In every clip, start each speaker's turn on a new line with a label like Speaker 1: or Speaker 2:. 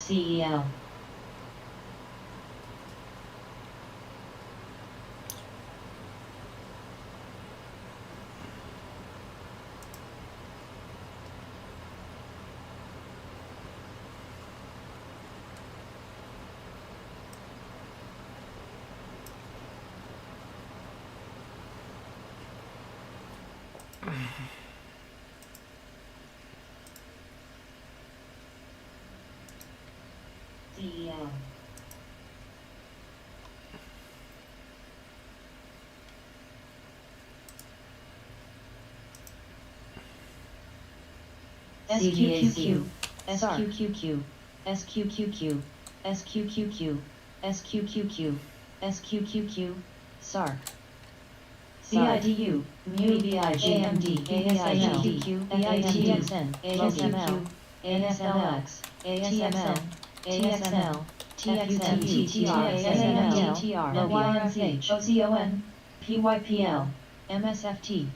Speaker 1: CEL. CEL. SQQQ, SQQQ, SQQQ, SQQQ, SQQQ, SQQQ, SARC. CIDU, MUBIJMD, ASILDQ, AITXN, ASML, ASLX, ASML, TXL, TXMTTR, ASML, NYNCH, OCON, PYPL, MSFT.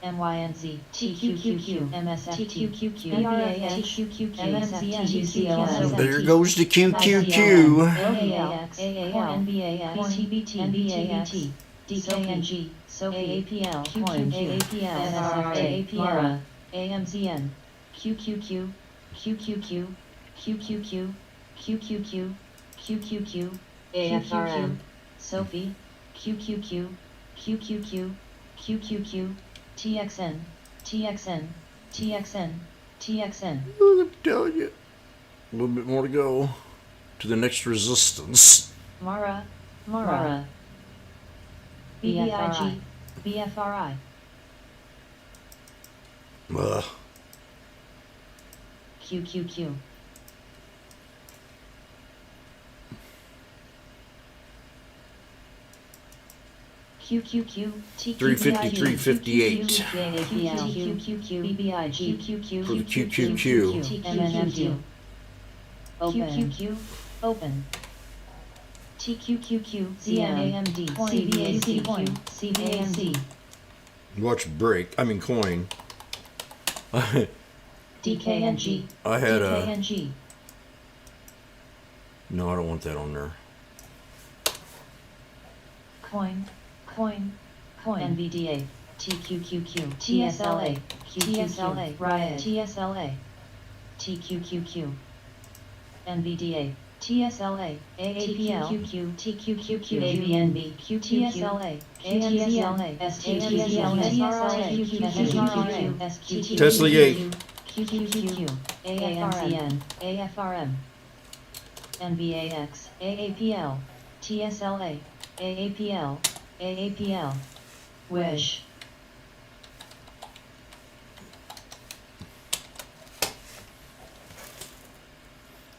Speaker 1: MYNZ, TQQQ, MSFT, TQQQ, TQQQ, MMZN,
Speaker 2: There goes the QQQ.
Speaker 1: LAX, NBAX, TBT, NBT, DKNG, AAPL, QQQ, AAPL, AAPL, AMZN, QQQ, QQQ, QQQ, QQQ, QQQ, AFRM, Sophie, QQQ, QQQ, QQQ, TXN, TXN, TXN, TXN.
Speaker 2: I'm telling you. A little bit more to go to the next resistance.
Speaker 1: Mara, BBIG, BFRI. QQQ. QQQ,
Speaker 2: 350, 358.
Speaker 1: BBIG,
Speaker 2: For the QQQ.
Speaker 1: MNFU. QQQ, open. TQQQ, ZMAMD, CBACQ, CBAC.
Speaker 2: Watch break. I mean coin.
Speaker 1: DKNG,
Speaker 2: I had a...
Speaker 1: DKNG.
Speaker 2: No, I don't want that on there.
Speaker 1: Coin, NVDA, TQQQ, TSLA, TSLA, Riot, TSLA, TQQQ, NVDA, TSLA, AAPL, TQQQ, ABNB, QTSLA, AMZLA, STTSLA, SQQQ,
Speaker 2: Tesla Gate.
Speaker 1: QQQ, AAMZN, AFRM, NVAX, AAPL, TSLA, AAPL, AAPL, Wish.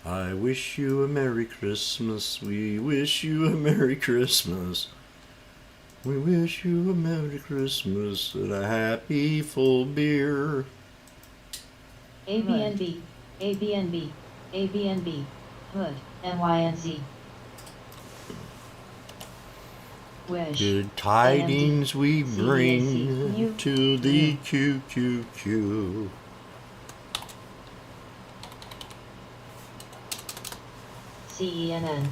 Speaker 2: I wish you a Merry Christmas. We wish you a Merry Christmas. We wish you a Merry Christmas and a happy full beer.
Speaker 1: ABNB, ABNB, ABNB, Hood, NYNZ. Wish.
Speaker 2: Good tidings we
Speaker 1: CBAC,
Speaker 2: bring to the QQQ.
Speaker 1: CENN.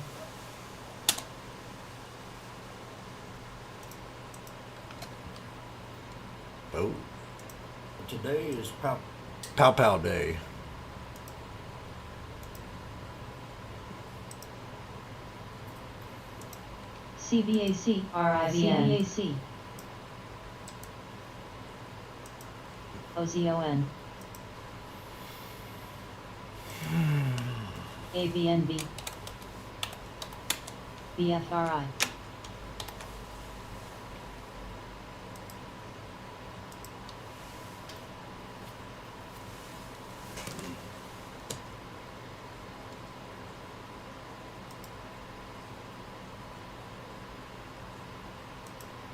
Speaker 2: Oh. Today is Pow Pow Day.
Speaker 1: CVAC, RIVN, CVAC, OZON, ABNB, BFRI,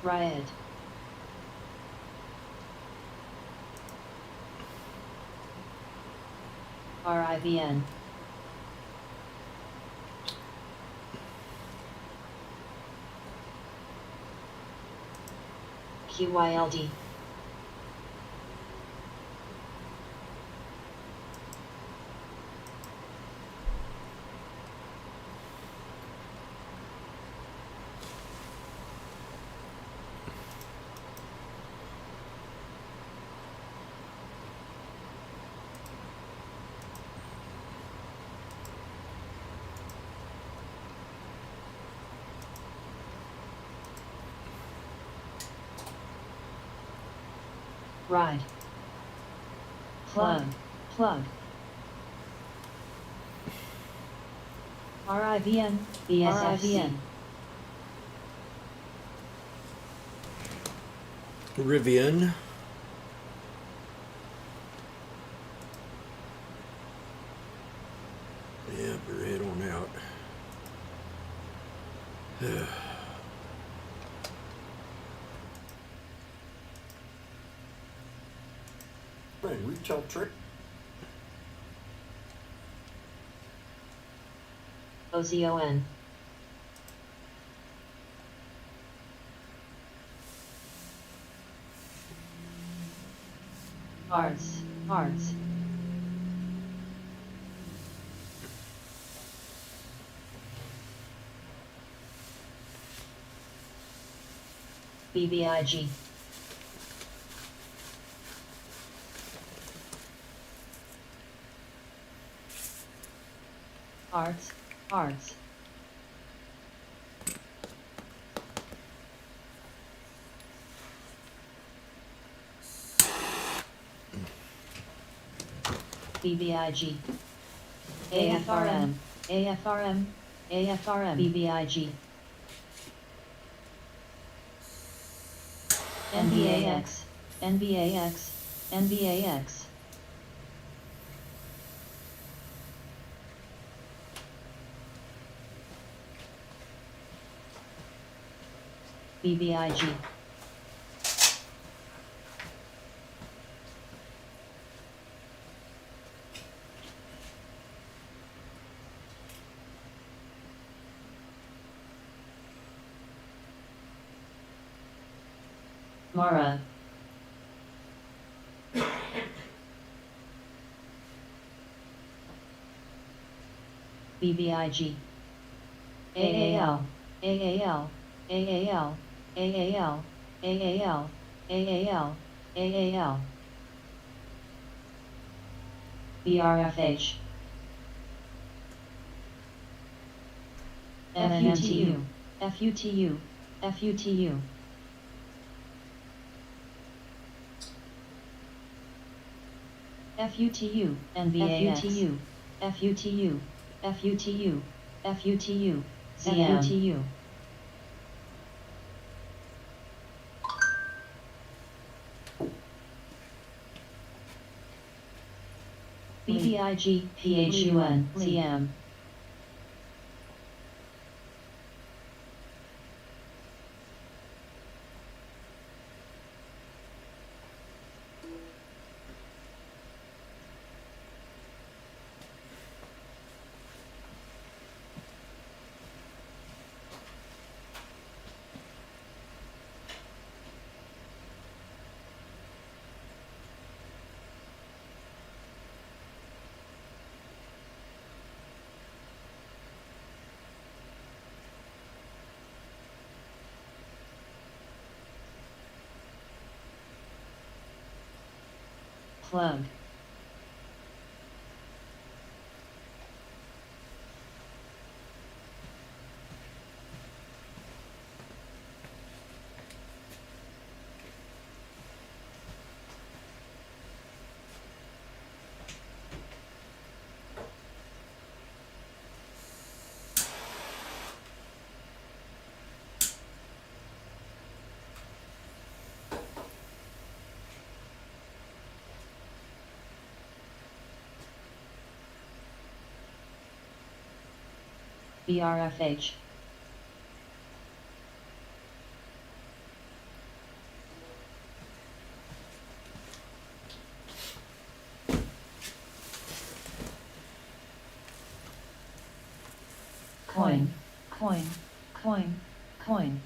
Speaker 1: Riot, RIVN, QYLD, Ride, Plug, Plug, RIVN, BSFC,
Speaker 2: Rivian. Yeah, better head on out. Hey, reach out trick.
Speaker 1: OZON, Arts, Arts, BBIG, Arts, Arts, BBIG, AFRM, AFRM, AFRM, BBIG, NBAX, NBAX, NBAX, BBIG, Mara, BBIG, AAL, AAL, AAL, AAL, AAL, AAL, AAL, BRFH, FUTU, FUTU, FUTU, FUTU, NBAX, FUTU, FUTU, FUTU, ZM, BBIG, PHUN, ZM, Plug, BRFH. Coin, coin, coin, coin.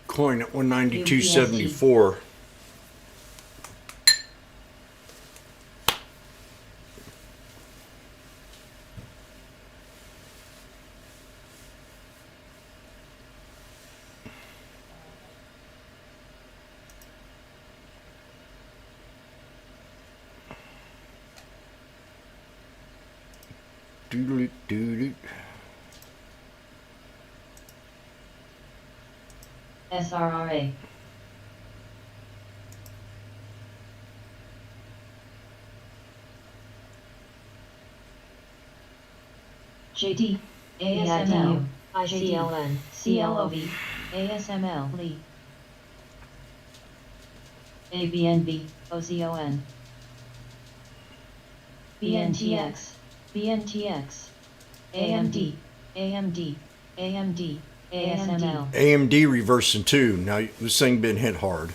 Speaker 2: Coin at 192.74. Doodle doodle.
Speaker 1: SRRA. JD, ASML, ICLN, CLOV, ASML, Lee. ABNB, OZON. BNTX, BNTX. AMD, AMD, AMD, ASML.
Speaker 2: AMD reversing too. Now this thing been hit hard.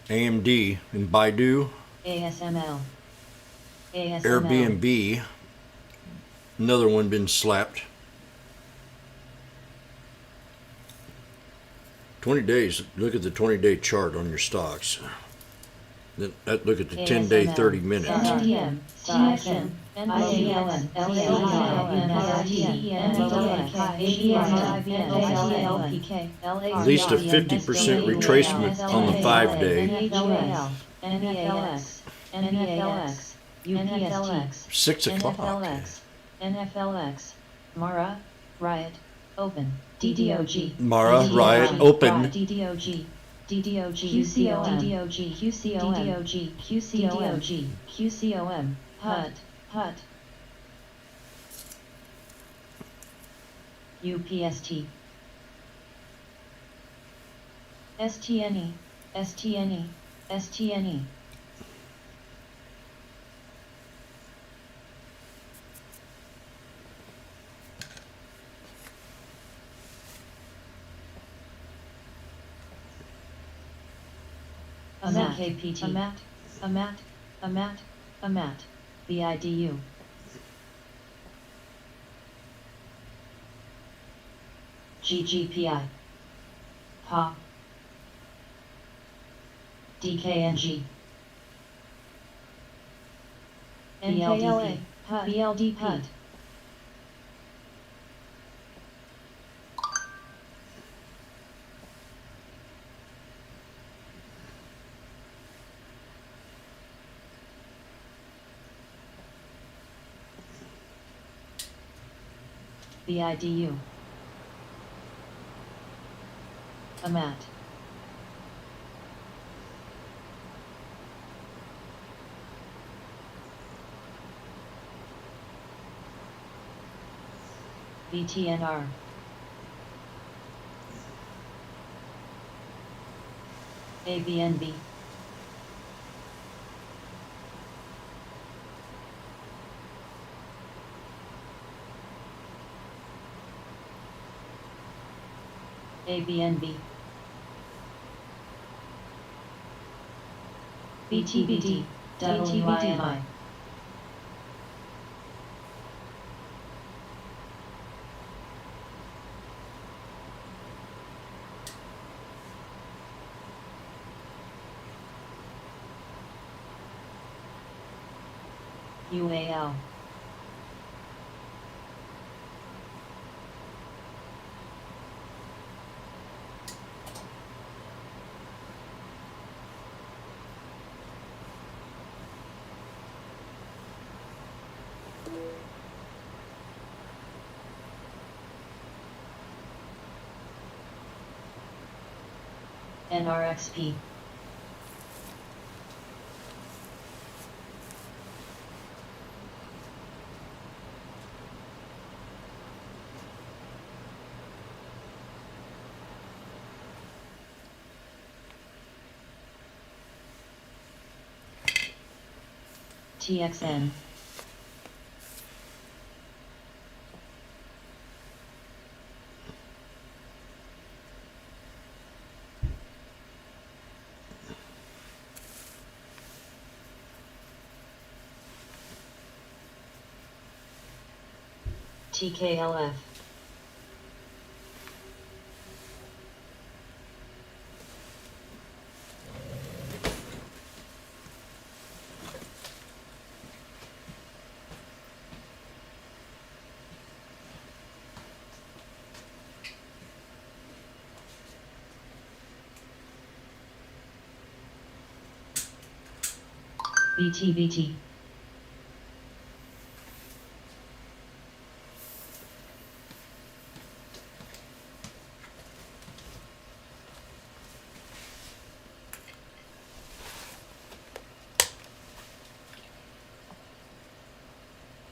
Speaker 2: AMD and Baidu,
Speaker 1: ASML. ASML.
Speaker 2: Airbnb. Another one been slapped. 20 days. Look at the 20-day chart on your stocks. Then look at the 10-day, 30 minutes.
Speaker 1: TM, TXM, ICLN,
Speaker 2: At least a 50% retracement on the 5-day.
Speaker 1: NFLX, NFLX, UPST,
Speaker 2: 6 o'clock.
Speaker 1: NFLX, Mara, Riot, Open, DDOG,
Speaker 2: Mara, Riot, Open.
Speaker 1: DDOG, DDOG, QCOM, DDOG, QCOM, DDOG, QCOM, QCOM, HUT, HUT, UPST, STNE, STNE, STNE. AMAT, KPT, AMAT, AMAT, AMAT, AMAT, BIDU. GGPI, PA, DKNG, NKLA, BLDP. BIDU. AMAT. BTNR. ABNB. ABNB. BTBD, WIMI. UAL. NRXP. TXN. TKLF. BTBT.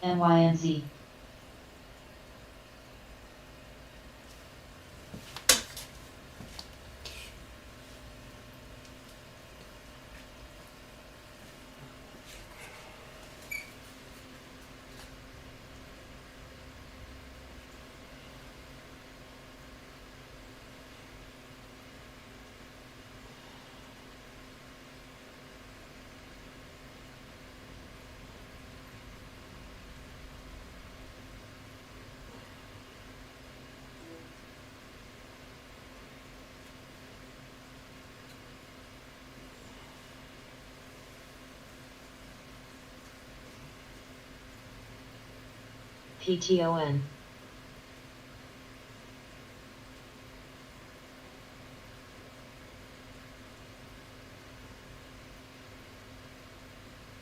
Speaker 1: NYNZ. PTON.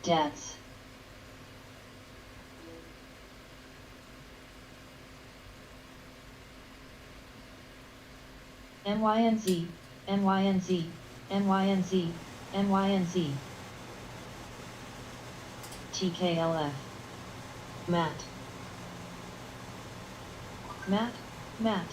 Speaker 1: Deaths. NYNZ, NYNZ, NYNZ, NYNZ. TKLF. Matt. Matt, Matt.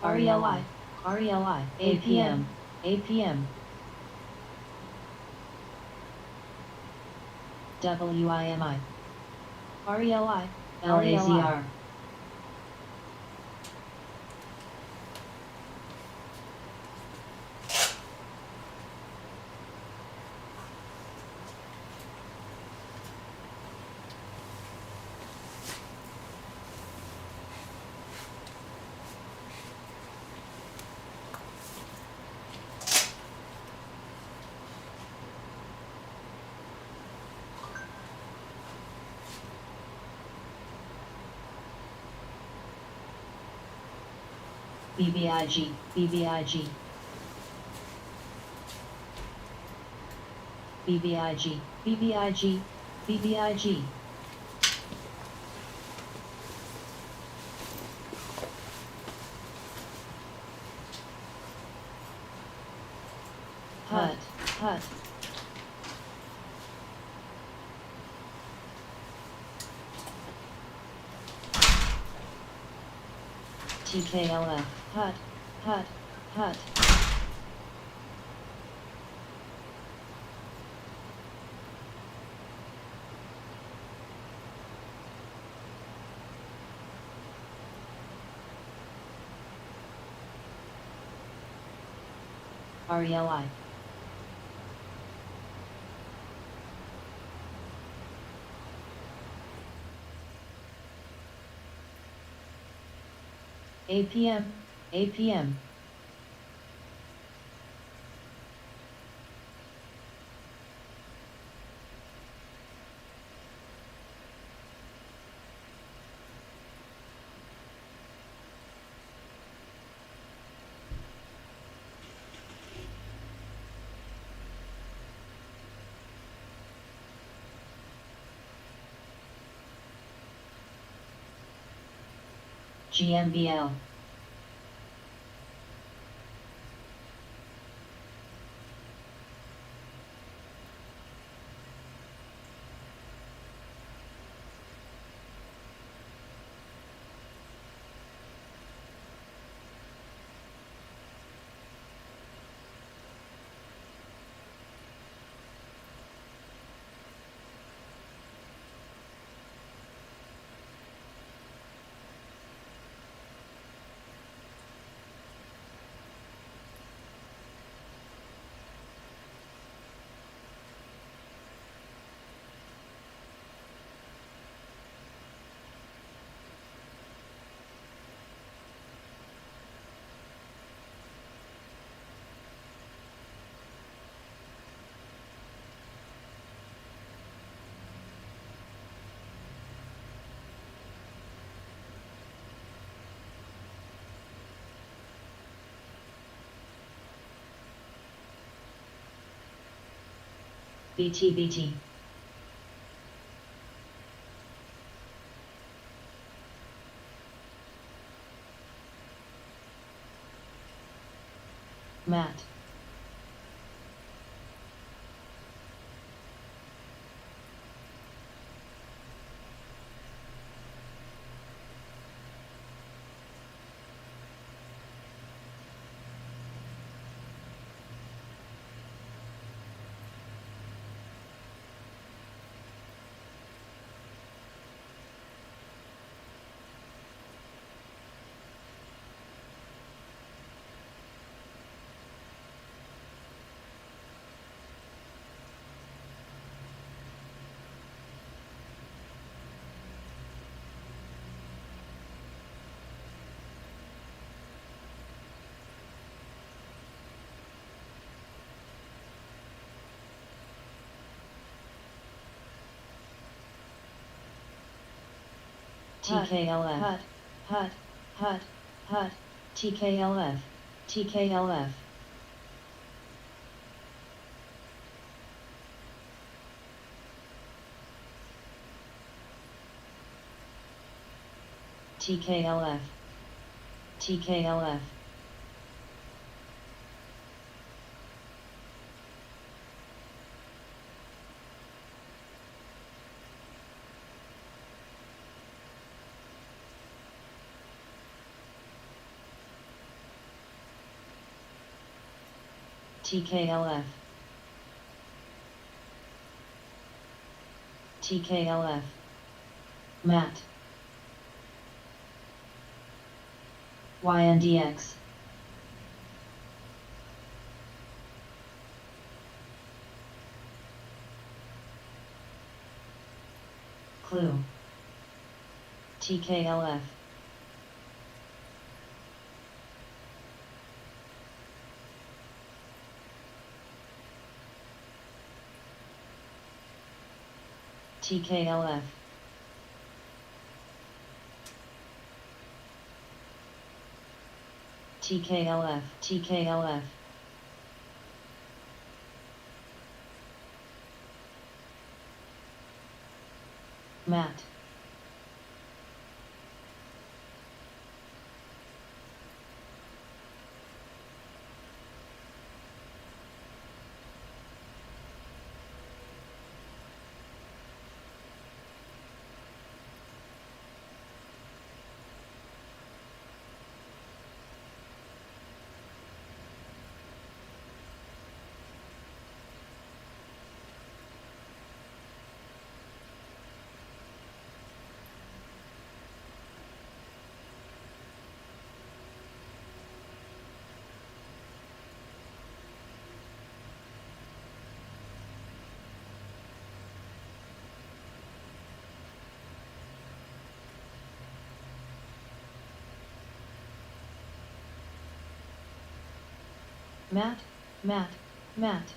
Speaker 1: RELI, RELI, APM, APM. WIMI. RELI, LAZR. BBIG, BBIG. BBIG, BBIG, BBIG. HUT, HUT. TKLF, HUT, HUT, HUT. RELI. APM, APM. GMBL. BT. Matt. TKLF. Hut. TKLF. TKLF. TKLF. TKLF. TKLF. TKLF. Matt. YNDX. Clue. TKLF. TKLF. TKLF. TKLF. Matt. Matt.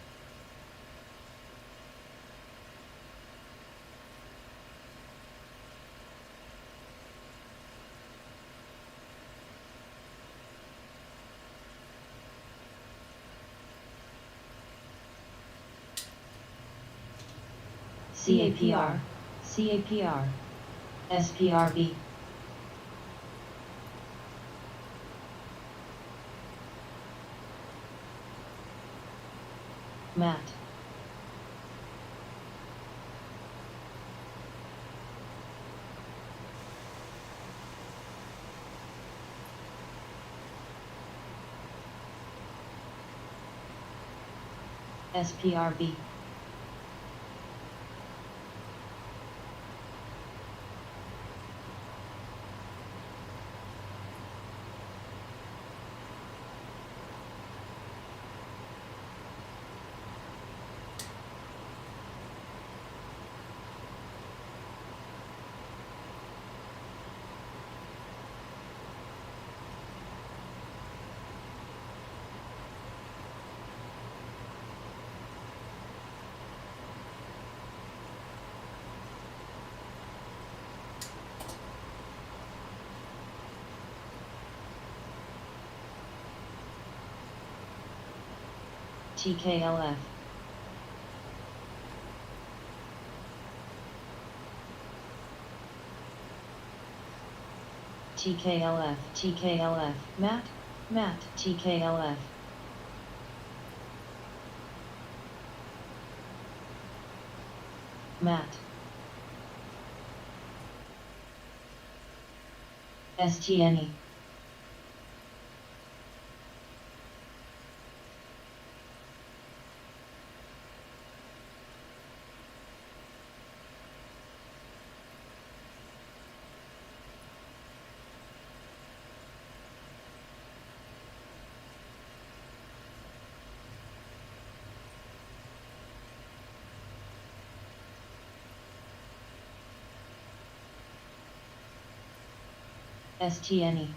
Speaker 1: CAPR. SPRB. Matt. SPRB. TKLF. TKLF, TKLF, Matt, Matt, TKLF. Matt. STNE. STNE.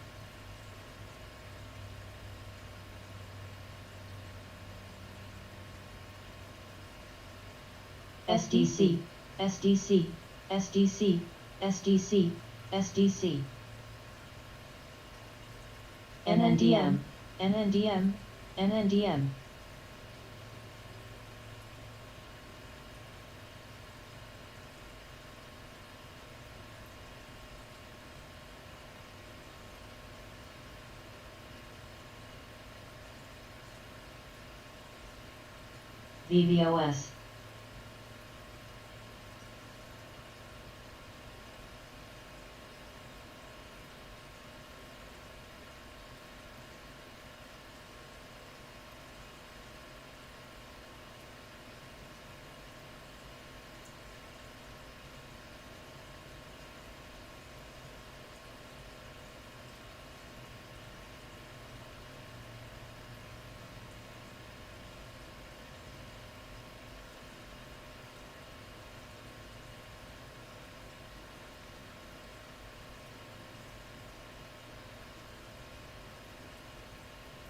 Speaker 1: SDC, SDC, SDC, SDC, SDC. NNDM, NNDM, NNDM. VVOS.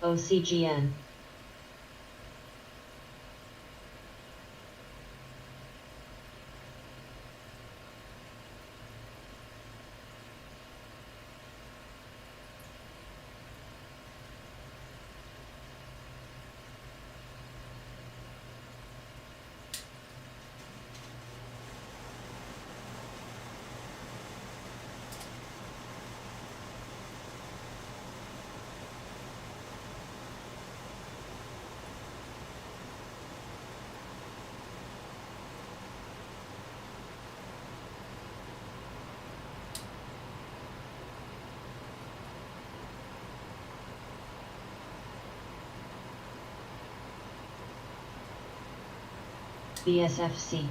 Speaker 1: OCGN. BSFC.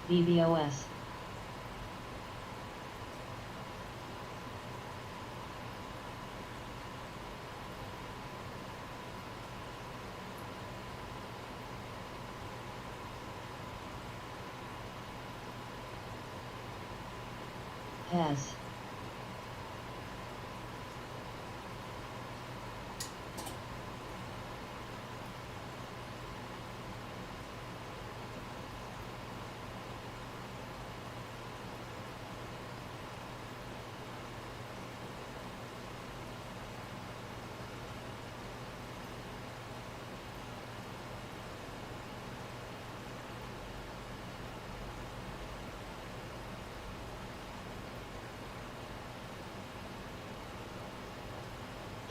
Speaker 1: VVOS. Pez.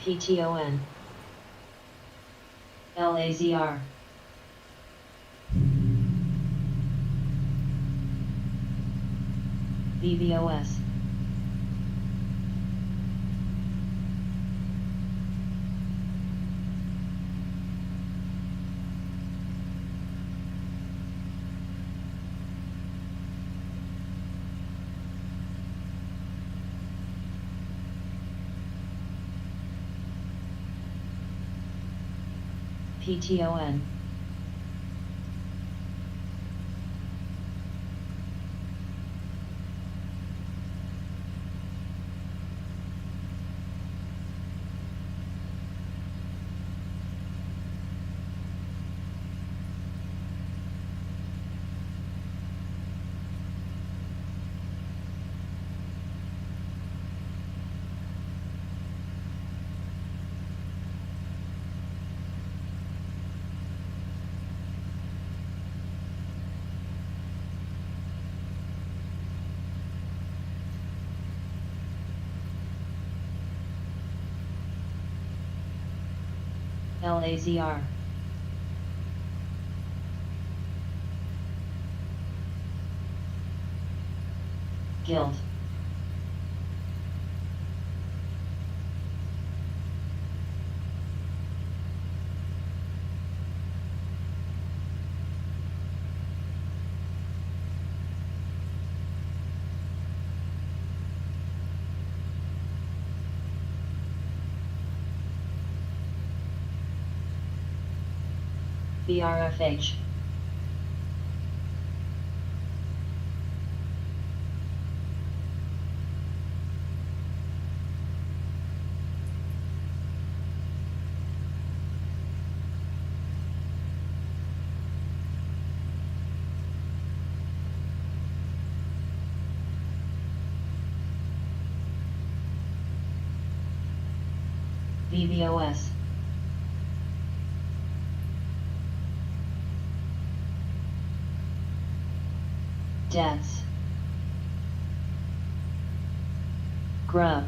Speaker 1: PTON. LAZR. VVOS. PTON. LAZR. Guild. BRFH. VVOS. Deaths. Grub.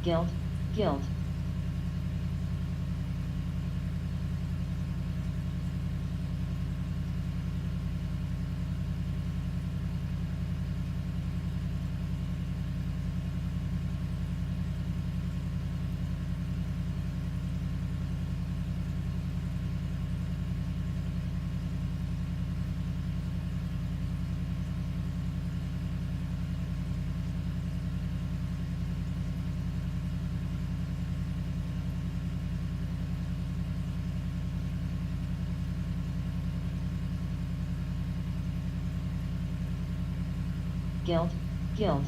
Speaker 1: Guild. Guild. Guild. Guild.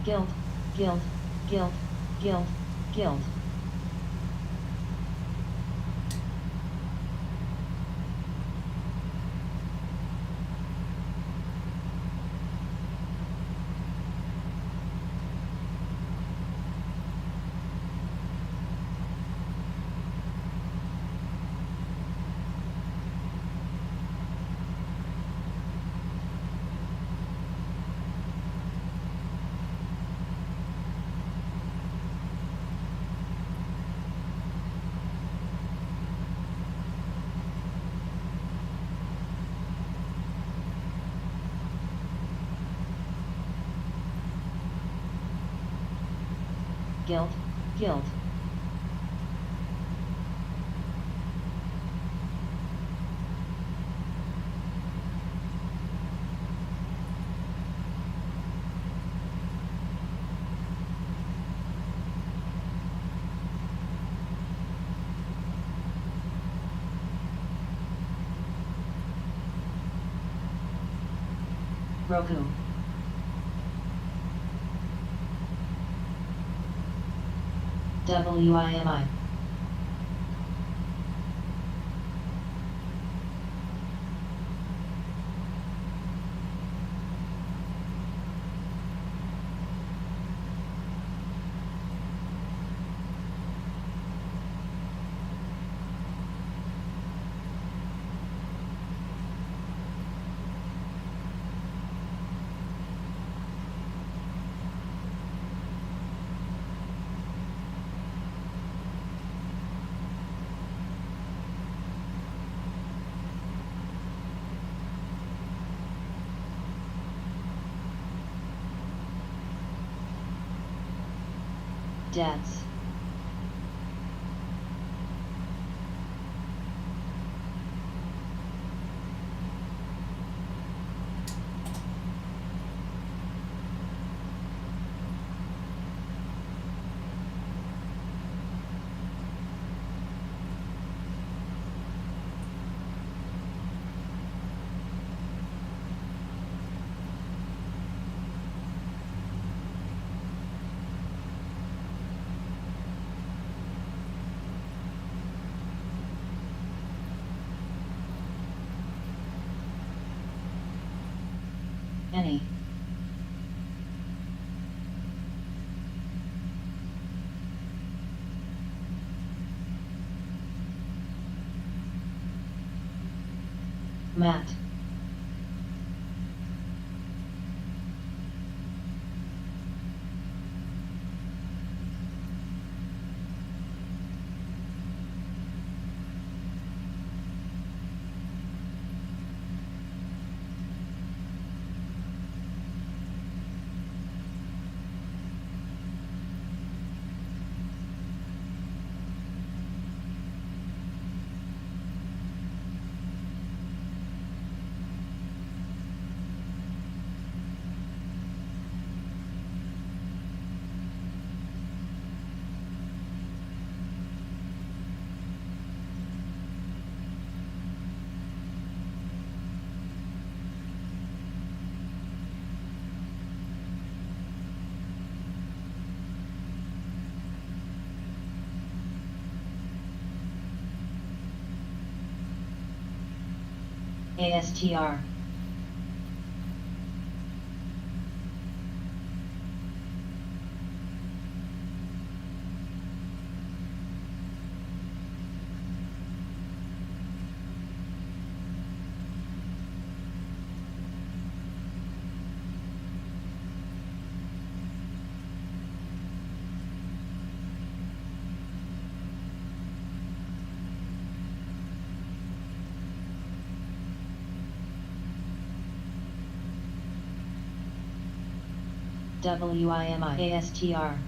Speaker 1: guilt, guilt, guilt, guilt, guilt. Guilt, guilt. Roku. WIMI. Debts. Any. Matt. ASTR. WIMI ASTR.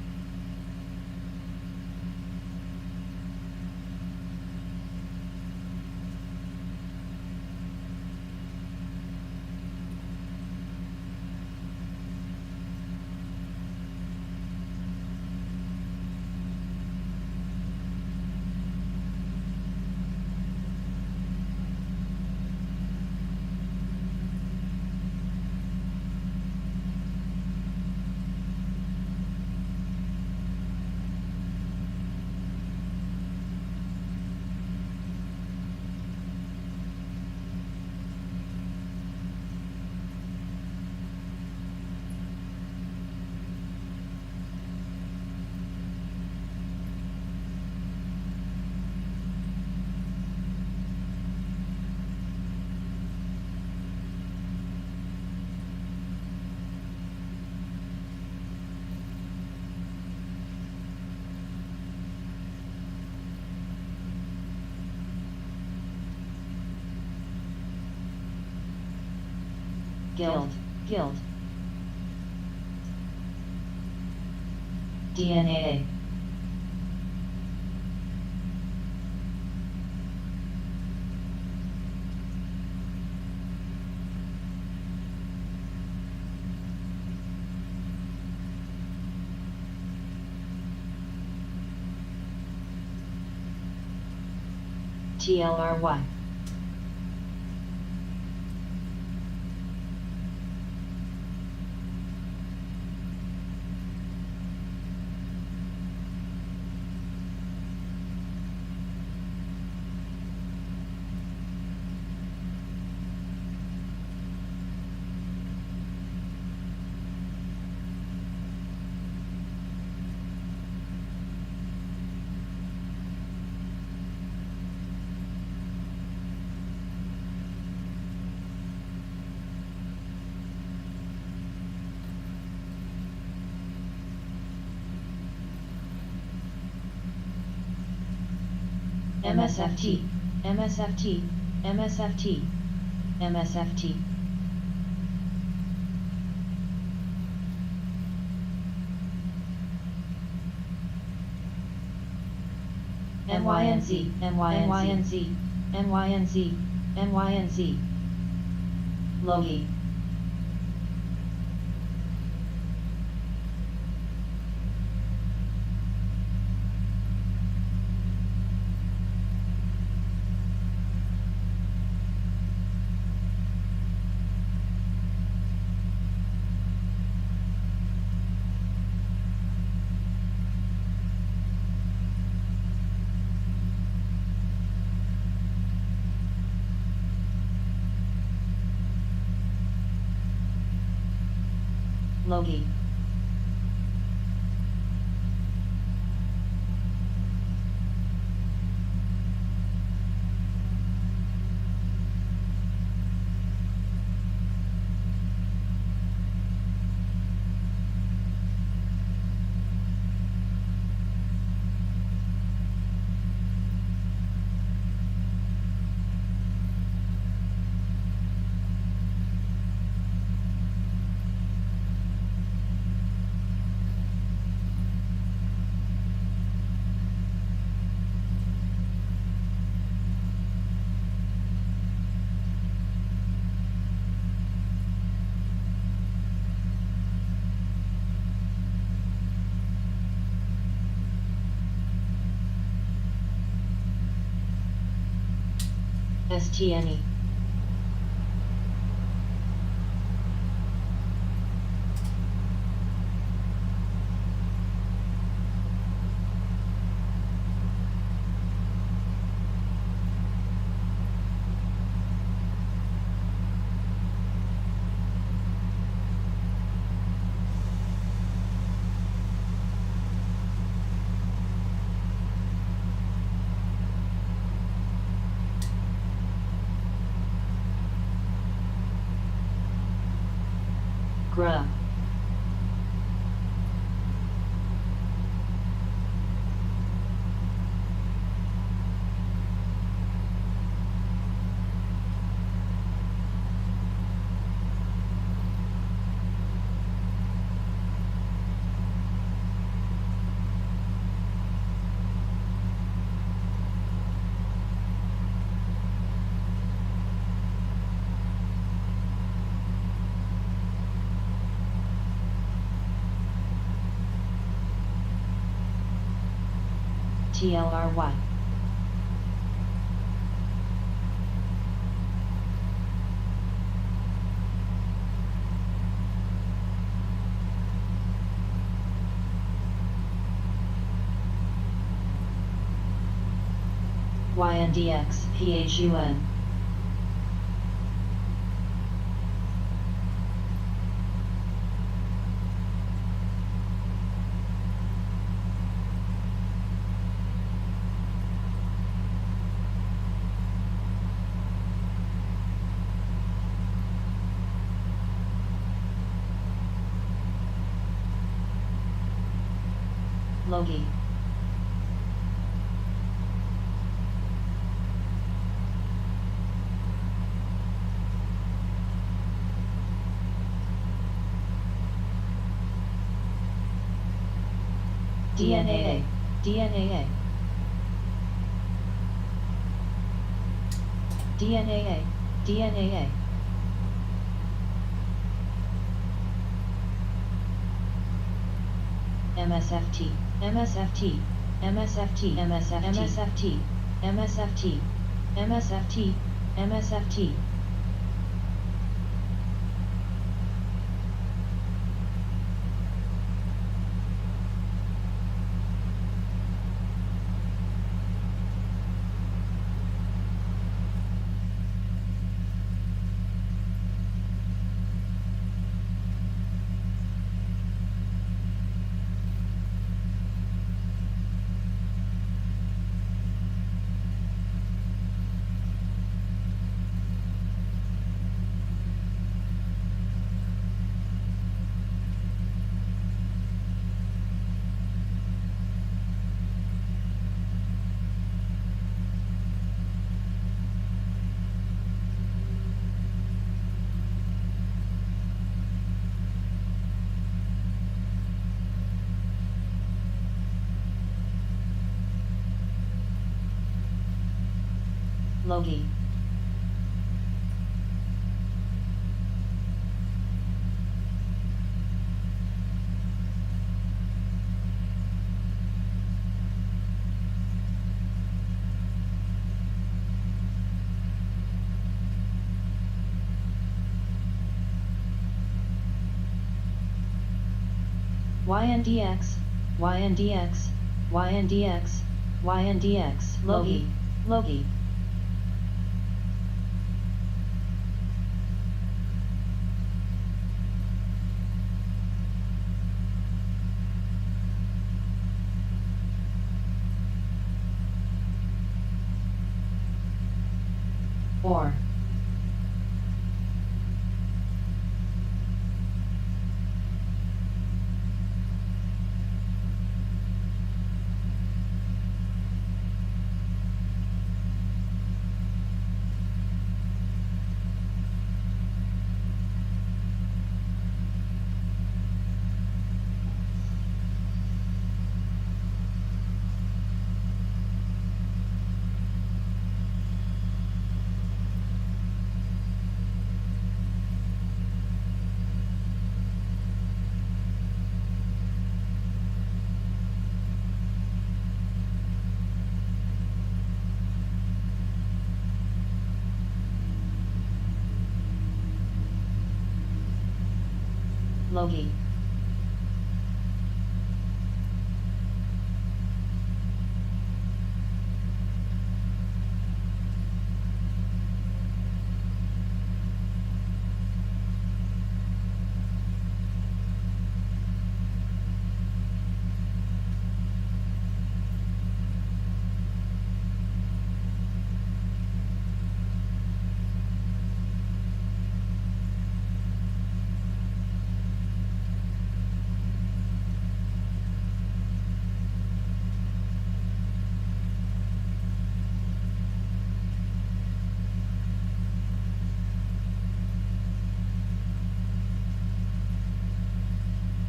Speaker 1: guilt, guilt. DNA. TLRY. MSFT, MSFT, MSFT, MSFT. NYNZ, NYNZ, NYNZ, NYNZ. Logi. Logi. STNE. GRA. TLRY. YNDX, PHUN. Logi. DNA, DNA, DNA, DNA, MSFT, MSFT, MSFT, MSFT, MSFT, MSFT, MSFT. Logi. YNDX, YNDX, YNDX, YNDX, Logi, Logi. Or. Logi.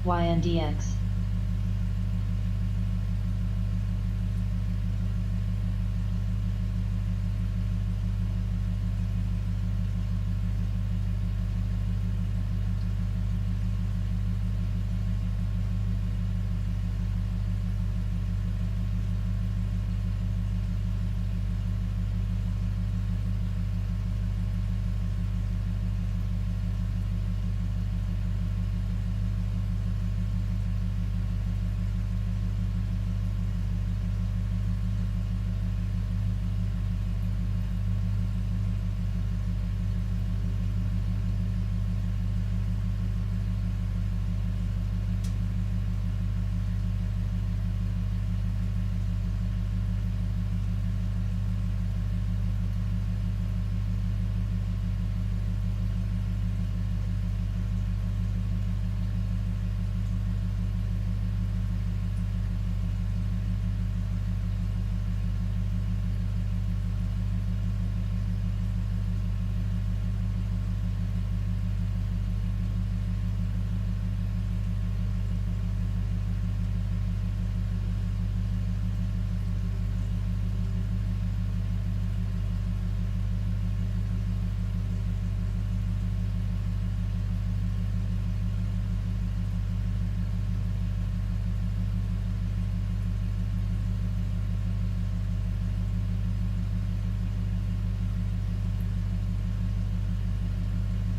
Speaker 1: YNDX.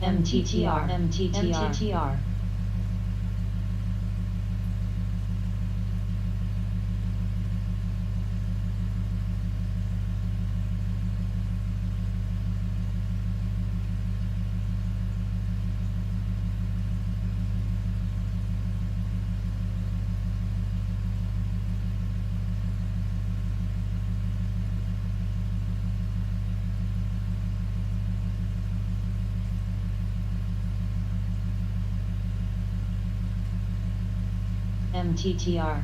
Speaker 1: MTTR, MTTR, MTTR. MTTR.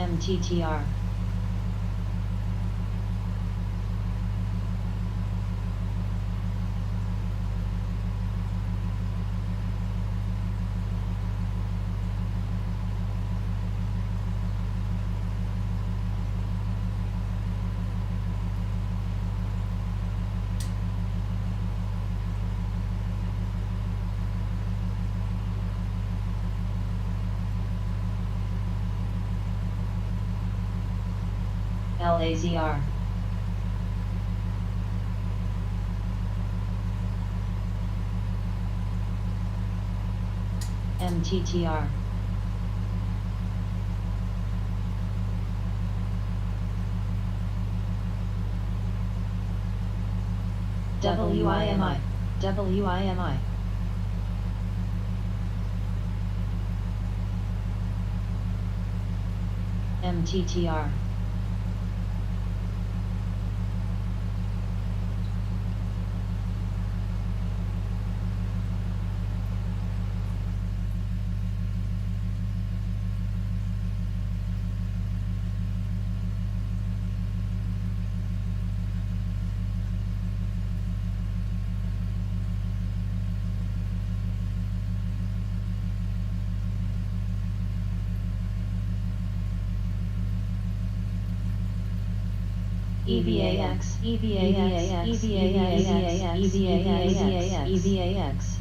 Speaker 1: MTTR. LAZR. MTTR. WIMI. WIMI. MTTR. EVAX, EVAX, EVAX, EVAX, EVAX.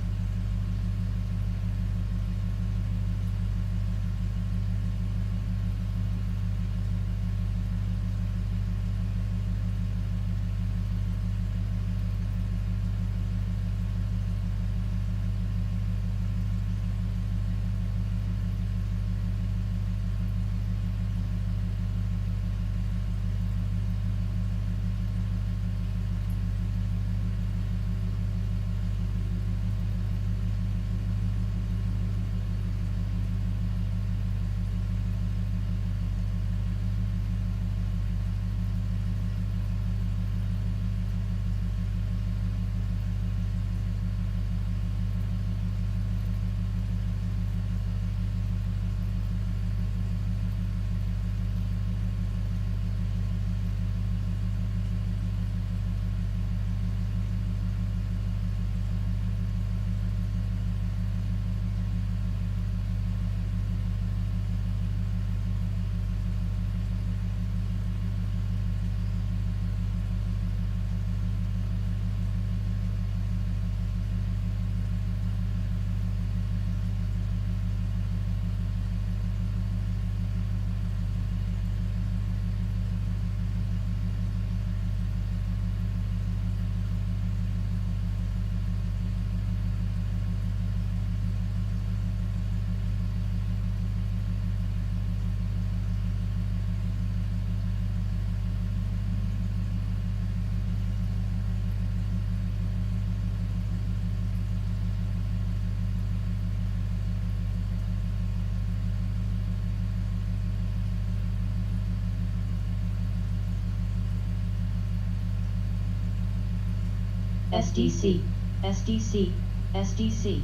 Speaker 1: SDC, SDC, SDC.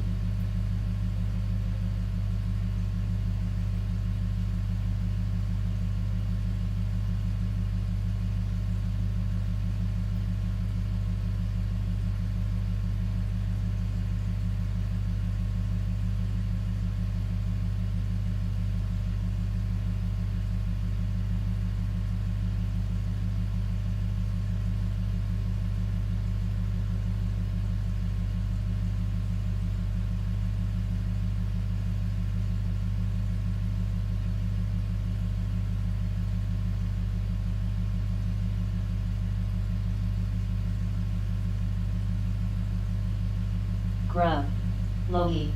Speaker 1: Grub, Logi.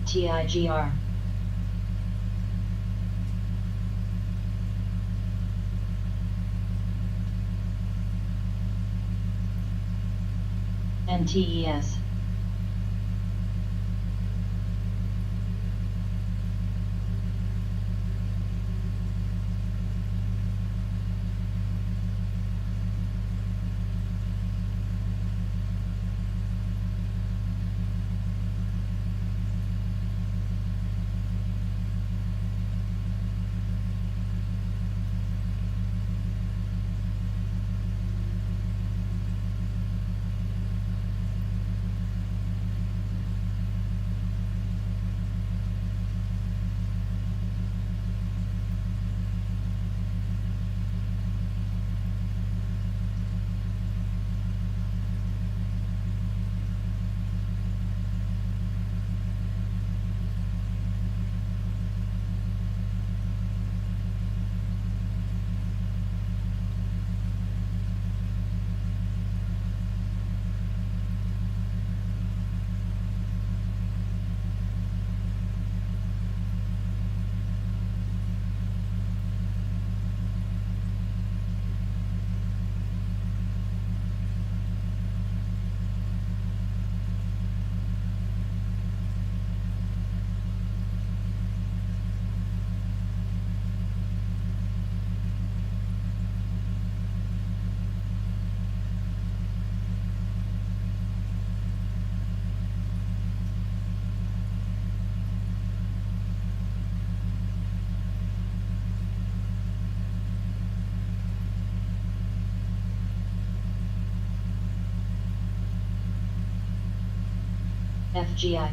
Speaker 1: TIGR. NTES. FGI.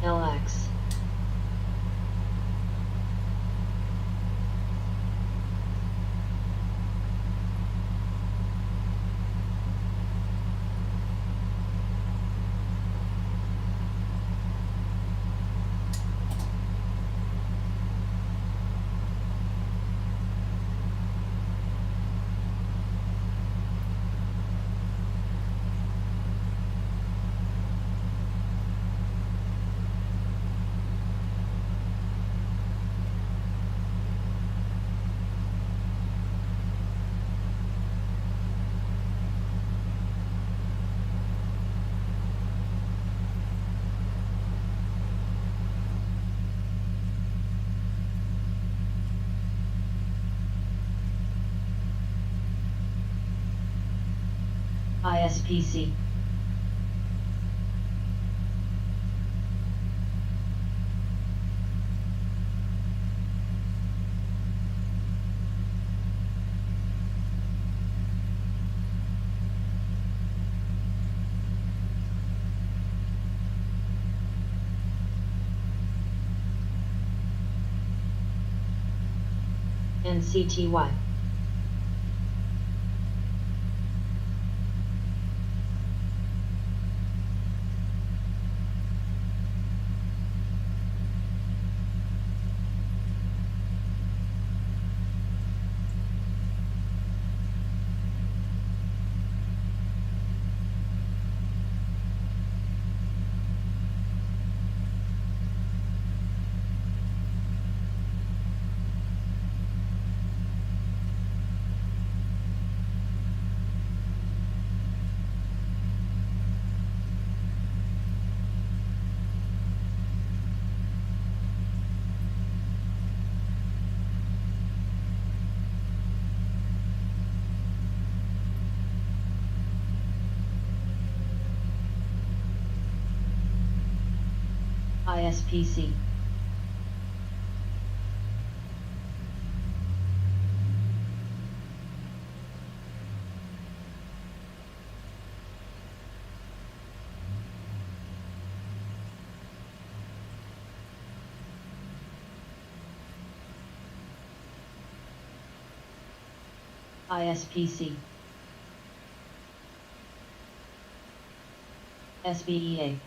Speaker 1: LX. ISPC. NCTY. ISPC. ISPC. SBEA.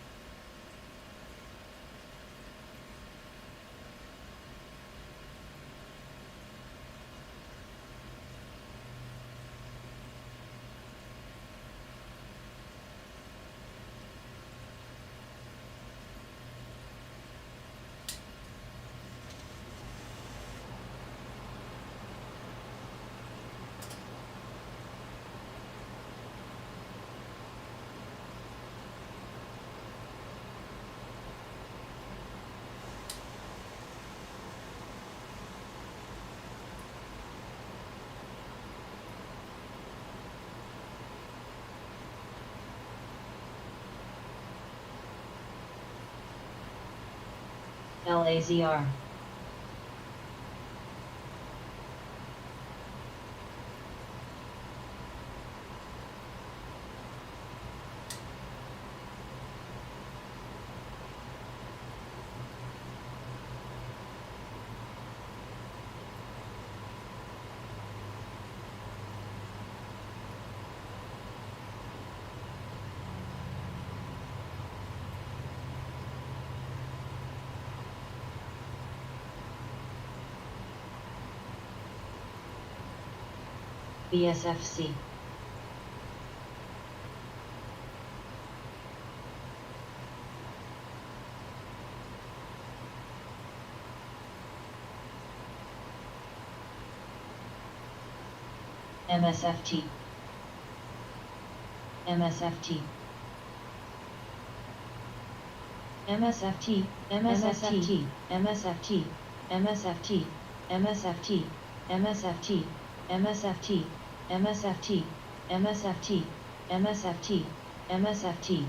Speaker 1: LAZR. BSFC. MSFT. MSFT. MSFT. MSFT. MSFT. MSFT. MSFT. MSFT. MSFT. MSFT. MSFT. MSFT. MSFT.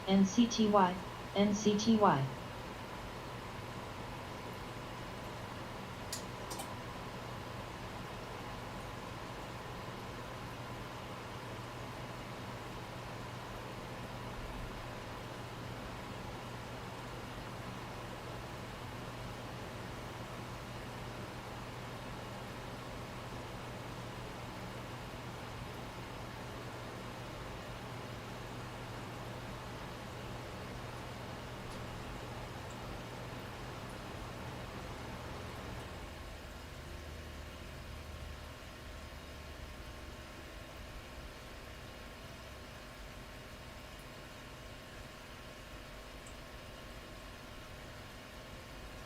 Speaker 1: NCTY. NCTY.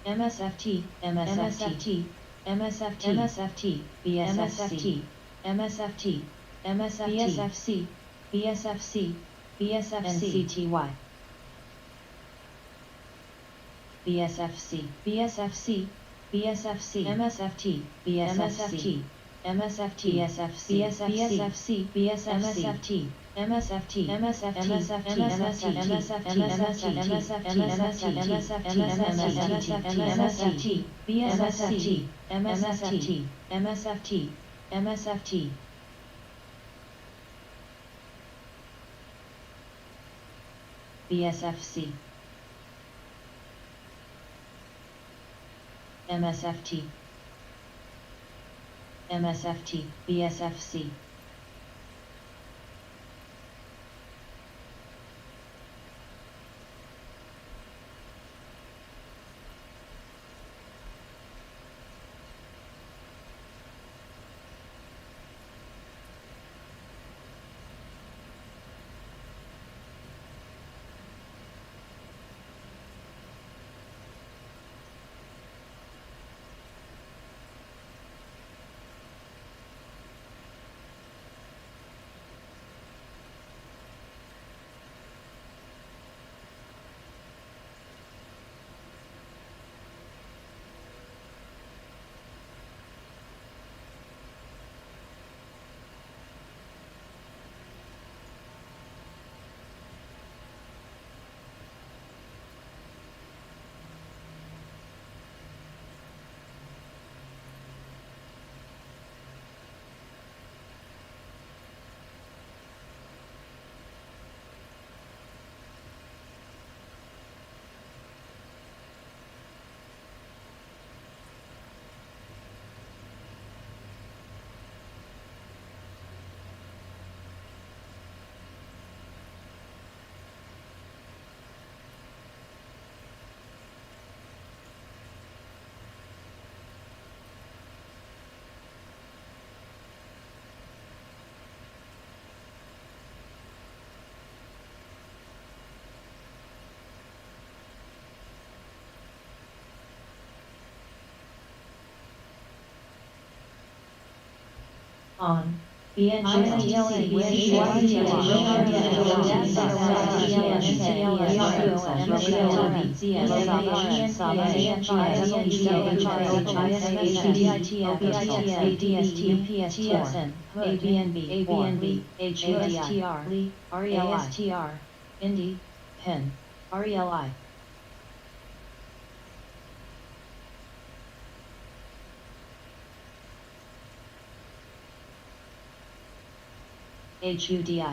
Speaker 1: MSFT, MSFT, MSFT, MSFT, BSFT, MSFT, MSFT, BSFC, BSFC, NCTY, BSFC, BSFC, BSFC, MSFT, BSFT, MSFT, BSFC, BSFC, BSFC, MSFT, MSFT, MSFT, MSFT, MSFT, MSFT, MSFT, BSFT, MSFT, MSFT, MSFT, BSFC, MSFT, MSFT, BSFC. On Indie, Pen, RELI. HUDI.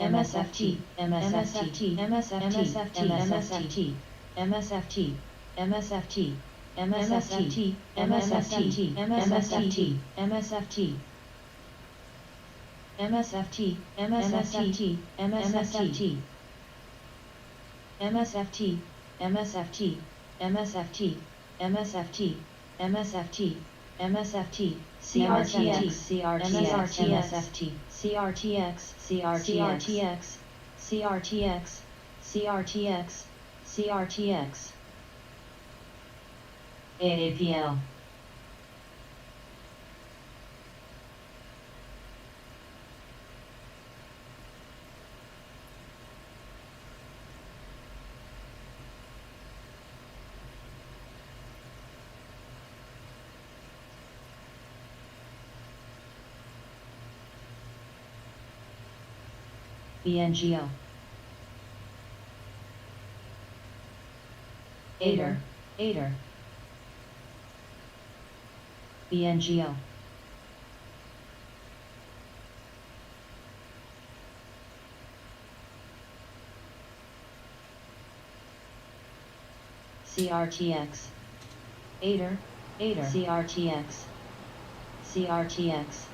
Speaker 1: MSFT, MSFT, MSFT, MSFT, MSFT, MSFT, MSFT, MSFT, MSFT, MSFT, MSFT, MSFT, MSFT, MSFT, MSFT, MSFT, MSFT, MSFT, MSFT, CRTX, CRTX, MSFT, CRTX, CRTX, CRTX, CRTX, CRTX, AAPL, BNGO, ADER, ADER, BNGO, CRTX, ADER, ADER, CRTX, CRTX,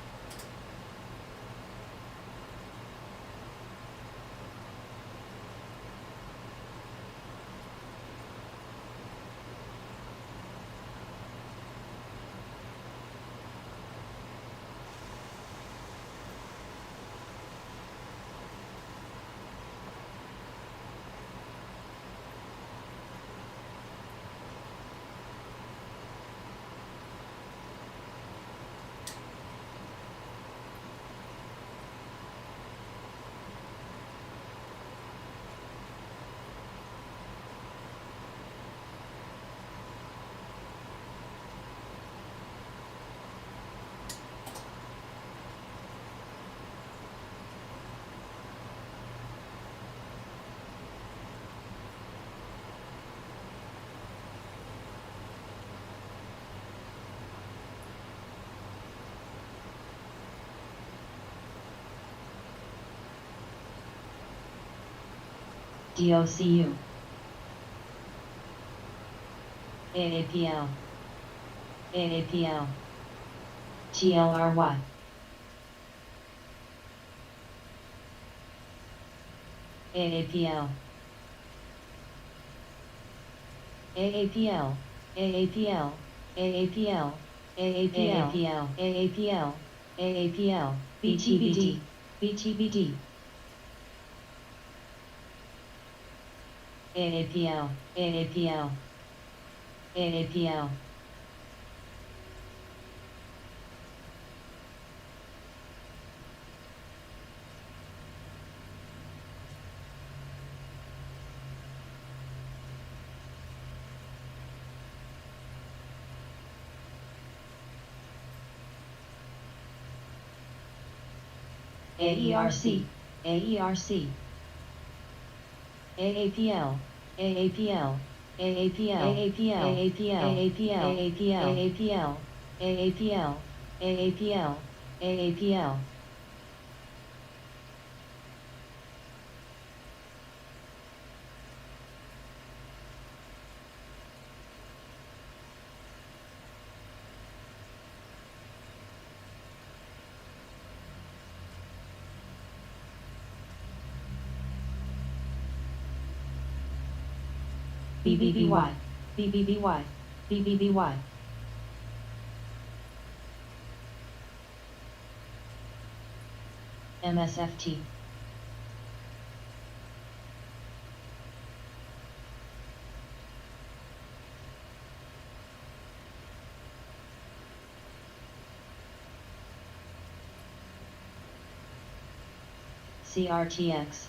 Speaker 1: DOCU, AAPL, AAPL, TLRY, AAPL, AAPL, AAPL, AAPL, AAPL, AAPL, AAPL, BTBD, BTBD, AAPL, AAPL, AAPL, AERC, AERC, AAPL, AAPL, AAPL, AAPL, AAPL, AAPL, AAPL, AAPL, AAPL, BBBY, BBBY, BBBY, MSFT, CRTX,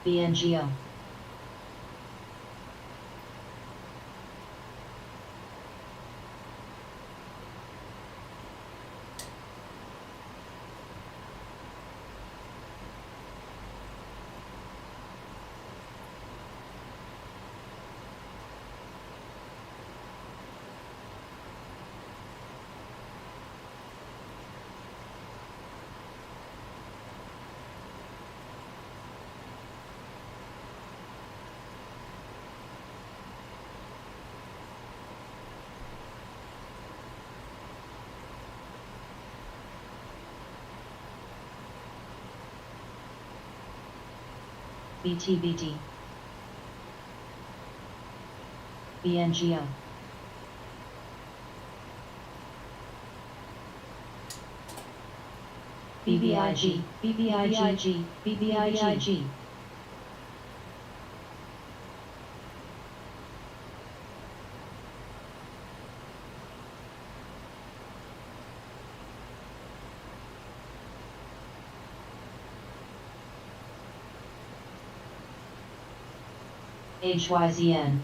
Speaker 1: BNGO. BTBD. BNGO. BBIG. BBIG. BBIG. HYZN.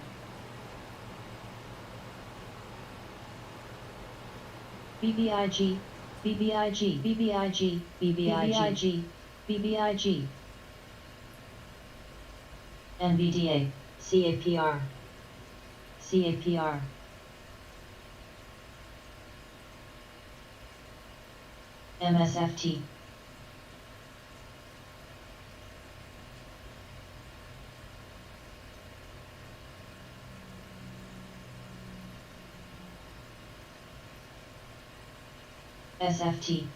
Speaker 1: BBIG. BBIG. BBIG. BBIG. BBIG. NVDA. CAPR. CAPR. MSFT. SFT.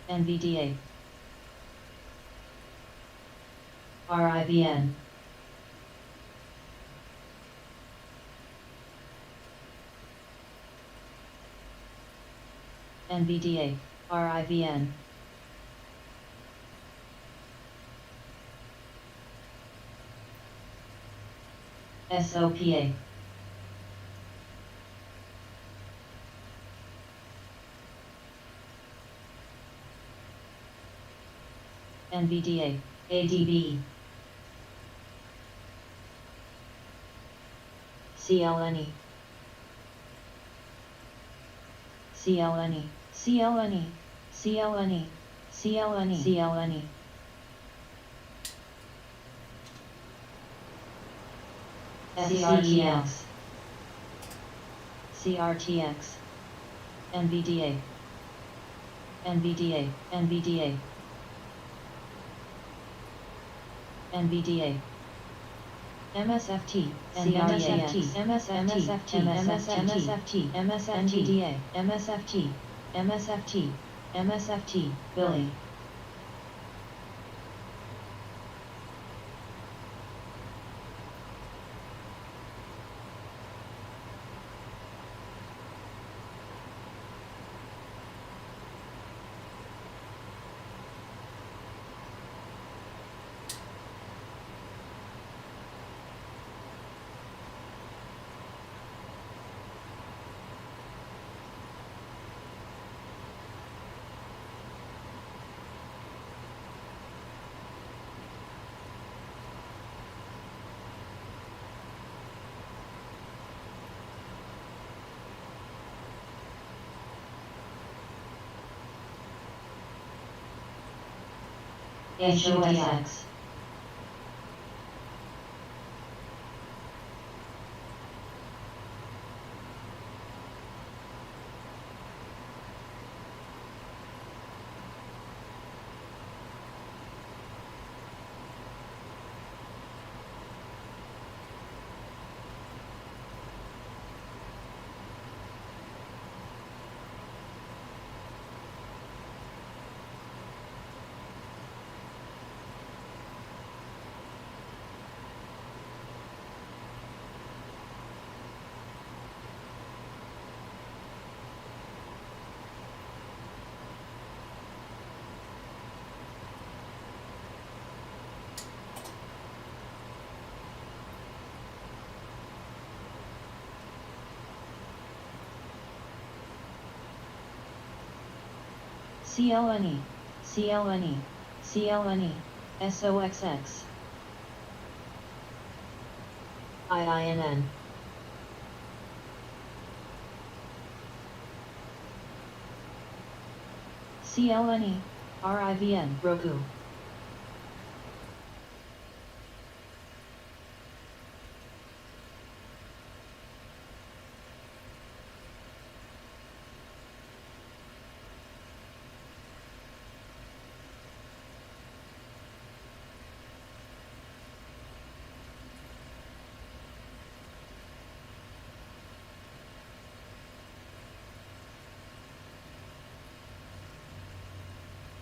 Speaker 1: NVDA. RIVN. NVDA. RIVN. SOPA. NVDA. ADB. CLNE. CLNE. CLNE. CLNE. CLNE. CLNE. CRTX. CRTX. NVDA. NVDA. NVDA. NVDA. MSFT, MSFT, MSFT, MSFT, MSFT, MSFT, MSFT, MSFT, Billy. HOSX. CLNE, CLNE, CLNE, SOXX. IINN. CLNE, RIVN. Roku.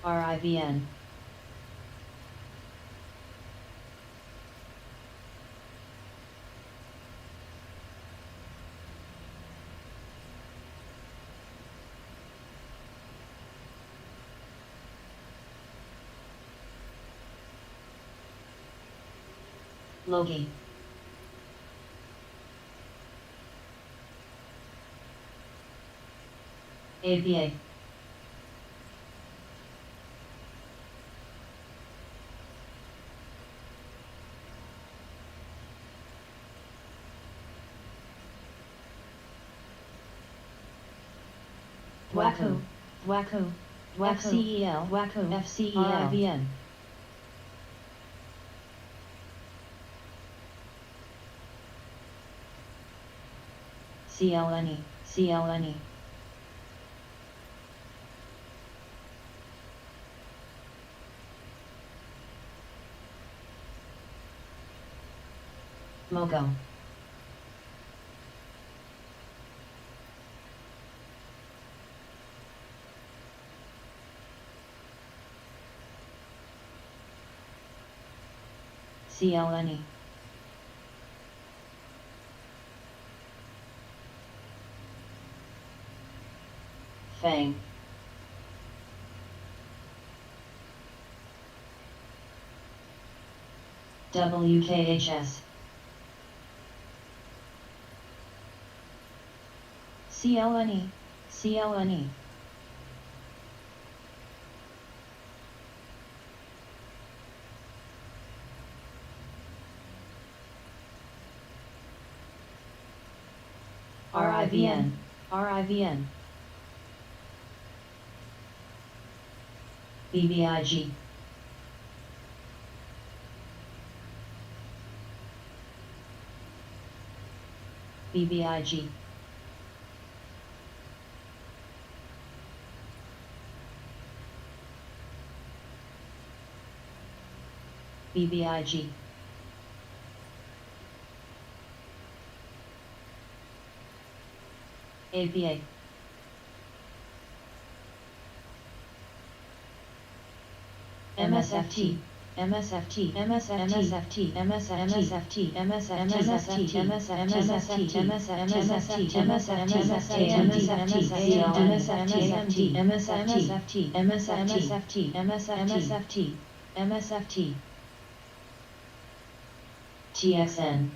Speaker 1: RIVN. Logi. APA. Wacko, Wacko, FCEL, Wacko, FCEL, RIVN. CLNE, CLNE. Mogo. CLNE. Fang. WKHS. CLNE, CLNE. RIVN, RIVN. BBIG. BBIG. BBIG. APA. MSFT, MSFT, MSFT, MSFT, MSFT, MSFT, MSFT, MSFT, MSFT, MSFT, MSFT, TXN,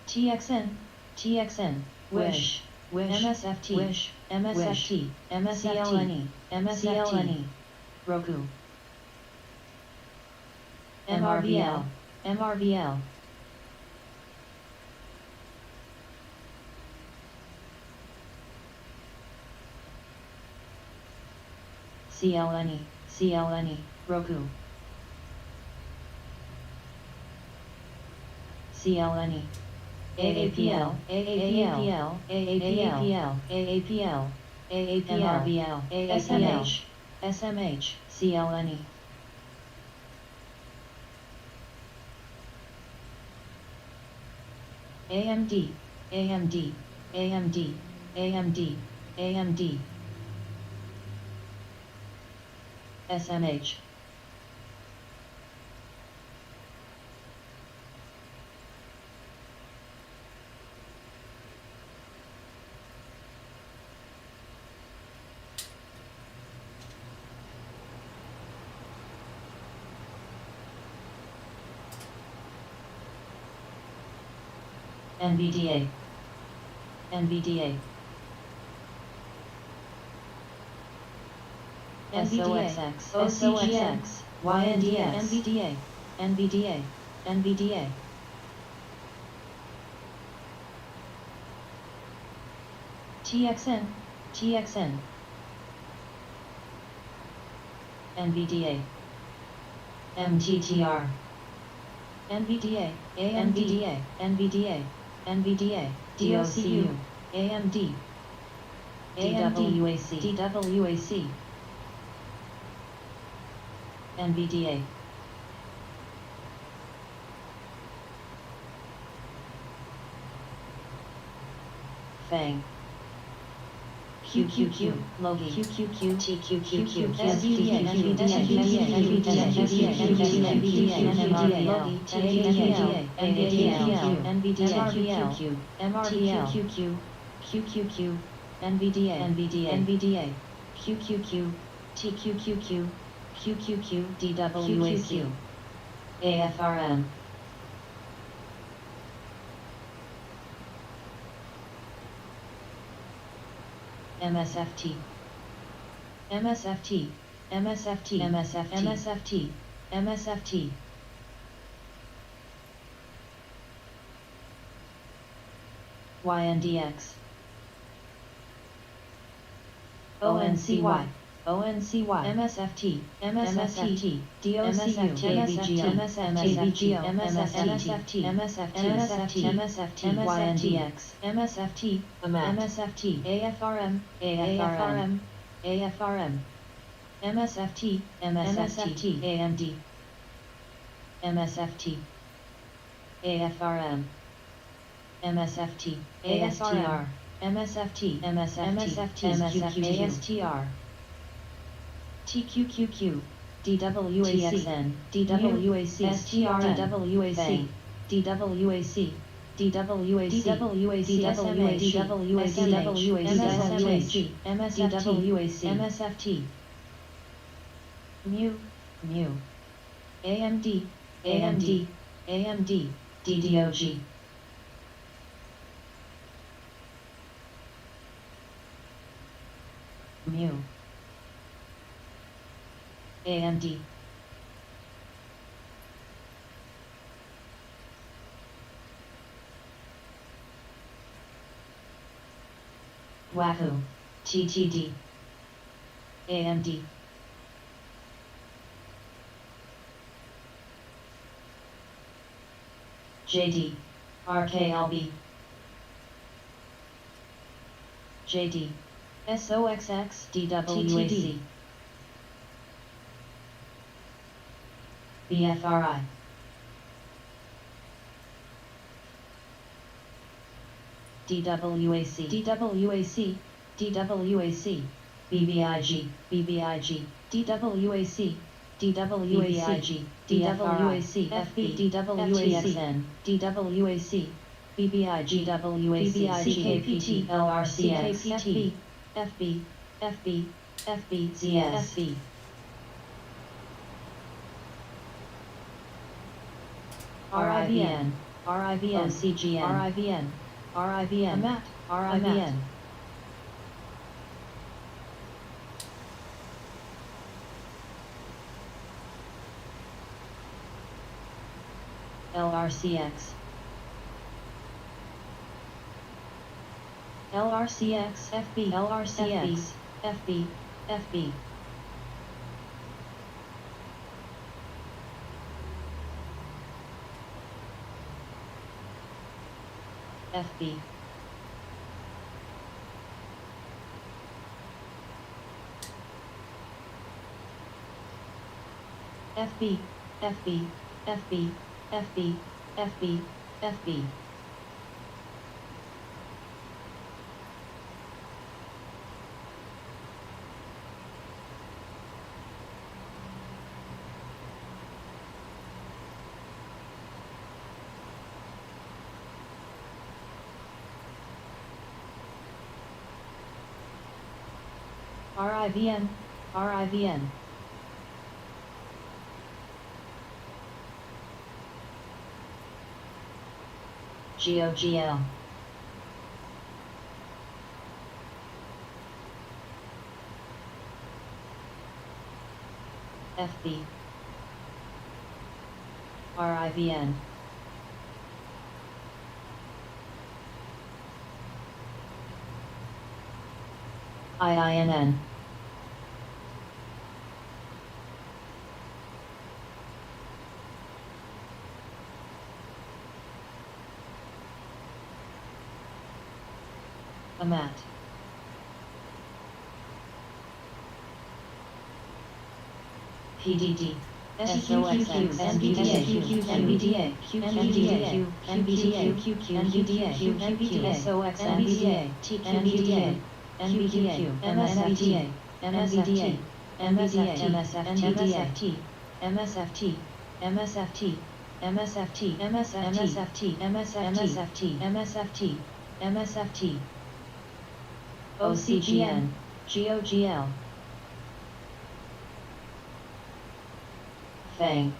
Speaker 1: TXN, TXN, Wish, MSFT, Wish, MSFT, MSFT, MSFT, Roku. MRVL, MRVL. CLNE, CLNE, Roku. CLNE. AAPL, AAPL, AAPL, AAPL, AAPL, SMH, SMH, CLNE. AMD, AMD, AMD, AMD, AMD, SMH. NVDA, NVDA. SOXX, OCGN, YNDX, NVDA, NVDA, NVDA. TXN, TXN. NVDA. MTTR. NVDA, AMDA, NVDA, NVDA, DOCU, AMD, DWAC, DWAC, NVDA. FANG. QQQ, Logi, QQQ, TQQQ, SVDA, NVDA, NVDA, MRVL, QQQ, NVDA, NVDA, QQQ, TQQQ, QQQ, DWAC, AFRM. MSFT, MSFT, MSFT, MSFT, MSFT, MSFT. YNDX, ONCY, ONCY, MSFT, MSFT, DOCU, MSFT, MSFT, MSFT, MSFT, MSFT, YNDX, MSFT, MSFT, AFRM, AFRM, AFRM, MSFT, MSFT, AMD, MSFT, AFRM, MSFT, ASTR, MSFT, MSFT, MSFT, ASTR, TQQQ, DWAC, DWAC, STR, DWAC, DWAC, DWAC, DWAC, MSFT, MSFT, mu, mu, AMD, AMD, AMD, DDOG. Mu, AMD, Wahoo, TTD, AMD, JD, RKLB, JD, SOXX, DWAC, BFRI, DWAC, DWAC, DWAC, BBIG, BBIG, DWAC, DWAC, DWAC, FB, DWACN, DWAC, BBIG, WAC, CKPT, LRCX, FB, FB, FB, ZS, FB. RIVN, RIVN, OCGN, RIVN, RIVN, AMAT, RIVN. LRCX, LRCX, FB, LRCX, FB, FB. FB, FB, FB, FB, FB, FB, FB. RIVN, RIVN. GOGL. FB RIVN IINN AMAT PDD SOXX NVDA NVDA NVDA NVDA NVDA NVDA SOX NVDA TQVDA NVDA MSFTA MSFT MSFT MSFT MSFT MSFT MSFT MSFT MSFT MSFT MSFT OCGN GOGL FANG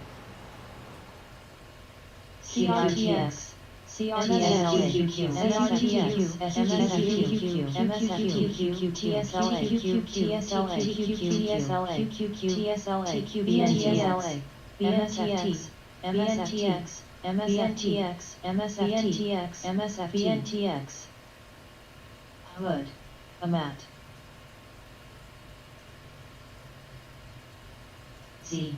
Speaker 1: CRTX CRTSQQ MSFQ MSFQ MSFQ TSLA TSLA TSLA BNTX BNTX MSFTX MSFTX MSFTX MSFTX Hood AMAT Z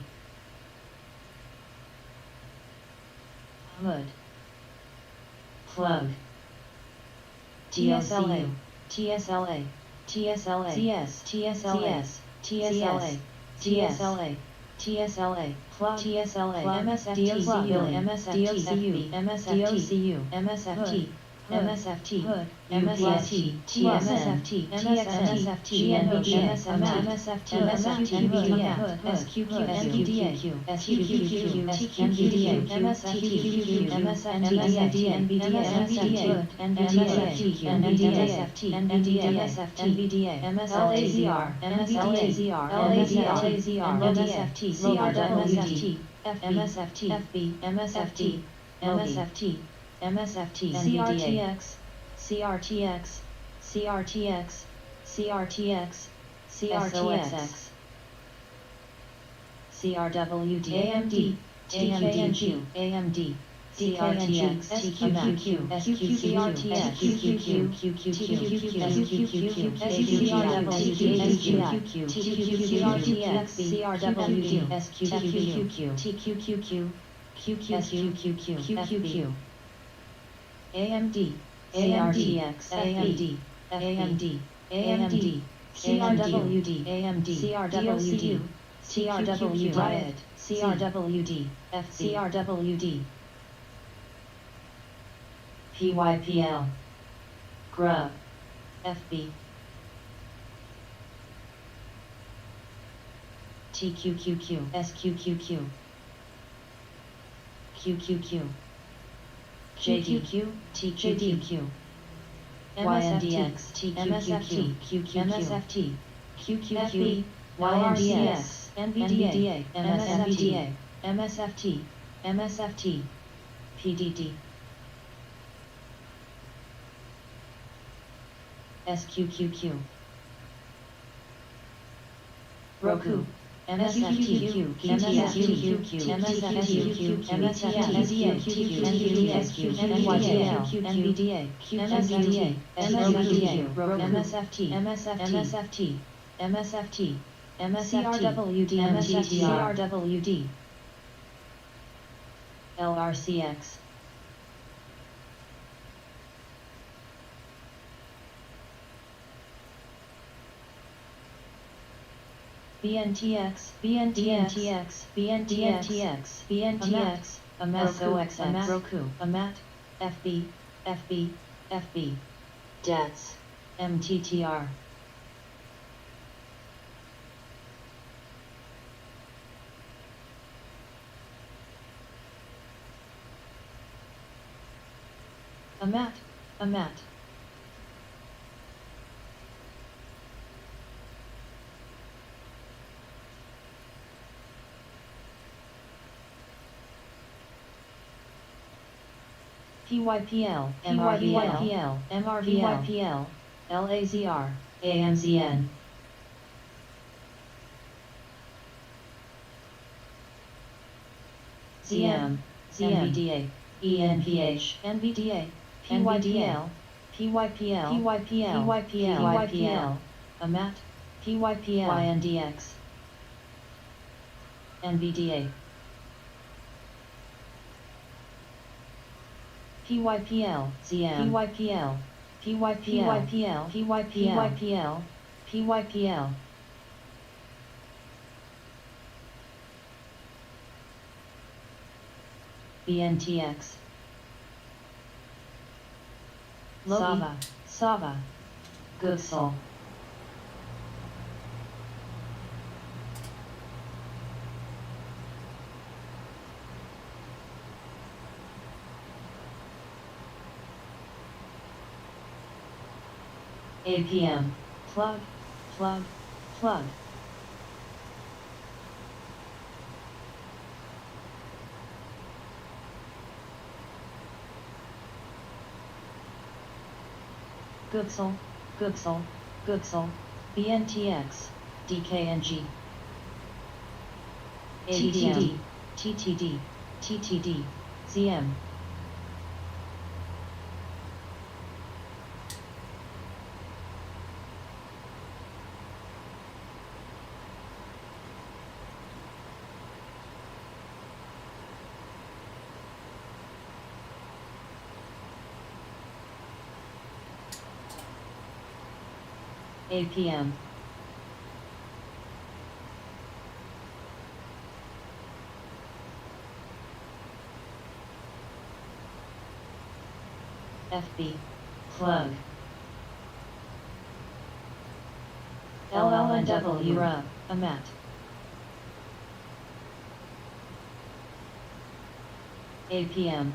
Speaker 1: Hood Plug TSLA TSLA TSLA CS TSLS TSLA TSLA TSLA Plug TSLA MSFT MSFT MSFT MSFT MSFT Hood MSFT TSFT MSFT GNVDA MSFT MSFT SQQ NVDA SQQ NVDA MSFT MSFT NVDA NVDA NVDA MSLAZR MSLAZR MSFT CRWD MSFT FB MSFT MSFT MSFT CRTX CRTX CRTX CRTX CRTX CRWD AMD TKNG AMD CRTX SQQ SQQ SQQ SQQ SQQ CRTX CRWD SQQ TQQQ QQQ AMD CRTX AMD AMD AMD CRWD AMD CRWD CRWD Riot CRWD CRWD PYPL Grub FB TQQQ SQQQ QQQ JQQ TQQQ MSFTX TQQQ MSFT QQQ YRCS NVDA MSFTA MSFT MSFT PDD SQQQ Roku MSFTQ MSFTQ MSFTQ MSFTQ NVDA MSFT MSFT MSFT MSFT MSFT CRWD LRCX BNTX BNTX BNTX BNTX AMAT Roku AMAT FB FB FB DETS MTTR AMAT PYPL MRVL LAZR AMZN ZM, NVDA, ENPH, NVDA, PYDL, PYPL, PYPL, PYPL, PYPL, AMAT, PYPL, YNDX, NVDA, PYPL, ZM, PYPL, PYPL, PYPL, PYPL, BNTX, Sava, Sava, Goodsall, APM, plug, plug, plug, Goodsall, Goodsall, Goodsall, BNTX, DKNG, TTD, TTD, TTD, ZM, APM, FB, plug, LLNW, rub, AMAT, APM,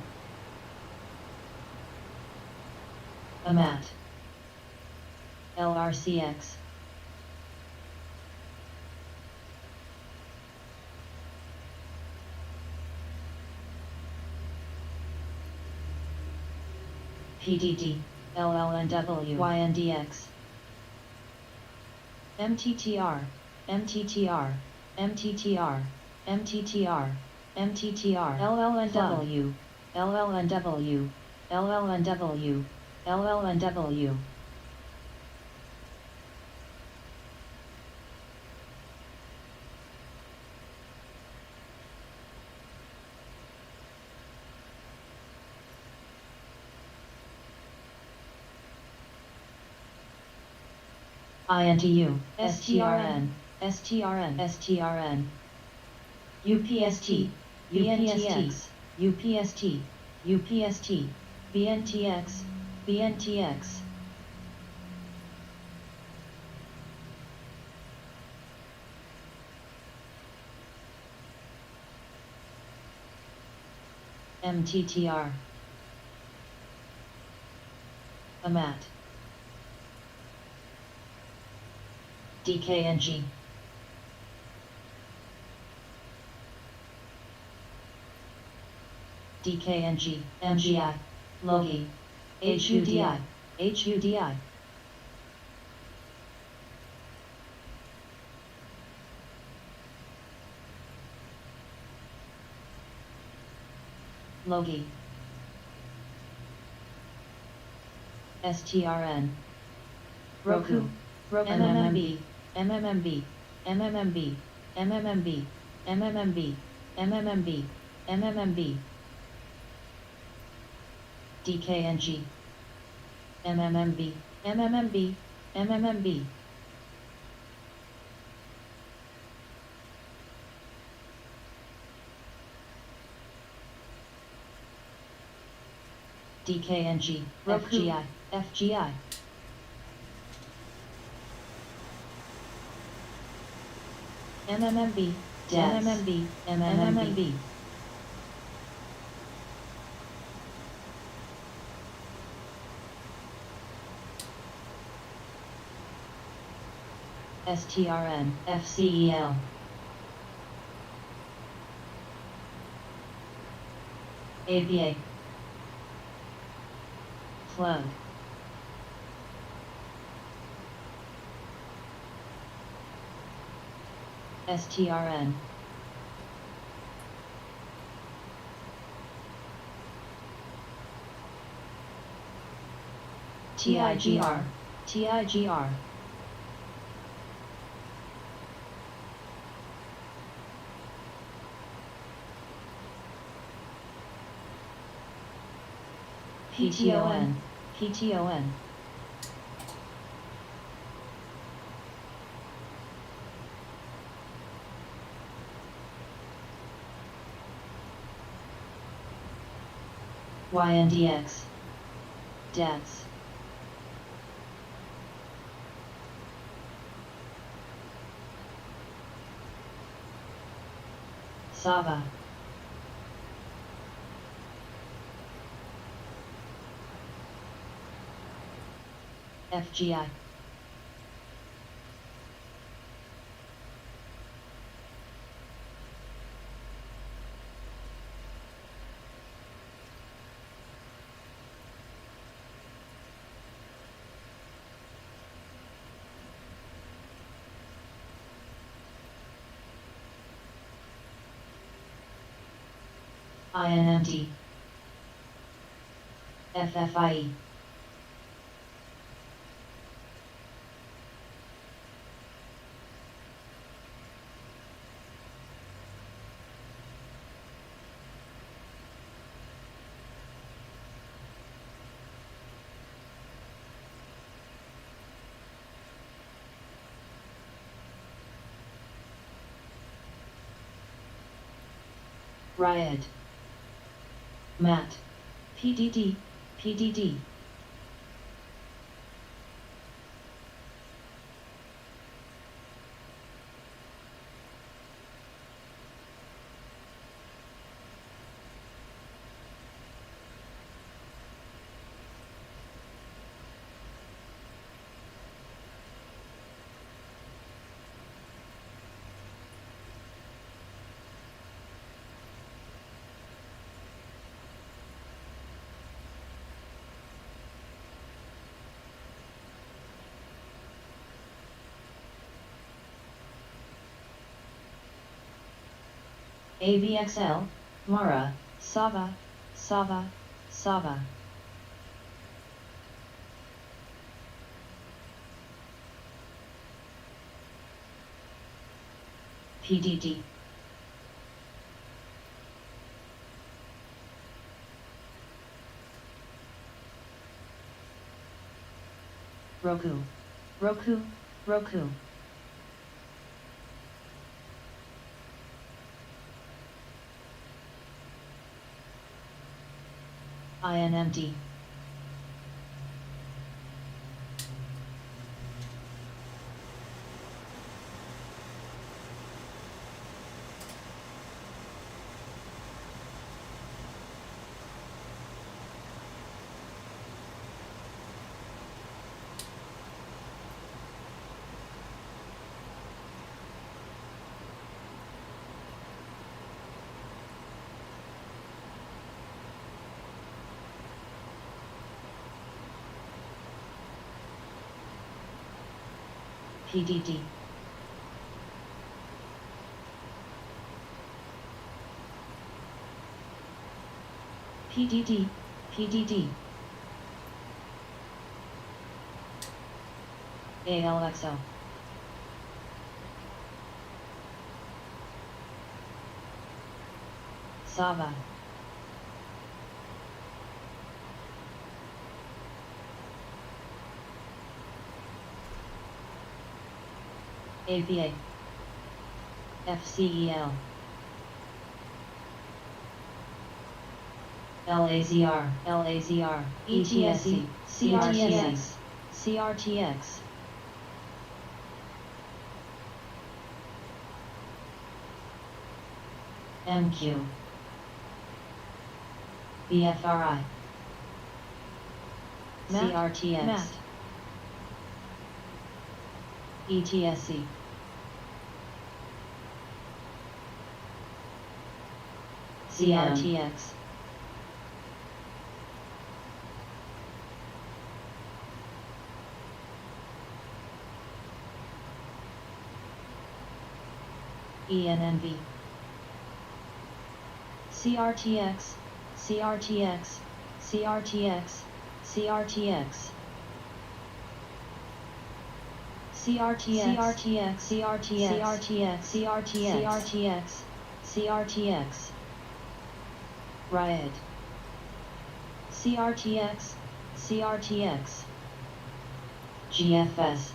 Speaker 1: AMAT, LRCX, PDD, LLNW, YNDX, MTTR, MTTR, MTTR, MTTR, MTTR, LLNW, LLNW, LLNW, LLNW, INTU, STRN, STRN, STRN, UPST, UPST, UPST, UPST, BNTX, BNTX, MTTR, AMAT, DKNG, DKNG, MGI, Logi, HUDI, HUDI, Logi, STRN, Roku, MMMB, MMMB, MMMB, MMMB, MMMB, MMMB, MMMB, DKNG, MMMB, MMMB, MMMB, DKNG, FGI, FGI, MMMB, MMMB, MMMB, STRN, FCEL, ABA, plug, STRN, TIGR, TIGR. PTON, PTON. YNDX. Debts. Sava. FGI. INMD. FFIE. Riot. Matt. PDD, PDD. AVXL, Mara, Sava, Sava, Sava. PDD. Roku, Roku, Roku. INMD. PDD. PDD, PDD. ALXO. Sava. APA. FCEL. LAZR, LAZR, ETSC, CRTX, CRTX. MQ. BFRI. CRTX. Matt. ETSC. CRTX. ENNV. CRTX, CRTX, CRTX, CRTX. CRTX CRTX CRTX CRTX Riot CRTX CRTX GFS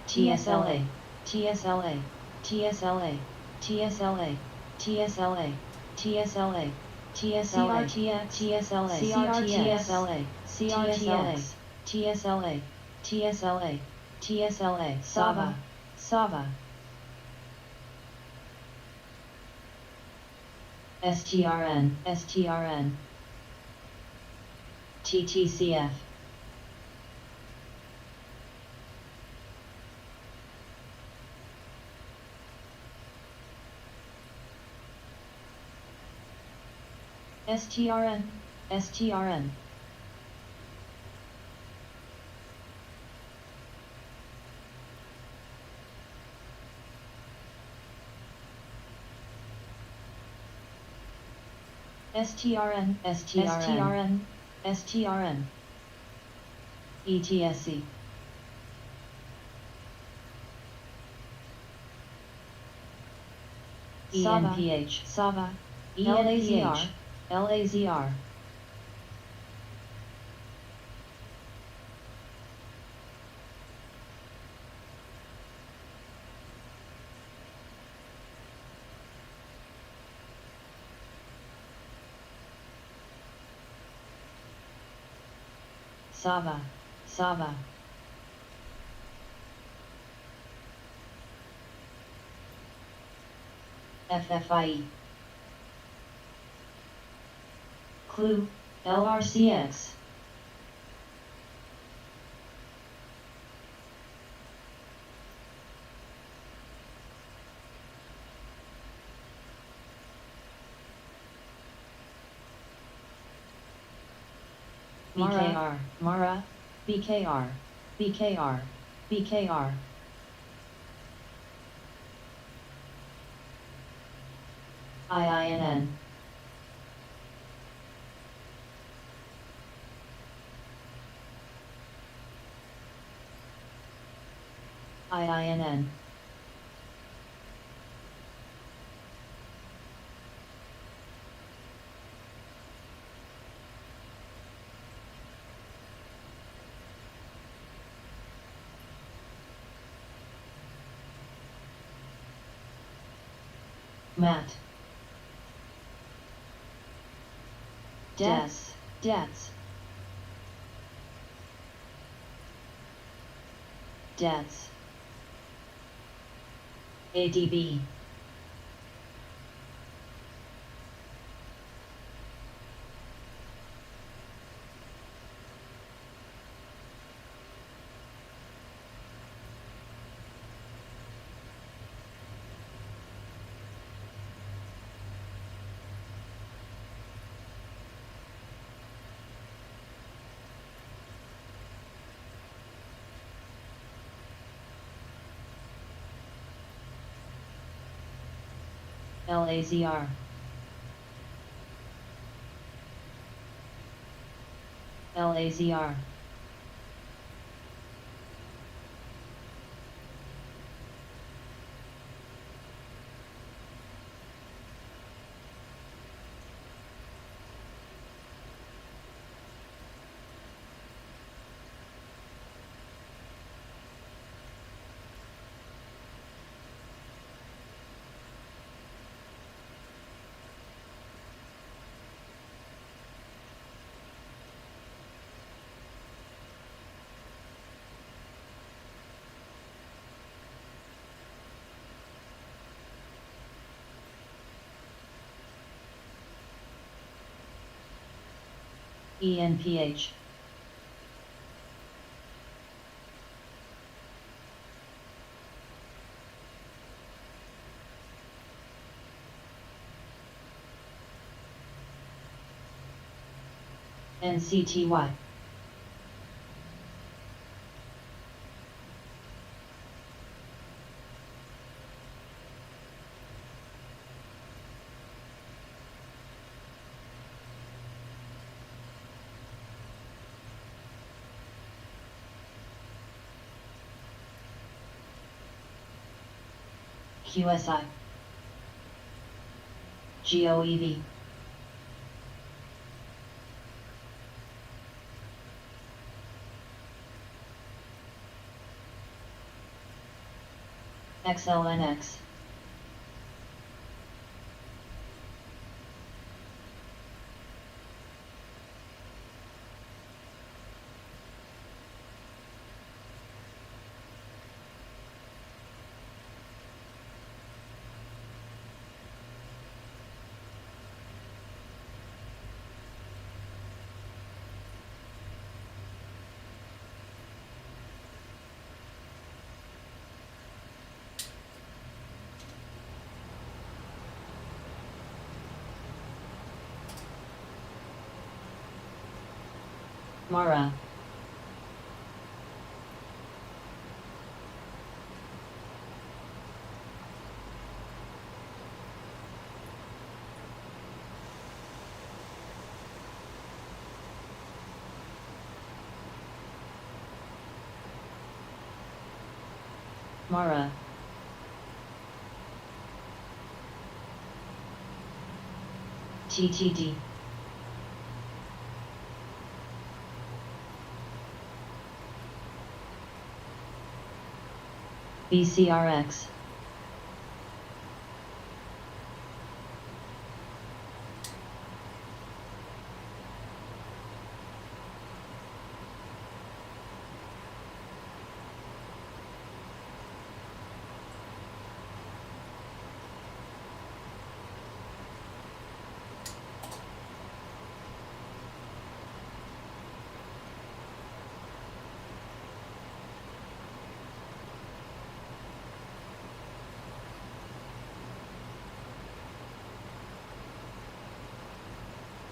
Speaker 1: TSLA TSLA TSLA TSLA TSLA TSLA TSLA TSLA CRTSLA CRTX TSLA TSLA TSLA Sava Sava STRN STRN TTCF STRN STRN STRN STRN STRN ETSC ENPH Sava ENPH LAZR Sava Sava FFIE Clue LRCX BKR Mara BKR BKR BKR IINN IINN Matt Debts Debts Debts ADB LAZR LAZR ENPH NCTY QSI GOEV XLNX Mara Mara TTD BCRX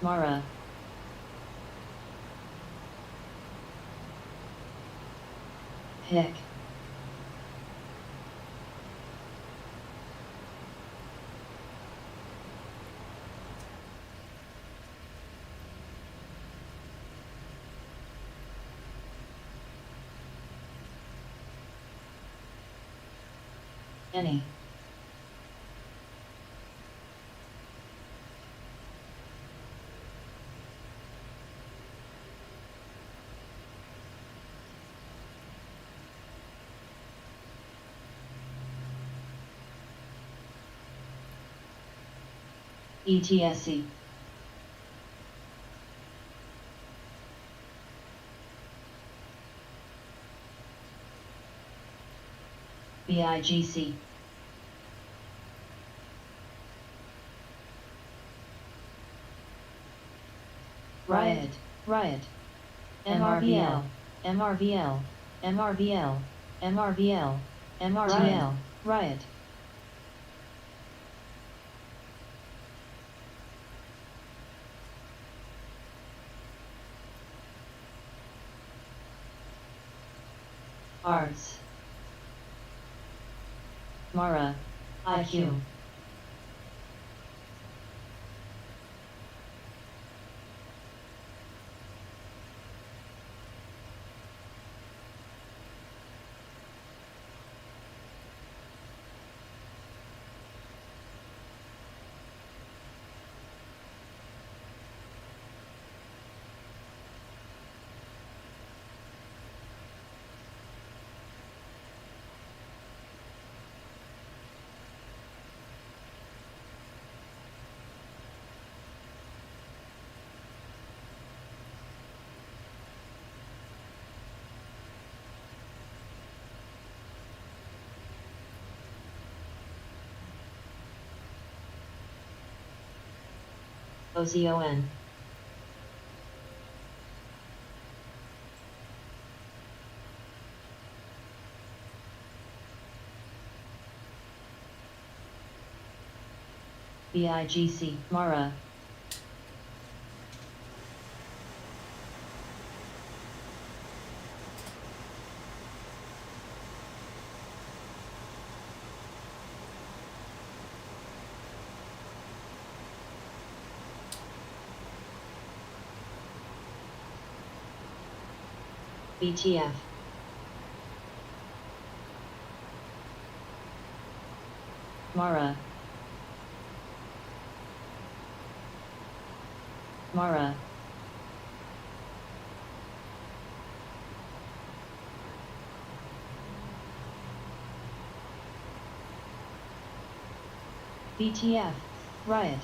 Speaker 1: Mara Pick Any ETSC BIGC Riot Riot MRVL MRVL MRVL MRVL MRVL Riot Arts Mara IQ OZON BIGC Mara BTF Mara, Mara, BTF, riot,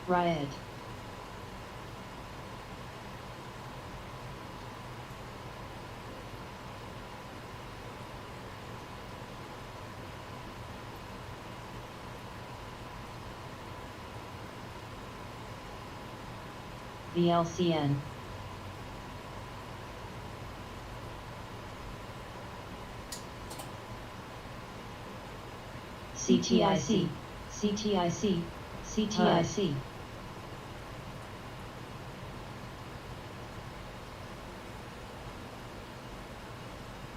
Speaker 1: riot, VLCN, CTIC, CTIC, CTIC,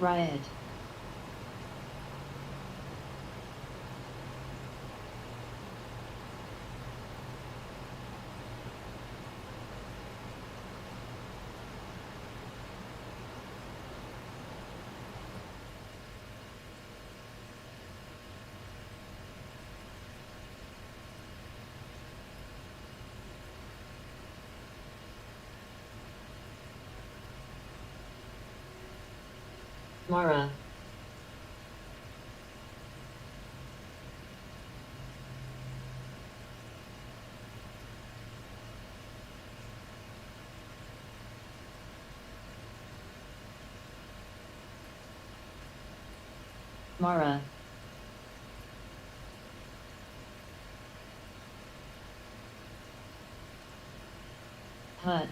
Speaker 1: riot, Mara, Mara, Hut,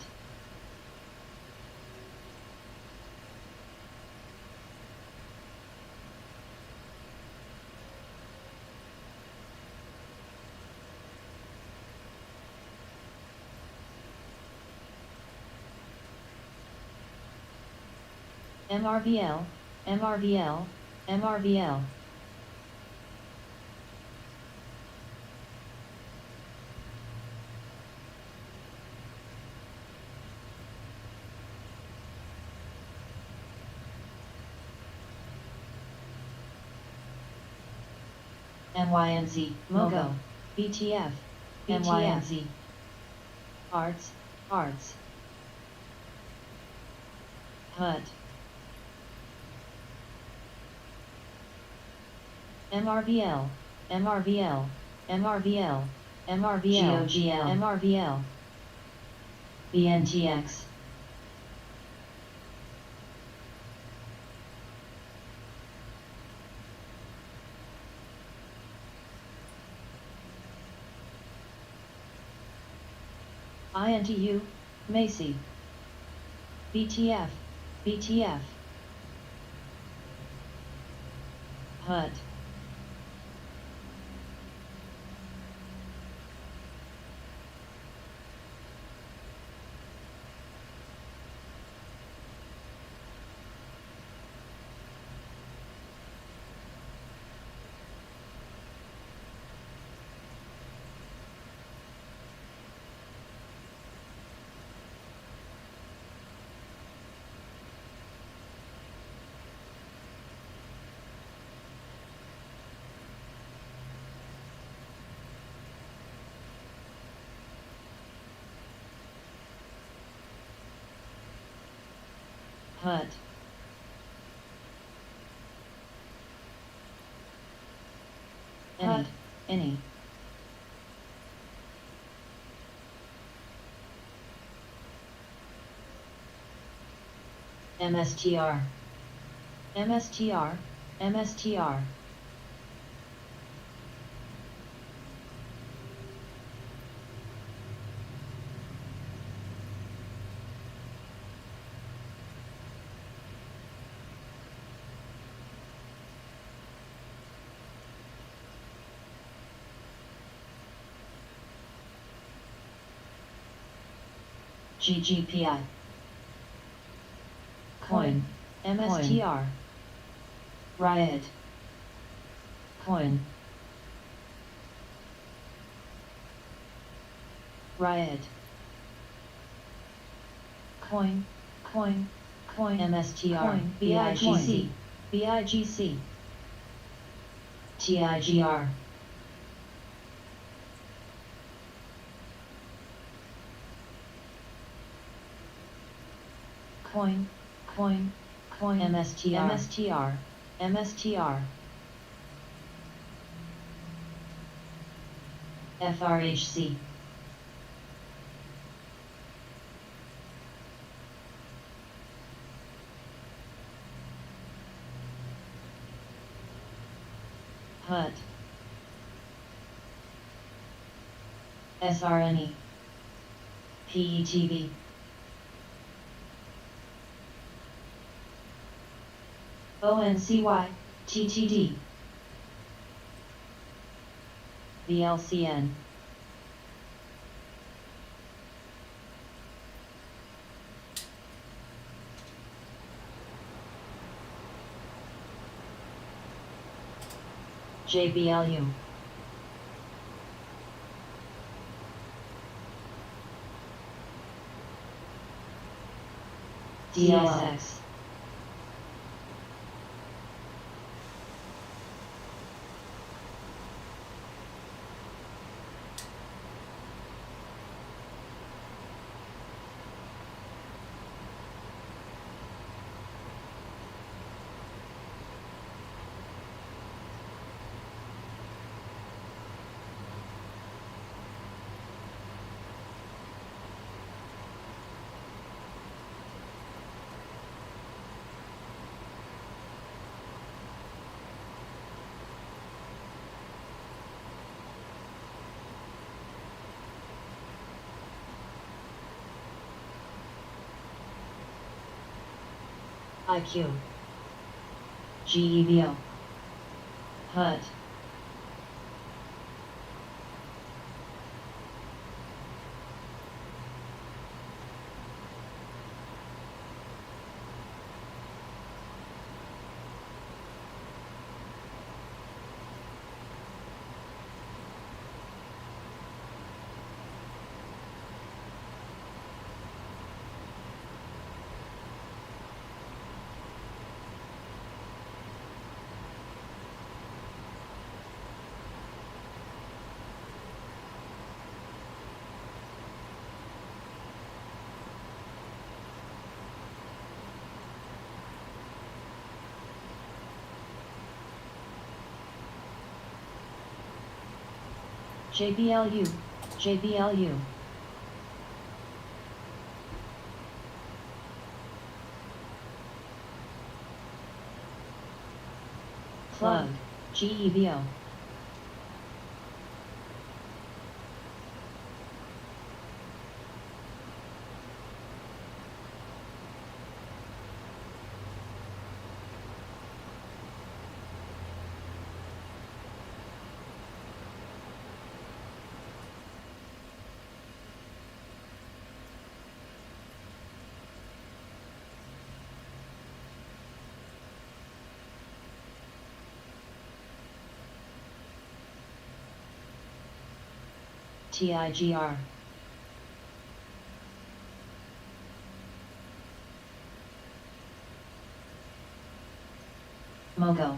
Speaker 1: MRVL, MRVL, MRVL, MYNZ, Mogo, BTF, MYNZ, Arts, Arts, Hut, MRVL, MRVL, MRVL, MRVL, GOGL, MRVL, BNTX, INTU, Macy, BTF, BTF, Hut, Hut, any, MSTR, MSTR, MSTR, GGPI, Coin, MSTR, Riot, Coin, riot, coin, coin, coin, mstr,
Speaker 3: Coin,
Speaker 1: bigc, bigc, tigr, coin, coin, coin, mstr, mstr, mstr, frhc, hut, srne, petv, oncy, ttd, vlcn, jblu, dsx, iq, gevo, hut, jblu, jblu, plug, gevo, tigr, mogo,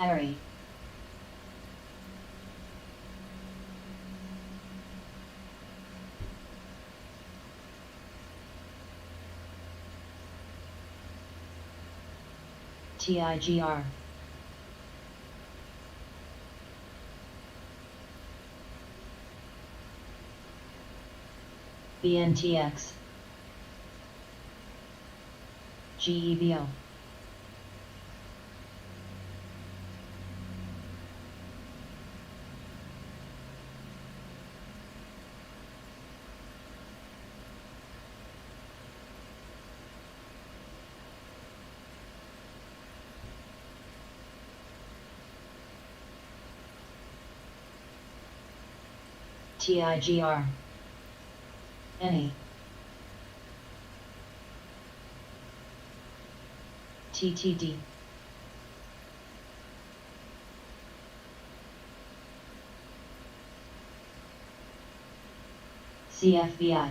Speaker 1: array, tigr, bntx, gevo, TIGR. Any. TTD. CFBI.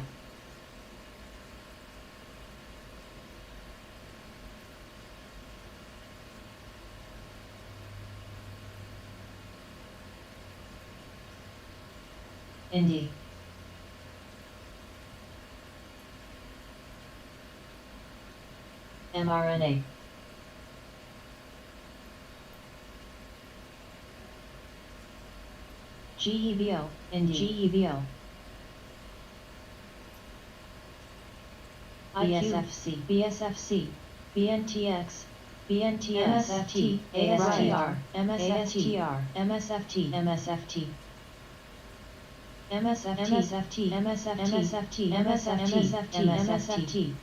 Speaker 1: Indie. mRNA. GEVO, Indie. GEVO. BSFC, BSFC, BNTX, BNTS, MSFT, ASTR, MSFTR, MSFT, MSFT. MSFT, MSFT, MSFT, MSFT, MSFT.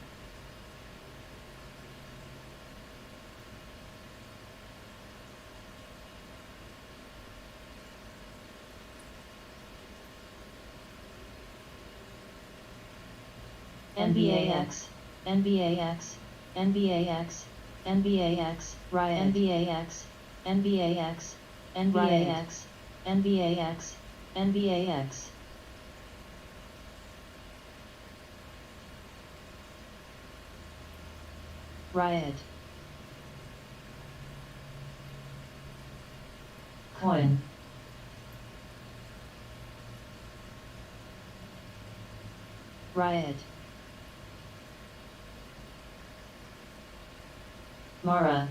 Speaker 1: NBAX, NBAX, NBAX, NBAX, Riot, NBAX, NBAX, NBAX, NBAX, NBAX. Riot. Coin. Riot. Mara.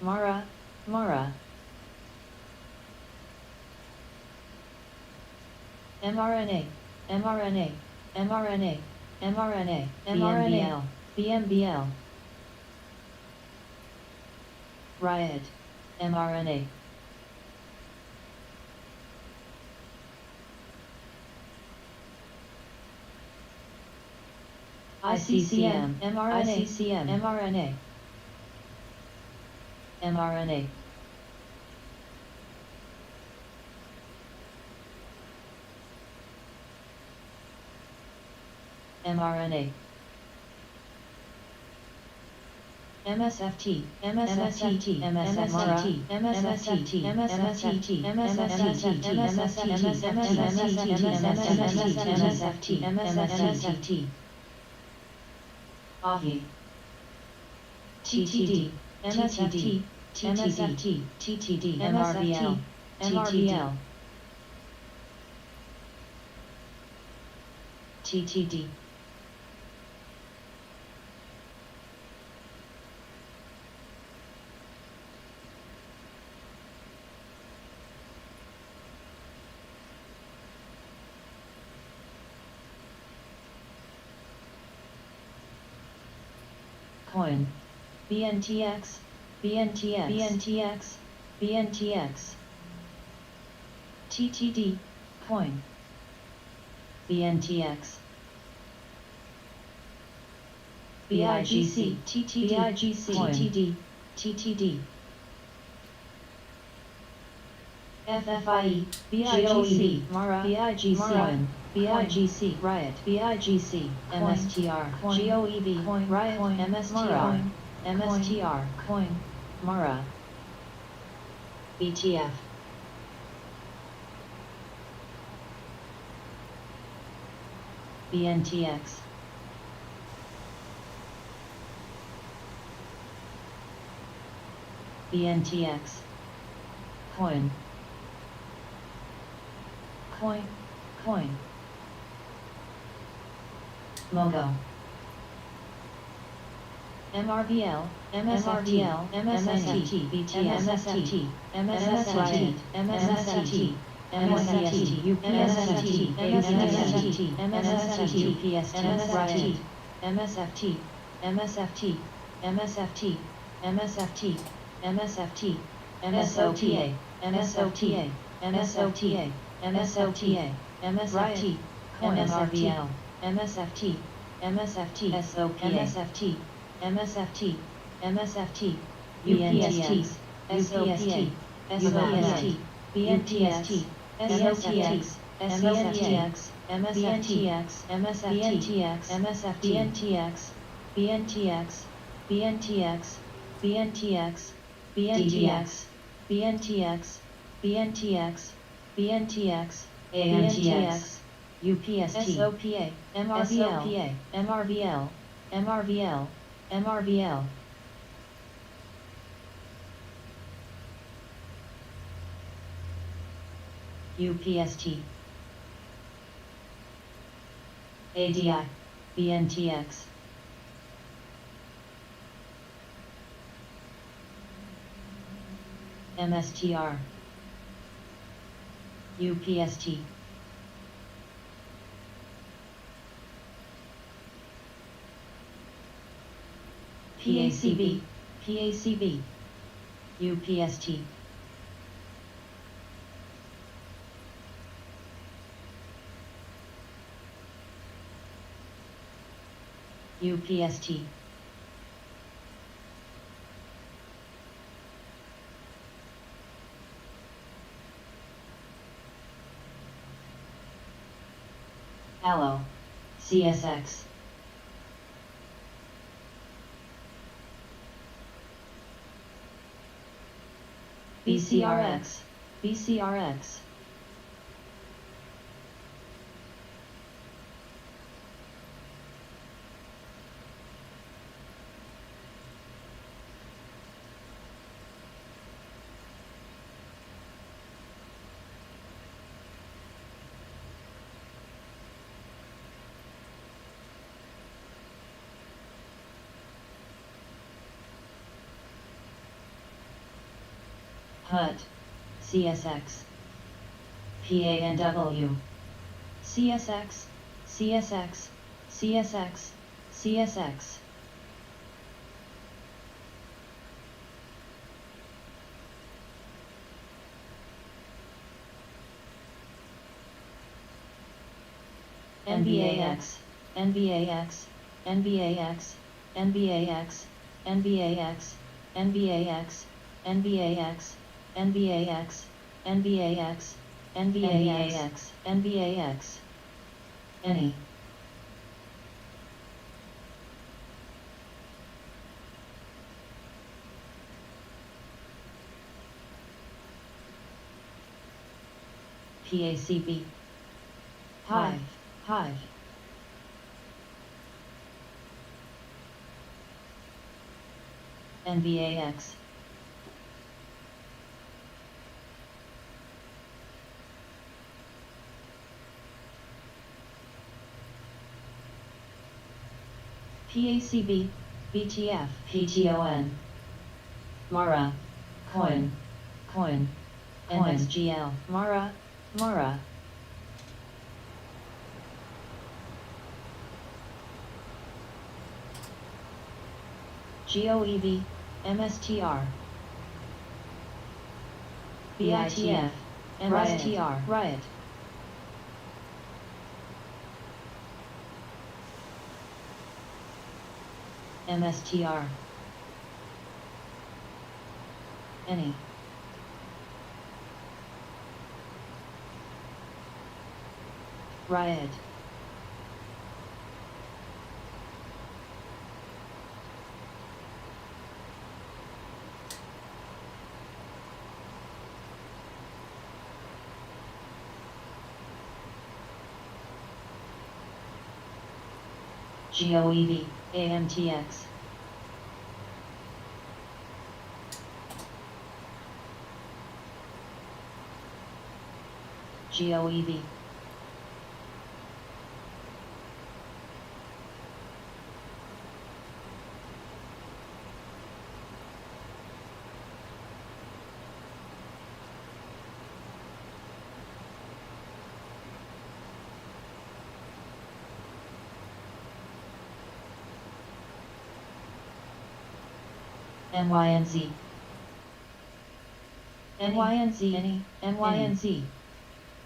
Speaker 1: Mara, Mara. mRNA, mRNA, mRNA, mRNA, mRNA, BMBL. Riot, mRNA. ICCM, mRNA, ICCM, mRNA, mRNA. mRNA. MSFT, MSFT, MSFT, MSFT, MSFT, MSFT, MSFT, MSFT, MSFT, AHI, TTD, MSFT, TTD, TTD, MRBL, MRBL, TTD. Coin. BNTX, BNTX, BNTX, BNTX. TTD, coin. BNTX. BIGC, TTD, BIGC, TTD, TTD. FFIE, BIGC, Mara, BIGC, Coin, BIGC, Riot, BIGC, MSTR, GOEV, Coin, Riot, MSTR, MSTR, Coin, Mara, BTF. BNTX. BNTX. Coin. Coin, coin. Logo. MRBL, MSRBL, MSFT, BTSFT, MSFT, MSFT, MSFT, UPSFT, MSFT, MSFT, UPSFT, MSFT, MSFT, MSFT, MSFT, MSFT, MSOTA, MSOTA, MSOTA, MSOTA, MSFT, MSRBL, MSFT, MSFT, SOP, MSFT, MSFT, MSFT, UPST, SOPA, SOPST, BNTST, SOTX, MSFTX, MSFTX, MSFTX, MSFTX, BNTX, BNTX, BNTX, BNTX, BNTX, BNTX, BNTX, ANTX, UPST, SOPA, MRVL, MRVL, MRVL, MRVL. UPST, ADI, BNTX, MSTR, UPST, PACB, PACB, UPST, UPST, Allo, CSX, BCRX, BCRX, HUT, CSX, PANW, CSX, CSX, CSX, CSX, NBAX, NBAX, NBAX, NBAX, NBAX, NBAX, NBAX, NBAX, NBAX, NBAX, NBAX, any. PACB, Hive, Hive, NBAX, PACB, BTF, PTON, Mara, Coin, Coin, NSGL, Mara, Mara, GOEV, MSTR, BITF, MSTR, Riot, MSTR, any. Riot, GOEV, AMTX, GOEV, NYNZ, NYNZ, any, NYNZ,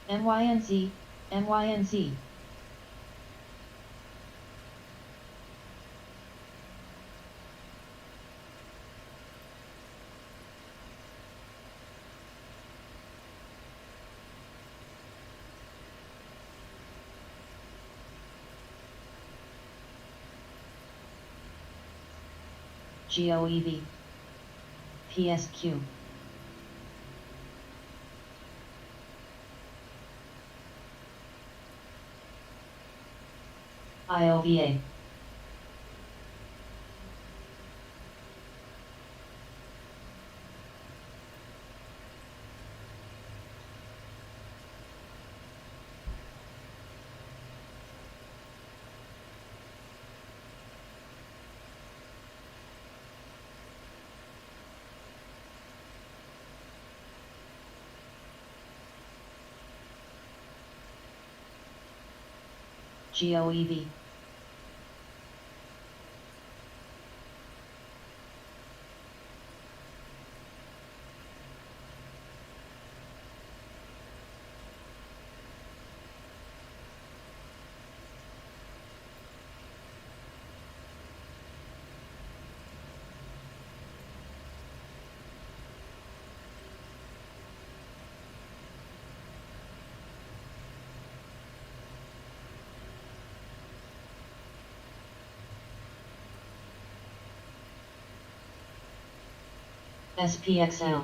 Speaker 1: NYNZ, NYNZ, GOEV, PSQ, IOVA, GOEV, SPXL,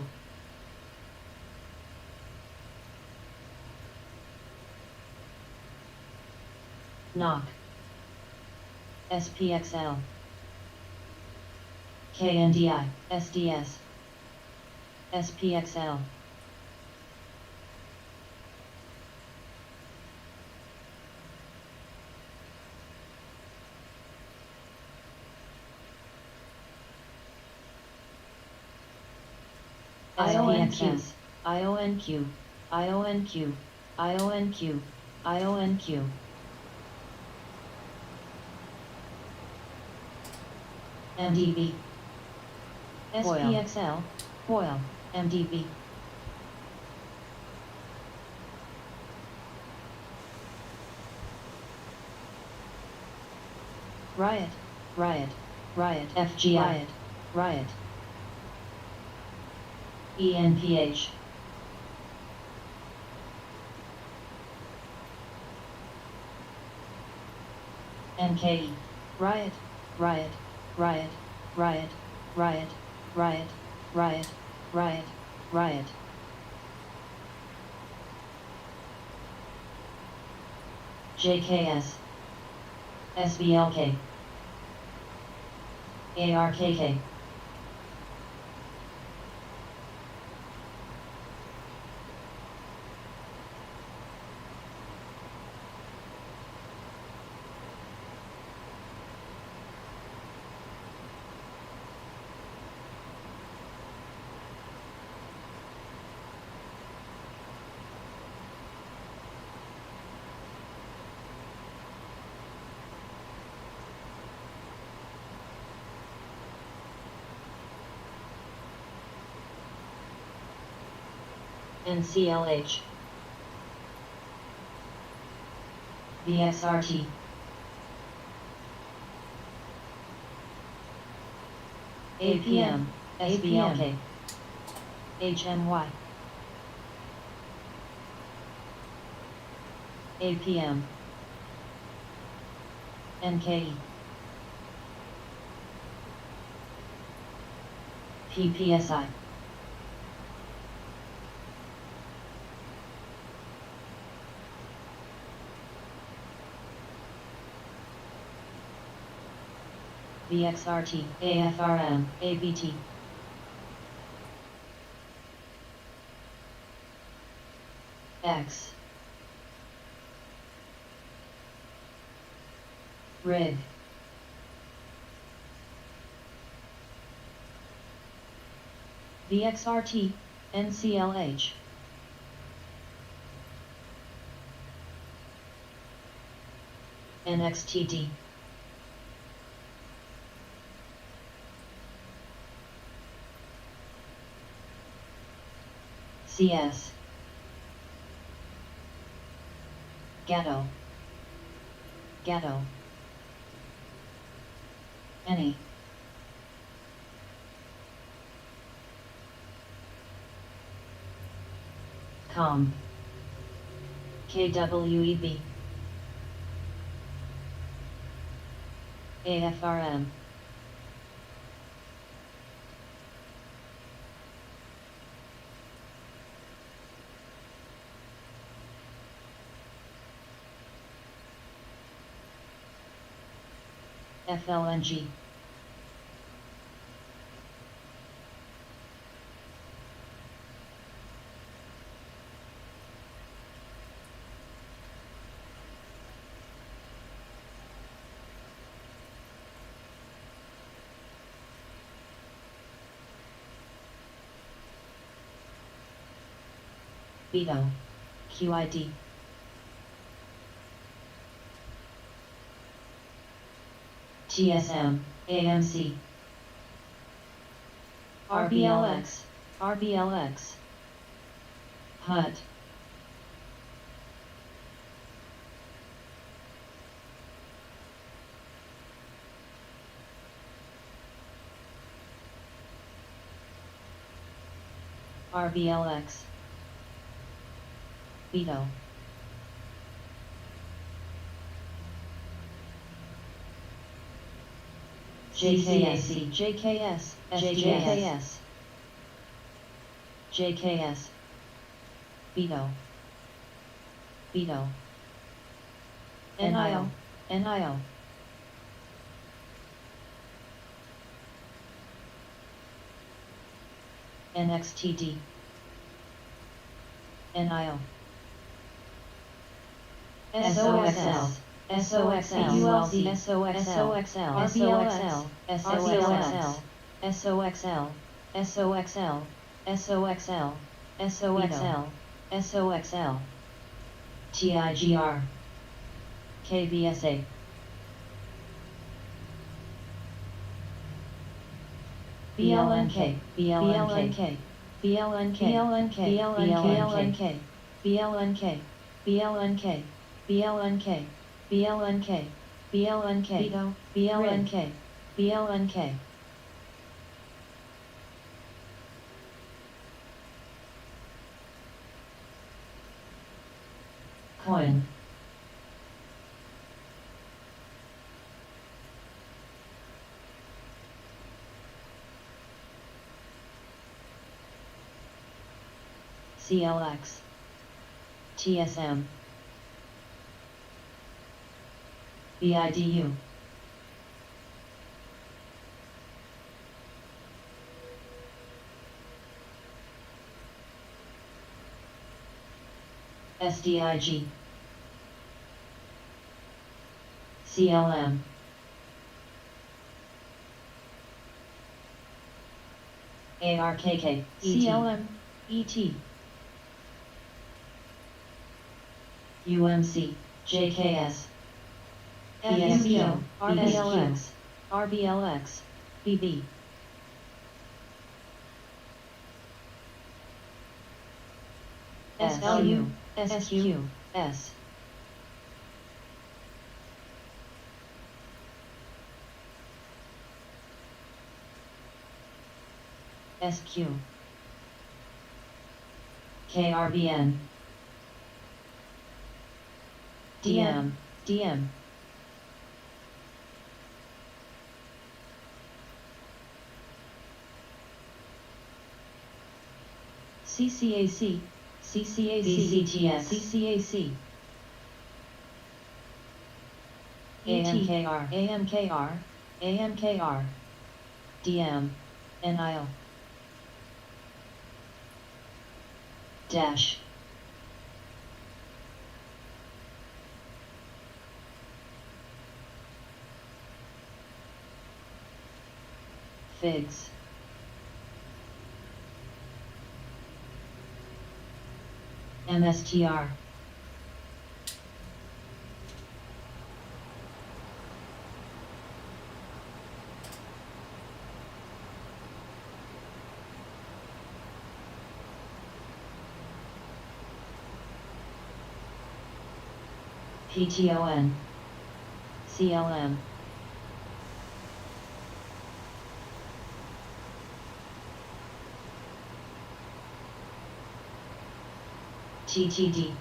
Speaker 1: NOC, SPXL, KNDI, SDS, SPXL, IONQs, IONQ, IONQ, IONQ, IONQ, MDB, SPXL, Foil, MDB, Riot, Riot, Riot, FG Riot, Riot, ENPH, NKE, Riot, Riot, Riot, Riot, Riot, Riot, Riot, Riot, Riot, JKS, SVLK, ARKK, NCLH, VXRT, APM, SVLK, HMY, APM, NKE, PPSI, VXRT, AFRM, ABT, X, RIG, VXRT, NCLH, NXTD, CS, Gatto, Gatto, Any, Com, KWEB, AFRM, FLNG. Beto. QID. TSM, AMC. RBLX, RBLX. HUT. RBLX. Beto. JKS, JKS, JKS, JKS, Beto, Beto, NIO, NIO, NXTD, NIO, SOXL, SOXL, ULC, SOXL, RBLXL, SOXL, SOXL, SOXL, SOXL, SOXL, SOXL, TIGR, KBSA, BLNK, BLNK, BLNK, BLNK, BLNK, BLNK, BLNK, BLNK, BLNK, BLNK, BLNK, BLNK. Coin. CLX, TSM, BIDU, SDIG, CLM, ARKK, CLM, ET, UMC, JKS, FMO, RBLX, RBLX, BB, SLU, SQ, S, SQ, KRBN, DM, DM, CCAC, CCAC, BCTS, CCAC, AMKR, AMKR, AMKR, DM, NIO, Dash, Figs, MSTR, PTON, CLM, TTD,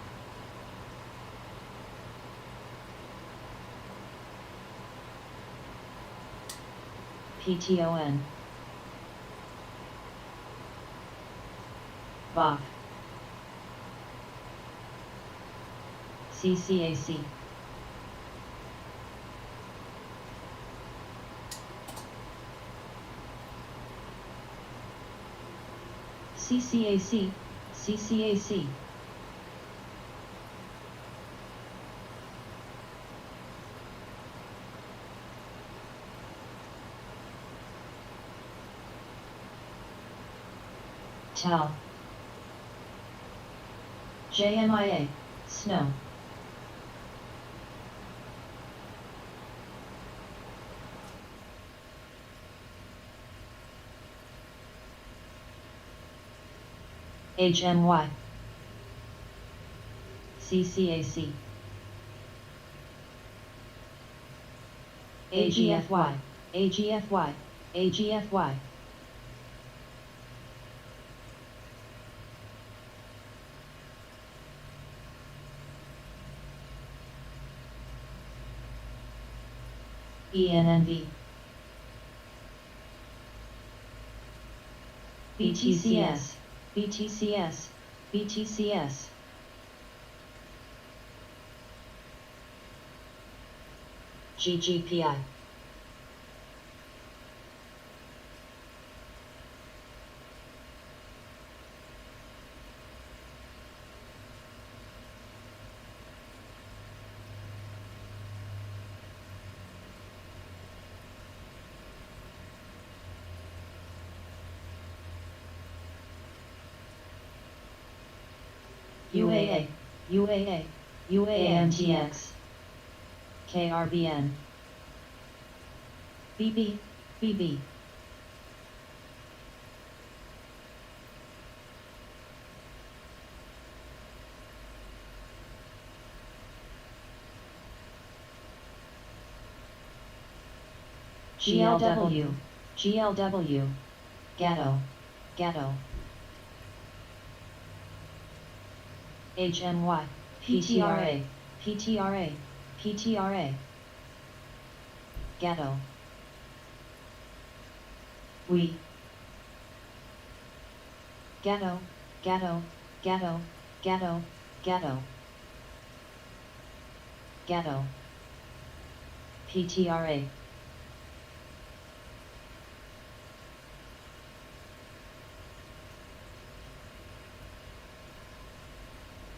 Speaker 1: PTON, BOF, CCAC, CCAC, CCAC. Tau. JMIA, snow. HMY, CCAC. AGFY, AGFY, AGFY. ENNV. BTCS, BTCS, BTCS. GGPI. UAA, UAA, UAMTX. KRBN. BB, BB. GLW, GLW. Gatto, Gatto. HMY, PTRA, PTRA, PTRA. Gatto. We. Gatto, Gatto, Gatto, Gatto, Gatto. Gatto. PTRA.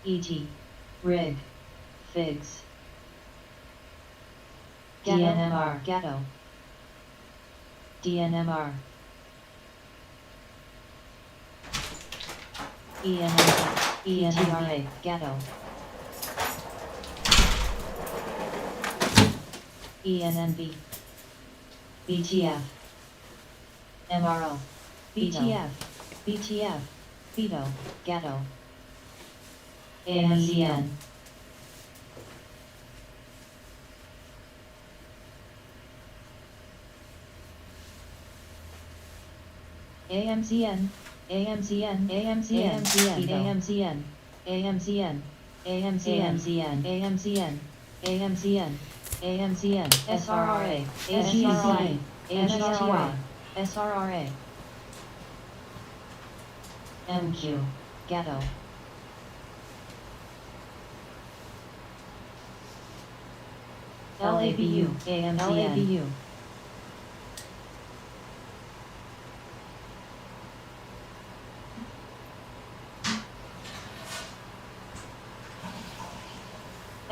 Speaker 1: ET. Rig. Figs. DNMR. Gatto. DNMR. ENMR. ENMR. Gatto. ENNB. BTF. MRO. BTF. BTF. Vito. Gatto. AMZN. AMZN. AMZN. AMZN. AMZN. AMZN. AMZN. AMZN. AMZN. AMZN. SRRA. AGZ. AGTY. SRRA. MQ. Gatto. LABU. AMZN. LABU.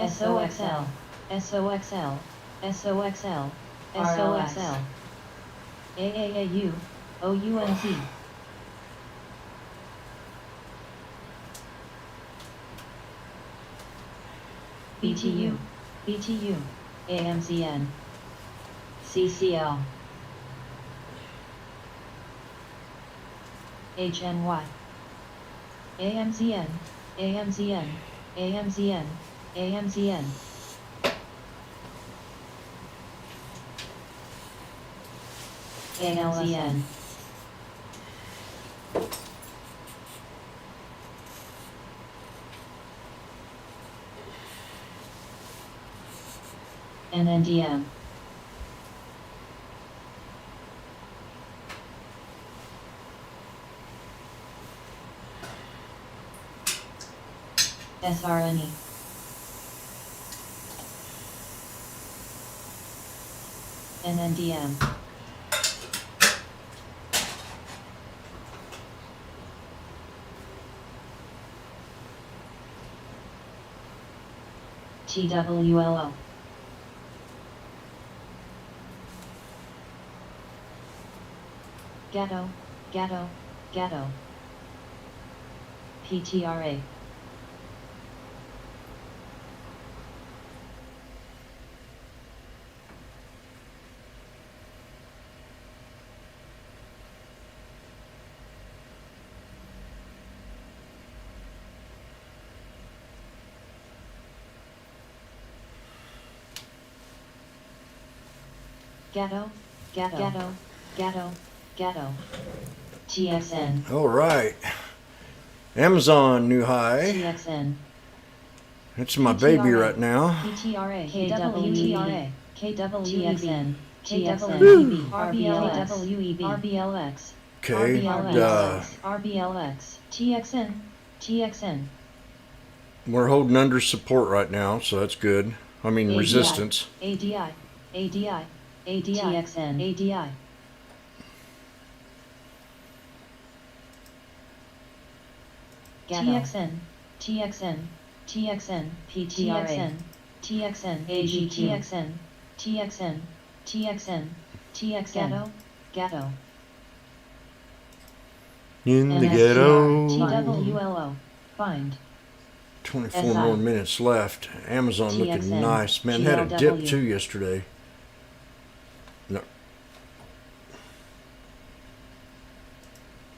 Speaker 1: SOXL, SOXL, SOXL, SOXL, AAAU, OUNT. BTU, BTU, AMZN, CCL, HNY, AMZN, AMZN, AMZN, AMZN. ALZN. NNDM. SRNE. NNDM. TWLO. Gatto, gatto, gatto. PTRA. Gatto, gatto, gatto, gatto, gatto. TXN.
Speaker 2: All right. Amazon new high.
Speaker 1: TXN.
Speaker 2: It's my baby right now.
Speaker 1: PTRA. KWTRA. KWTXN.
Speaker 2: Woo.
Speaker 1: RBLX. RBLX.
Speaker 2: Okay.
Speaker 1: RBLX. TXN. TXN.
Speaker 2: We're holding under support right now, so that's good. I mean resistance.
Speaker 1: ADI. ADI. ADI. TXN. ADI. TXN. TXN. TXN. PTRN. TXN. AG. TXN. TXN. TXN. TXN. Gatto. Gatto.
Speaker 2: In the ghetto.
Speaker 1: TWLO. Find.
Speaker 2: 24 more minutes left. Amazon looking
Speaker 1: TXN,
Speaker 2: nice. Man, had a dip
Speaker 1: GLW.
Speaker 2: too yesterday. No.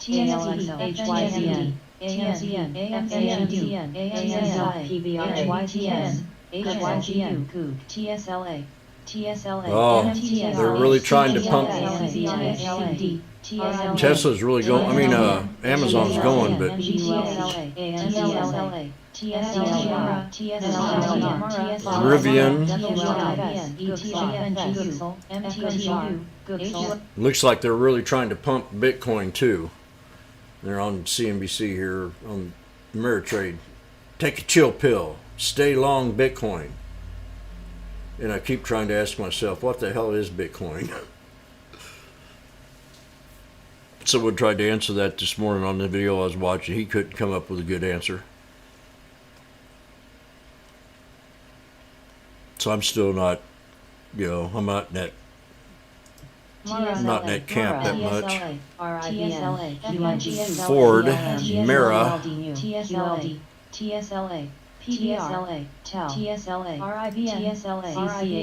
Speaker 1: TXN. HYZN. AMZN. AMZN. AMZN. PBR. HYTN. HYGN. Coog. TSLA. TSLA.
Speaker 2: Oh, they're really trying to pump. Tesla's really going. I mean, Amazon's going, but looks like they're really trying to pump Bitcoin too. They're on CNBC here on Ameritrade. Take a chill pill. Stay long Bitcoin. And I keep trying to ask myself, what the hell is Bitcoin? Someone tried to answer that this morning on the video I was watching. He couldn't come up with a good answer. So I'm still not, I'm not in that camp that much. Ford, Mara,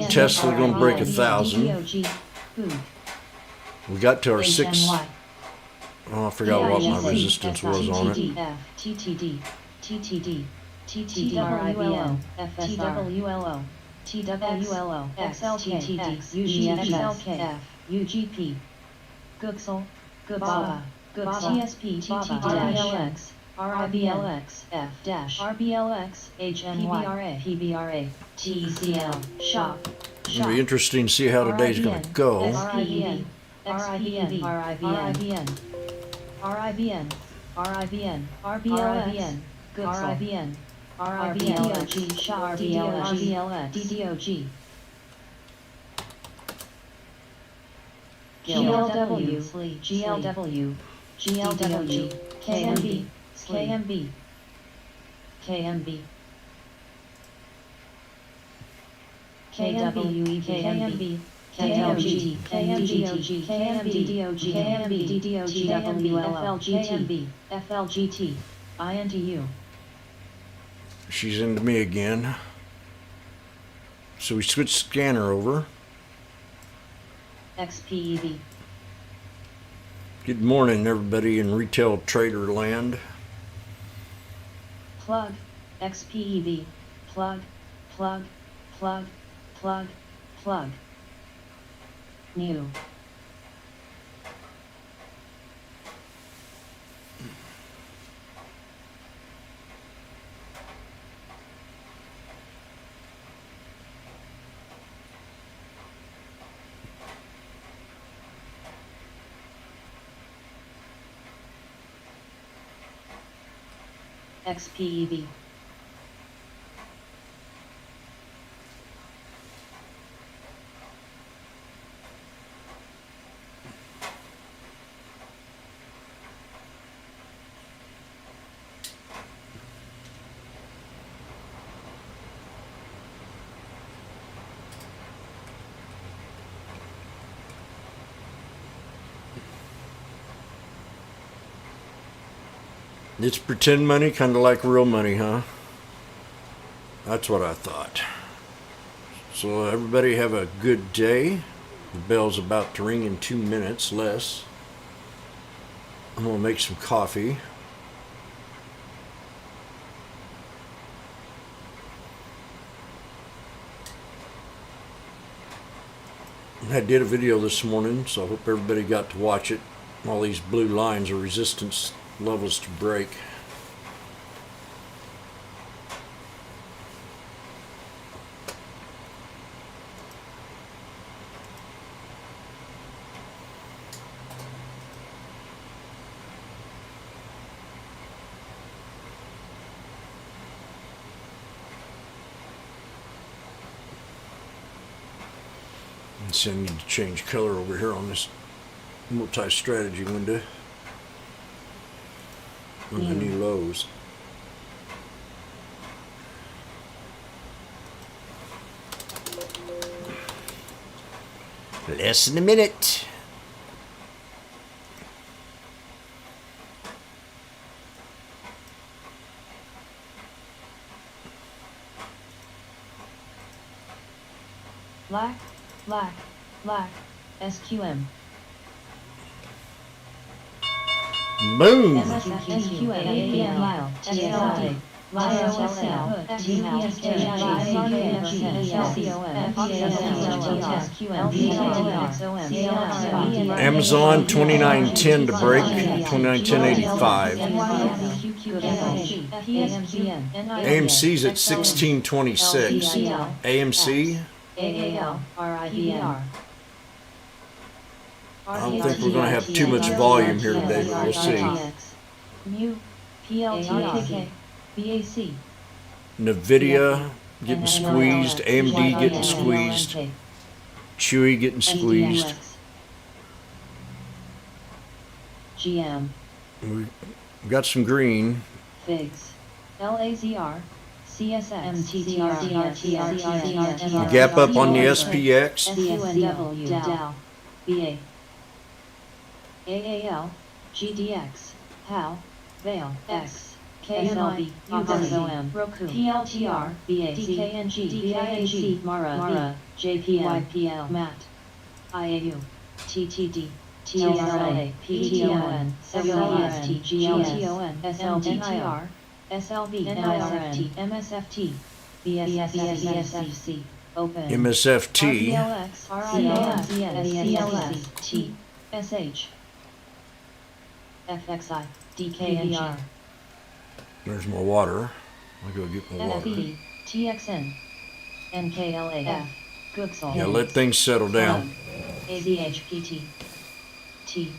Speaker 2: Tesla gonna break 1,000. We got to our 6. Oh, I forgot what my resistance was on it.
Speaker 1: TTD, TTD, TTD, TWLO, TWLO, XLTTD, UGP, UGP, Gooksel, Gooksel, TSP, TTDLX, RIBLX, F dash, RBLX, HMY, PBRA, TCL, Shop.
Speaker 2: It'll be interesting to see how today's gonna go.
Speaker 1: RIBN, RIBN, RIBN, RIBN, RIBN, RBLX, RIBN, RIBLG, SHA, RBLX, DDOG, GLW, GLW, GLW, KMB, KMB, KMB, KWE, KMB, KMG, KMG, KMD, KMB, DOG, FLGT, FLGT, INTU.
Speaker 2: She's into me again. So we switched scanner over.
Speaker 1: XPEV.
Speaker 2: Good morning, everybody in retail trader land.
Speaker 1: Plug, XPEV, plug, plug, plug, plug, plug. New. XPEV.
Speaker 2: It's pretend money, kind of like real money, huh? That's what I thought. So everybody have a good day. The bell's about to ring in 2 minutes less. I'm gonna make some coffee. I did a video this morning, so I hope everybody got to watch it. All these blue lines are resistance levels to break. So I need to change color over here on this multi-strategy window on the new lows. Less than a minute.
Speaker 1: Black, black, black, SQM.
Speaker 2: Boom!
Speaker 1: SQM, Lyle, TSI,
Speaker 2: Amazon 2910 to break 2910.85. AMC's at 1626. AMC. I don't think we're going to have too much volume here today, but we'll see. Nvidia getting squeezed, AMD getting squeezed, Chewy getting squeezed.
Speaker 1: GM.
Speaker 2: We got some green.
Speaker 1: Figs. LAZR. CSX.
Speaker 2: Gap up on the SPX.
Speaker 1: SUNW. Dow. BA. AAL. GDX. HAL. Vale. X. KMI. UWM. Roku. PLTR. BA. DKNG. DIAG. Mara. JPM. YPL. MAT. IAU. TTD. TSLA. PTON. SLEST. GLTON. SLDTR. SLV. MSFT. MSFT. BSFC. Open.
Speaker 2: MSFT.
Speaker 1: RPLX. RILX. CLS. T. SH. FXI. DKNG.
Speaker 2: There's my water. I'll go get my water.
Speaker 1: FE. TXN. NKLAF. Gooksel.
Speaker 2: Yeah, let things settle down.
Speaker 1: AZHPT. T.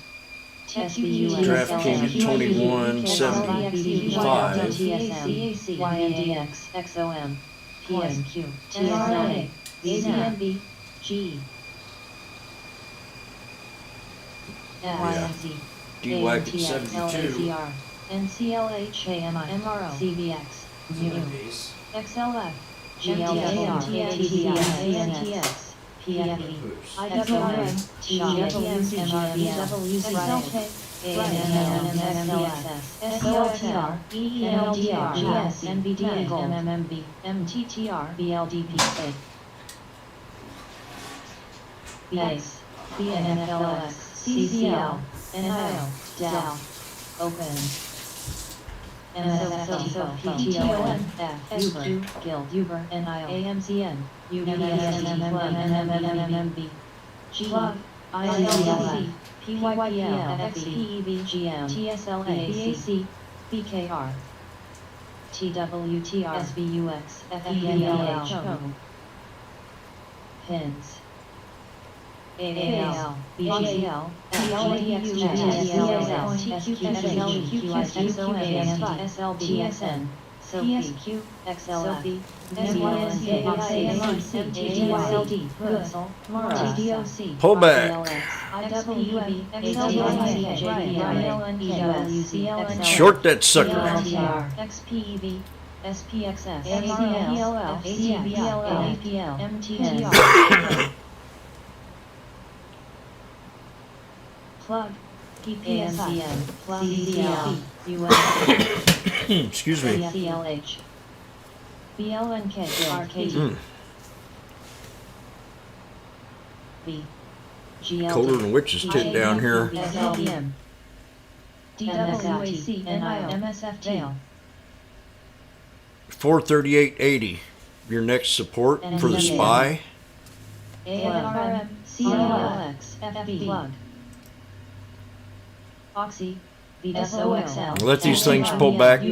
Speaker 2: DraftKings 2175.
Speaker 1: TSM. YNDX. XOM. PSQ. TSNA. ZNB. G. YNZ.
Speaker 2: DWAC at 72.
Speaker 1: NCLH. AMI. MRO. CVX. MU. XLF. GLAR. ANTX. PFE. IWM. TGM. MRBL. XLK. ANMMSLS. SOTR. EELDR. GS. NBD. MMMB. MTTR. BLDP. BX. BNFLX. CCL. NIO. DAO. Open. MSFL, PTON, F, Uber, Guild, Uber, NIO, AMCN, UBSMMMMMMB, G, ICLC, PYPL, FEPEB, GM, TSLA, BAC, BKR, TWTR, SBUX, FENLH, Pins. AAL, BGL, PLDX, TSL, TQSL, QSXOM, SLBSN, PSQ, XLF, NYSAIC, MTDYLD, Goodsel, Mara, TDOC,
Speaker 2: Pull back.
Speaker 1: IWEB, XLYK, JBI,
Speaker 2: Short that sucker.
Speaker 1: XPEV, SPXS, ACL, ACBL, APL, MTTR. Plug. PPSIN, CCL, UN,
Speaker 2: Excuse me.
Speaker 1: CLH, BLNK, RKT,
Speaker 2: Mm.
Speaker 1: B, GL,
Speaker 2: Colder than witch's tit down here.
Speaker 1: SLBM, DWAC, NIO, MSFT,
Speaker 2: 438.80. Your next support for the SPY.
Speaker 1: AFRM, CLX, FB, plug, Oxy, VSOXL.
Speaker 2: Let these things pull back.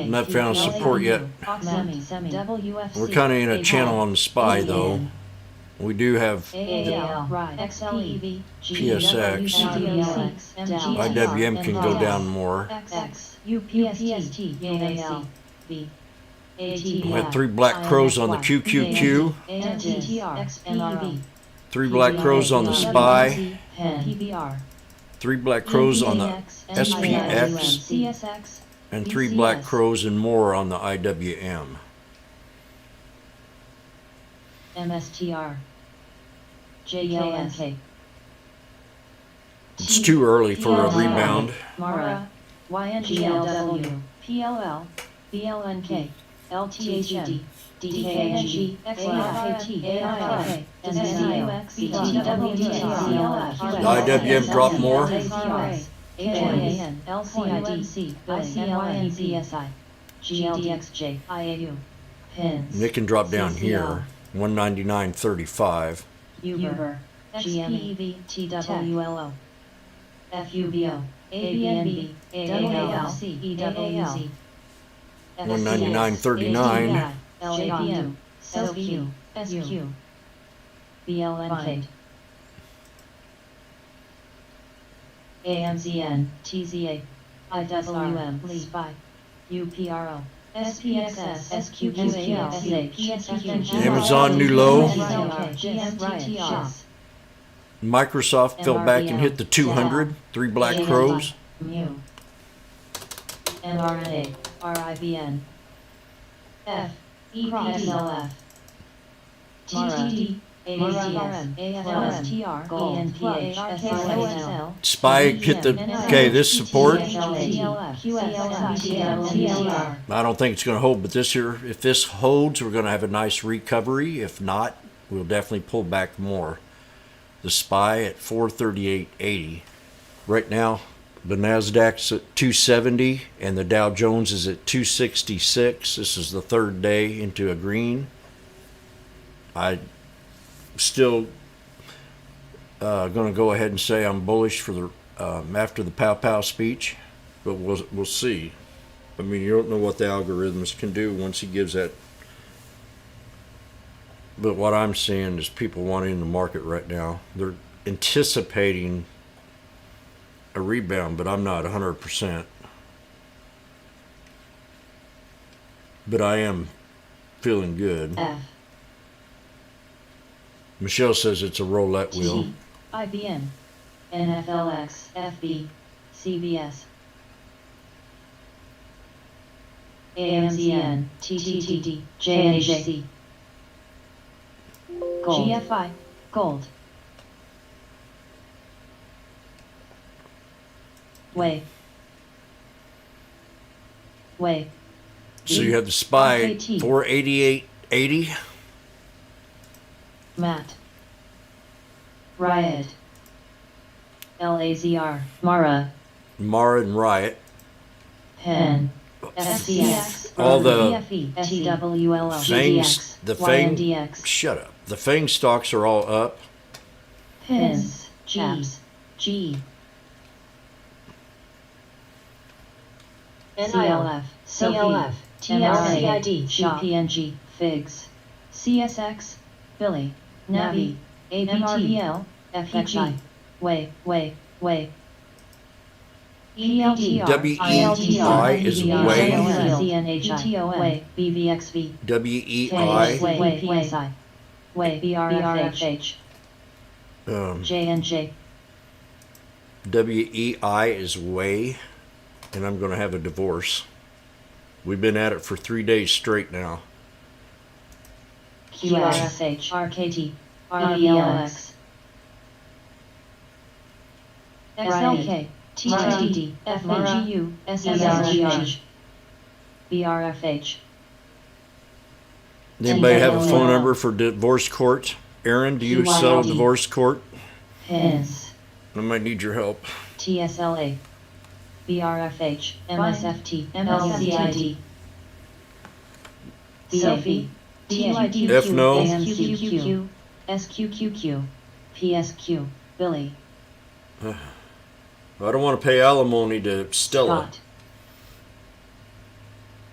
Speaker 1: Not
Speaker 2: found support yet. We're kind of in a channel on the SPY though. We do have PSX. IWM can go down more. We had 3 black crows on the QQQ. 3 black crows on the SPY. 3 black crows on the SPX. And 3 black crows and more on the IWM.
Speaker 1: MSTR, JLNK.
Speaker 2: It's too early for a rebound.
Speaker 1: Mara, YNGLW, PLL, BLNK, LTHM, DKNG, XLFKT, AIK, SNIOX, BTWTCLF.
Speaker 2: The IWM dropped more.
Speaker 1: AJAN, LCIDC, ICLN, PSI, GLDXJ, IAU, PINS.
Speaker 2: And it can drop down here. 199.35.
Speaker 1: Uber, GMEV, TWLO, FUBO, ABNB, AALC, EWZ,
Speaker 2: 199.39.
Speaker 1: LJPM, SQ, SQ, BLNK, AMZN, TZA, IWM, SPY, UPRO, SPXS, SQQAL,
Speaker 2: Amazon new low.
Speaker 1: GMTTR,
Speaker 2: Microsoft fell back and hit the 200. 3 black crows.
Speaker 1: Mu, mRNA, RIBN, F, EPSLF, TTD, AATS, AFLSTR, ENPH, SLSL,
Speaker 2: SPY hit the, okay, this support.
Speaker 1: QSL,
Speaker 2: I don't think it's going to hold, but this here, if this holds, we're going to have a nice recovery. If not, we'll definitely pull back more. The SPY at 438.80. Right now, the NASDAQ's at 270 and the Dow Jones is at 266. This is the 3rd day into a green. I still going to go ahead and say I'm bullish for the after the Pow Pow speech, but we'll see. I mean, you don't know what the algorithms can do once he gives that. But what I'm seeing is people wanting in the market right now. They're anticipating a rebound, but I'm not 100%. But I am feeling good.
Speaker 1: F,
Speaker 2: Michelle says it's a roulette wheel.
Speaker 1: T, IBN, NFLX, FB, CBS, AMZN, TTTD, JNJC, Gold, GFI, Gold, Way,
Speaker 2: So you have the SPY
Speaker 1: RKT.
Speaker 2: 488.80.
Speaker 1: Matt, Riot, LAZR, Mara,
Speaker 2: Mara and Riot.
Speaker 1: Pen, SCX,
Speaker 2: All the
Speaker 1: TWLO,
Speaker 2: FANGs, the FANG,
Speaker 1: YNDX,
Speaker 2: shut up. The FANG stocks are all up.
Speaker 1: Pins, Gs, G, CLF, CLF, TLCID, PNG, FIGS, CSX, Billy, Navi, ABTL, FXI, Way, ELTR,
Speaker 2: WEI is Way.
Speaker 1: CNHI, BVXV,
Speaker 2: WEI.
Speaker 1: Way, PSI, Way, BRFH,
Speaker 2: Um,
Speaker 1: JNJ,
Speaker 2: WEI is Way. And I'm going to have a divorce. We've been at it for 3 days straight now.
Speaker 1: QRSH, RKT, RBLX, XLK, TTD, FAGU, SSGH, BRFH.
Speaker 2: Anybody have a phone
Speaker 1: TWL.
Speaker 2: number for divorce court? Aaron, do you settle
Speaker 1: QYLD.
Speaker 2: divorce court?
Speaker 1: PINS,
Speaker 2: I might need your help.
Speaker 1: TSLA, BRFH, MSFT, LCID, Sophie, DYQQ,
Speaker 2: F no.
Speaker 1: SQQQ, SQQQ, PSQ, Billy,
Speaker 2: I don't want to pay alimony to Stella.
Speaker 1: Scott,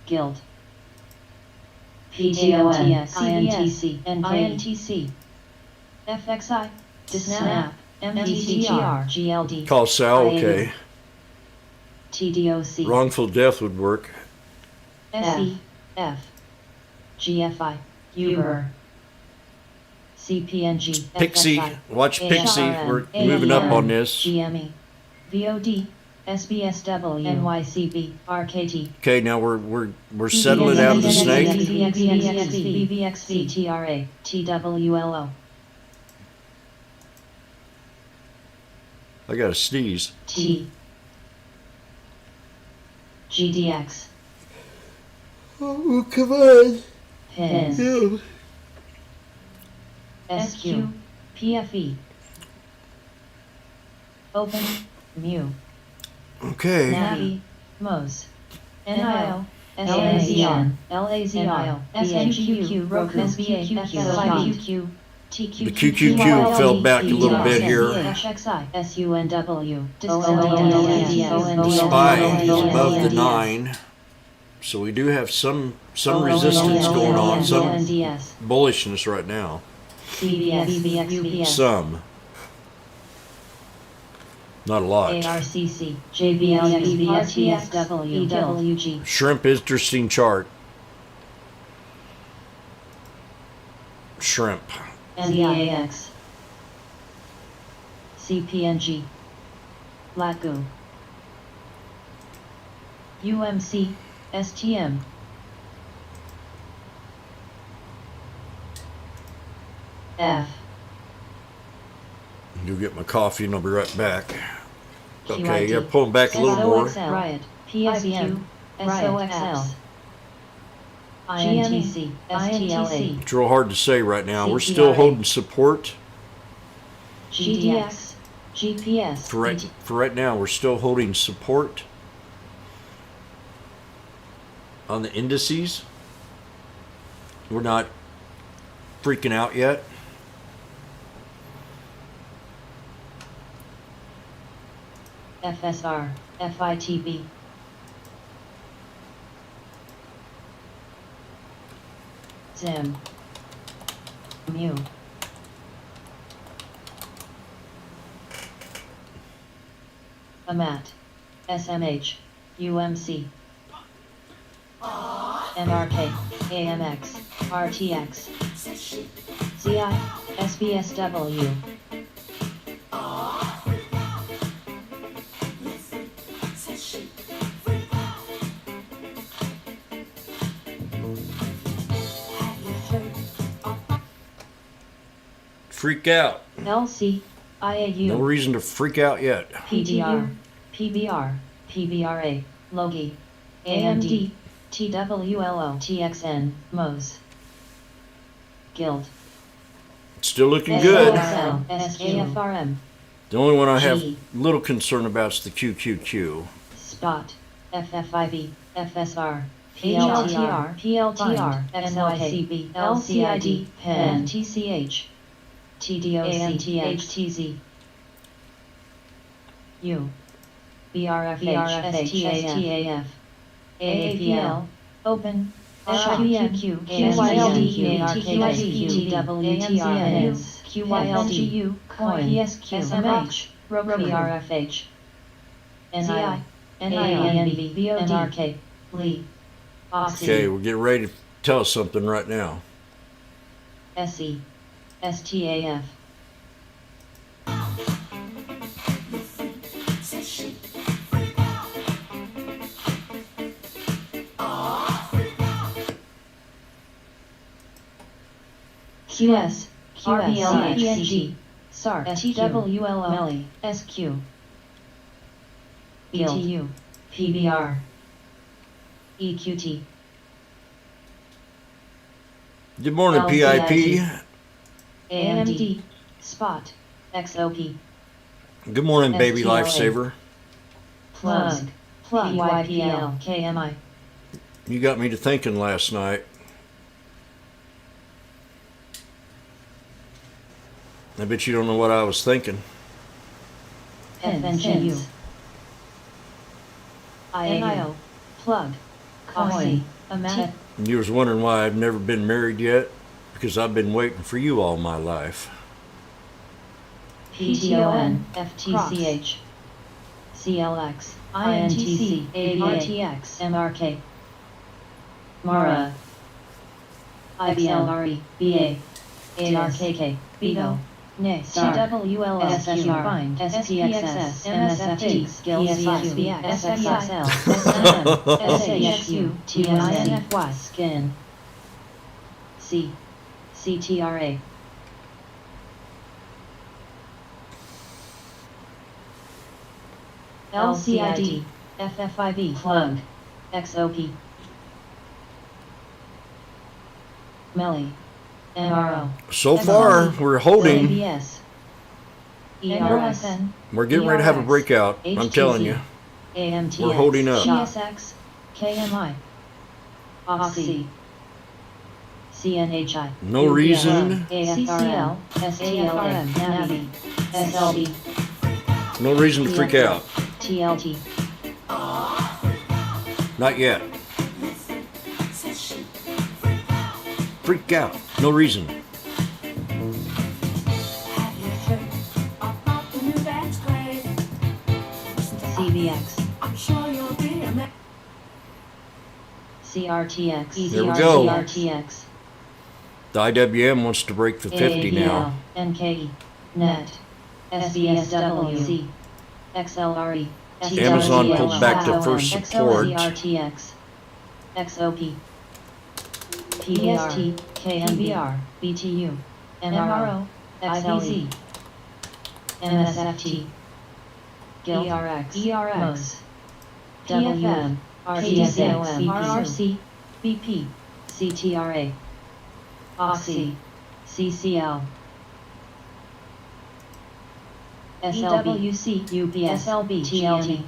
Speaker 1: Guild, PTONS, INTC, INTC, FXI, Snap, MTTR, GLD,
Speaker 2: Call Sal, okay.
Speaker 1: TDOC,
Speaker 2: Wrongful death would work.
Speaker 1: SE, F, GFI, Uber, CPNG,
Speaker 2: Pixie,
Speaker 1: FSI,
Speaker 2: watch Pixie.
Speaker 1: ARN,
Speaker 2: We're moving up on this.
Speaker 1: GME, VOD, SBSW, NYCB, RKT,
Speaker 2: Okay, now we're settling out of the snake.
Speaker 1: BBXC, TRA, TWLO,
Speaker 2: I got to sneeze.
Speaker 1: T, GDX,
Speaker 2: Oh, come on.
Speaker 1: PINS,
Speaker 2: Yeah.
Speaker 1: SQ, PFE, Open, Mu,
Speaker 2: Okay.
Speaker 1: Navi, MOS, NIO, SAZN, LAZR, SQQ, Roku, SBA, TQ,
Speaker 2: The QQQ fell back a little bit here.
Speaker 1: FXI, SUNW,
Speaker 2: The spy is above the 9. So we do have some resistance going on, some bullishness right now.
Speaker 1: CBS,
Speaker 2: Some. Not a lot.
Speaker 1: ARCC, JBL, RTSW, EWG,
Speaker 2: Shrimp, interesting chart. Shrimp.
Speaker 1: NEAX, CPNG, LATGO, UMC, STM, F,
Speaker 2: You'll get my coffee and I'll be right back. Okay,
Speaker 1: QIT,
Speaker 2: you're pulling back a little more.
Speaker 1: SOXL, Riot, PSQ, SOXL, INTC, STLA,
Speaker 2: It's real hard to say right now. We're still holding support.
Speaker 1: GDX, GPS,
Speaker 2: For right now, we're still holding support on the indices. We're not freaking out yet.
Speaker 1: FSR, FITB, ZIM, Mu, AMAT, SMH, UMC, NRK, AMX, RTX, ZI, SBSW,
Speaker 2: Freak out.
Speaker 1: LC, IAU,
Speaker 2: No reason to freak out yet.
Speaker 1: PDR, PBR, PBRA, Logi, AMD, TWLO, TXN, MOS, Guild,
Speaker 2: Still looking good.
Speaker 1: SOXL, SKFRM,
Speaker 2: The only one I have
Speaker 1: G.
Speaker 2: little concern about is the QQQ.
Speaker 1: Spot, FFIV, FSR, PLTR, PLTR, NYCB, LCID, PEN, TCH, TDOC, HTZ, U, BRFH, STAF, AAPL, Open, SQQ, QYLD, TQID, TWTRNS, QYLGU, Coin, PSQ, SMH, BRFH, NI, NINB, NRK, Lee, Oxy,
Speaker 2: Okay, we're getting ready to tell us something right now.
Speaker 1: SE, STAF, QS, RBL, PNG, SAR, TWLO, MELI, SQ, BTU, PBR, EQT,
Speaker 2: Good morning,
Speaker 1: LCIT.
Speaker 2: PIP.
Speaker 1: AMD, Spot, XOP,
Speaker 2: Good morning, baby
Speaker 1: STLA.
Speaker 2: lifesaver.
Speaker 1: Plug, PYPL, KMI,
Speaker 2: You got me to thinking last night. I bet you don't know what I was thinking.
Speaker 1: FNCU, IAO, Plug, Coin, Amat,
Speaker 2: You was wondering why I've never been married yet? Because I've been waiting for you all my life.
Speaker 1: PTON, FTCH, CLX, INTC, AVRTX, MRK, MARA, IBLRE, BA, ARKK, BIGO, NIX, TWLSQ, Bind, SPXS, MSFT, PSISBX, SXL, SNM, SASU, TNINFY, Skin, C, CTRA, LCID, FFIB, Plug, XOP, MELI, MRO,
Speaker 2: So far, we're holding.
Speaker 1: ZBS, ERSN,
Speaker 2: We're getting ready to have a breakout. I'm telling you.
Speaker 1: AMTX,
Speaker 2: We're holding up.
Speaker 1: GSX, KMI, Oxy, CNHI,
Speaker 2: No reason.
Speaker 1: CCL, STLM, NAVI, SLB,
Speaker 2: No reason to freak out.
Speaker 1: TLT,
Speaker 2: Not yet. Freak out. No reason.
Speaker 1: CVX, CRTX,
Speaker 2: There we go.
Speaker 1: CRTX,
Speaker 2: The IWM wants to break the 50 now.
Speaker 1: NKE, NET, SBSWC, XLRE,
Speaker 2: Amazon pulled back to first support.
Speaker 1: CRTX, XOP, PST, KMBR, BTU, MRO, XLZ, MSFT, ERX, MOS, WM, RTSAOM, RRC, BP, CTRA, Oxy, CCL, SLBC, UPS, SLB, TLT,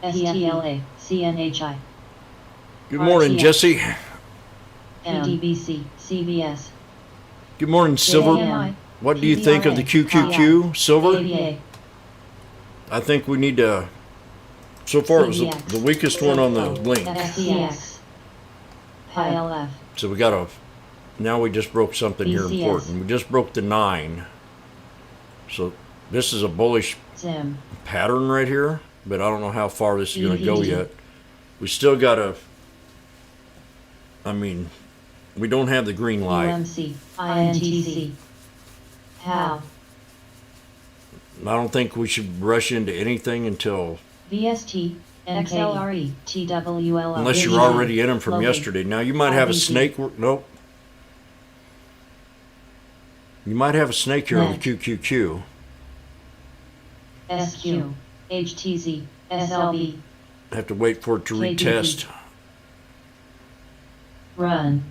Speaker 1: STLA, CNHI,
Speaker 2: Good morning,
Speaker 1: RTX.
Speaker 2: Jesse.
Speaker 1: PDBC, CBS,
Speaker 2: Good morning, Silver.
Speaker 1: JMI,
Speaker 2: What do you think of the QQQ, Silver?
Speaker 1: AVA,
Speaker 2: I think we need to. So far, it was the weakest one on the link.
Speaker 1: SCX, PILF,
Speaker 2: So we got to. Now we just broke something here
Speaker 1: BCS.
Speaker 2: important. We just broke the 9. So this is a bullish
Speaker 1: ZIM,
Speaker 2: pattern right here, but I don't know how far this is going to go
Speaker 1: EVD.
Speaker 2: yet. We still got to. I mean, we don't have the green light.
Speaker 1: UMC, INTC, HAL,
Speaker 2: I don't think we should rush into anything until.
Speaker 1: VST, XLRE, TWLR.
Speaker 2: Unless you're already in them from
Speaker 1: Logan,
Speaker 2: yesterday. Now you might have a
Speaker 1: IBC.
Speaker 2: snake. Nope. You might have a snake here on the
Speaker 1: Net.
Speaker 2: QQQ.
Speaker 1: SQ, HTZ, SLB,
Speaker 2: Have to wait for it to
Speaker 1: KDP.
Speaker 2: retest.
Speaker 1: Run,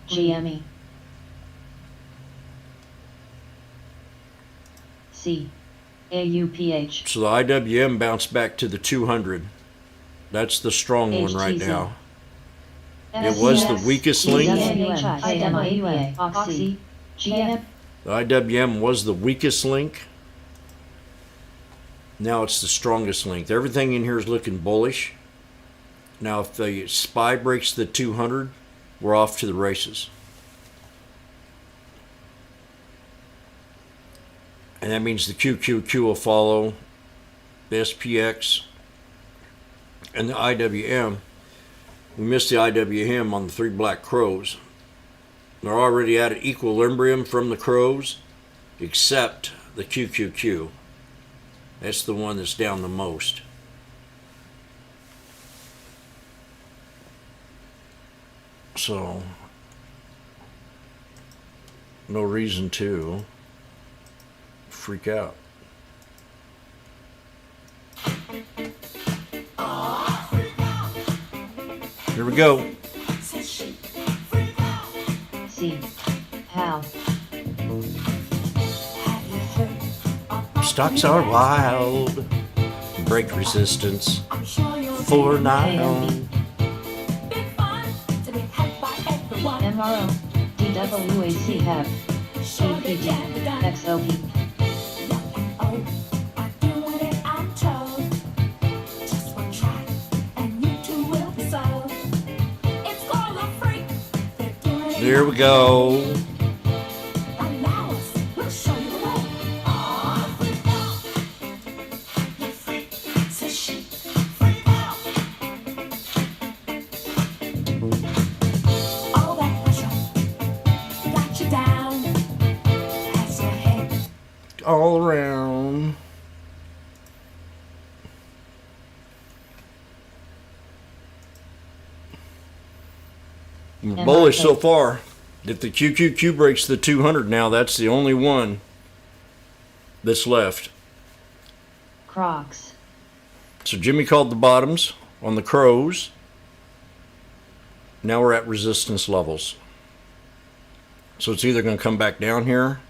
Speaker 1: GME, C, AUPH,
Speaker 2: So the IWM bounced back to the 200. That's the strong one right
Speaker 1: HTZ.
Speaker 2: now. It was the weakest link.
Speaker 1: IWA, Oxy, GM,
Speaker 2: The IWM was the weakest link. Now it's the strongest link. Everything in here is looking bullish. Now if the SPY breaks the 200, we're off to the races. And that means the QQQ will follow, the SPX, and the IWM. We missed the IWM on the 3 black crows. They're already at an equilibrium from the crows, except the QQQ. That's the one that's down the most. So, no reason to freak out. Here we go.
Speaker 1: C. How.
Speaker 2: Stocks are wild. Break resistance for now.
Speaker 1: MRO. DWAC have. EPT. XOP.
Speaker 2: Here we go. All around. We're bullish so far. If the QQQ breaks the 200 now, that's the only one that's left.
Speaker 1: Crocs.
Speaker 2: So Jimmy called the bottoms on the crows. Now we're at resistance levels. So it's either going to come back down here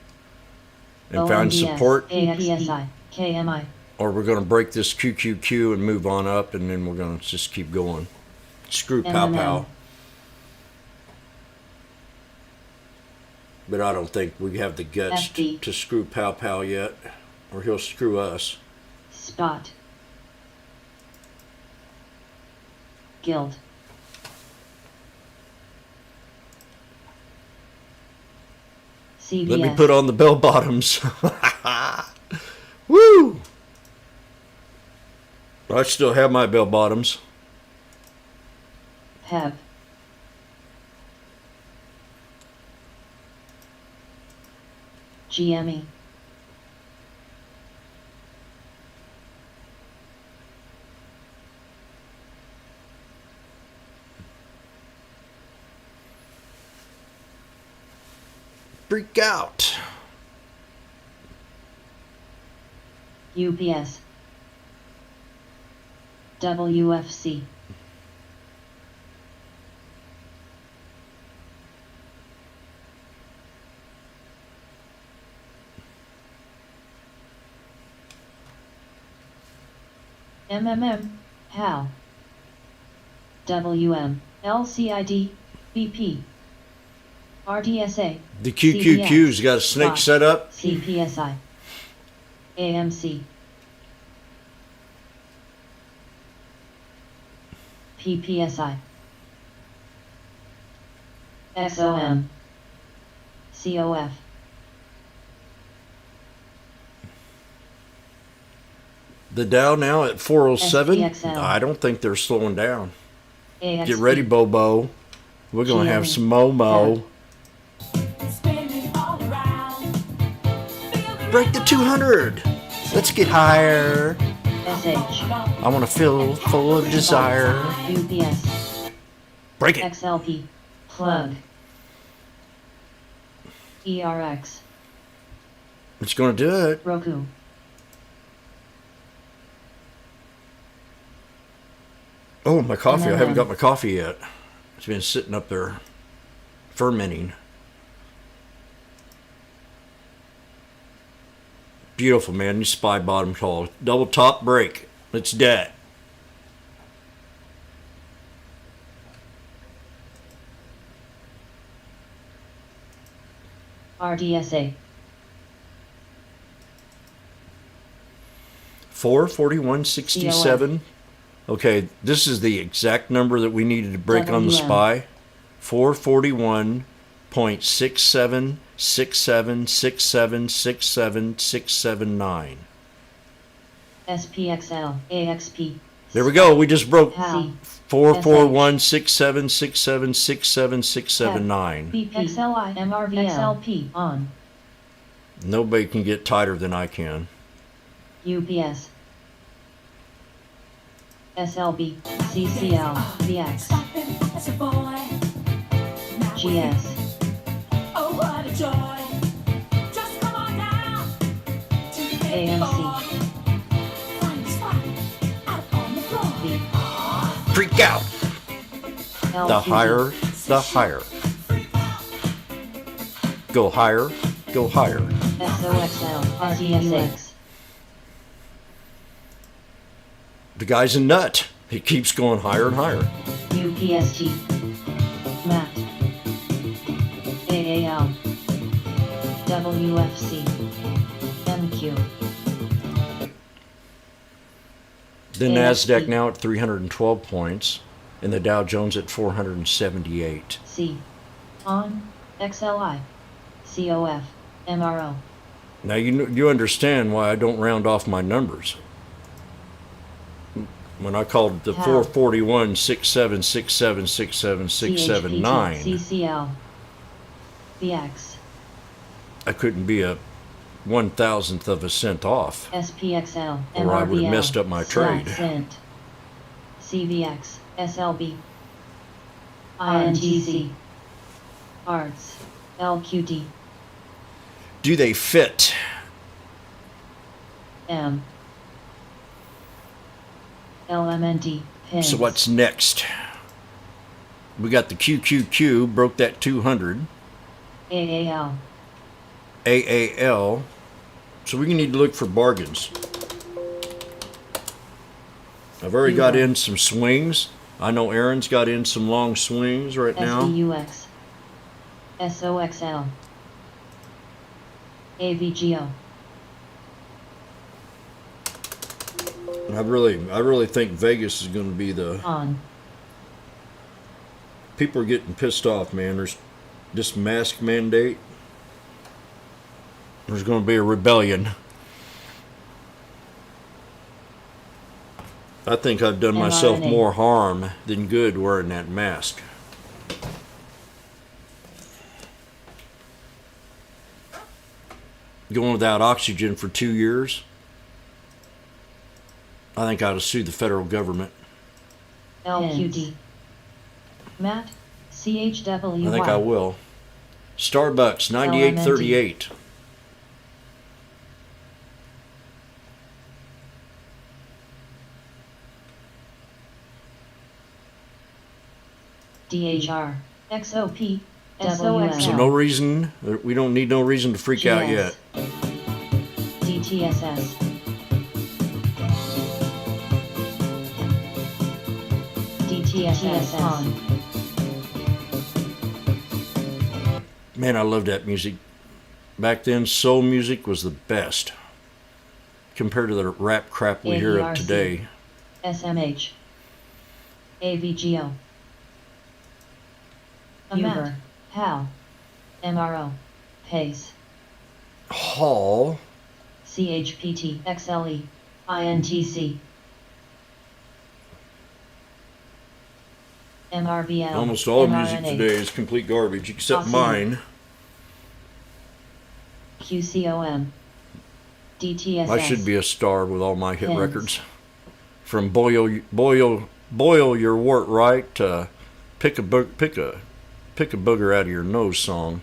Speaker 2: and find support,
Speaker 1: AXPSI, KMI.
Speaker 2: or we're going to break this QQQ and move on up, and then we're going to just keep going. Screw pow pow. But I don't think we have the guts to screw pow pow yet, or he'll screw us.
Speaker 1: Spot. Guild. CBS.
Speaker 2: Let me put on the bell bottoms. Woo! I still have my bell bottoms.
Speaker 1: Pep. GME.
Speaker 2: Freak out.
Speaker 1: UPS. WFC. MMM, HAL. WM, LCID, BP. RDSA.
Speaker 2: The QQQ's got a snake set up.
Speaker 1: CPSI. AMC. PPSI. SOM. COF.
Speaker 2: The Dow now at 407.
Speaker 1: SPXL.
Speaker 2: I don't think they're slowing down.
Speaker 1: AXP.
Speaker 2: Get ready, Bobo. We're going to have some Momo. Break the 200. Let's get higher.
Speaker 1: SH.
Speaker 2: I want to feel full of desire.
Speaker 1: UPS.
Speaker 2: Break it.
Speaker 1: XLP. Plug. ERX.
Speaker 2: It's going to do it.
Speaker 1: Roku.
Speaker 2: Oh, my coffee. I haven't got my coffee yet. It's been sitting up there fermenting. Beautiful, man. You spy bottom call. Double top break. Let's dat.
Speaker 1: RDSA.
Speaker 2: 441.67. Okay, this is the exact number that we needed to break on the SPY. 441.6767676769.
Speaker 1: SPXL. AXP.
Speaker 2: There we go. We just broke
Speaker 1: HAL.
Speaker 2: 441.67676769.
Speaker 1: BPXLI. MRV. XLP. On.
Speaker 2: Nobody can get tighter than I can.
Speaker 1: UPS. SLB. CCL. VX. GS. AMC.
Speaker 2: Freak out. The higher, the higher. Go higher, go higher.
Speaker 1: SOXL, RTSX.
Speaker 2: The guy's a nut. He keeps going higher and higher.
Speaker 1: UPST. MAT. AAL. WFC. MQ.
Speaker 2: The NASDAQ now at 312 points, and the Dow Jones at 478.
Speaker 1: C. ON. XLI. COF. MRO.
Speaker 2: Now you understand why I don't round off my numbers. When I called the 441 67 67 67 679,
Speaker 1: CCL. BX.
Speaker 2: I couldn't be a 1,000th of a cent off,
Speaker 1: SPXL.
Speaker 2: or I would have messed up my trade.
Speaker 1: Cent. CVX. SLB. INTC. ARTS. LQD.
Speaker 2: Do they fit?
Speaker 1: M. LMNT. Pins.
Speaker 2: So what's next? We got the QQQ, broke that 200.
Speaker 1: AAL.
Speaker 2: AAL. So we need to look for bargains. I've already got in some swings. I know Aaron's got in some long swings right now.
Speaker 1: SBUX. SOXL. AVGO.
Speaker 2: I really think Vegas is going to be the...
Speaker 1: On.
Speaker 2: People are getting pissed off, man. There's this mask mandate. There's going to be a rebellion. I think I've done myself more harm than good wearing that mask. Going without oxygen for 2 years. I think I ought to sue the federal government.
Speaker 1: LQD. Matt. CHWY.
Speaker 2: I think I will. Starbucks, 9838.
Speaker 1: DHR. XOP.
Speaker 2: So
Speaker 1: SOXL.
Speaker 2: no reason, we don't need no reason to freak out yet.
Speaker 1: DTSS. DTSS on.
Speaker 2: Man, I love that music. Back then, soul music was the best compared to the rap crap we hear of today.
Speaker 1: SMH. AVGO. Uber. HAL. MRO. PACE.
Speaker 2: Hall.
Speaker 1: CHPT. XLE. INTC. MRVL.
Speaker 2: Almost all
Speaker 1: MRNA.
Speaker 2: music today is complete garbage, except
Speaker 1: Awesome.
Speaker 2: mine.
Speaker 1: QCOM. DTSS.
Speaker 2: I should be a star with all my hit
Speaker 1: Pins.
Speaker 2: records. From boil your wart right to pick a booger out of your nose song.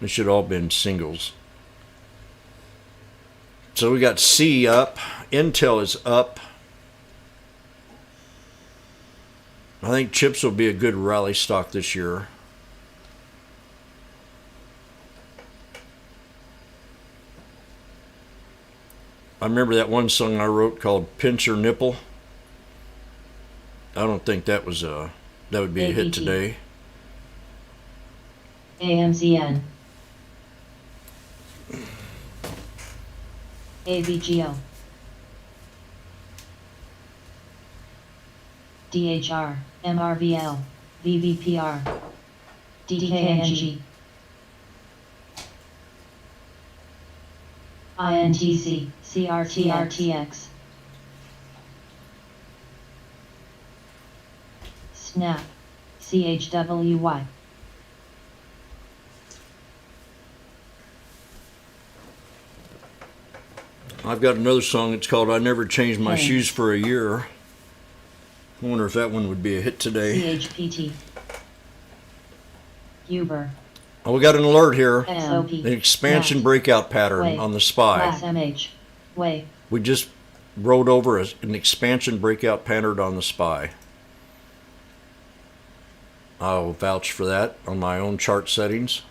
Speaker 2: It should all been singles. So we got C up. Intel is up. I think chips will be a good rally stock this year. I remember that one song I wrote called Pinch Your Nipple. I don't think that was that would be a hit today.
Speaker 1: AMZN. AVGO. DHR. MRVL. VVPR. DKNG. INTC. CRTRTX. SNAP. CHWY.
Speaker 2: I've got another song. It's called I Never Changed My Shoes for a Year. I wonder if that one would be a hit today.
Speaker 1: CHPT. Uber.
Speaker 2: Oh, we got an alert here.
Speaker 1: SOP.
Speaker 2: An expansion breakout pattern on the SPY.
Speaker 1: SMH. Way.
Speaker 2: We just rode over an expansion breakout pattern on the SPY. I'll vouch for that on my own chart settings.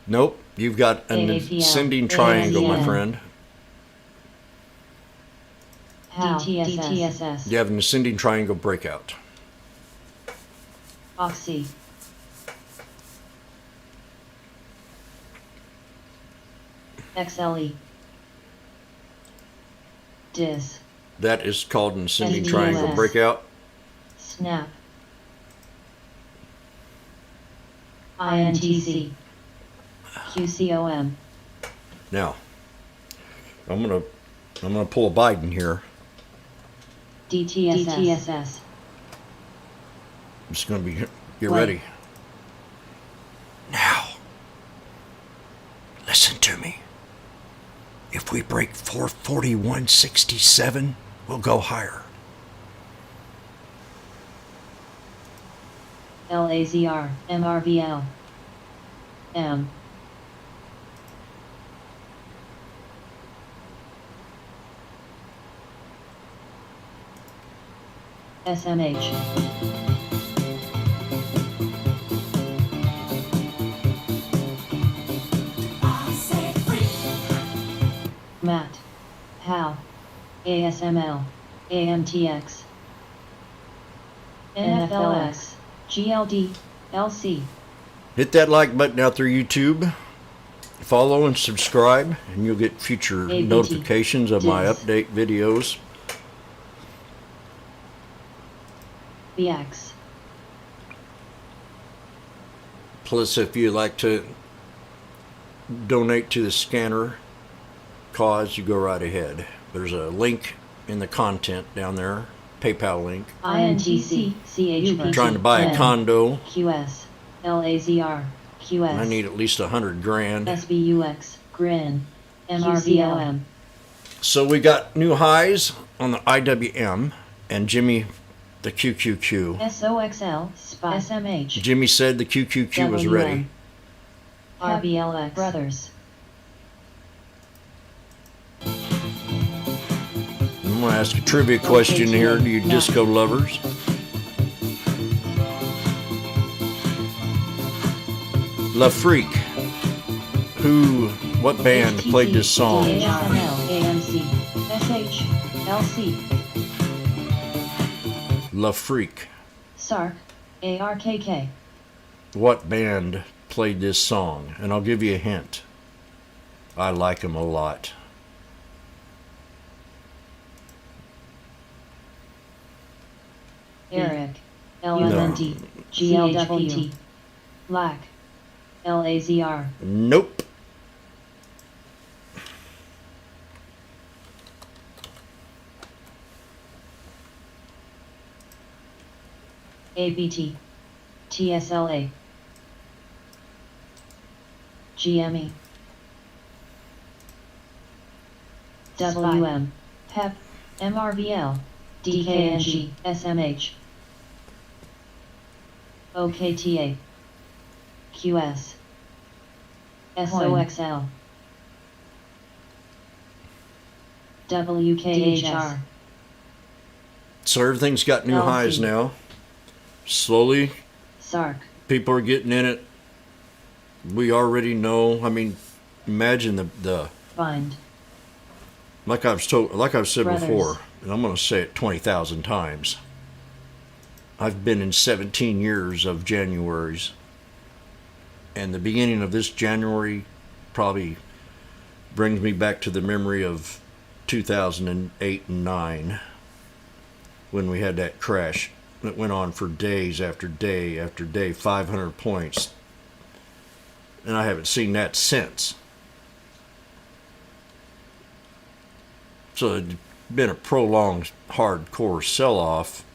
Speaker 2: Nope, you've got an
Speaker 1: AAPL,
Speaker 2: ascending triangle, my
Speaker 1: ANDN.
Speaker 2: friend.
Speaker 1: HAL, DTSS,
Speaker 2: You have an ascending triangle breakout.
Speaker 1: Oxy, XLE, DIS,
Speaker 2: That is called an ascending
Speaker 1: SDOS.
Speaker 2: triangle breakout.
Speaker 1: Snap, INTC, QCOM,
Speaker 2: Now, I'm gonna pull a Biden here.
Speaker 1: DTSS,
Speaker 2: It's gonna be get
Speaker 1: Wait.
Speaker 2: ready. Now, listen to me. If we break 441.67, we'll go higher.
Speaker 1: LAZR, MRVL, M, SMH, MAT, HAL, ASML, AMTX, NFLX, GLD, LC.
Speaker 2: Hit that like button out there, YouTube. Follow and subscribe, and you'll get future
Speaker 1: ABT,
Speaker 2: notifications of my
Speaker 1: DIS.
Speaker 2: update videos.
Speaker 1: BX,
Speaker 2: Plus, if you'd like to donate to the scanner cause, you go right ahead. There's a link in the content down there, PayPal link.
Speaker 1: INTC, CHP,
Speaker 2: Trying to buy a condo,
Speaker 1: QS, LAZR, QS,
Speaker 2: and I need at least 100 grand.
Speaker 1: SBUX, GRIN, MRVLM,
Speaker 2: So we got new highs on the IWM and Jimmy the QQQ.
Speaker 1: SOXL, SPY, SMH,
Speaker 2: Jimmy said the QQQ was ready.
Speaker 1: RBLX, Brothers,
Speaker 2: I'm going to ask a trivia question here to you disco lovers. La Freak, what band played this song?
Speaker 1: DHML, AMC, SH, LC,
Speaker 2: La Freak.
Speaker 1: SARK, ARKK,
Speaker 2: What band played this song? And I'll give you a hint. I like them a lot.
Speaker 1: Eric, LMND, GLWT, Black, LAZR,
Speaker 2: Nope.
Speaker 1: ABT, TSLA, GME, WM, PEP, MRVL, DKNG, SMH, OKTA, QS, SOXL, WKHR,
Speaker 2: So everything's got new
Speaker 1: LC.
Speaker 2: highs now. Slowly,
Speaker 1: SARK,
Speaker 2: people are getting in it. We already know. I mean, imagine the
Speaker 1: Find,
Speaker 2: like I've said
Speaker 1: Brothers.
Speaker 2: before, and I'm going to say it 20,000 times. I've been in 17 years of Januaries, and the beginning of this January probably brings me back to the memory of 2008 and 9 when we had that crash that went on for days after day after day, 500 points, and I haven't seen that since. So it's been a prolonged hardcore sell-off,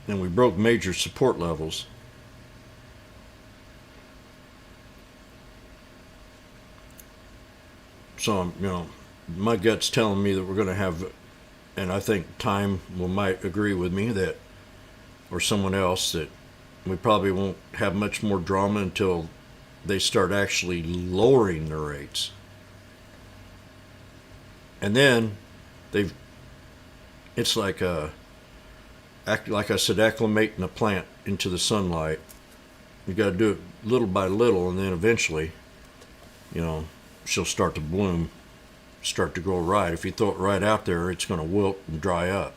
Speaker 2: and we broke major support levels. So, my gut's telling me that we're going to have, and I think time might agree with me that, or someone else, that we probably won't have much more drama until they start actually lowering the rates. And then it's like like I said, acclimating the plant into the sunlight. You got to do it little by little, and then eventually, she'll start to bloom, start to grow right. If you throw it right out there, it's going to wilt and dry up.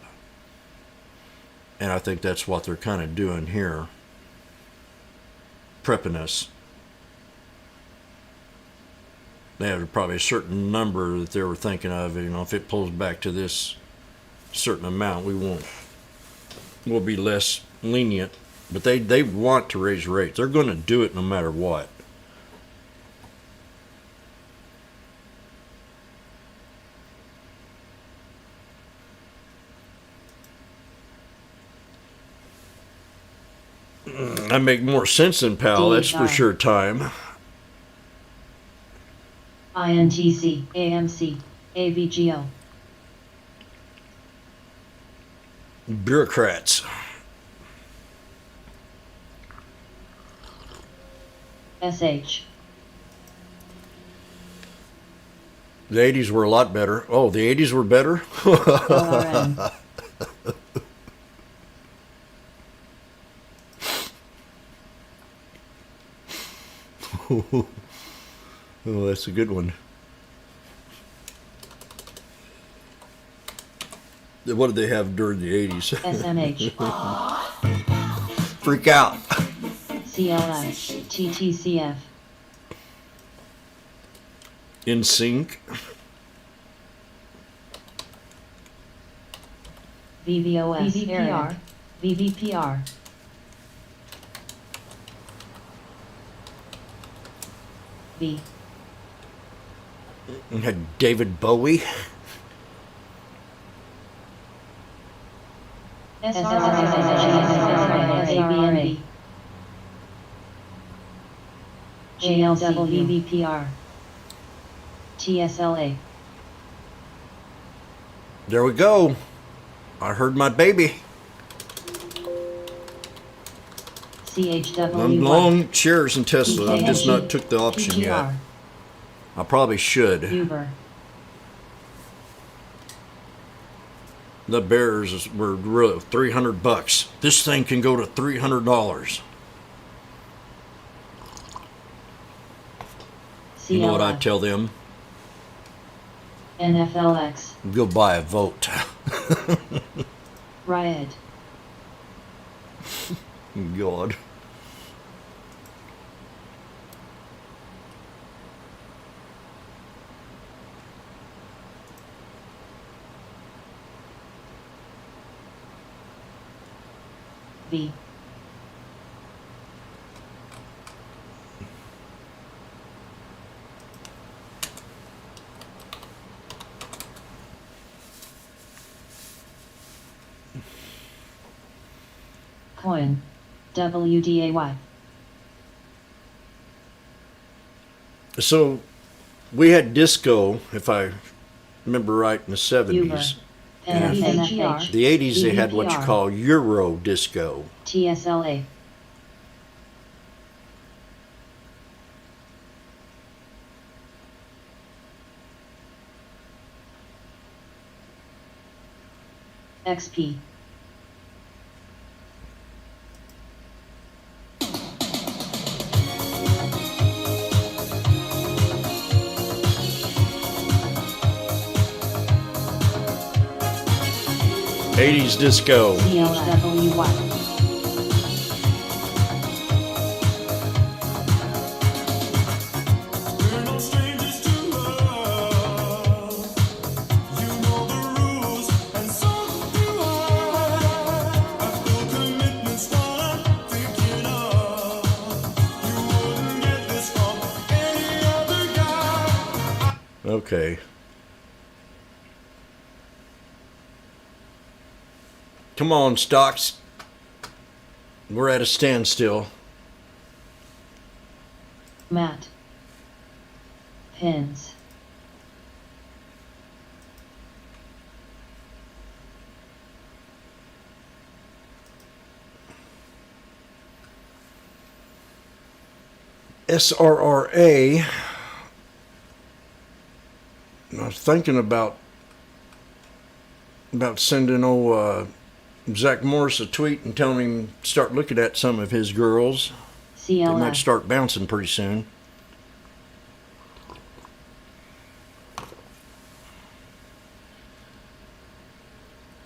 Speaker 2: And I think that's what they're kind of doing here, prepping us. They have probably a certain number that they were thinking of. If it pulls back to this certain amount, we'll be less lenient. But they want to raise rates. They're going to do it no matter what. I make more sense than Pal, that's for sure time.
Speaker 1: INTC, AMC, AVGO.
Speaker 2: Bureaucrats.
Speaker 1: SH.
Speaker 2: The 80s were a lot better. Oh, the 80s were better?
Speaker 1: LRN.
Speaker 2: Oh, that's a good one. What did they have during the 80s?
Speaker 1: SMH.
Speaker 2: Freak out.
Speaker 1: CLS. TTCF.
Speaker 2: In sync.
Speaker 1: VVOS. VVPR. VVPR. V.
Speaker 2: We had David Bowie.
Speaker 1: SRABNB. JLWVPR. TSLA.
Speaker 2: There we go. I heard my baby.
Speaker 1: CHW.
Speaker 2: Long chairs in Tesla. I've just not took the option
Speaker 1: PGR.
Speaker 2: yet. I probably should.
Speaker 1: Uber.
Speaker 2: The Bears were really $300. This thing can go to $300. You know what I tell them?
Speaker 1: NFLX.
Speaker 2: Go buy a vote.
Speaker 1: Riot.
Speaker 2: God.
Speaker 1: V. Coin. WDAY.
Speaker 2: So we had disco, if I remember right, in the 70s.
Speaker 1: Uber. NFH.
Speaker 2: The 80s they had what you call Euro disco.
Speaker 1: TSLA. XP.
Speaker 2: '80s disco.
Speaker 1: CLWY.
Speaker 3: We're no strangers to love. You know the rules, and so do I. I feel commitment's what I'm thinking of. You wouldn't get this from any other guy.
Speaker 2: Okay. Come on, stocks. We're at a standstill.
Speaker 1: Matt. Pins.
Speaker 2: SRRA. I was thinking about sending Zach Morris a tweet and telling him start looking at some of his girls. They might
Speaker 1: CLF.
Speaker 2: start bouncing pretty soon.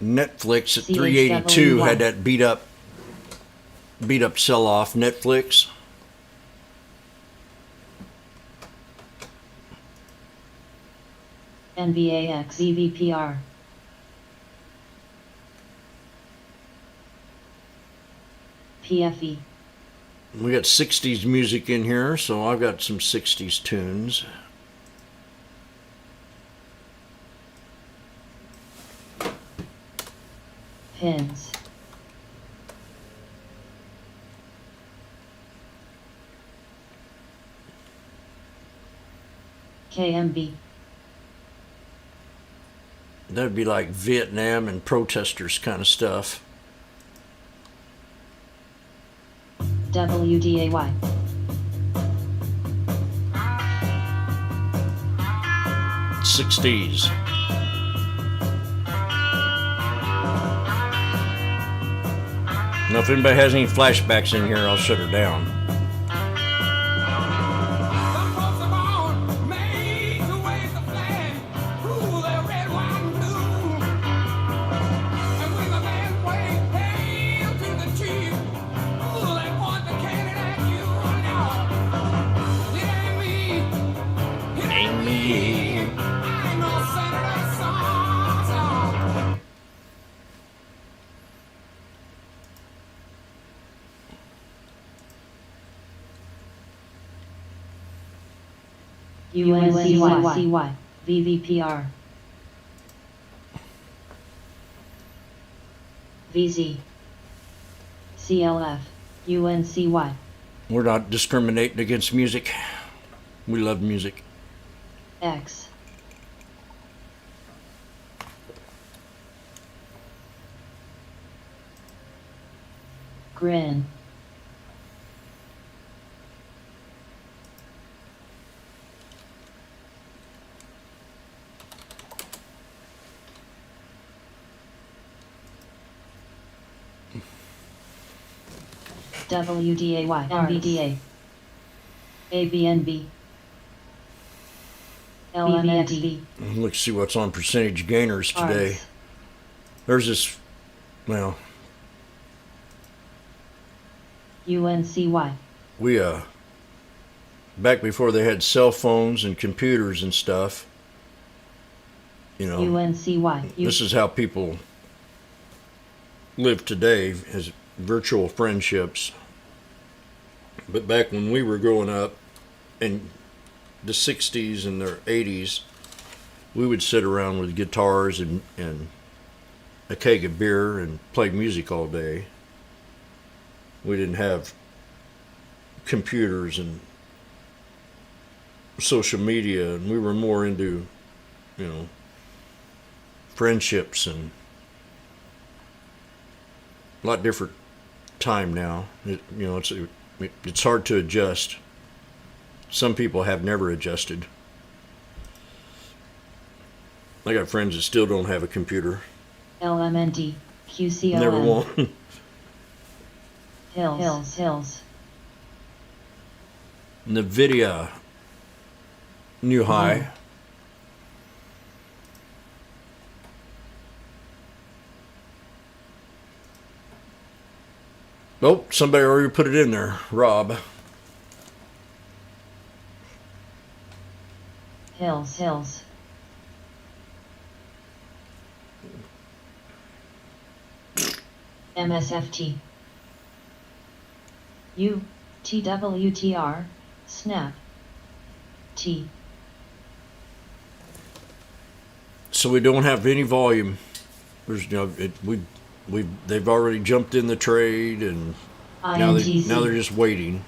Speaker 2: Netflix at 382 had that beat up sell off. Netflix.
Speaker 1: NVAX EVPR. PFE.
Speaker 2: We got 60s music in here, so I've got some 60s tunes.
Speaker 1: Pins. KMB.
Speaker 2: That'd be like Vietnam and protesters kind of stuff.
Speaker 1: WDAY.
Speaker 2: '60s. Now, if anybody has any flashbacks in here, I'll shut her down.
Speaker 3: Some folks are born made to wave the flag, rule their red, white, and blue. And when the band plays hail to the chief, ooh, they point the cannon at you. Now, it ain't me. It ain't me. I ain't no Senator so-and-so.
Speaker 1: UNCY. VVPR. VZ. CLF. UNCY.
Speaker 2: We're not discriminating against music. We love music.
Speaker 1: X. Grin. WDAY. NVDA. ABNB. LMXB.
Speaker 2: Let's see what's on percentage gainers today.
Speaker 1: Arts.
Speaker 2: There's this, well,
Speaker 1: UNCY.
Speaker 2: we back before they had cell phones and computers and stuff, you know,
Speaker 1: UNCY.
Speaker 2: this is how people live today, as virtual friendships. But back when we were growing up in the 60s and the 80s, we would sit around with guitars and a keg of beer and play music all day. We didn't have computers and social media, and we were more into, you know, friendships, and a lot different time now. It's hard to adjust. Some people have never adjusted. I got friends that still don't have a computer.
Speaker 1: LMND. QCOM.
Speaker 2: Never won't.
Speaker 1: Hills.
Speaker 2: NVIDIA. New high. Oh, somebody already put it in there. Rob.
Speaker 1: Hills. MSFT. TWTR. Snap. T.
Speaker 2: So we don't have any volume. There's they've already jumped in the trade, and now
Speaker 1: INTC.
Speaker 2: they're just waiting.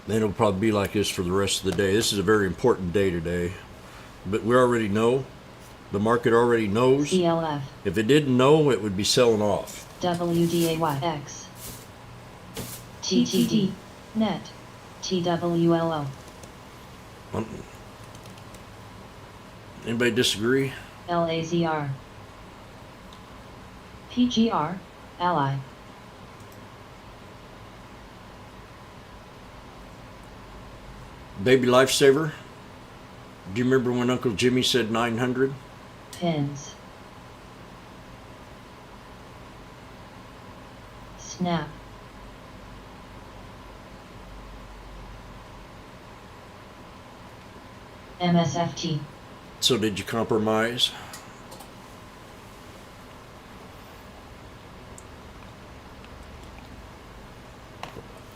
Speaker 2: And it'll probably be like this for the rest of the day. This is a very important day today, but we already know. The market already knows.
Speaker 1: CLF.
Speaker 2: If it didn't know, it would be selling off.
Speaker 1: WDAYX. TTD. Net. TWLO.
Speaker 2: Anybody disagree?
Speaker 1: LAZR. PGR, ally.
Speaker 2: Baby lifesaver. Do you remember when Uncle Jimmy said 900?
Speaker 1: Pins. Snap. MSFT.
Speaker 2: So did you compromise?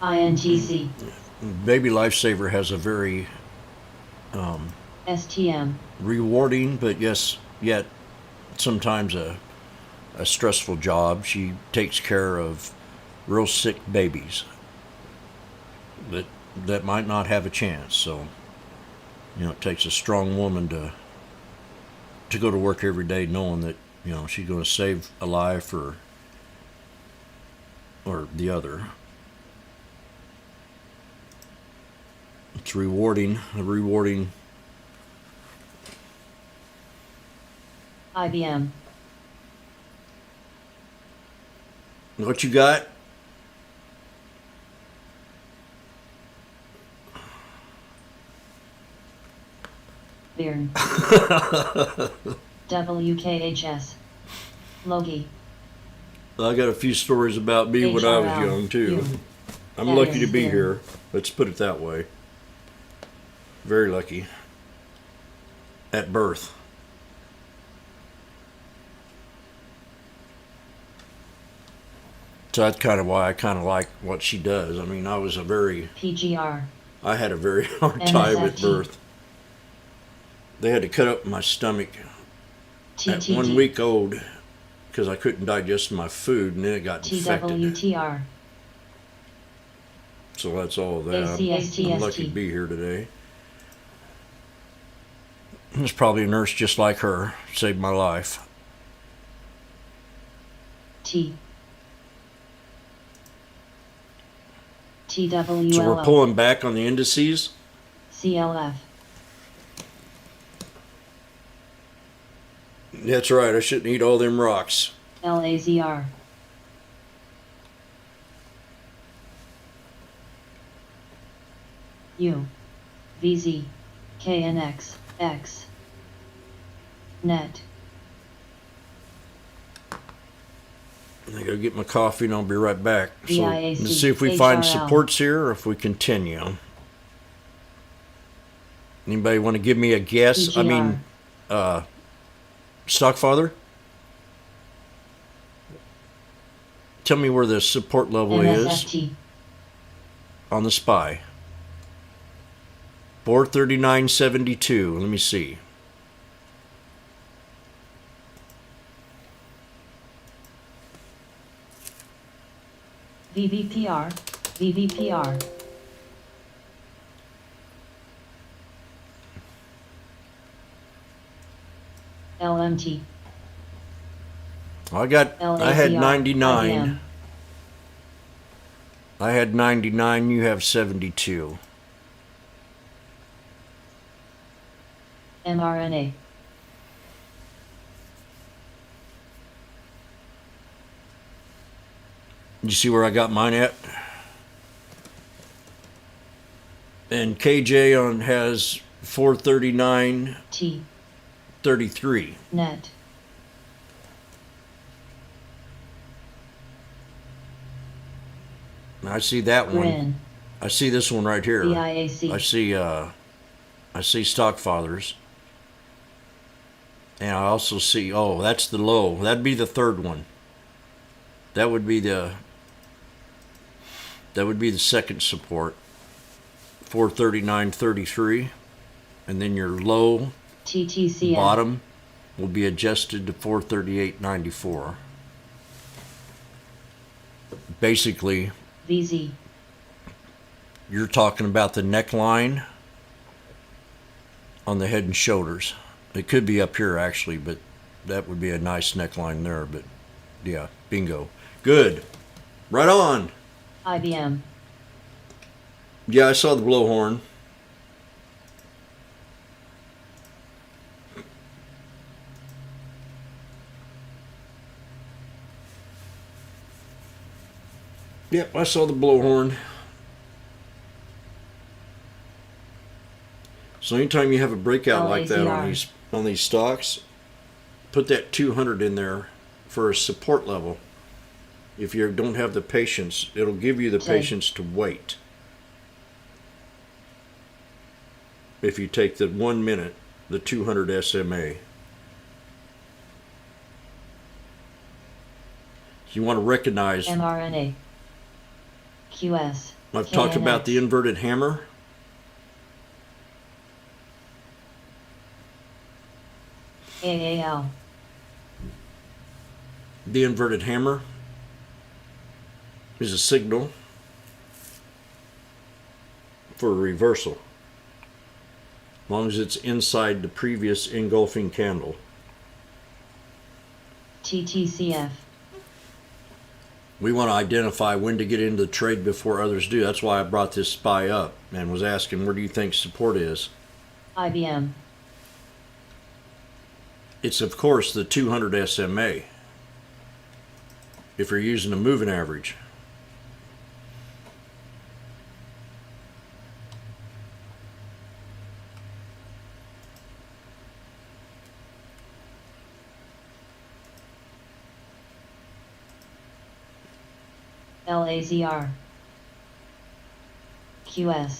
Speaker 1: INTC.
Speaker 2: Baby lifesaver has a very
Speaker 1: STM.
Speaker 2: rewarding, but yes, yet sometimes a stressful job. She takes care of real sick babies that might not have a chance. So, it takes a strong woman to go to work every day knowing that, she's going to save a life or the other. It's rewarding, a rewarding.
Speaker 1: IBM.
Speaker 2: What you got?
Speaker 1: Bearn. WKHS. Logie.
Speaker 2: I got a few stories about me when I was
Speaker 1: HRL.
Speaker 2: young too.
Speaker 1: You.
Speaker 2: I'm
Speaker 1: That
Speaker 2: lucky to
Speaker 1: is
Speaker 2: be
Speaker 1: fair.
Speaker 2: here. Let's put it that way. Very lucky. At birth. So that's kind of why I kind of like what she does. I mean, I
Speaker 1: PGR.
Speaker 2: had a very hard time at
Speaker 1: MSFT.
Speaker 2: birth. They had to cut up my stomach at 1
Speaker 1: TTT.
Speaker 2: week old because I couldn't digest my food, and then it got infected.
Speaker 1: TWTR.
Speaker 2: So that's all of that.
Speaker 1: ACSTST.
Speaker 2: I'm lucky to be here today. There's probably a nurse just like her. Saved my life.
Speaker 1: T. TWLL.
Speaker 2: So we're pulling back on the indices.
Speaker 1: CLF.
Speaker 2: That's right. I shouldn't eat all them rocks.
Speaker 1: LAZR. U. VZ. KNX. X. Net.
Speaker 2: I gotta get my coffee and I'll be right back. So
Speaker 1: VIAC,
Speaker 2: let's see if we find
Speaker 1: HRL.
Speaker 2: supports here or if we continue. Anybody want to give me a guess? I mean, Stockfather? Tell me where the support level is
Speaker 1: MSFT.
Speaker 2: on the SPY. 439.72. Let me see.
Speaker 1: VVPR. VVPR. LMT.
Speaker 2: I had
Speaker 1: LACR.
Speaker 2: 99.
Speaker 1: IBM.
Speaker 2: I had 99. You have 72.
Speaker 1: mRNA.
Speaker 2: You see where I got mine at? And KJ has 439.33.
Speaker 1: T. Net.
Speaker 2: I see that one.
Speaker 1: GRIN.
Speaker 2: I see this one right here.
Speaker 1: VIAC.
Speaker 2: I see Stockfathers. And I also see, oh, that's the low. That'd be the third one. That would be the second support. 439.33. And then your low
Speaker 1: TTCM.
Speaker 2: bottom will be adjusted to 438.94. Basically,
Speaker 1: VZ.
Speaker 2: you're talking about the neckline on the head and shoulders. It could be up here actually, but that would be a nice neckline there. But yeah, bingo. Good. Right on.
Speaker 1: IBM.
Speaker 2: Yeah, I saw the blowhorn. Yep, I saw the blowhorn. So anytime you have a breakout like that on these stocks, put that 200 in there for a support level. If you don't have the patience, it'll give you the patience to wait. If you take the 1 minute, the 200 SMA. You want to recognize
Speaker 1: mRNA. QS.
Speaker 2: I've talked about the inverted hammer.
Speaker 1: AAL.
Speaker 2: The inverted hammer is a signal for a reversal, as long as it's inside the previous engulfing candle.
Speaker 1: TTCF.
Speaker 2: We want to identify when to get into the trade before others do. That's why I brought this SPY up and was asking, where do you think support is?
Speaker 1: IBM.
Speaker 2: It's, of course, the 200 SMA, if you're using a moving average.
Speaker 1: LAZR. QS.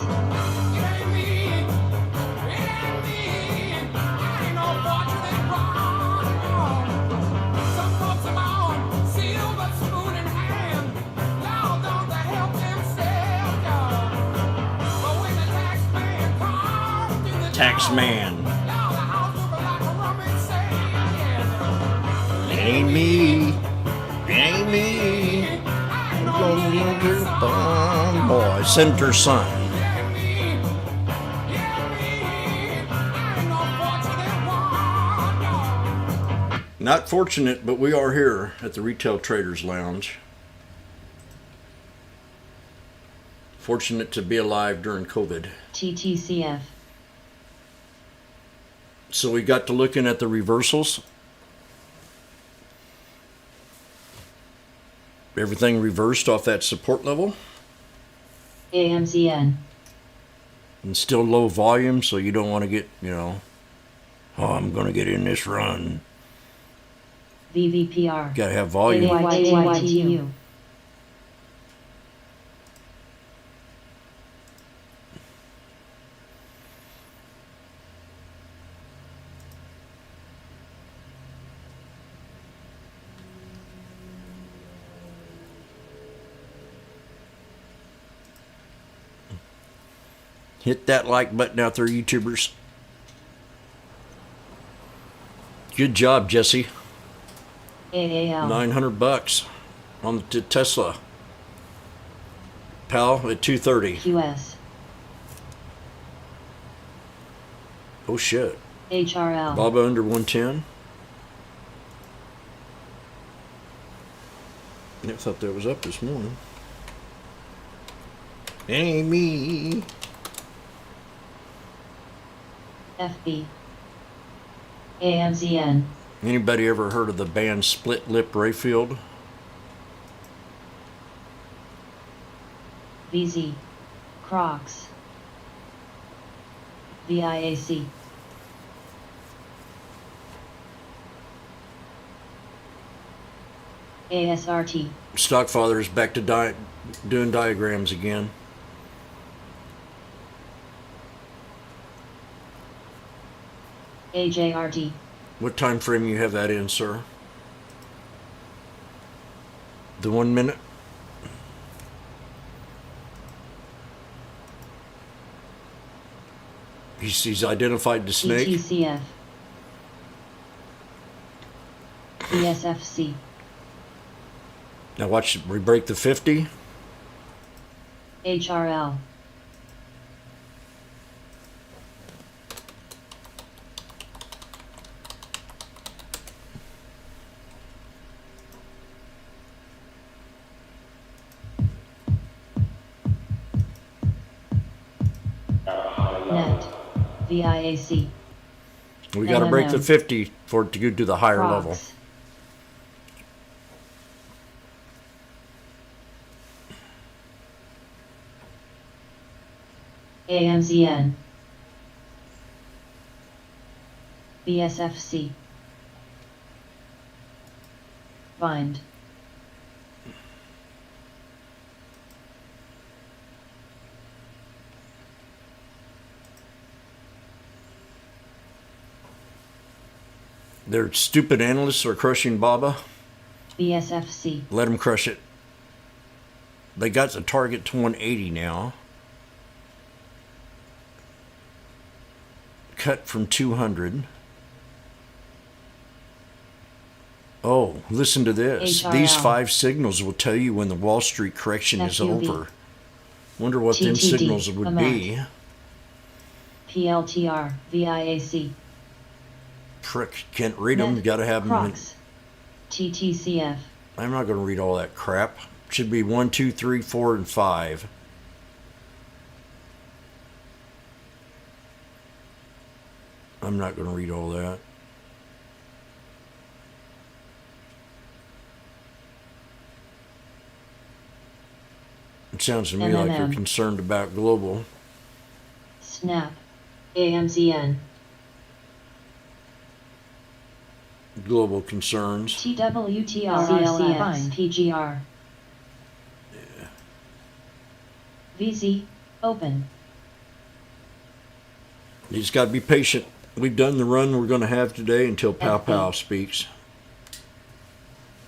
Speaker 2: Tax man. It ain't me. It ain't me. Boy, Senator's son. Not fortunate, but we are here at the Retail Traders Lounge. Fortunate to be alive during COVID.
Speaker 1: TTCF.
Speaker 2: So we got to looking at the reversals. Everything reversed off that support level.
Speaker 1: AMZN.
Speaker 2: And still low volume, so you don't want to get, oh, I'm going to get in this run.
Speaker 1: VVPR.
Speaker 2: Got to have volume.
Speaker 1: AYTU.
Speaker 2: Hit that like button out there, YouTubers. Good job, Jesse.
Speaker 1: AAL.
Speaker 2: $900 on the Tesla. Pal at 230.
Speaker 1: QS.
Speaker 2: Oh shit.
Speaker 1: HRL.
Speaker 2: Baba under 110. I thought that was up this morning. Ain't me.
Speaker 1: FB. AMZN.
Speaker 2: Anybody ever heard of the band Split Lip Rayfield?
Speaker 1: VZ. Crocs. VIAC. ASRT.
Speaker 2: Stockfather is back to doing diagrams again.
Speaker 1: AJRT.
Speaker 2: What time frame you have that in, sir? The 1 minute? He's identified the snake.
Speaker 1: TTCF. ESFC.
Speaker 2: Now watch, we break the 50.
Speaker 1: HRL. Net. VIAC.
Speaker 2: We got to break the
Speaker 1: M&M.
Speaker 2: 50 for it to go to the higher
Speaker 1: Crocs.
Speaker 2: level.
Speaker 1: AMZN, BSFC, Bind,
Speaker 2: Their stupid analysts are crushing Baba.
Speaker 1: BSFC,
Speaker 2: Let them crush it. They got the target to 180 now. Cut from 200. Oh, listen to this.
Speaker 1: HRL.
Speaker 2: These 5 signals will tell you when the Wall Street correction is
Speaker 1: FUV.
Speaker 2: over. Wonder what them
Speaker 1: TTD,
Speaker 2: signals would be.
Speaker 1: PLTR, VIAC,
Speaker 2: Prick, can't read them.
Speaker 1: Net,
Speaker 2: Got to have them.
Speaker 1: Crocs, TTCF,
Speaker 2: I'm not going to read all that crap. Should be 1, 2, 3, 4, and 5. I'm not going to read all that. It sounds to me like they're
Speaker 1: MMM.
Speaker 2: concerned about global.
Speaker 1: Snap, AMZN,
Speaker 2: Global concerns.
Speaker 1: TWTR, CLF, PGR, VZ, Open,
Speaker 2: You just got to be patient. We've done the run we're going to have today until Pow Pow speaks.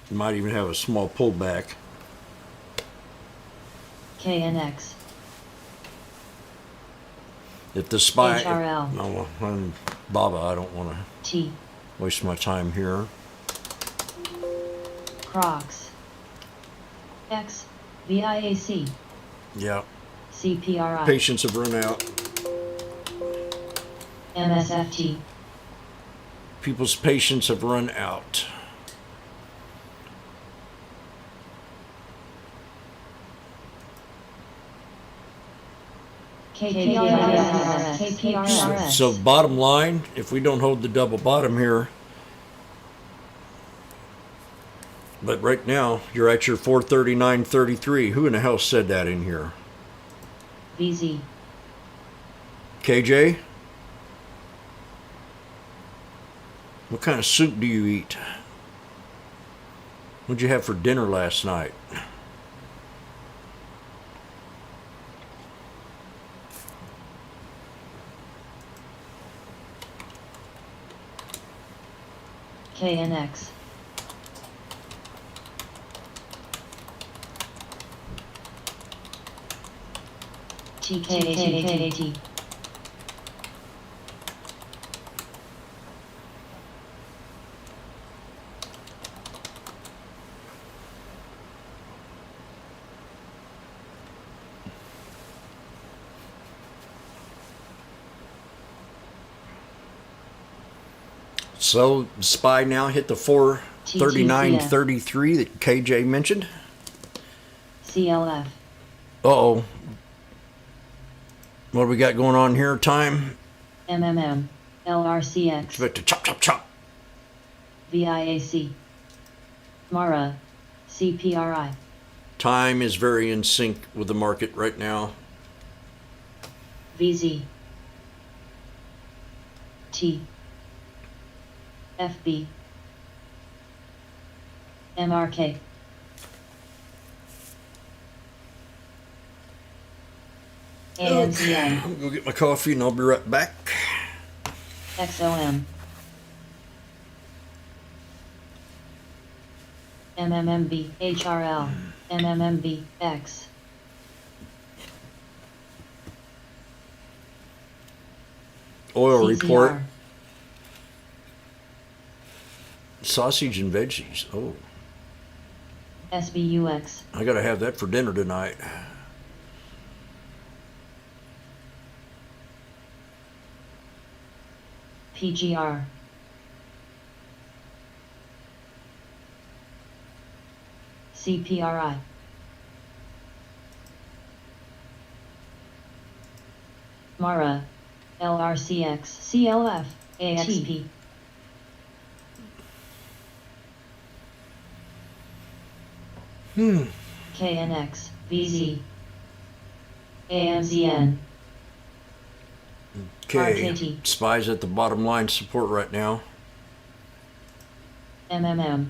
Speaker 2: We might even have a small pullback.
Speaker 1: KNX,
Speaker 2: If the spy...
Speaker 1: HRL.
Speaker 2: No, I'm Baba. I don't want to
Speaker 1: T,
Speaker 2: waste my time here.
Speaker 1: Crocs, X, VIAC,
Speaker 2: Yeah.
Speaker 1: CPRI,
Speaker 2: Patience have run out.
Speaker 1: MSFT,
Speaker 2: People's patience have run out.
Speaker 1: KPRS,
Speaker 2: So bottom line, if we don't hold the double bottom here, but right now you're at your 439.33. Who in the hell said that in here?
Speaker 1: VZ,
Speaker 2: KJ? What kind of soup do you eat? What'd you have for dinner last night?
Speaker 1: KNX, TKT,
Speaker 2: So SPY now hit the 439.33 that KJ mentioned.
Speaker 1: CLF,
Speaker 2: Uh-oh. What do we got going on here? Time?
Speaker 1: MMM, LRCX,
Speaker 2: Expect to chop, chop, chop.
Speaker 1: VIAC, MARA, CPRI,
Speaker 2: Time is very in sync with the market right now.
Speaker 1: VZ, T, FB, MRK, ANZN,
Speaker 2: I'm gonna go get my coffee and I'll be right back.
Speaker 1: XOM, MMMB, HRL, MMMB, X,
Speaker 2: Oil report.
Speaker 1: CCR,
Speaker 2: Sausage and veggies. Oh,
Speaker 1: SBUX,
Speaker 2: I gotta have that for dinner tonight.
Speaker 1: PGR, CPRI, MARA, LRCX, CLF, AXP, KNX, VZ, AMZN,
Speaker 2: Okay,
Speaker 1: RKT.
Speaker 2: Spy's at the bottom line support right now.
Speaker 1: MMM.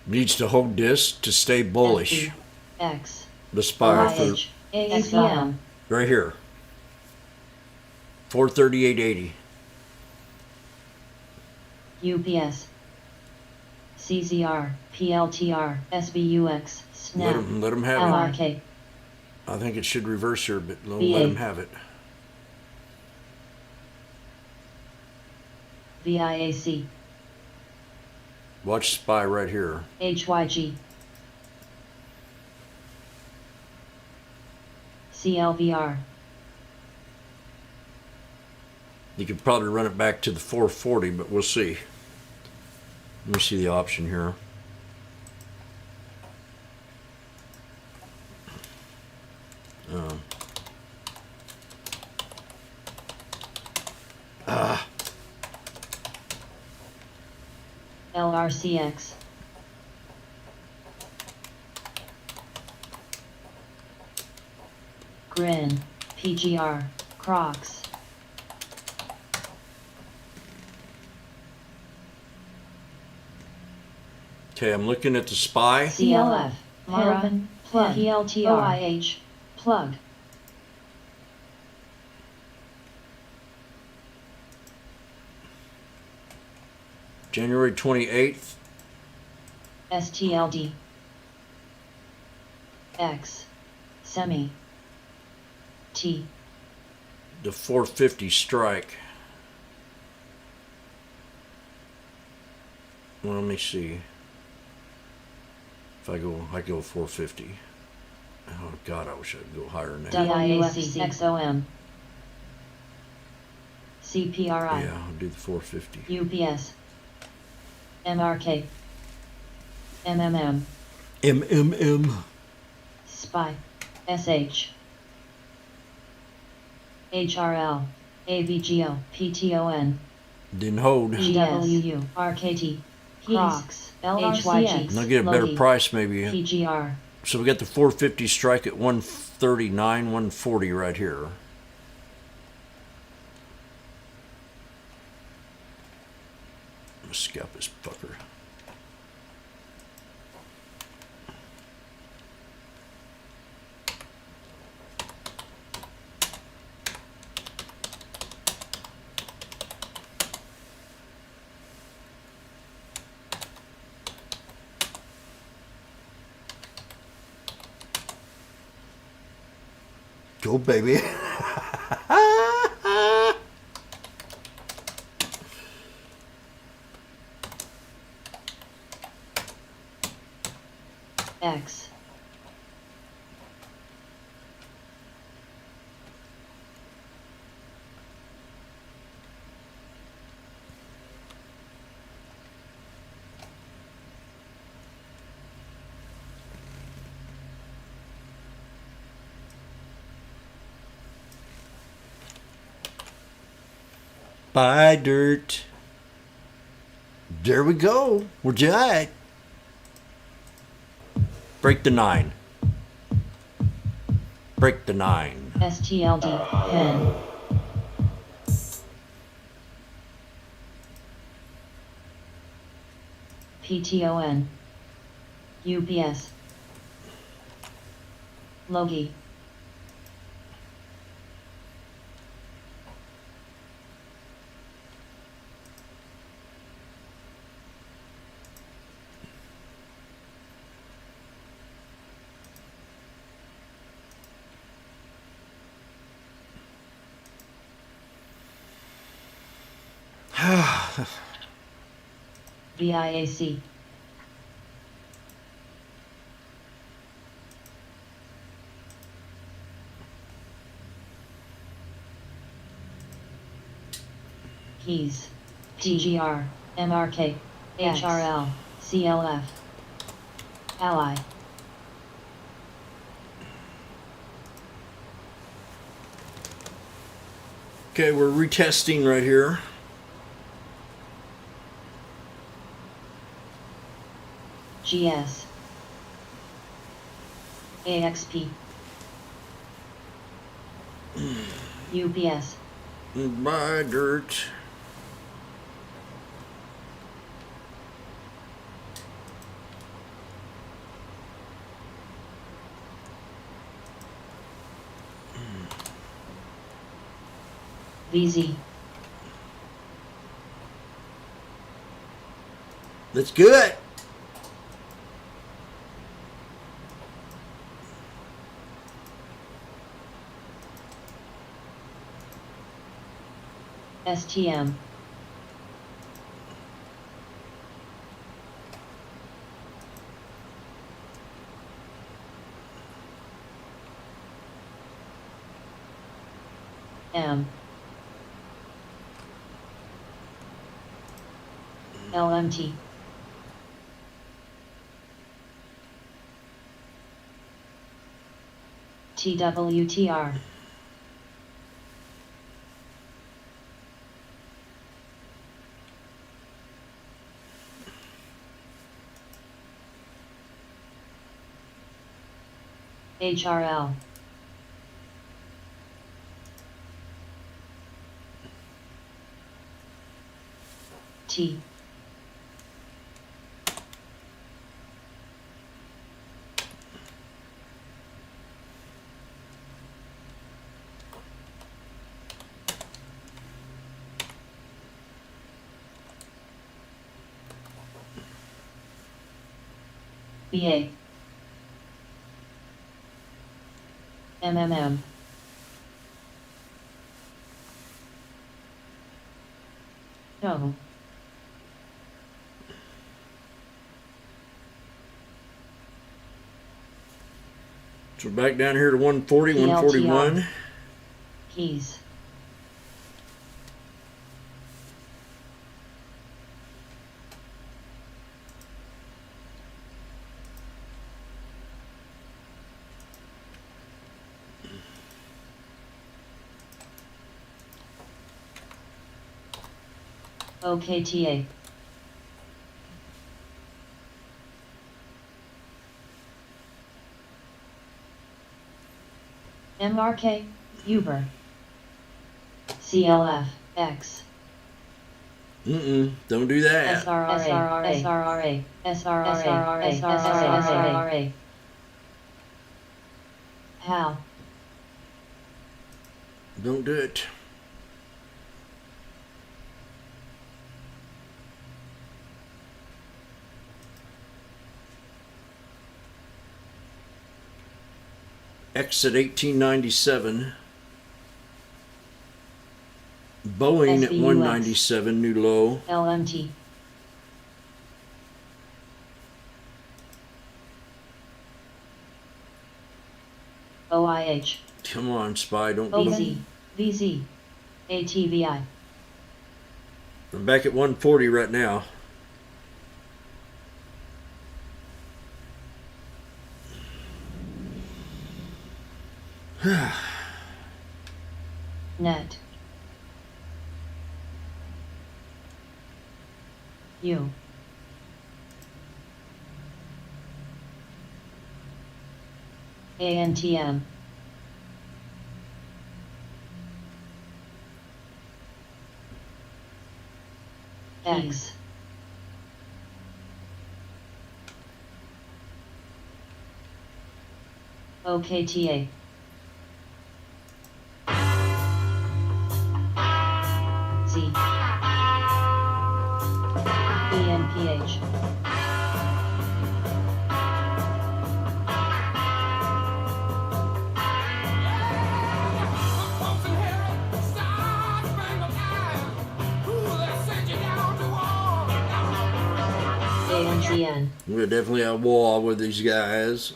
Speaker 2: Needs to hold this to stay bullish.
Speaker 1: FB. X.
Speaker 2: The Spy for
Speaker 1: OIH. AXVM.
Speaker 2: right here. 438.80.
Speaker 1: UPS. CZR. PLTR. SBUX. Snap.
Speaker 2: Let him have it.
Speaker 1: LRK.
Speaker 2: I think it should reverse here, but let
Speaker 1: VA.
Speaker 2: him have it.
Speaker 1: VIAC.
Speaker 2: Watch Spy right here.
Speaker 1: HYG. CLVR.
Speaker 2: You could probably run it back to the 440, but we'll see. Let me see the option here.
Speaker 1: LRCX. Grin. PGR. Crocs.
Speaker 2: Okay, I'm looking at the Spy.
Speaker 1: CLF. Mara. Plug. PLTR. OIH. Plug.
Speaker 2: January 28th.
Speaker 1: STLD. X. Semi. T.
Speaker 2: The 450 strike. Well, let me see. If I go 450. Oh God, I wish I could go higher than that.
Speaker 1: WFC. XOM. CPRI.
Speaker 2: Yeah, I'll do the 450.
Speaker 1: UPS. MRK. MMM.
Speaker 2: MMM.
Speaker 1: SPY. SH. HRL. AVGO. PTON.
Speaker 2: Didn't hold.
Speaker 1: GWU. RKT. Crocs. HYG.
Speaker 2: I'll get a better
Speaker 1: Logie.
Speaker 2: price maybe.
Speaker 1: PGR.
Speaker 2: So we got the 450 strike at 139, 140 right here. Let's scalp this fucker. Go, baby.
Speaker 1: X.
Speaker 2: Buy dirt. There we go. We're at. Break the 9. Break the 9.
Speaker 1: STLD. Pen. PTON. UPS. Logie. VIAC. Keys. TGR. MRK. HRL. CLF. Ally.
Speaker 2: Okay, we're retesting right here.
Speaker 1: GS. AXP. UPS.
Speaker 2: Buy dirt.
Speaker 1: VZ.
Speaker 2: That's good.
Speaker 1: STM. M. LMT. TWTR. HRL. T. BA. MMM. No.
Speaker 2: So we're back down here to 140,
Speaker 1: PLTR.
Speaker 2: 141.
Speaker 1: Keys. OKTA. MRK, Uber. CLF, X.
Speaker 2: Don't do that.
Speaker 1: SRRA. How?
Speaker 2: Don't do it. Exit 1897. Boeing at
Speaker 1: SBUX.
Speaker 2: 197, new low.
Speaker 1: LMT. OIH.
Speaker 2: Come on, Spy, don't do
Speaker 1: VZ. VZ. ATVI.
Speaker 2: I'm back at 140 right now.
Speaker 1: Net. U. ANTM. X. OKTA. Z. ENPH. ANZN.
Speaker 2: We're definitely at war with these guys.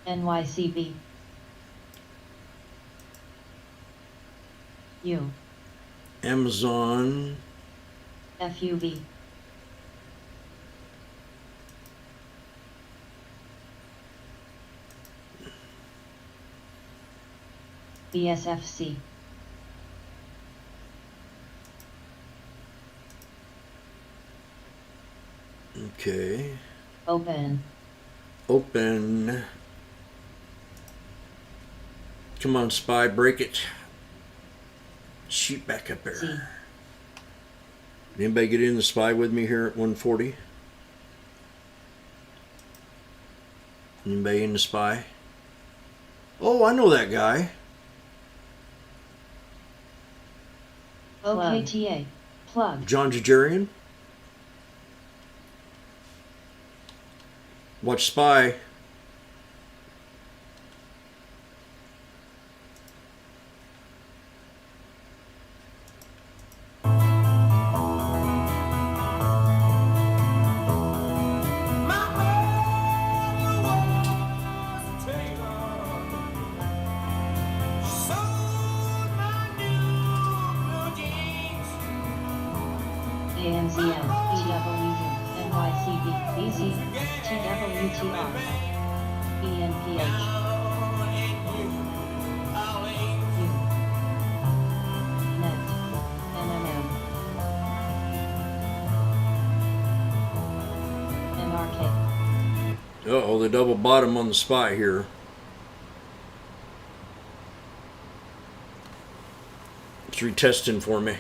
Speaker 1: NYCB. U.
Speaker 2: Amazon.
Speaker 1: FUV. BSFC.
Speaker 2: Okay.
Speaker 1: Open.
Speaker 2: Open. Come on, spy, break it. Shoot back up there.
Speaker 1: C.
Speaker 2: Anybody get in the spy with me here at 140? Anybody in the spy? Oh, I know that guy.
Speaker 1: OKTA. Plug.
Speaker 2: John Jajarian. Watch spy.
Speaker 3: My mother was a tailor. She sewed my new blue jeans.
Speaker 1: AMZM. EWU. NYCB. BZ. TWTR. ENPH.
Speaker 3: Down in New Orleans.
Speaker 1: U. Net. NMM. NRK.
Speaker 2: Uh-oh, the double bottom on the spy here. It's retesting for me.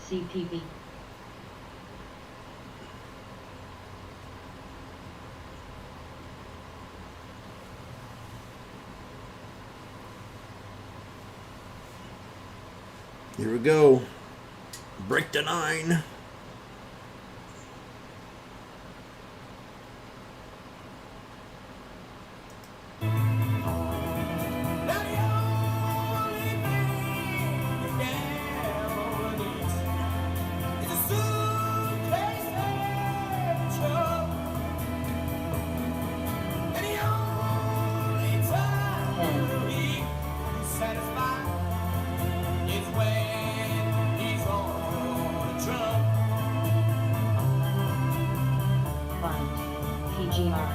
Speaker 1: CPB.
Speaker 2: Here we go. Break the 9.
Speaker 3: Now the only thing you can release is a suitcase and a truck. And the only time he's satisfied is when he's on a truck.
Speaker 1: Find. PGR.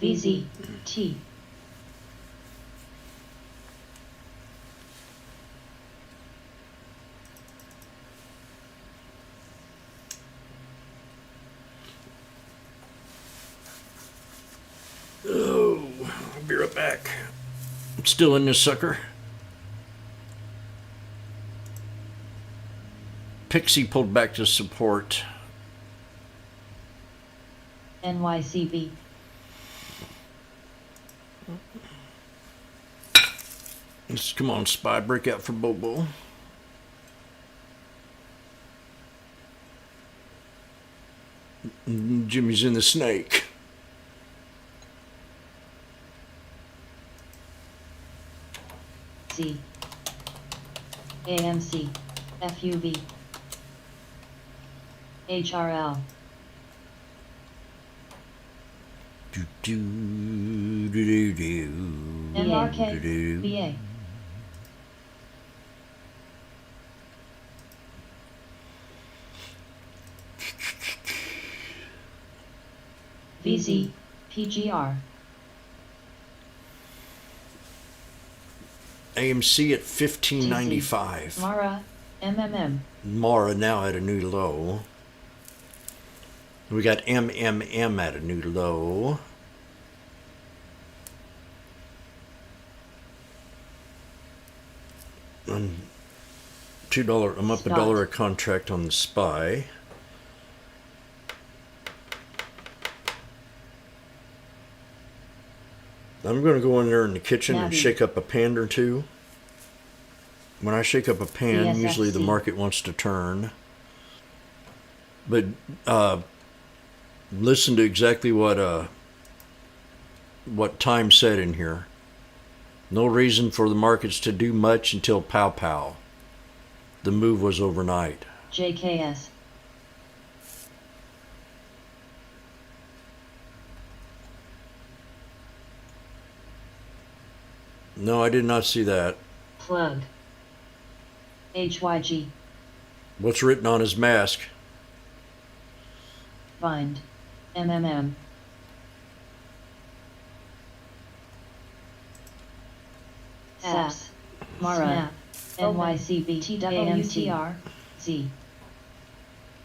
Speaker 1: VZ. T.
Speaker 2: Oh, I'll be right back. I'm still in this sucker. Pixie pulled back to support.
Speaker 1: NYCB.
Speaker 2: Let's come on, spy, break out for Bobo. Jimmy's in the snake.
Speaker 1: C. AMC. FUV. HRL.
Speaker 2: Do, do, do, do,
Speaker 1: NRK.
Speaker 2: do.
Speaker 1: BA. VZ. PGR.
Speaker 2: AMC at 1595.
Speaker 1: Mara. MMM.
Speaker 2: Mara now at a new low. We got MMM at a new low. And $2. I'm up
Speaker 1: Spot.
Speaker 2: $1 a contract on the spy. I'm going to go in there in the kitchen and
Speaker 1: Nabby.
Speaker 2: shake up a pan or two. When I shake up a pan, usually the
Speaker 1: VSFC.
Speaker 2: market wants to turn. But listen to exactly what Time said in here. No reason for the markets to do much until pow pow. The move was overnight.
Speaker 1: JKS.
Speaker 2: No, I did not see that.
Speaker 1: Plug. HYG.
Speaker 2: What's written on his mask?
Speaker 1: Find. MMM. Sass. Mara. NYCB. TWTR. Z.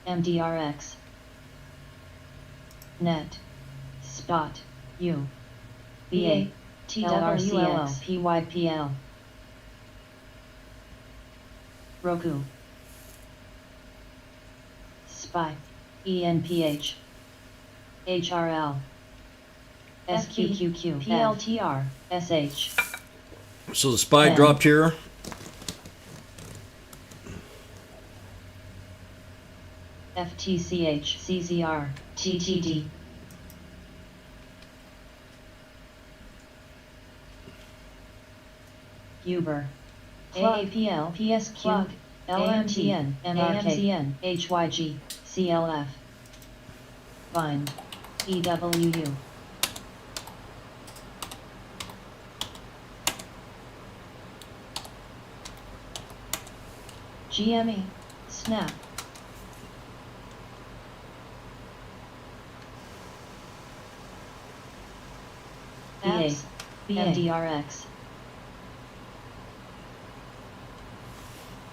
Speaker 1: MDRX. Net. Spot. U. BA. TWLX. PYPL. Roku. Spy. ENPH. HRL. SQQQ. PLTR. SH.
Speaker 2: So the spy
Speaker 1: And-
Speaker 2: dropped here.
Speaker 1: FTCH. CZR. TTD. Uber. AAPL. PSQ. LMTN. MRKN. HYG. CLF. Find. EWU. GME. Snap. BA. MDRX.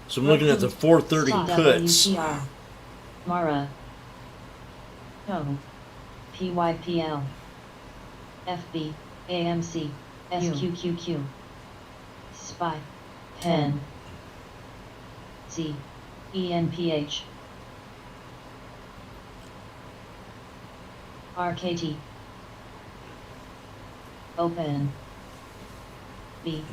Speaker 2: So I'm looking at the 430 puts.
Speaker 1: WTR. Mara. No. PYPL. FB. AMC. SQQQ. Spy. Pen. Z. ENPH. RKT. Open. B.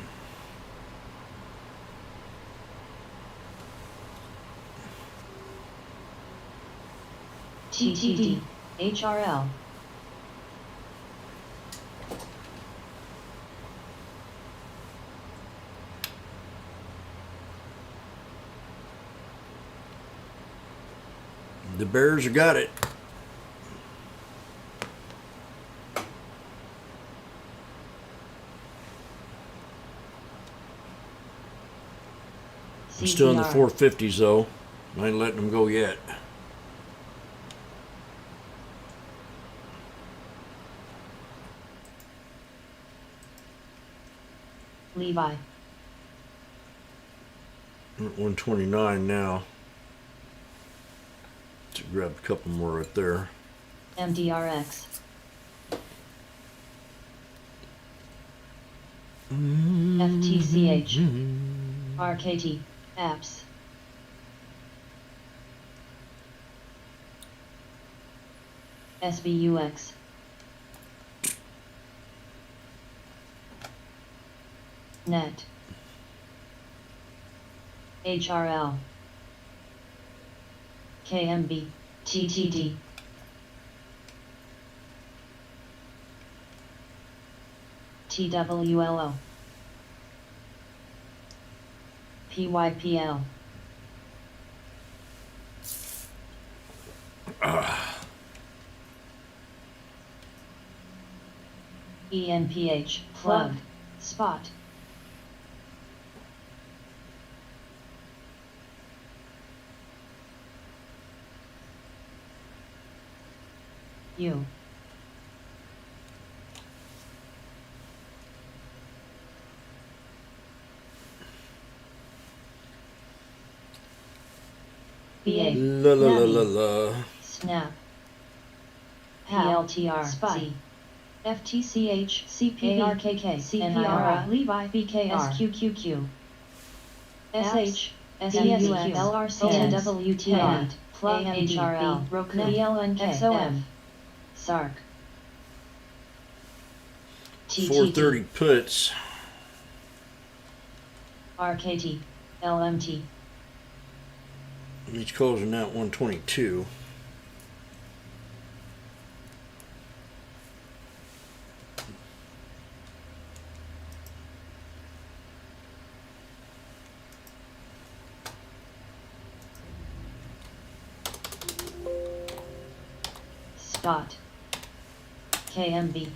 Speaker 1: TTD. HRL.
Speaker 2: The Bears got it. I'm still in the
Speaker 1: CZR.
Speaker 2: 450s though. I ain't letting them go yet.
Speaker 1: Levi.
Speaker 2: I'm at 129 now. To grab a couple more right there.
Speaker 1: MDRX. FTCH. RKT. Apps. SBUX. Net. HRL. KMB. TTD. TWLO. PYPL. ENPH. Plug. Spot. U. BA.
Speaker 2: La la la la la.
Speaker 1: Snap. PLTR. Spy. FTCH. CPARKK. CPRI. Levi. BKR. SQQQ. SH. SESQ. LRC. WTR. Plug. HRL. Roku. BLNK. XOM. SARC.
Speaker 2: 430 puts.
Speaker 1: RKT. LMT.
Speaker 2: He's closing out 122.
Speaker 1: Spot. KMB.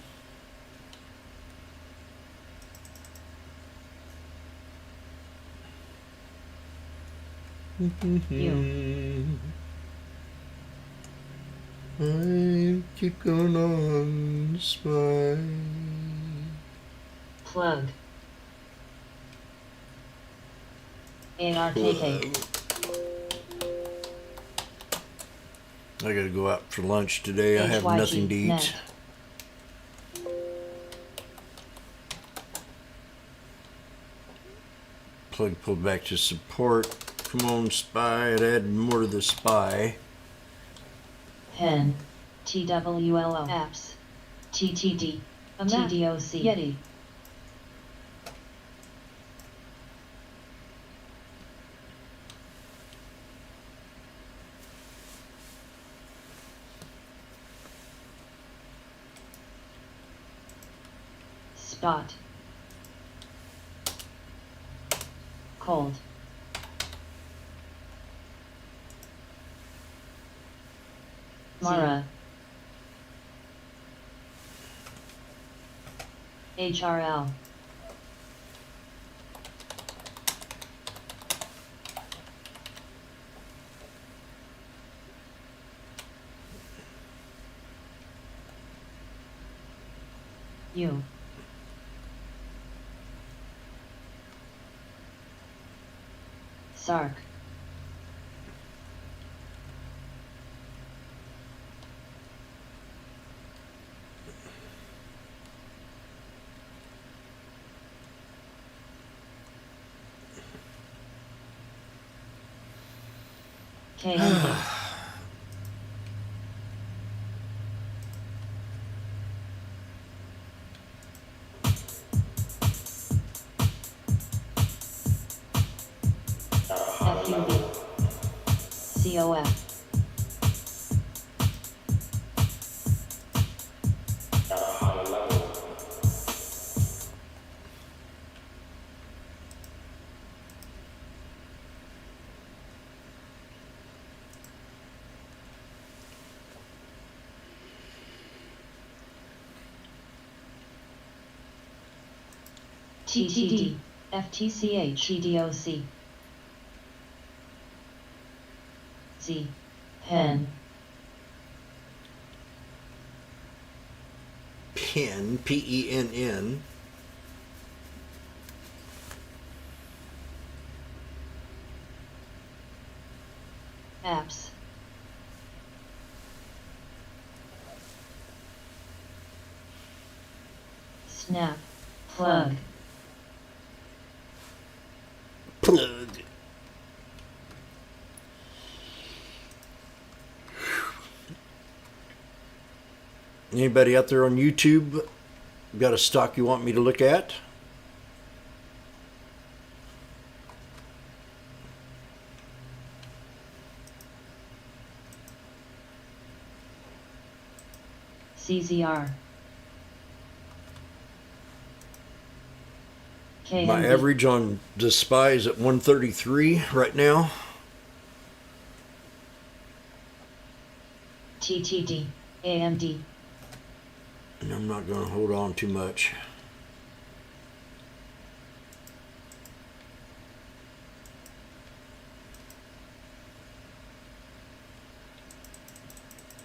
Speaker 2: I keep going on, spy.
Speaker 1: Plug. ARKK.
Speaker 2: I gotta go out for lunch today. I have nothing to eat.
Speaker 1: net.
Speaker 2: Plug pulled back to support. Come on, spy. I'd add more to the spy.
Speaker 1: Pen. TWLO. Apps. TTD. TDOC. Yeti. Spot. Cold. Mara. HRL. U. Sark. KMD. FUB. COF. TTD. FTCH. TDOC. Z. Pen.
Speaker 2: Pen, PENN.
Speaker 1: Apps. Snap. Plug.
Speaker 2: Plug. Anybody out there on YouTube got a stock you want me to look at?
Speaker 1: CZR. KMB.
Speaker 2: My average on the SPY is at 133 right now.
Speaker 1: TTD. AMD.
Speaker 2: And I'm not going to hold on too much.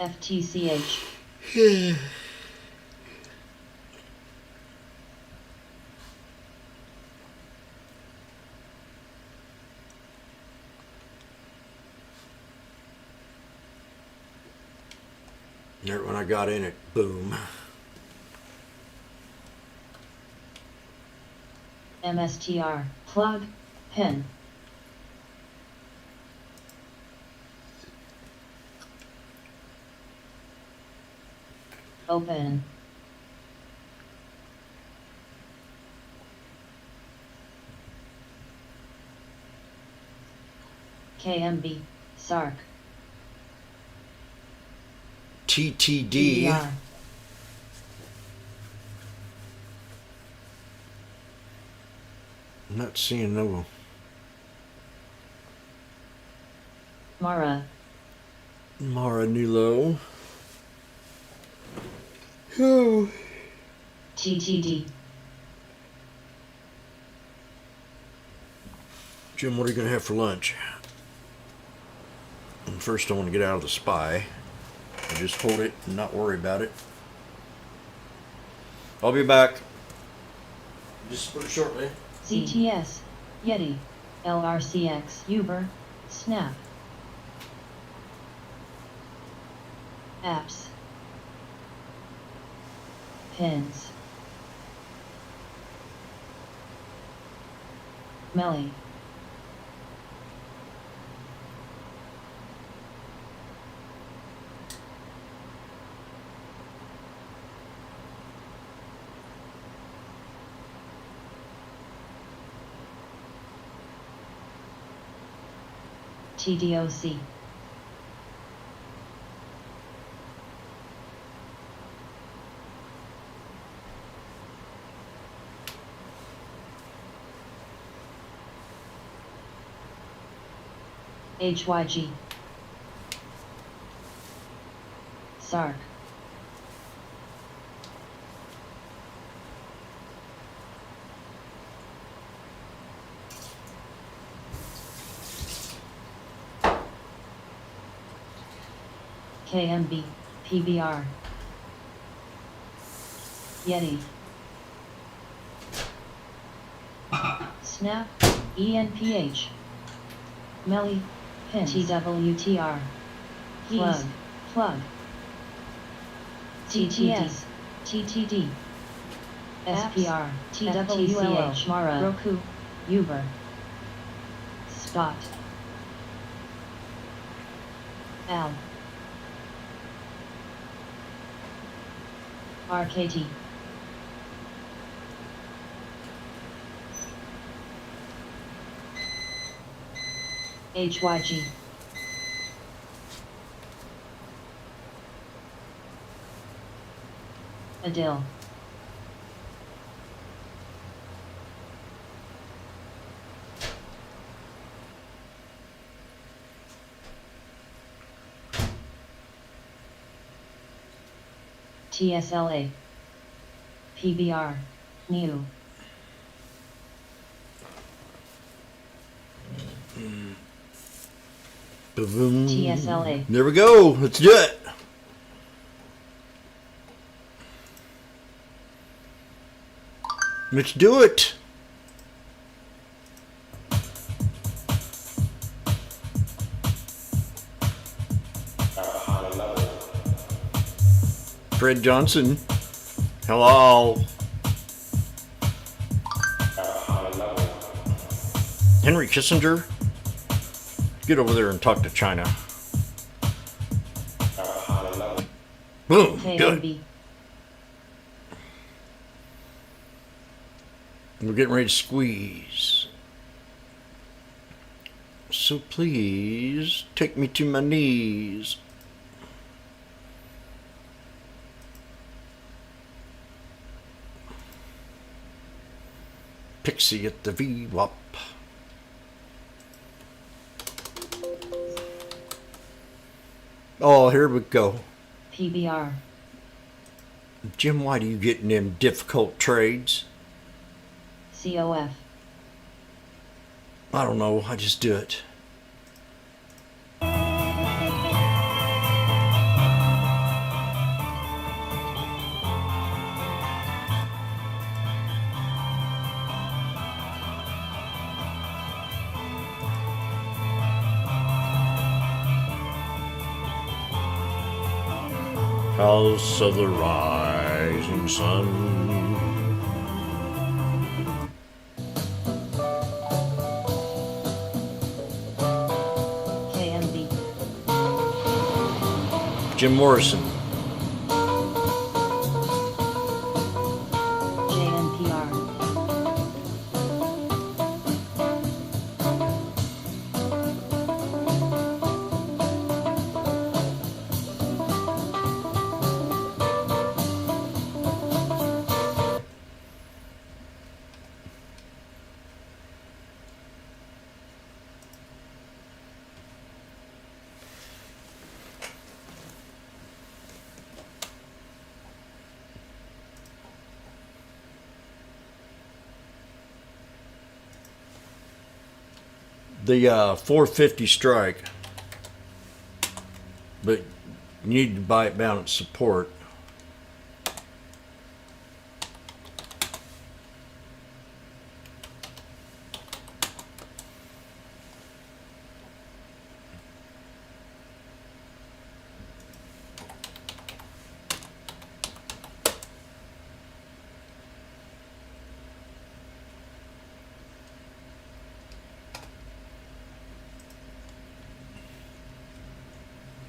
Speaker 1: FTCH.
Speaker 2: Right when I got in it, boom.
Speaker 1: MSTR. Plug. Pen. Open. KMB. Sark.
Speaker 2: TTD.
Speaker 1: DDR.
Speaker 2: I'm not seeing no.
Speaker 1: Mara.
Speaker 2: Mara Nulo. Oh.
Speaker 1: TTD.
Speaker 2: Jim, what are you going to have for lunch? First, I want to get out of the spy. I just hold it and not worry about it. I'll be back. Just shortly.
Speaker 1: CTS, Yeti, LRCX, Uber, Snap. Apps. Pins. Melly. TDOC. HYG. SARC. KMB, PBR. Yeti. Snap, ENPH. Melly, Pin, TWTR. Plug, plug. TTS, TTD. SPR, TWCH, Mara, Roku, Uber. Spot. Al. RKT. HYG. Adil. TSLA. PBR. New.
Speaker 2: Boom.
Speaker 1: TSLA.
Speaker 2: There we go. Let's do it. Let's do it. Fred Johnson. Hello. Henry Kissinger. Get over there and talk to China. Boom. Good.
Speaker 1: KMB.
Speaker 2: We're getting ready to squeeze. So please take me to my knees. Pixie at the VWAP. Oh, here we go.
Speaker 1: PBR.
Speaker 2: Jim, why do you get in them difficult trades?
Speaker 1: COF.
Speaker 2: I don't know. I just do it. House of the Rising Sun.
Speaker 1: KMB.
Speaker 2: Jim Morrison.
Speaker 1: JNPR.
Speaker 2: The 450 strike. But you need to buy it balance support.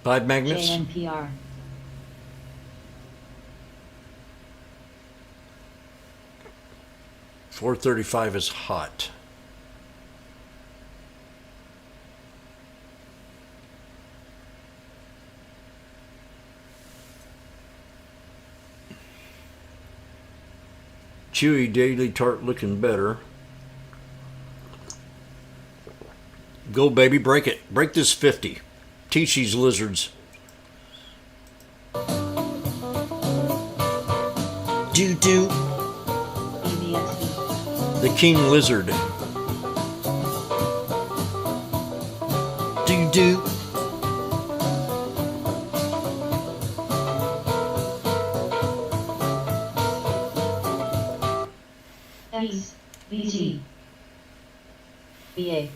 Speaker 2: Five magnets.
Speaker 1: JNPR.
Speaker 2: $435 is hot. Chewy Daily Tart looking better. Go, baby, break it. Break this 50. Teach these lizards. Do.
Speaker 1: EBSV.
Speaker 2: The king lizard. Do.
Speaker 1: X. VT. BA.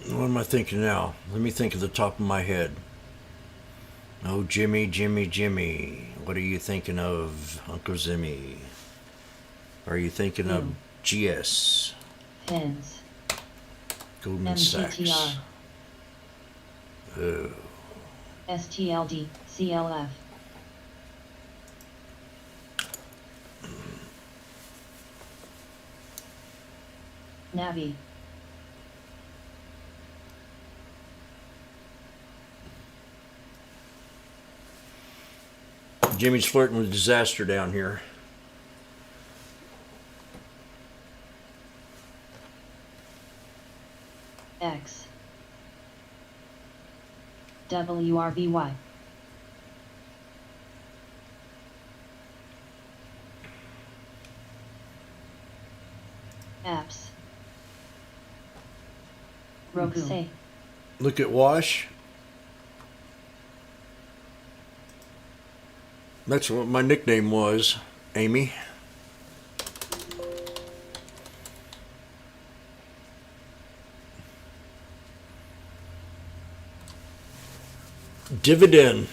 Speaker 2: What am I thinking now? Let me think at the top of my head. Oh, Jimmy, Jimmy, Jimmy. What are you thinking of, Uncle Zimmy? Are you thinking of GS?
Speaker 1: Pins.
Speaker 2: Goldman Sachs.
Speaker 1: MTTR.
Speaker 2: Oh.
Speaker 1: STLD. CLF. Navi.
Speaker 2: Jimmy's flirting with disaster down here.
Speaker 1: X. WRBY. Apps. Roku.
Speaker 2: Look at Wash. That's what my nickname was, Amy. Dividend.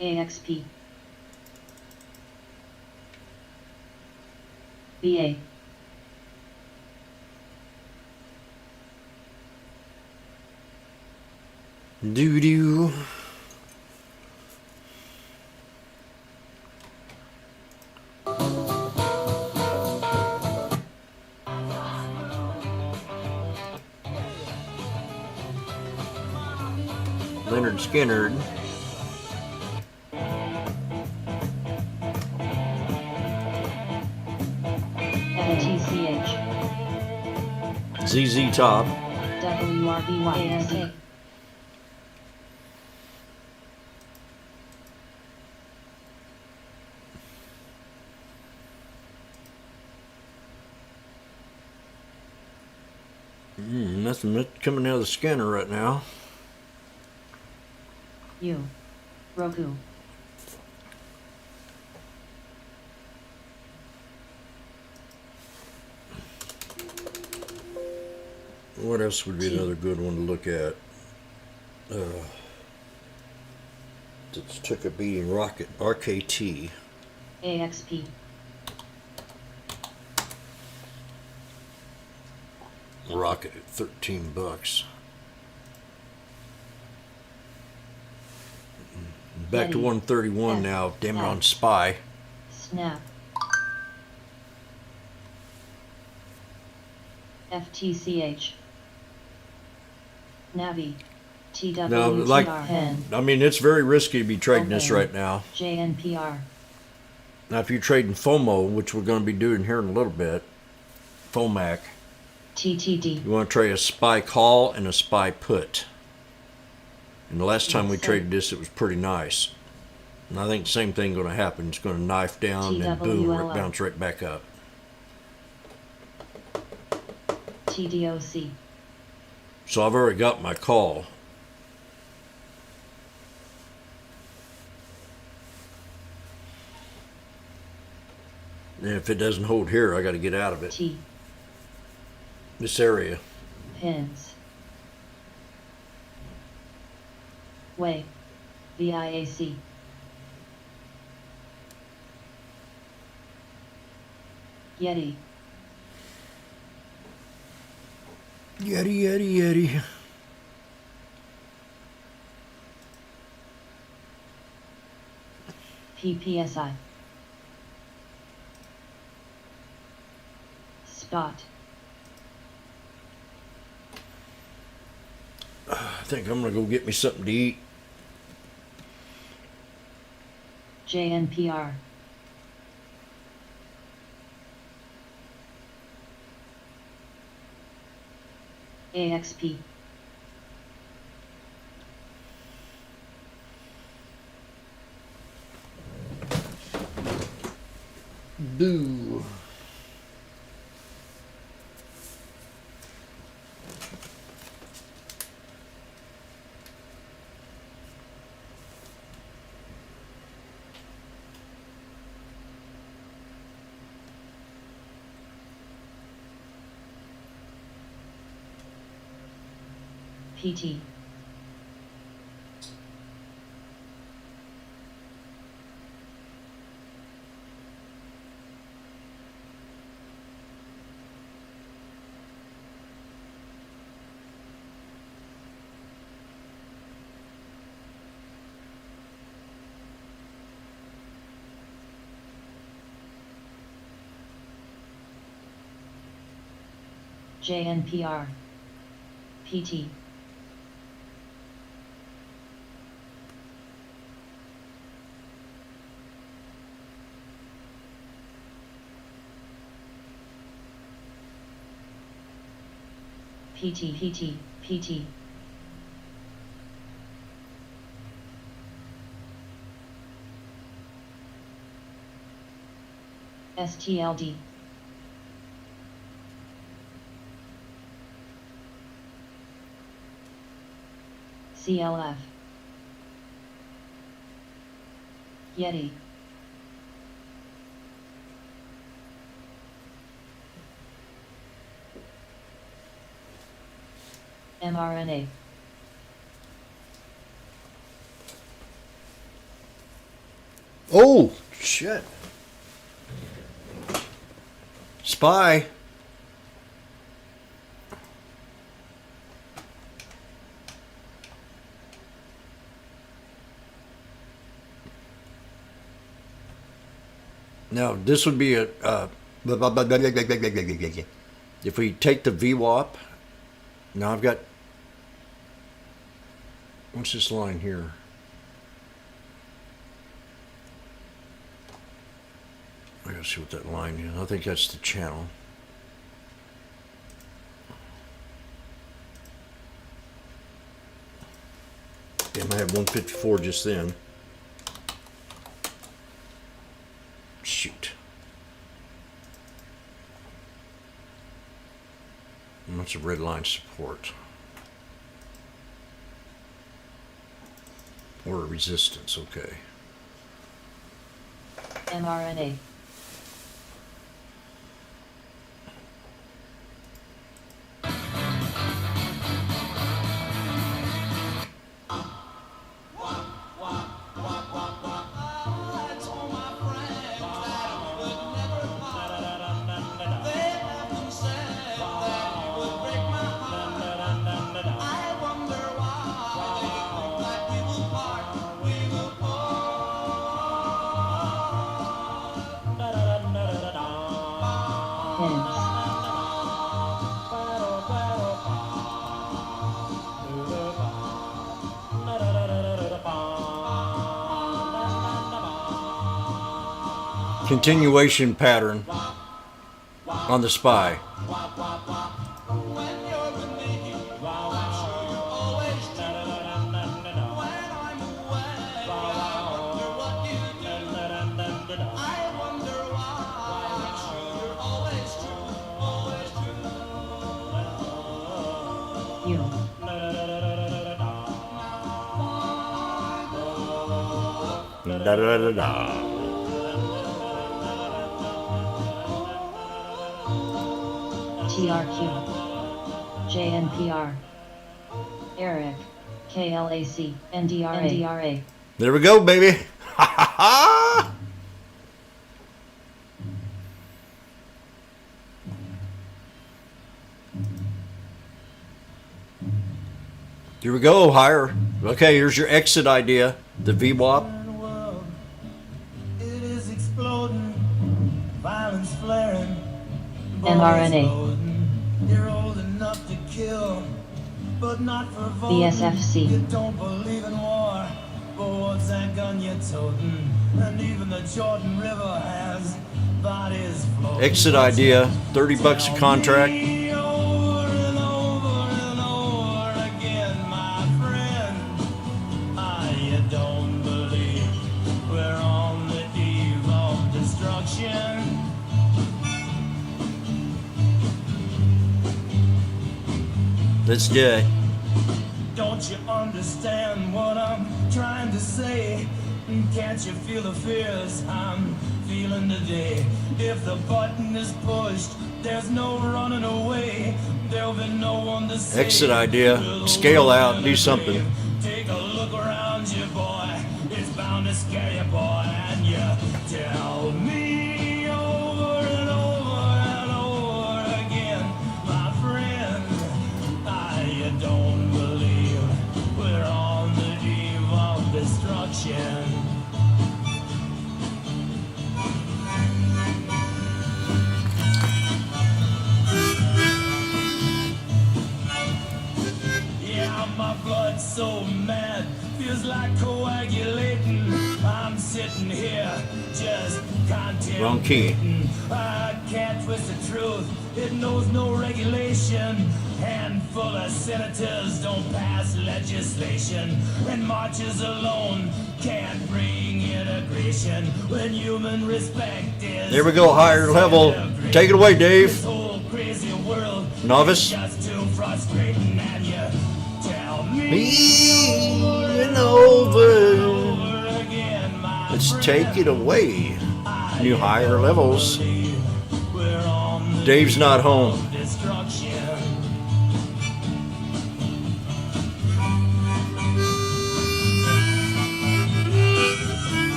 Speaker 1: AXP. BA.
Speaker 2: Doo-doo. Leonard Skinner.
Speaker 1: LTCH.
Speaker 2: ZZ Top.
Speaker 1: WRBY.
Speaker 2: Nothing coming out of the scanner right now.
Speaker 1: U. Roku.
Speaker 2: What else would be another good one to look at? Just took a beating. Rocket. RKT.
Speaker 1: AXP.
Speaker 2: Rocket at $13. Back to
Speaker 1: Ready.
Speaker 2: 131
Speaker 1: F.
Speaker 2: now. Damn it,
Speaker 1: F.
Speaker 2: on Spy.
Speaker 1: Snap. FTCH. Navi. TWTR.
Speaker 2: like-
Speaker 1: Pen.
Speaker 2: I mean, it's very risky to be trading this
Speaker 1: Okay.
Speaker 2: right now.
Speaker 1: JNPR.
Speaker 2: Now, if you're trading FOMO, which we're going to be doing here in a little bit, FOMAC,
Speaker 1: TTD.
Speaker 2: You want to trade a SPY call and a SPY put. And the last time we
Speaker 1: Yes, sir.
Speaker 2: traded this, it was pretty nice. And I think the same thing going to happen. It's going to knife down and boom,
Speaker 1: TWLL.
Speaker 2: bounce right back up.
Speaker 1: TDOC.
Speaker 2: So I've already got my call. And if it doesn't hold here, I got to get out of it.
Speaker 1: T.
Speaker 2: This area.
Speaker 1: Pins. Way. VIAC. Yeti.
Speaker 2: Yeti, yeti, yeti.
Speaker 1: PPSI. Spot.
Speaker 2: I think I'm going to go get me something to eat.
Speaker 1: JNPR. AXP.
Speaker 2: Boo.
Speaker 1: PT. JNPR. PT. PT. STLD. CLF. Yeti. mRNA.
Speaker 2: Oh, shit. SPY. Now, this would be a, if we take the VWAP, now I've got, what's this line here? I gotta see what that line is. I think that's the channel. Yeah, I might have 154 just then. Shoot. And that's a red line support. Or a resistance, okay.
Speaker 1: mRNA. Pins.
Speaker 2: Continuation pattern on the SPY. da da da da.
Speaker 1: TRQ, JNPR, Eric, KLAC, NDRA.
Speaker 2: There we go, baby. Ha ha ha. Here we go, higher. Okay, here's your exit idea. The VWAP.
Speaker 3: World, it is exploding, violence flaring, bombs
Speaker 1: mRNA.
Speaker 3: exploding. You're old enough to kill, but not for voting.
Speaker 1: BSFC.
Speaker 3: You don't believe in war, but what's that gun you're toting? And even the Jordan River has bodies floating.
Speaker 2: Exit idea. $30 a contract.
Speaker 3: Over and over and over again, my friend. You don't believe we're on the eve of destruction.
Speaker 2: Let's do it.
Speaker 3: Don't you understand what I'm trying to say? Can't you feel the fears I'm feeling today? If the button is pushed, there's no running away. There'll be no one to save.
Speaker 2: Exit idea. Scale out. Do something.
Speaker 3: Take a look around you, boy. It's bound to scare you, boy. And you tell me over and over and over again, my friend, you don't believe we're on the eve of destruction. Yeah, my blood's so mad, feels like coagulating. I'm sitting here just contemplating.
Speaker 2: Wrong key.
Speaker 3: I can't twist the truth, it knows no regulation. Handful of senators don't pass legislation, and marches alone can't bring integration. When human respect is
Speaker 2: There we go, higher level. Take it away, Dave.
Speaker 3: This whole crazy world
Speaker 2: Novice.
Speaker 3: is just too frustrating, and you tell me
Speaker 2: Me and over.
Speaker 3: over again, my
Speaker 2: Let's
Speaker 3: friend,
Speaker 2: take it away. New higher levels.
Speaker 3: we're on the
Speaker 2: Dave's not home.
Speaker 3: destruction.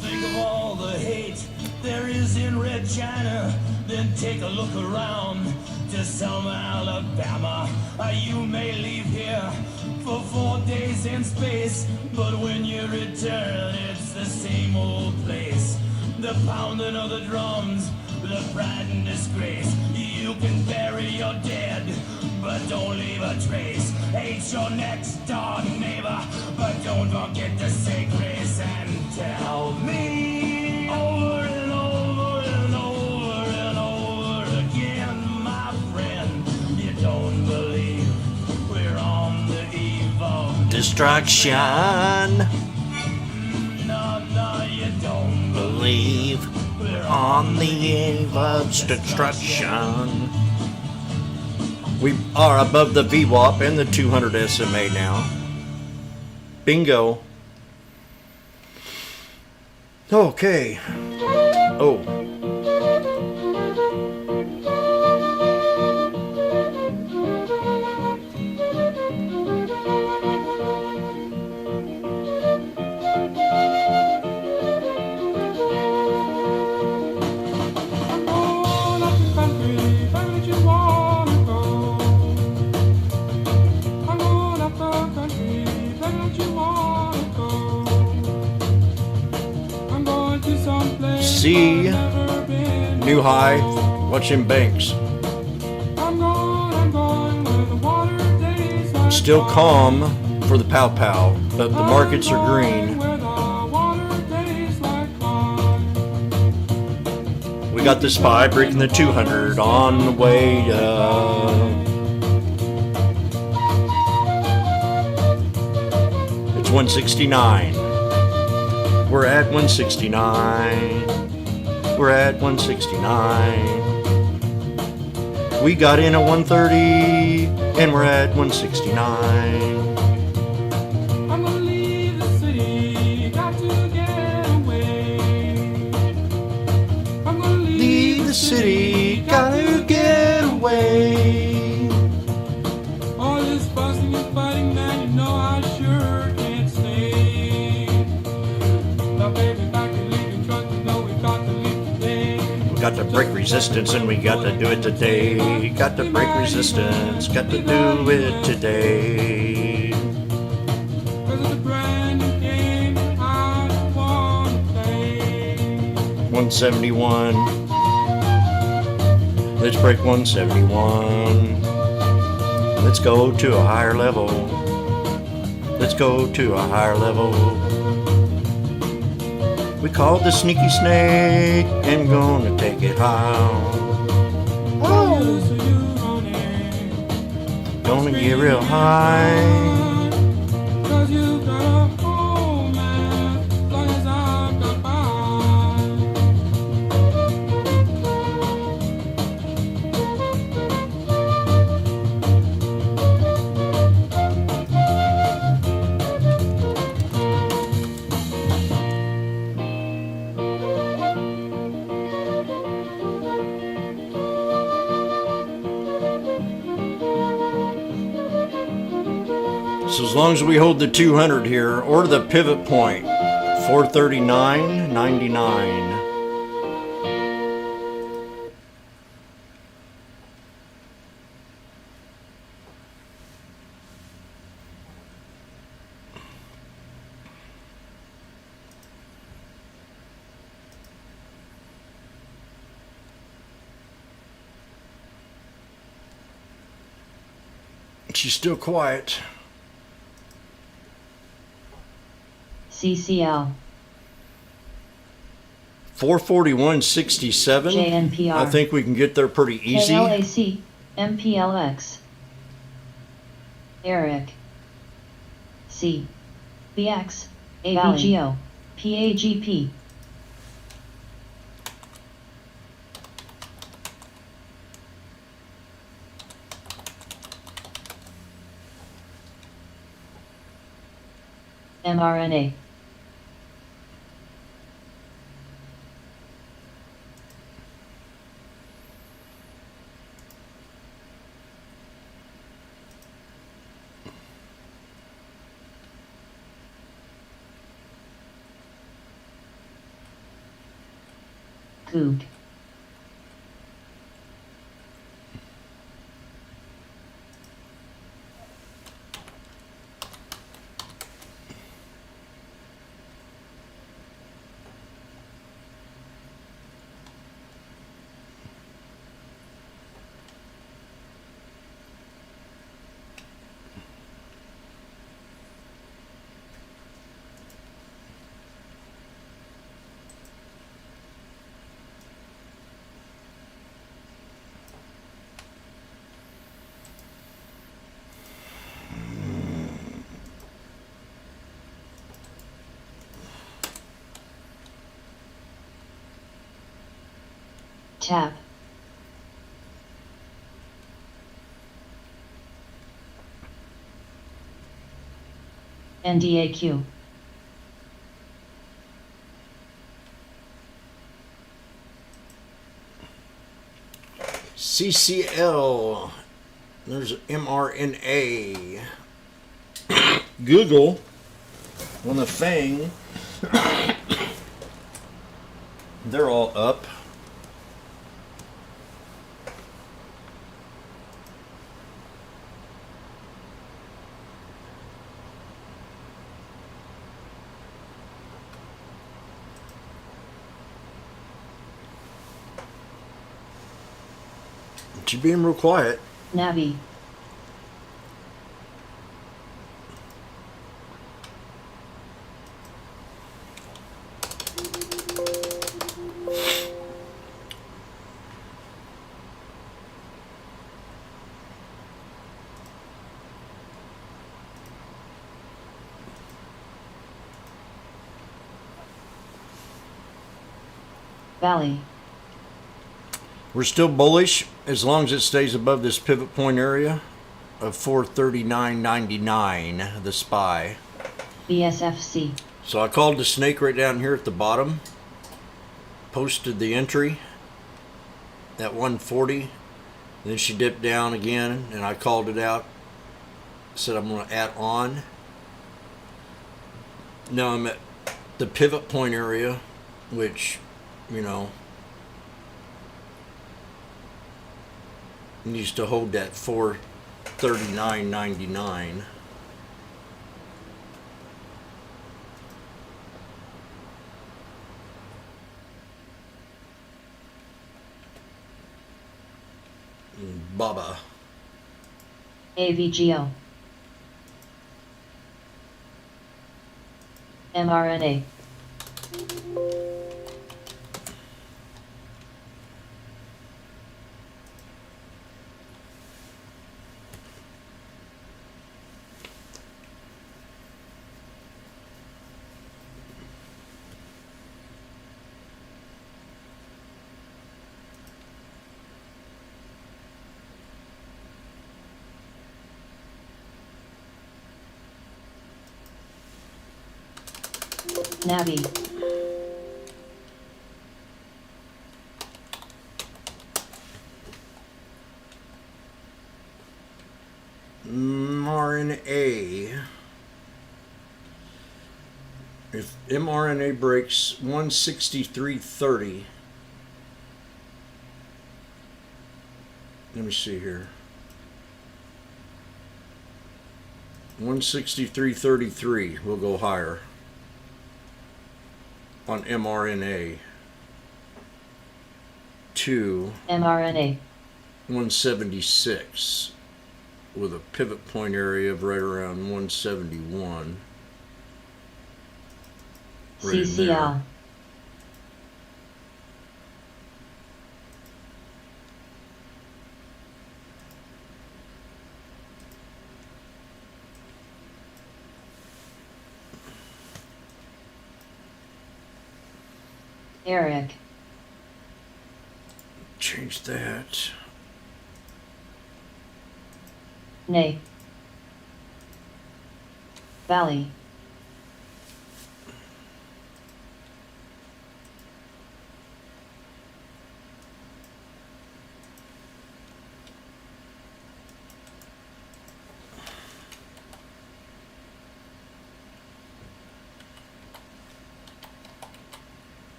Speaker 3: Think of all the hate there is in Red China. Then take a look around to Selma, Alabama. You may leave here for 4 days in space, but when you return, it's the same old place. The pounding of the drums, the pride and disgrace. You can bury your dead, but don't leave a trace. Hate your next door neighbor, but don't forget to say grace. And tell me over and over and over and over again, my friend, you don't believe we're on the eve of
Speaker 2: Destruction.
Speaker 3: No, you don't believe
Speaker 2: Believe
Speaker 3: we're
Speaker 2: on the eve of destruction. We are above the VWAP and the 200 SMA now. Bingo. Okay. Oh. See, new high, watching banks. Still calm for the pow pow, but the markets are green. We got the SPY breaking the 200 on the way it's 169. We're at 169. We're at 169. We got in at 130 and we're at 169. city, gotta get away.
Speaker 3: All this fussing and fighting, man, you know I sure can't stay. Now, baby, back to leaving truck, you know we got to leave today.
Speaker 2: We got to break resistance and we got to do it today. Got to break resistance, got to do it today.
Speaker 3: 'Cause it's a brand new game I wanna play.
Speaker 2: 171. Let's break 171. Let's go to a higher level. Let's go to a higher level. We called the sneaky snake and gonna take it high.
Speaker 3: Oh, so you running.
Speaker 2: Gonna get real high.
Speaker 3: 'Cause you got a home, man, as long as I've got mine.
Speaker 2: So as long as we hold the 200 here, or the pivot point, 439.99. She's still quiet.
Speaker 1: CCL,
Speaker 2: 441.67.
Speaker 1: JNPR,
Speaker 2: I think we can get there pretty easy.
Speaker 1: KLAC, MPLX, Eric, C, BX, AVGO, PAGP, mRNA, Goog, TAP, NDAQ,
Speaker 2: CCL. There's mRNA. Google on the Fang. They're all up. She's being real quiet.
Speaker 1: Navi, Valley,
Speaker 2: We're still bullish as long as it stays above this pivot point area of 439.99, the SPY.
Speaker 1: BSFC,
Speaker 2: So I called the snake right down here at the bottom, posted the entry, at 140. Then she dipped down again, and I called it out. Said I'm going to add on. Now I'm at the pivot point area, which, you know, needs to hold that 439.99. Baba.
Speaker 1: AVGO. mRNA. Navi.
Speaker 2: mRNA. If mRNA breaks 163.30, let me see here. 163.33 will go higher on mRNA to
Speaker 1: mRNA.
Speaker 2: 176 with a pivot point area of right around 171. Right in
Speaker 1: CCL.
Speaker 2: there.
Speaker 1: Eric.
Speaker 2: Change that.
Speaker 1: Nay. Valley.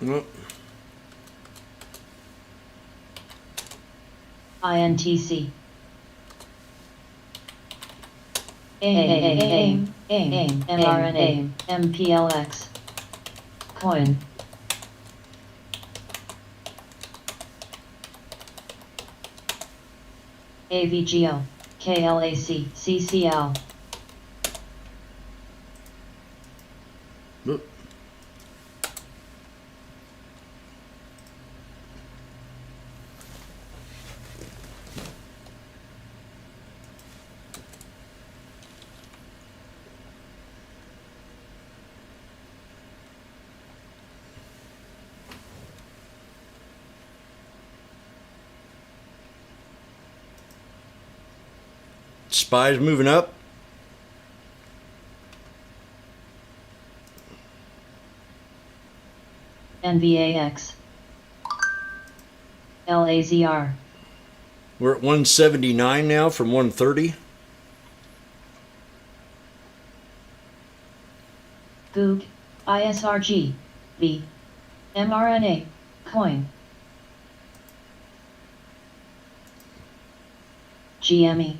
Speaker 2: Well,
Speaker 1: INTC. AIM, mRNA, MPLX. Coin. AVGO, KLAC, CCL.
Speaker 2: look. Spies moving up.
Speaker 1: NVAX. LAZR.
Speaker 2: We're at 179 now from 130.
Speaker 1: Goog, ISRG, V. mRNA, coin. GME.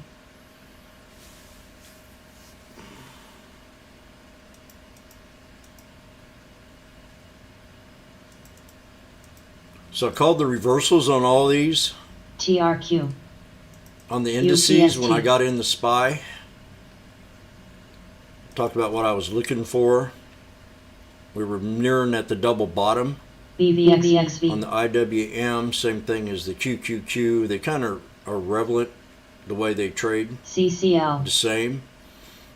Speaker 2: So I called the reversals on all these
Speaker 1: TRQ.
Speaker 2: on the indices when
Speaker 1: UPST.
Speaker 2: I got in the SPY. Talked about what I was looking for. We were nearing at the double bottom.
Speaker 1: BVXV.
Speaker 2: On the IWM, same thing as the QQQ. They kind of are relevant the way they trade,
Speaker 1: CCL.
Speaker 2: the same.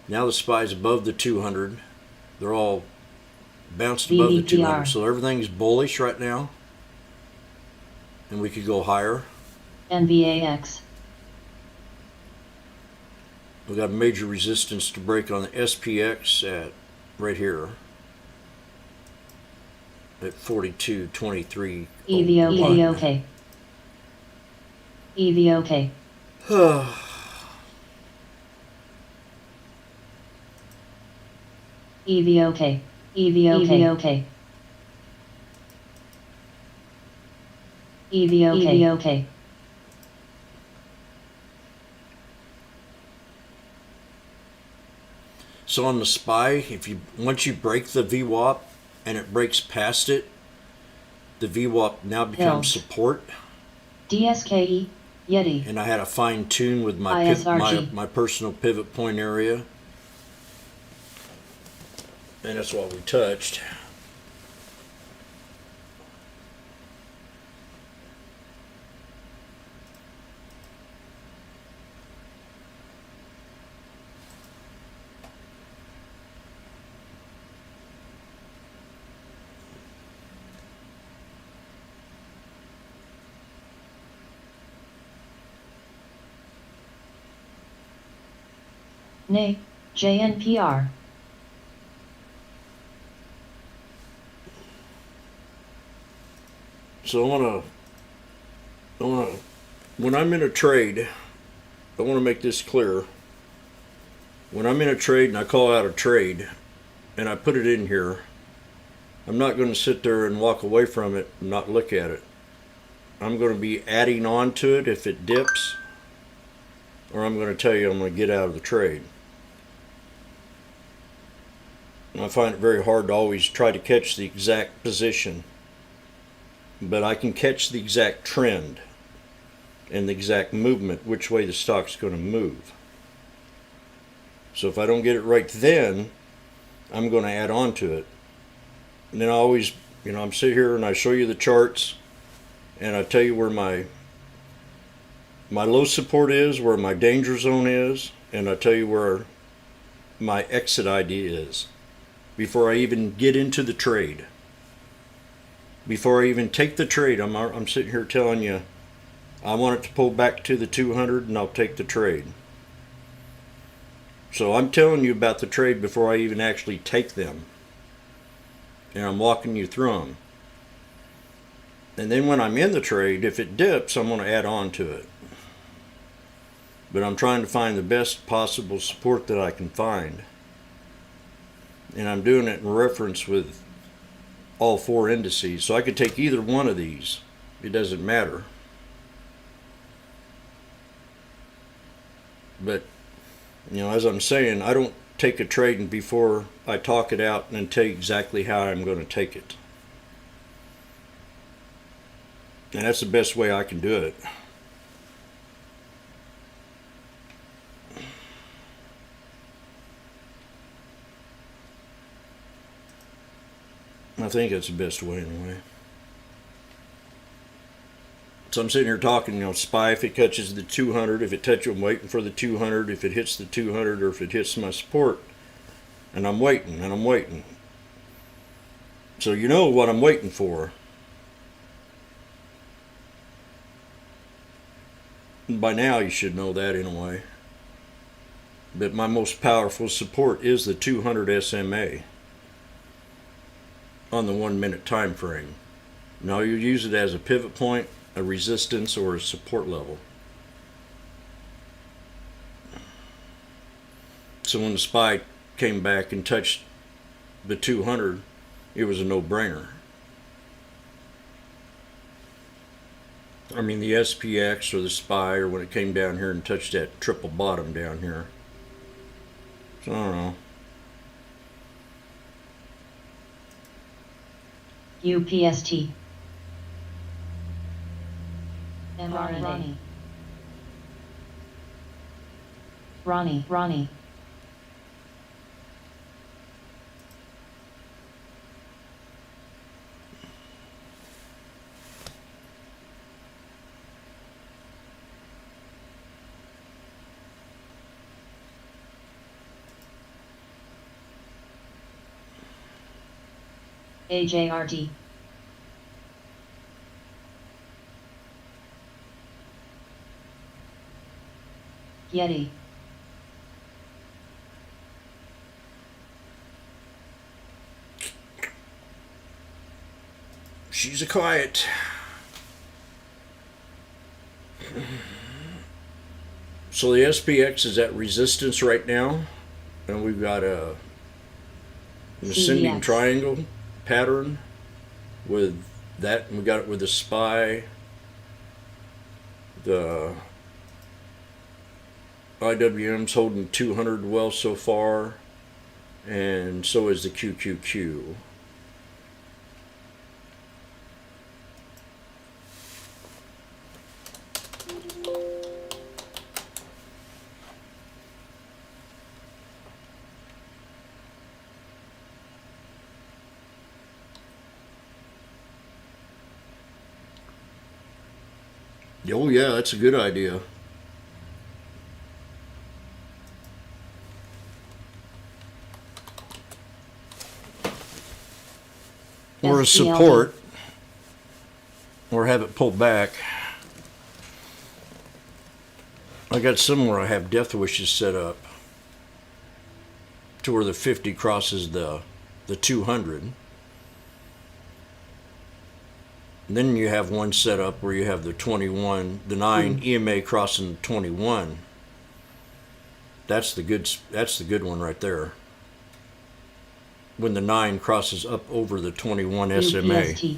Speaker 2: Now the SPY's above the 200. They're all bounced above the 200.
Speaker 1: BVPR.
Speaker 2: So everything's bullish right now. And we could go higher.
Speaker 1: NVAX.
Speaker 2: We got a major resistance to break on the SPX at right here. at 42.23.
Speaker 1: EVOK. EVOK. EVOK. EVOK. EVOK.
Speaker 2: So on the SPY, once you break the VWAP and it breaks past it, the VWAP now becomes
Speaker 1: Hills.
Speaker 2: support.
Speaker 1: DSKE. Yeti.
Speaker 2: And I had a fine tune with my
Speaker 1: ISRG.
Speaker 2: my personal pivot point area, and that's what we touched.
Speaker 1: NA. JNPR.
Speaker 2: So I wanna, when I'm in a trade, I want to make this clear. When I'm in a trade and I call out a trade, and I put it in here, I'm not going to sit there and walk away from it and not look at it. I'm going to be adding on to it if it dips, or I'm going to tell you I'm going to get out of the trade. And I find it very hard to always try to catch the exact position, but I can catch the exact trend and the exact movement, which way the stock's going to move. So if I don't get it right then, I'm going to add on to it. And then I always, I'm sitting here and I show you the charts and I tell you where my low support is, where my danger zone is, and I tell you where my exit ID is before I even get into the trade. Before I even take the trade, I'm sitting here telling you I want it to pull back to the 200 and I'll take the trade. So I'm telling you about the trade before I even actually take them. And I'm walking you through them. And then when I'm in the trade, if it dips, I'm going to add on to it. But I'm trying to find the best possible support that I can find. And I'm doing it in reference with all four indices. So I could take either one of these. It doesn't matter. But, as I'm saying, I don't take a trade before I talk it out and tell you exactly how I'm going to take it. And that's the best way I can do it. I think that's the best way anyway. So I'm sitting here talking, SPY, if it catches the 200, if it touches, I'm waiting for the 200, if it hits the 200, or if it hits my support. And I'm waiting, and I'm waiting. So you know what I'm waiting for. And by now you should know that anyway. But my most powerful support is the 200 SMA on the 1 minute time frame. Now you use it as a pivot point, a resistance, or a support level. So when the SPY came back and touched the 200, it was a no-brainer. I mean, the SPX or the SPY, or when it came down here and touched that triple bottom down here. So I don't know.
Speaker 1: UPST. Ronnie. Ronnie. AJRD. Yeti.
Speaker 2: She's a quiet. So the SPX is at resistance right now, and we've got an ascending
Speaker 1: CVX.
Speaker 2: triangle pattern with that, and we got it with the SPY, the IWM's holding 200 well so far, and so is the QQQ. Oh yeah, that's a good idea. Or a
Speaker 1: SPLD.
Speaker 2: support, or have it pulled back. I got somewhere I have death wishes set up to where the 50 crosses the 200. And then you have one set up where you have the 21, the 9 EMA crossing the 21. That's the good one right there. When the 9 crosses up over the 21 SMA.
Speaker 1: UPST.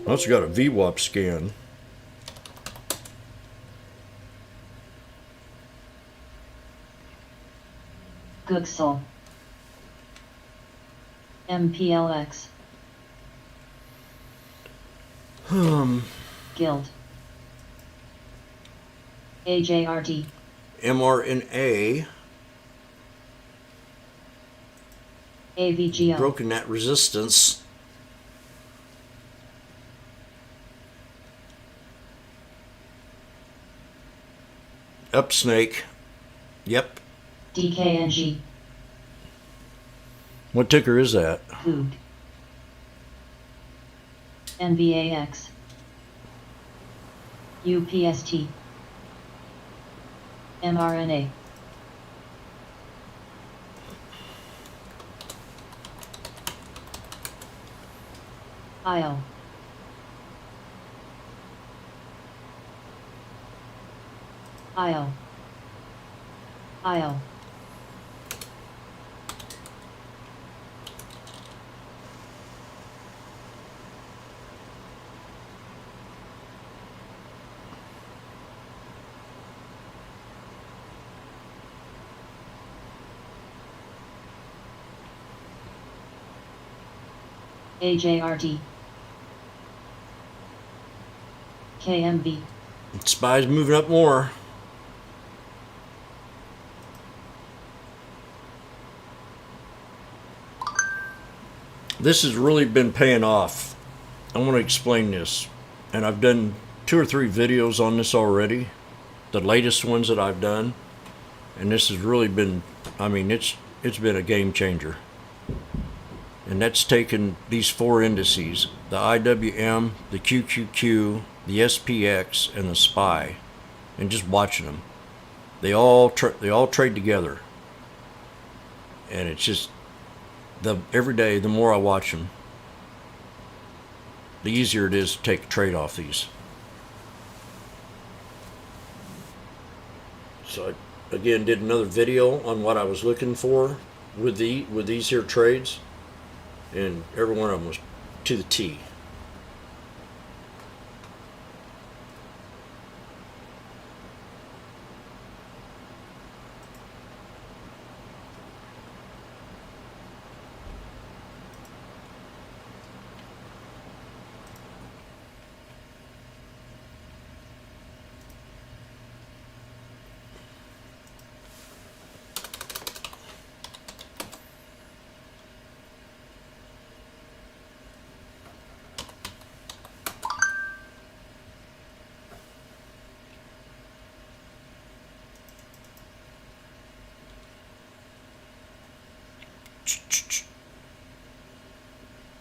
Speaker 2: I also got a VWAP scan.
Speaker 1: Googsol. MPLX. Guild. AJRD.
Speaker 2: mRNA
Speaker 1: AVGO.
Speaker 2: broken that resistance. Up snake. Yep.
Speaker 1: DKNG.
Speaker 2: What ticker is that?
Speaker 1: Goog. NVAX. UPST. mRNA. IO. IO. IO. AJRD. KMB.
Speaker 2: SPY's moving up more. This has really been paying off. I want to explain this. And I've done 2 or 3 videos on this already. The latest ones that I've done. And this has really been, I mean, it's been a game changer. And that's taken these 4 indices, the IWM, the QQQ, the SPX, and the SPY, and just watching them. They all trade together. And it's just, every day, the more I watch them, the easier it is to take a trade off these. So I, again, did another video on what I was looking for with these here trades. And every one of them was to the T.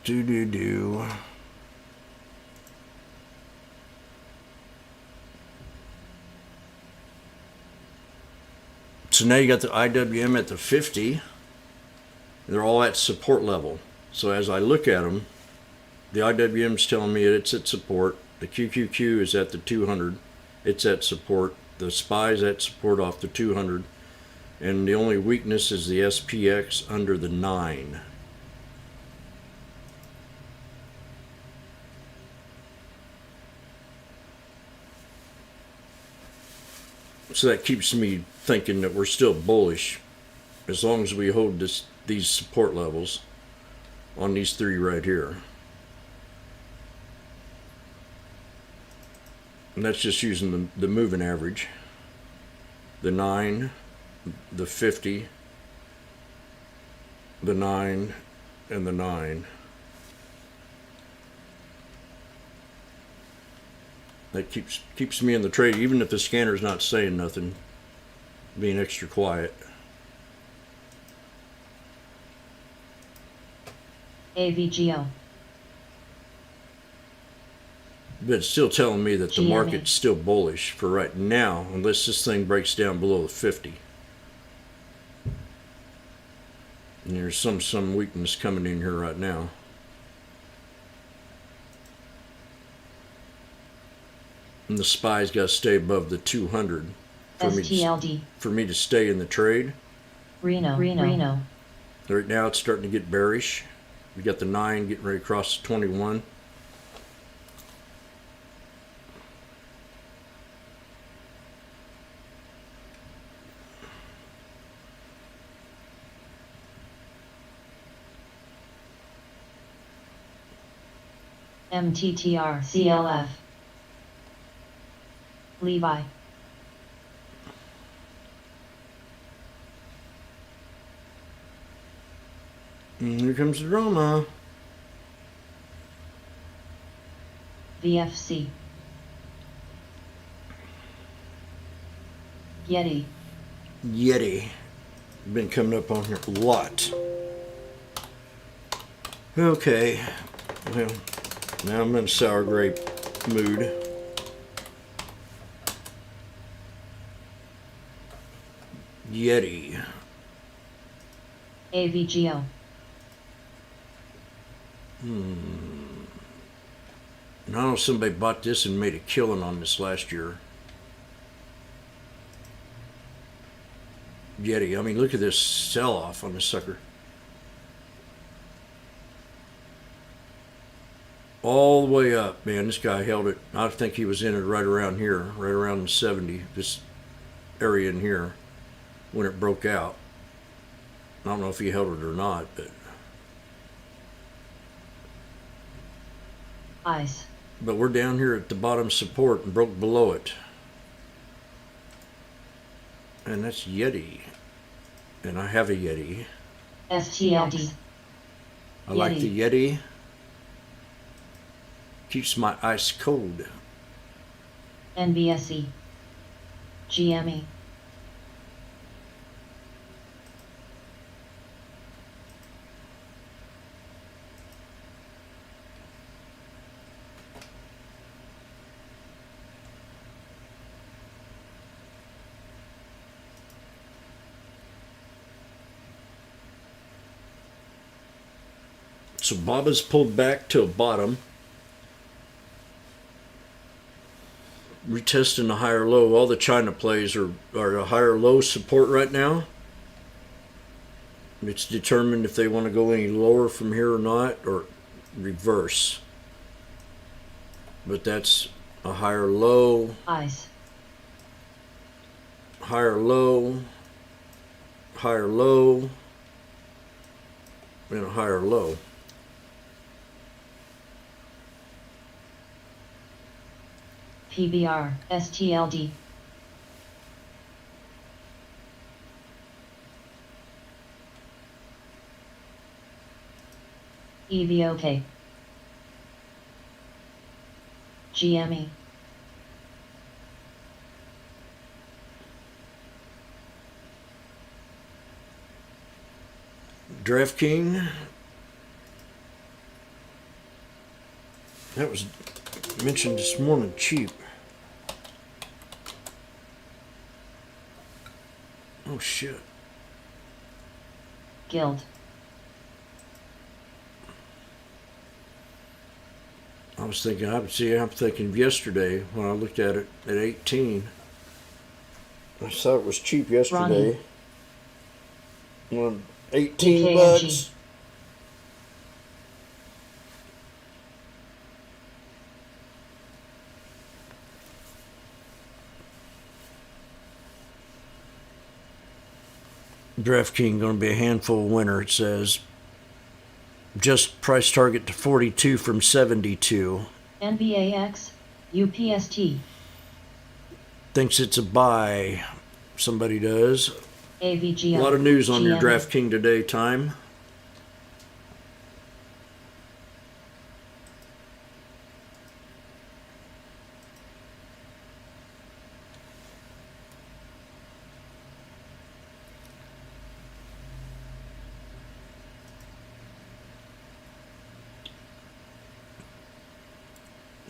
Speaker 2: Do. So now you got the IWM at the 50. They're all at support level. So as I look at them, the IWM is telling me it's at support. The QQQ is at the 200. It's at support. The SPY is at support off the 200. And the only weakness is the SPX under the 9. So that keeps me thinking that we're still bullish as long as we hold these support levels on these three right here. And that's just using the moving average. The 9, the 50, the 9, and the 9. That keeps me in the trade, even if the scanner's not saying nothing, being extra quiet.
Speaker 1: AVGO.
Speaker 2: But it's still telling me that the
Speaker 1: GME.
Speaker 2: market's still bullish for right now, unless this thing breaks down below the 50. And there's some weakness coming in here right now. And the SPY's got to stay above the 200
Speaker 1: STLD.
Speaker 2: for me to stay in the trade.
Speaker 1: Reno.
Speaker 2: Right now it's starting to get bearish. We got the 9 getting ready to cross the 21.
Speaker 1: MTTR CLF. Levi.
Speaker 2: And here comes the drama.
Speaker 1: VFC. Yeti.
Speaker 2: Been coming up on here a lot. Okay. Well, now I'm in a sour grape mood. Yeti.
Speaker 1: AVGO.
Speaker 2: And I know somebody bought this and made a killing on this last year. Yeti. I mean, look at this sell-off on this sucker. All the way up, man. This guy held it. I think he was in it right around here, right around the 70, this area in here, when it broke out. I don't know if he held it or not, but
Speaker 1: ICE.
Speaker 2: but we're down here at the bottom support and broke below it. And that's Yeti. And I have a Yeti.
Speaker 1: STLD.
Speaker 2: I like the Yeti. Keeps my ice cold.
Speaker 1: NBSE. GME.
Speaker 2: So Baba's pulled back to a bottom. Retesting the higher low. All the China plays are a higher low support right now. It's determined if they want to go any lower from here or not, or reverse. But that's a higher low,
Speaker 1: ICE.
Speaker 2: higher low, higher low, and a higher low.
Speaker 1: PBR. STLD. EVOK. GME.
Speaker 2: DraftKings. That was mentioned this morning, cheap. Oh shit.
Speaker 1: Guild.
Speaker 2: I'm thinking of yesterday when I looked at it at 18. I thought it was cheap yesterday. Well, 18
Speaker 1: DKNG.
Speaker 2: bucks. DraftKings going to be a handful winner, it says. Just price target to 42 from 72.
Speaker 1: NBAX. UPST.
Speaker 2: Thinks it's a buy. Somebody does.
Speaker 1: AVGO.
Speaker 2: A lot of news on your
Speaker 1: GM.
Speaker 2: DraftKings today, time.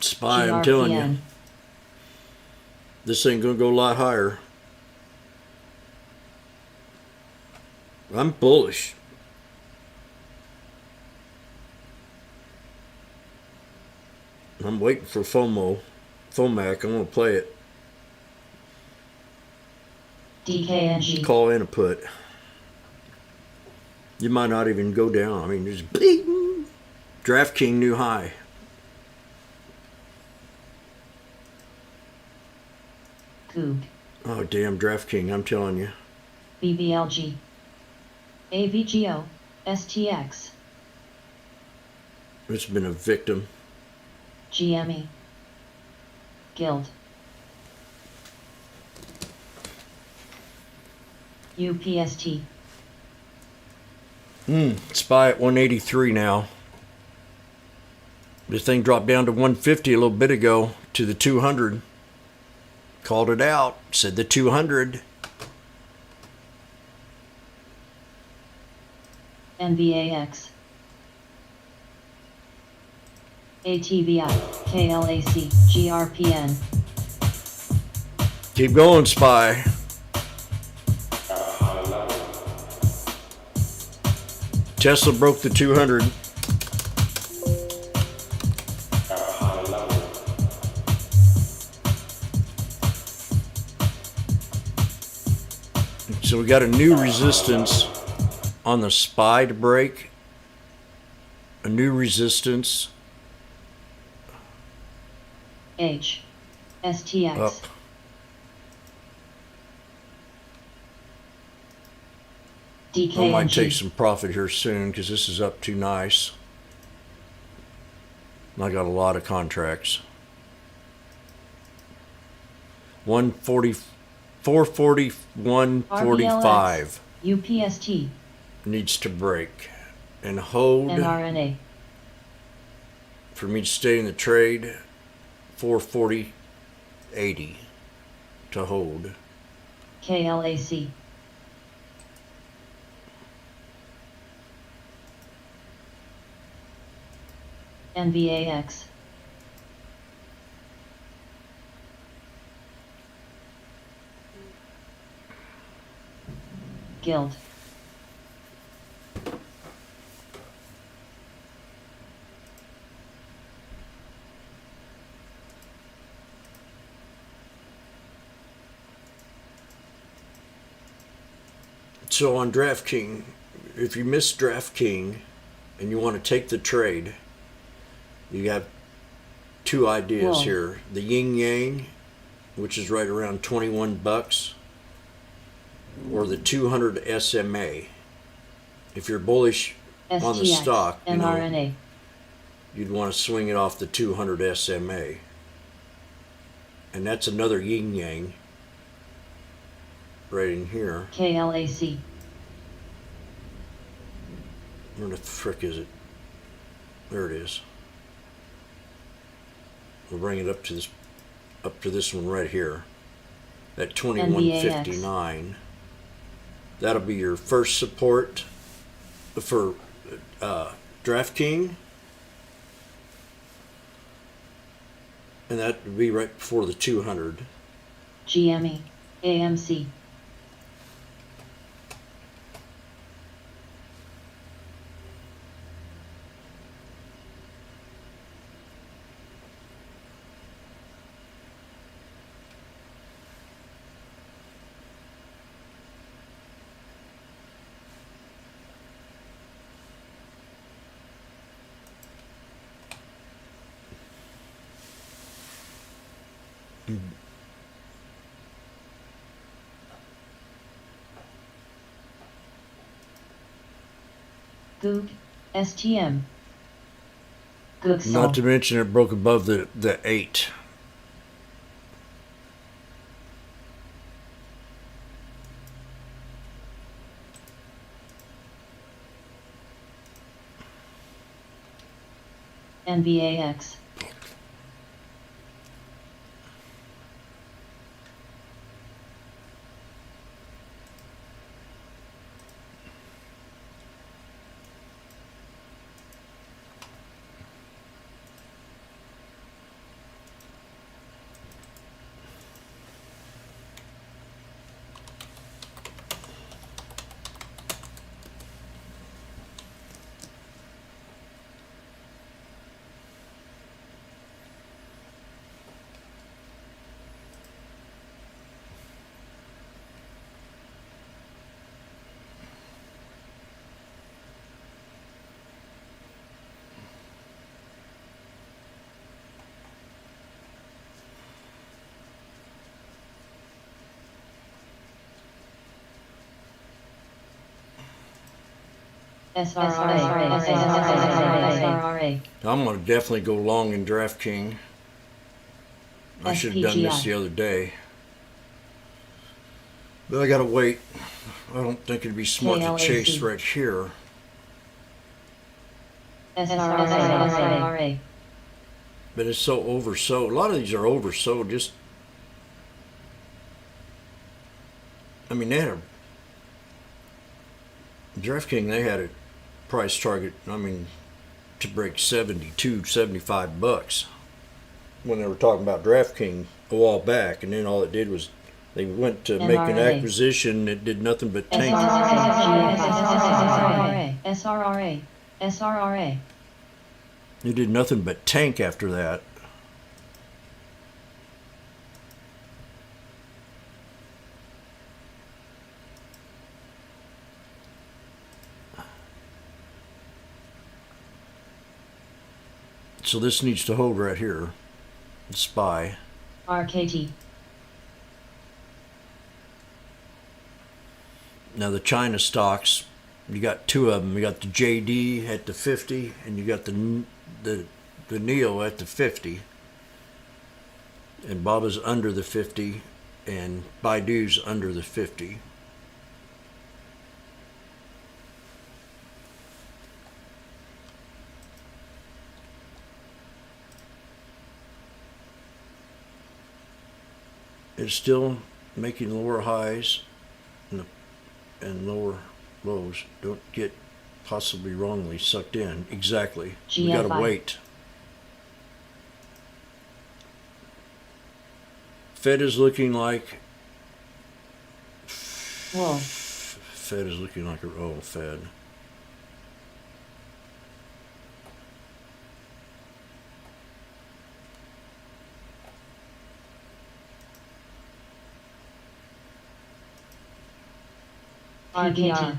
Speaker 2: Spy, I'm telling you.
Speaker 1: GRPN.
Speaker 2: This ain't gonna go a lot higher. I'm bullish. I'm waiting for FOMAC. I'm gonna play it.
Speaker 1: DKNG.
Speaker 2: Call in a put. You might not even go down. I mean, there's bling. DraftKings new high.
Speaker 1: Coog.
Speaker 2: Oh damn, DraftKings! I'm telling you.
Speaker 1: BBLG. AVGO. STX.
Speaker 2: It's been a victim.
Speaker 1: GME. Guild. UPST.
Speaker 2: Spy at 183 now. This thing dropped down to 150 a little bit ago to the 200. Called it out. Said the 200.
Speaker 1: NBAX. ATVI. KLAC. GRPN.
Speaker 2: Keep going, Spy. Tesla broke the 200. So we got a new resistance on the SPY to break. A new resistance
Speaker 1: H. STX.
Speaker 2: up. I might take
Speaker 1: DKNG.
Speaker 2: some profit here soon because this is up too nice. And I got a lot of contracts. 140, 440, 145
Speaker 1: UPST.
Speaker 2: needs to break and hold
Speaker 1: NRNA.
Speaker 2: for me to stay in the trade. 440.80 to hold.
Speaker 1: KLAC. NBAX. Guild.
Speaker 2: So on DraftKings, if you miss DraftKings and you want to take the trade, you have two ideas
Speaker 1: Whoa.
Speaker 2: here. The yin yang, which is right around 21 bucks, or the 200 SMA. If you're bullish on the
Speaker 1: STX.
Speaker 2: stock, you know,
Speaker 1: NRNA.
Speaker 2: you'd want to swing it off the 200 SMA. And that's another yin yang right in here.
Speaker 1: KLAC.
Speaker 2: Where the frick is it? There it is. We'll bring it up to this one right here. At 21.59. That'll be your first support. for DraftKings, and that would be right before the 200.
Speaker 1: GME, AMC, Goog, STM, Googsall,
Speaker 2: Not to mention it broke above the 8.
Speaker 1: NBAX, SRRA,
Speaker 2: I'm going to definitely go long in DraftKings. I should have done this
Speaker 1: SPGI.
Speaker 2: the other day. But I got to wait. I don't think it'd be smart to chase
Speaker 1: KLAC.
Speaker 2: right here.
Speaker 1: SRRA,
Speaker 2: But it's so oversold. A lot of these are oversold. Just, I mean, they had DraftKings, they had a price target, I mean, to break 72, 75 bucks when they were talking about DraftKings a while back. And then all it did was they went to make an
Speaker 1: NRA.
Speaker 2: acquisition that did nothing but tank.
Speaker 1: SRRA,
Speaker 2: It did nothing but tank after that. So this needs to hold right here. SPY.
Speaker 1: RKT,
Speaker 2: Now the China stocks, you got two of them. You got the JD at the 50, and you got the NEO at the 50. And Baba's under the 50, and Baidu's under the 50. It's still making lower highs and lower lows. Don't get possibly wrongly sucked in. Exactly. We gotta
Speaker 1: GFI.
Speaker 2: wait. Fed is looking like
Speaker 1: Wolf,
Speaker 2: Fed is looking like a Fed.
Speaker 1: RKT,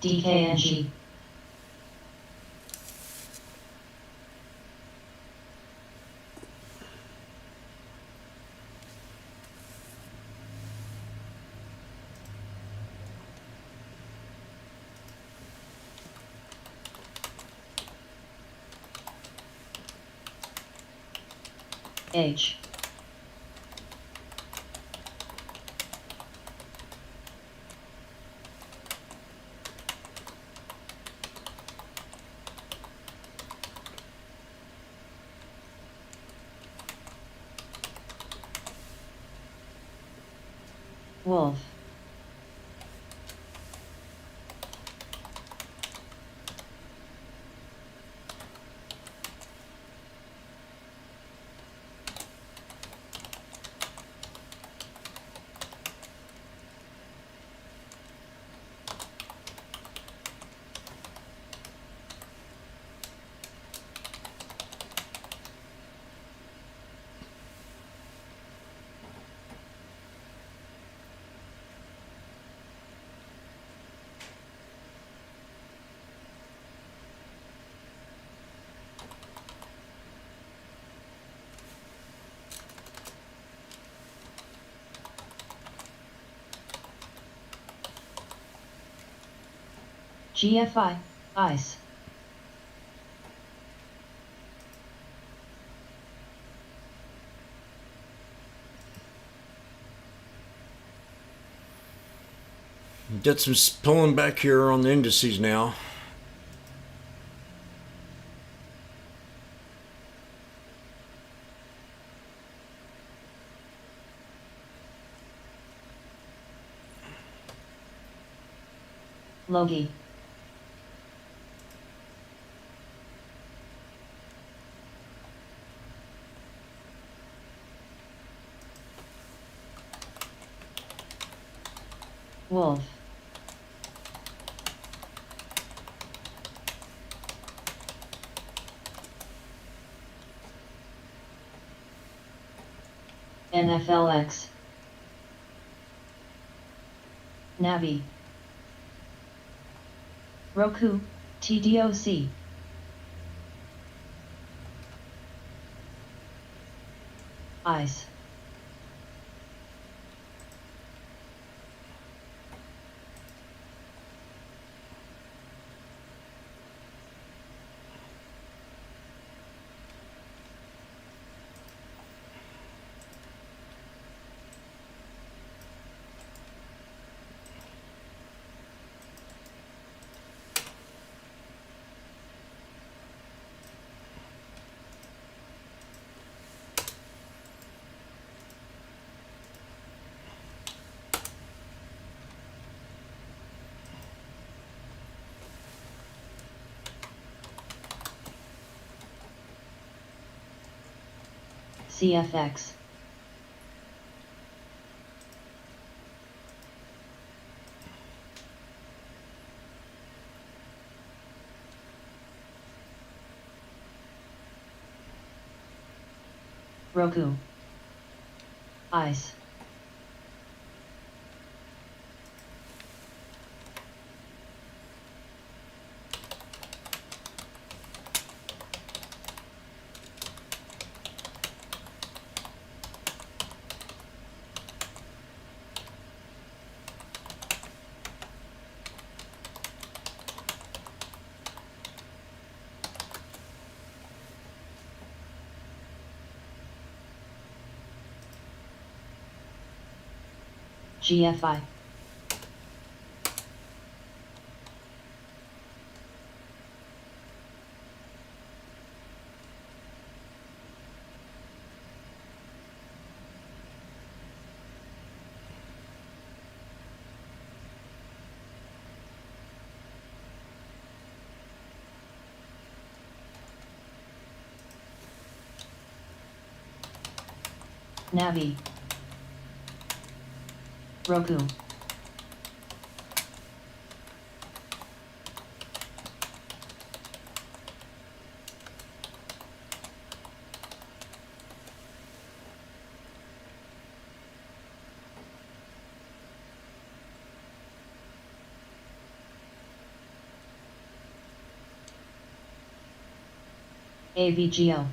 Speaker 1: DKNG, H, Wolf. GFI, ice.
Speaker 2: Get some pulling back here on the indices now.
Speaker 1: Logi. Wolf. NFLX. Navi. Roku, TDOC. Ice. CFX. Roku. Ice. GFI. Navi. Roku. AVGO.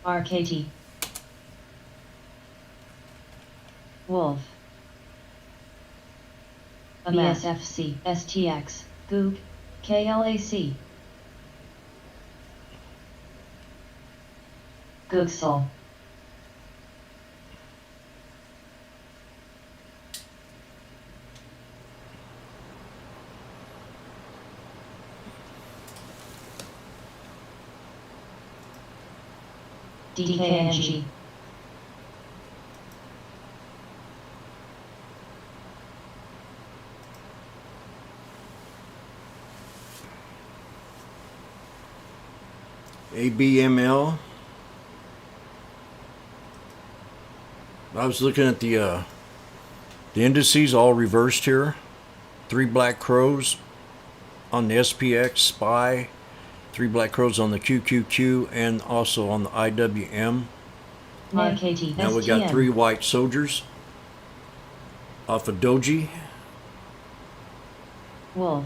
Speaker 1: RKT. Wolf. BSFC, STX, Goog, KLAC. Googsol. DKNG.
Speaker 2: ABML. I was looking at the indices all reversed here. 3 black crows on the SPX SPY, 3 black crows on the QQQ, and also on the IWM.
Speaker 1: RKT.
Speaker 2: Now we got 3 white soldiers off of Doji.
Speaker 1: Wolf.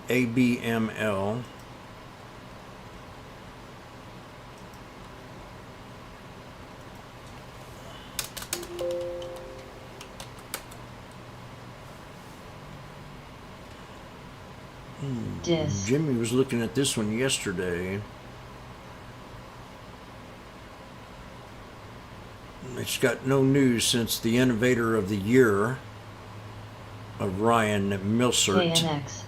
Speaker 2: ABML.
Speaker 1: Dis.
Speaker 2: Jimmy was looking at this one yesterday. It's got no news since the Innovator of the Year of Ryan Milsert.
Speaker 1: KNX.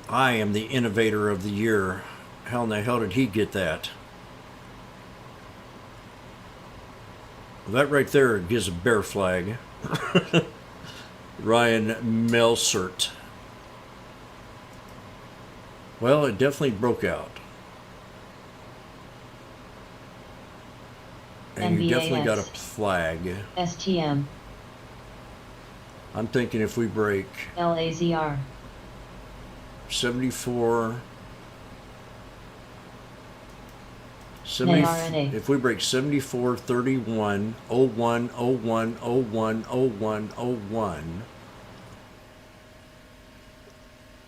Speaker 2: I am the Innovator of the Year. How in the hell did he get that? Well, that right there gives a bear flag. Ryan Milsert. Well, it definitely broke out. And you definitely got a flag.
Speaker 1: STM.
Speaker 2: I'm thinking if we break
Speaker 1: LAZR.
Speaker 2: 74,
Speaker 1: NARNA.
Speaker 2: if we break 74, 31, 01, 01, 01, 01, 01,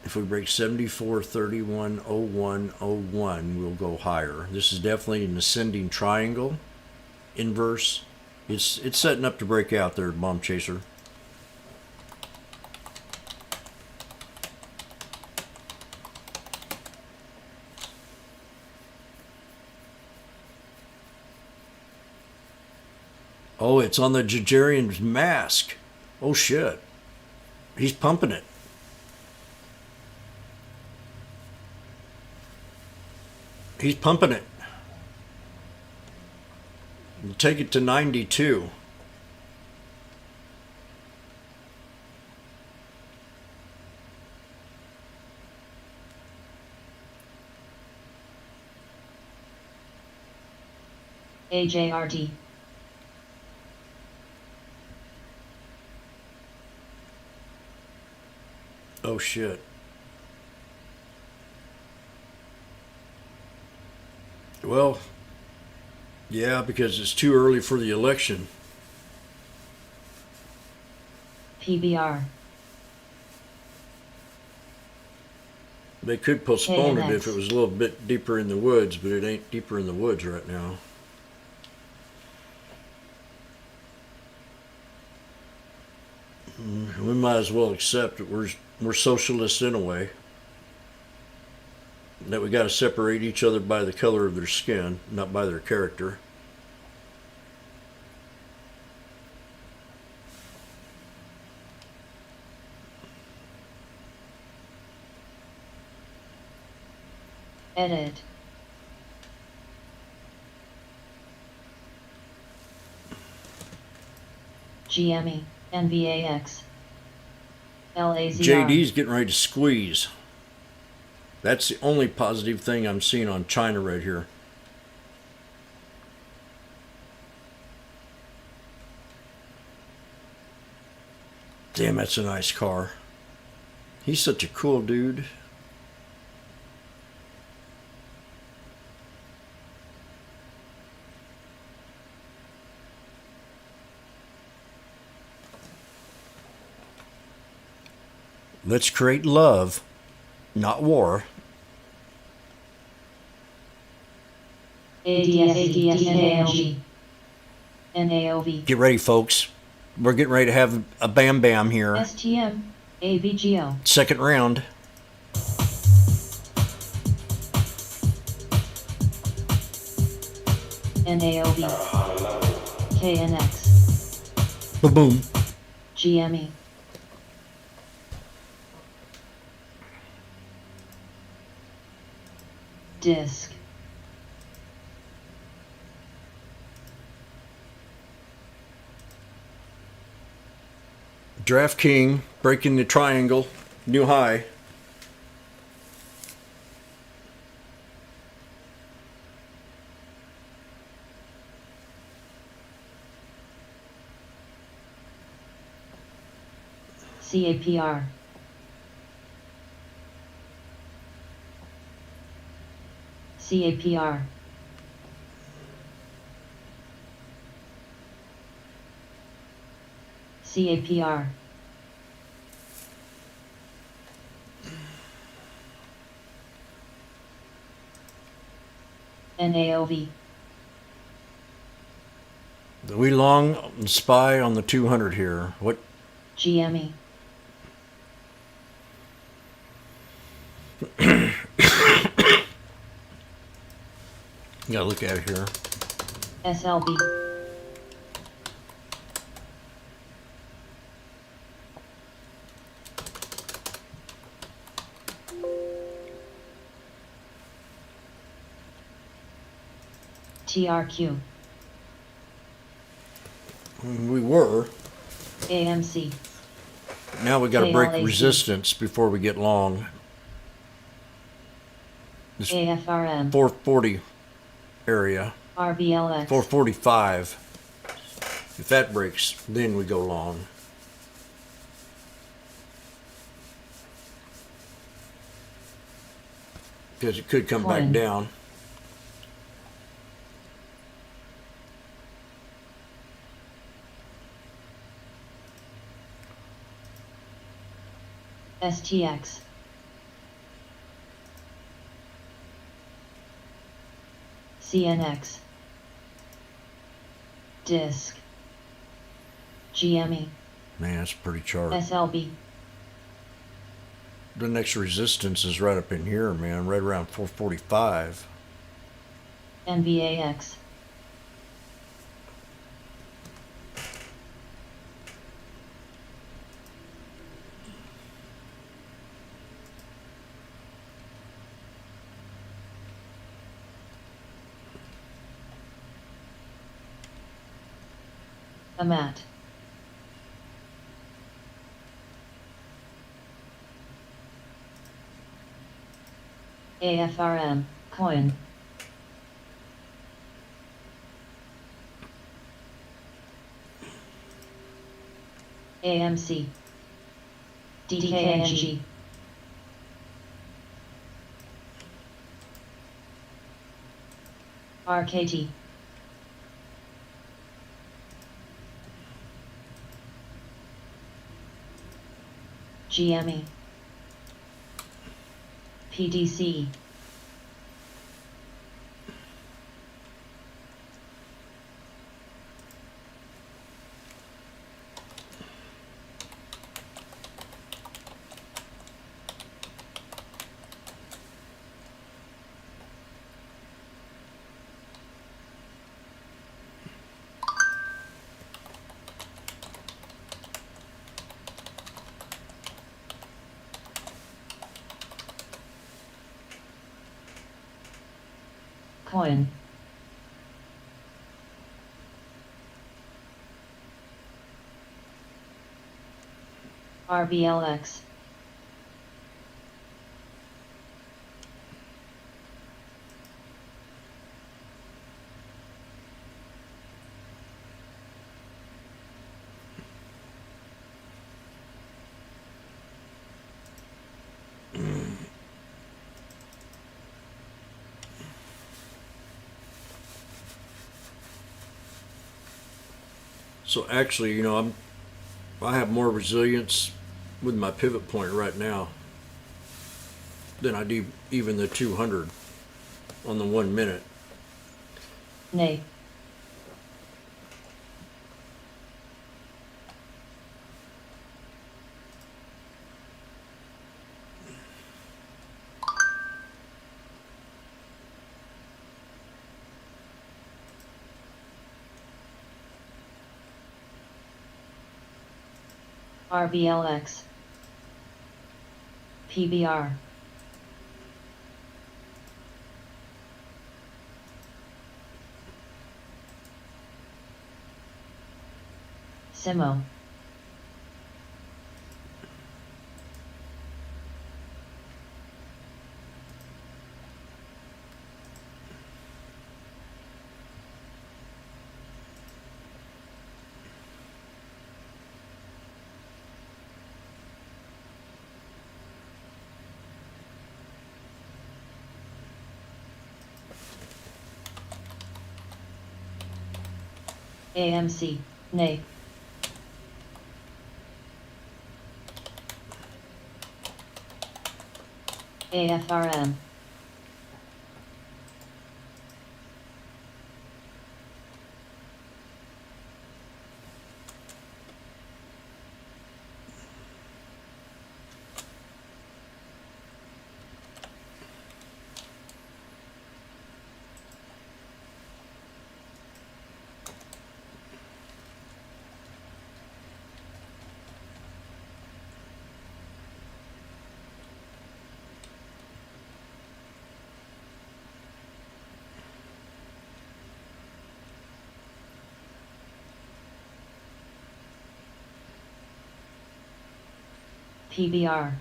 Speaker 2: if we break 74, 31, 01, 01, we'll go higher. This is definitely an ascending triangle, inverse. It's setting up to break out there, Bomb Chaser. Oh, it's on the Jajarian's mask. Oh, shit. He's pumping it. He's pumping it. We'll take it to 92.
Speaker 1: AJRD.
Speaker 2: Oh, shit. Well, yeah, because it's too early for the election.
Speaker 1: PBR.
Speaker 2: They could postpone it
Speaker 1: KNX.
Speaker 2: if it was a little bit deeper in the woods, but it ain't deeper in the woods right now. We might as well accept that we're socialists in a way. That we got to separate each other by the color of their skin, not by their character.
Speaker 1: Edit. GME. NVAX. LAZR.
Speaker 2: JD's getting ready to squeeze. That's the only positive thing I'm seeing on China right here. Damn, that's a nice car. He's such a cool dude. Let's create love, not war.
Speaker 1: ADS, NAOV.
Speaker 2: Get ready, folks. We're getting ready to have a bam bam here.
Speaker 1: STM, AVGO.
Speaker 2: Second round.
Speaker 1: NAOV. KNX.
Speaker 2: Boom.
Speaker 1: GME. Disc.
Speaker 2: Draft King, breaking the triangle, new high.
Speaker 1: CAPR. CAPR. CAPR. NAOV.
Speaker 2: We long spy on the 200 here. What?
Speaker 1: GME.
Speaker 2: You gotta look at it here.
Speaker 1: SLB. TRQ.
Speaker 2: We were.
Speaker 1: AMC.
Speaker 2: Now we gotta break
Speaker 1: KLAC.
Speaker 2: resistance before we get long. This
Speaker 1: AFRM.
Speaker 2: 440 area.
Speaker 1: RBLX.
Speaker 2: 445. If that breaks, then we go long. Because it could come back
Speaker 1: Coin.
Speaker 2: down.
Speaker 1: STX. CNX. Disc. GME.
Speaker 2: Man, that's a pretty chart.
Speaker 1: SLB.
Speaker 2: The next resistance is right up in here, man, right around 445.
Speaker 1: NVAX. AMAT. AFRM. Coin. AMC. DKNG. RKT. GME. PDC. Coin. RBLX.
Speaker 2: So actually, you know, I have more resilience with my pivot point right now than I do even the 200 on the 1 minute.
Speaker 1: Nay. RBLX. PBR. Simo. AMC, nay. AFRM. PBR.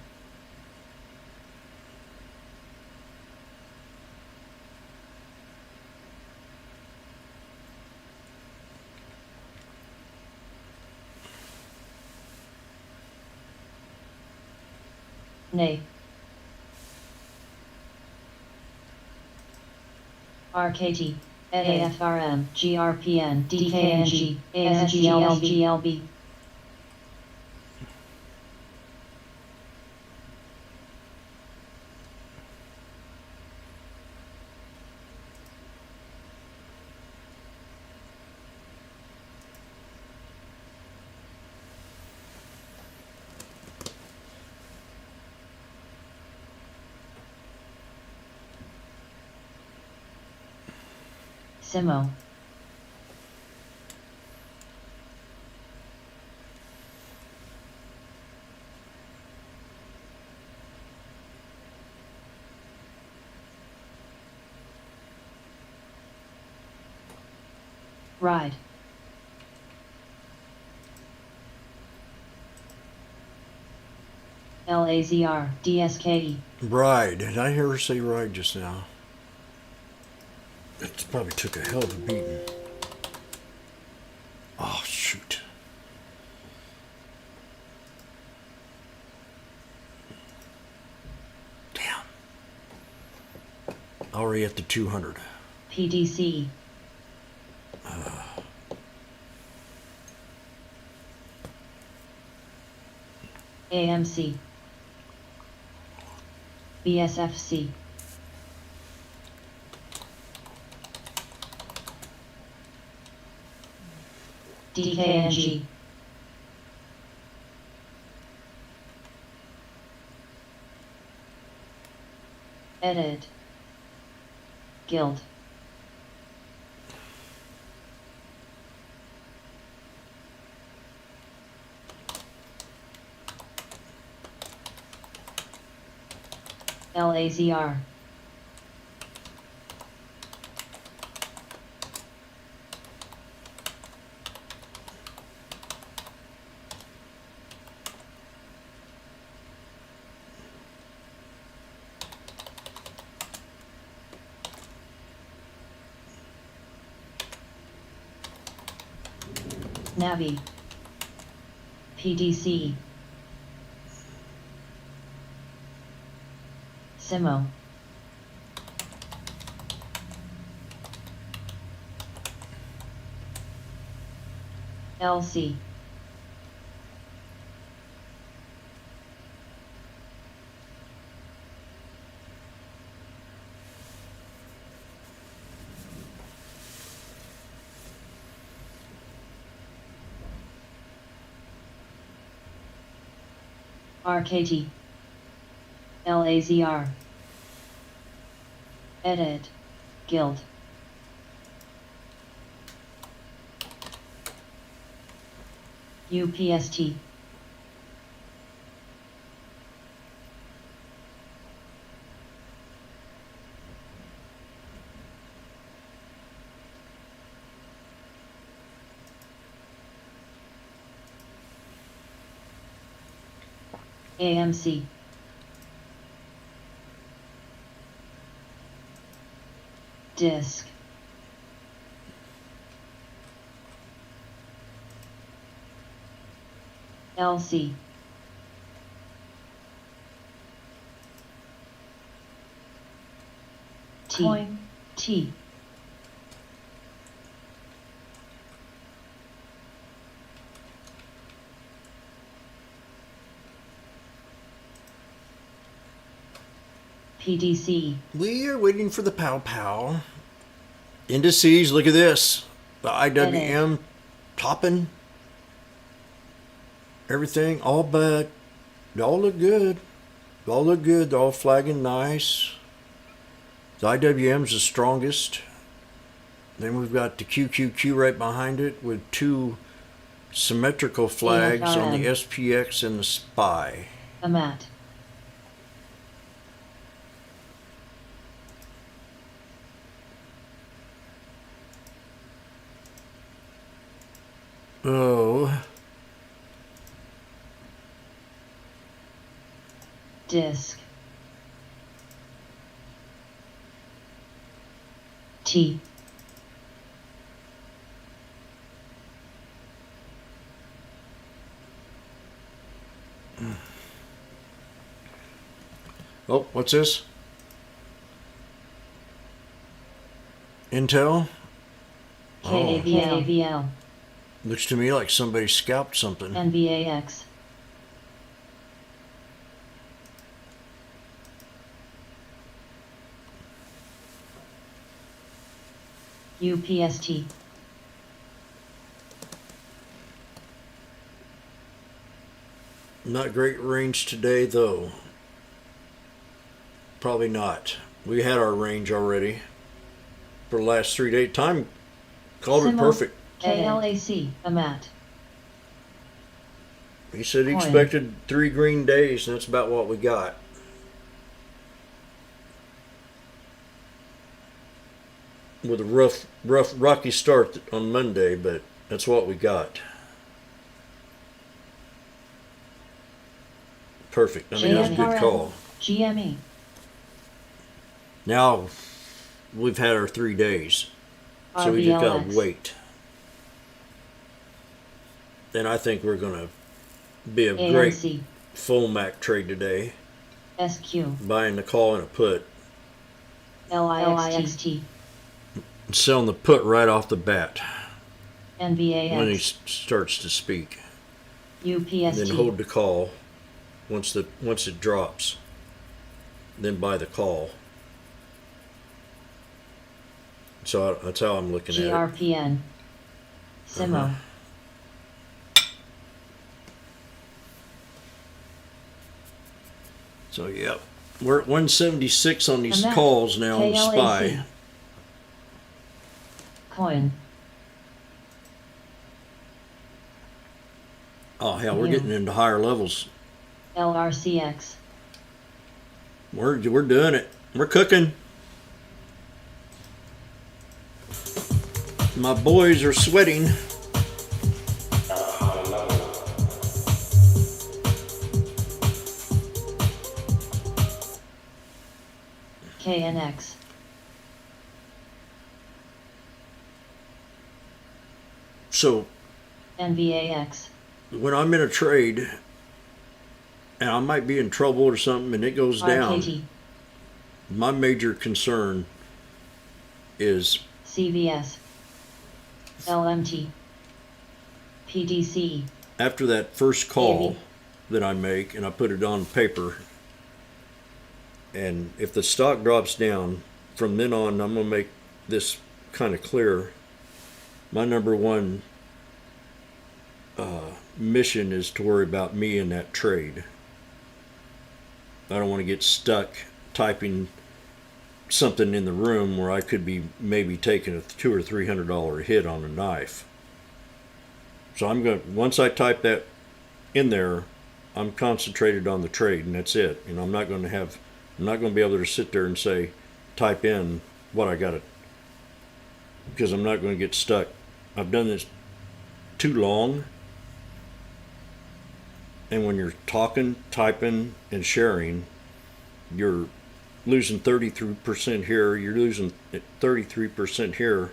Speaker 1: Nay. RKT, AFRM, GRPN, DKNG, ASGLB. Simo. Ride. LAZR, DSKE.
Speaker 2: Bride. Did I hear her say ride just now? It probably took a hell of a beating. Oh, shoot. Damn. Already at the 200.
Speaker 1: PDC. AMC. BSFC. DKNG. Edit. Guild. LAZR. Navi. PDC. Simo. LC. RKT. LAZR. Edit. Guild. UPST. AMC. Disc. LC. Coin. T. PDC.
Speaker 2: We are waiting for the pow pow. Indices, look at this. The IWM topping. Everything, all but, they all look good. They all look good. They're all flagging nice. The IWM's the strongest. Then we've got the QQQ right behind it with two symmetrical flags on the SPX and the SPY.
Speaker 1: A mat.
Speaker 2: Oh,
Speaker 1: Disc. T.
Speaker 2: oh, what's this? Intel?
Speaker 1: KAVL.
Speaker 2: Looks to me like somebody scalped something.
Speaker 1: NVAX. UPST.
Speaker 2: Not great range today, though. Probably not. We had our range already for the last 3 days. Time called it
Speaker 1: Simo.
Speaker 2: perfect.
Speaker 1: KLAC. A mat.
Speaker 2: He said he
Speaker 1: Coin.
Speaker 2: expected 3 green days, and that's about what we got. With a rough, rocky start on Monday, but that's what we got. Perfect. I mean, that was a good call.
Speaker 1: GME.
Speaker 2: Now, we've had our 3 days, so we just gotta
Speaker 1: RBLX.
Speaker 2: wait. And I think we're gonna be a great
Speaker 1: AMC.
Speaker 2: full MAC trade today,
Speaker 1: SQ.
Speaker 2: buying the call and a put,
Speaker 1: LIXT.
Speaker 2: and selling the put right off the bat when he
Speaker 1: NVAX.
Speaker 2: starts to speak.
Speaker 1: UPST.
Speaker 2: Then hold the call once it drops. Then buy the call. So that's how I'm looking at it.
Speaker 1: GRPN. Simo.
Speaker 2: So yeah, we're at 176 on these
Speaker 1: And that-
Speaker 2: calls now on
Speaker 1: KLAC.
Speaker 2: SPY.
Speaker 1: Coin.
Speaker 2: Oh hell, we're
Speaker 1: Yeah.
Speaker 2: getting into higher levels.
Speaker 1: LRCX.
Speaker 2: We're doing it. We're cooking. My boys are sweating.
Speaker 1: KNX.
Speaker 2: So
Speaker 1: NVAX.
Speaker 2: when I'm in a trade and I might be in trouble or something and it goes down,
Speaker 1: RKT.
Speaker 2: my major concern is
Speaker 1: CVS. LMT. PDC.
Speaker 2: after that first call
Speaker 1: Maybe.
Speaker 2: that I make and I put it on paper, and if the stock drops down, from then on I'm going to make this kind of clear. My number one mission is to worry about me in that trade. I don't want to get stuck typing something in the room where I could be maybe taking a $200 or $300 hit on a knife. So I'm going to, once I type that in there, I'm concentrated on the trade, and that's it. You know, I'm not going to be able to sit there and say, type in what I got it, because I'm not going to get stuck. I've done this too long And when you're talking, typing, and sharing, you're losing 33% here, you're losing 33% here,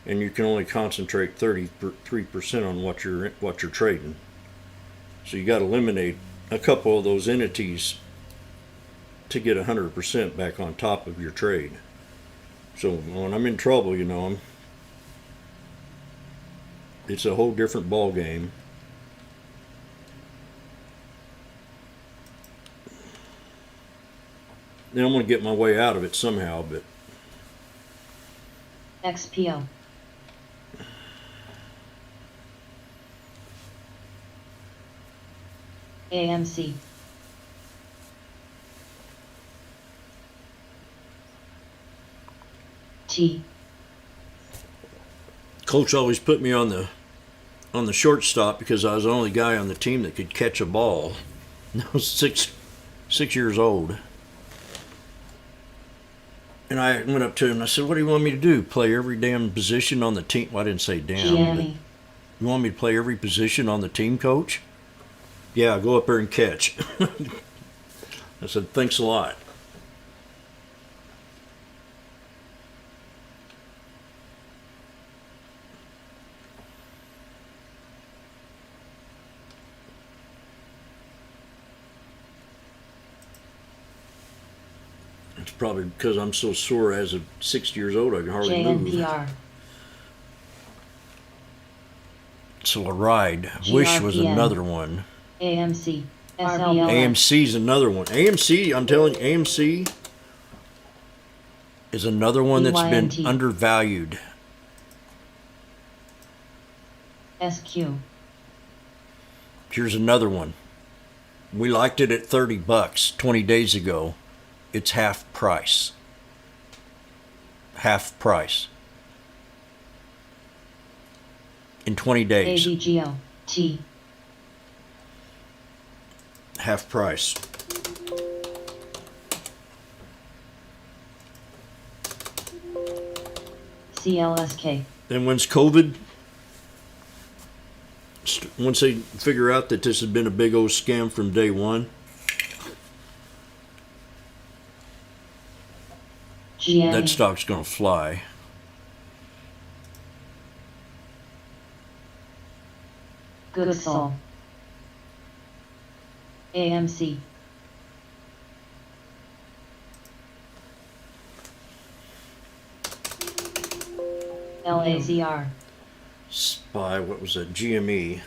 Speaker 2: and you can only concentrate 33% on what you're trading. So you got to eliminate a couple of those entities to get 100% back on top of your trade. So when I'm in trouble, it's a whole different ball game. Then I'm going to get my way out of it somehow, but
Speaker 1: XPO. AMC. T.
Speaker 2: Coach always put me on the shortstop because I was the only guy on the team that could catch a ball. I was six years old. And I went up to him and I said, "What do you want me to do? Play every damn position on the team?" Well, I didn't say damn, but
Speaker 1: GME.
Speaker 2: you want me to play every position on the team, Coach? Yeah, go up there and catch. I said, "Thanks a lot." It's probably because I'm so sore as of 6 years old I can hardly move.
Speaker 1: JNPR.
Speaker 2: So a ride. Wish was
Speaker 1: GRPN.
Speaker 2: another one.
Speaker 1: AMC. SLBLS.
Speaker 2: AMC's another one. AMC, I'm telling you, AMC is another one that's been
Speaker 1: BYNT.
Speaker 2: undervalued.
Speaker 1: SQ.
Speaker 2: Here's another one. We liked it at $30 20 days ago. It's half price. Half price. In 20 days.
Speaker 1: AVGO. T.
Speaker 2: Half price.
Speaker 1: CLSK.
Speaker 2: Then once COVID, once they figure out that this has been a big old scam from day one,
Speaker 1: GNE.
Speaker 2: that stock's going to fly.
Speaker 1: Goodsall. AMC. LAZR.
Speaker 2: Spy, what was that? GME.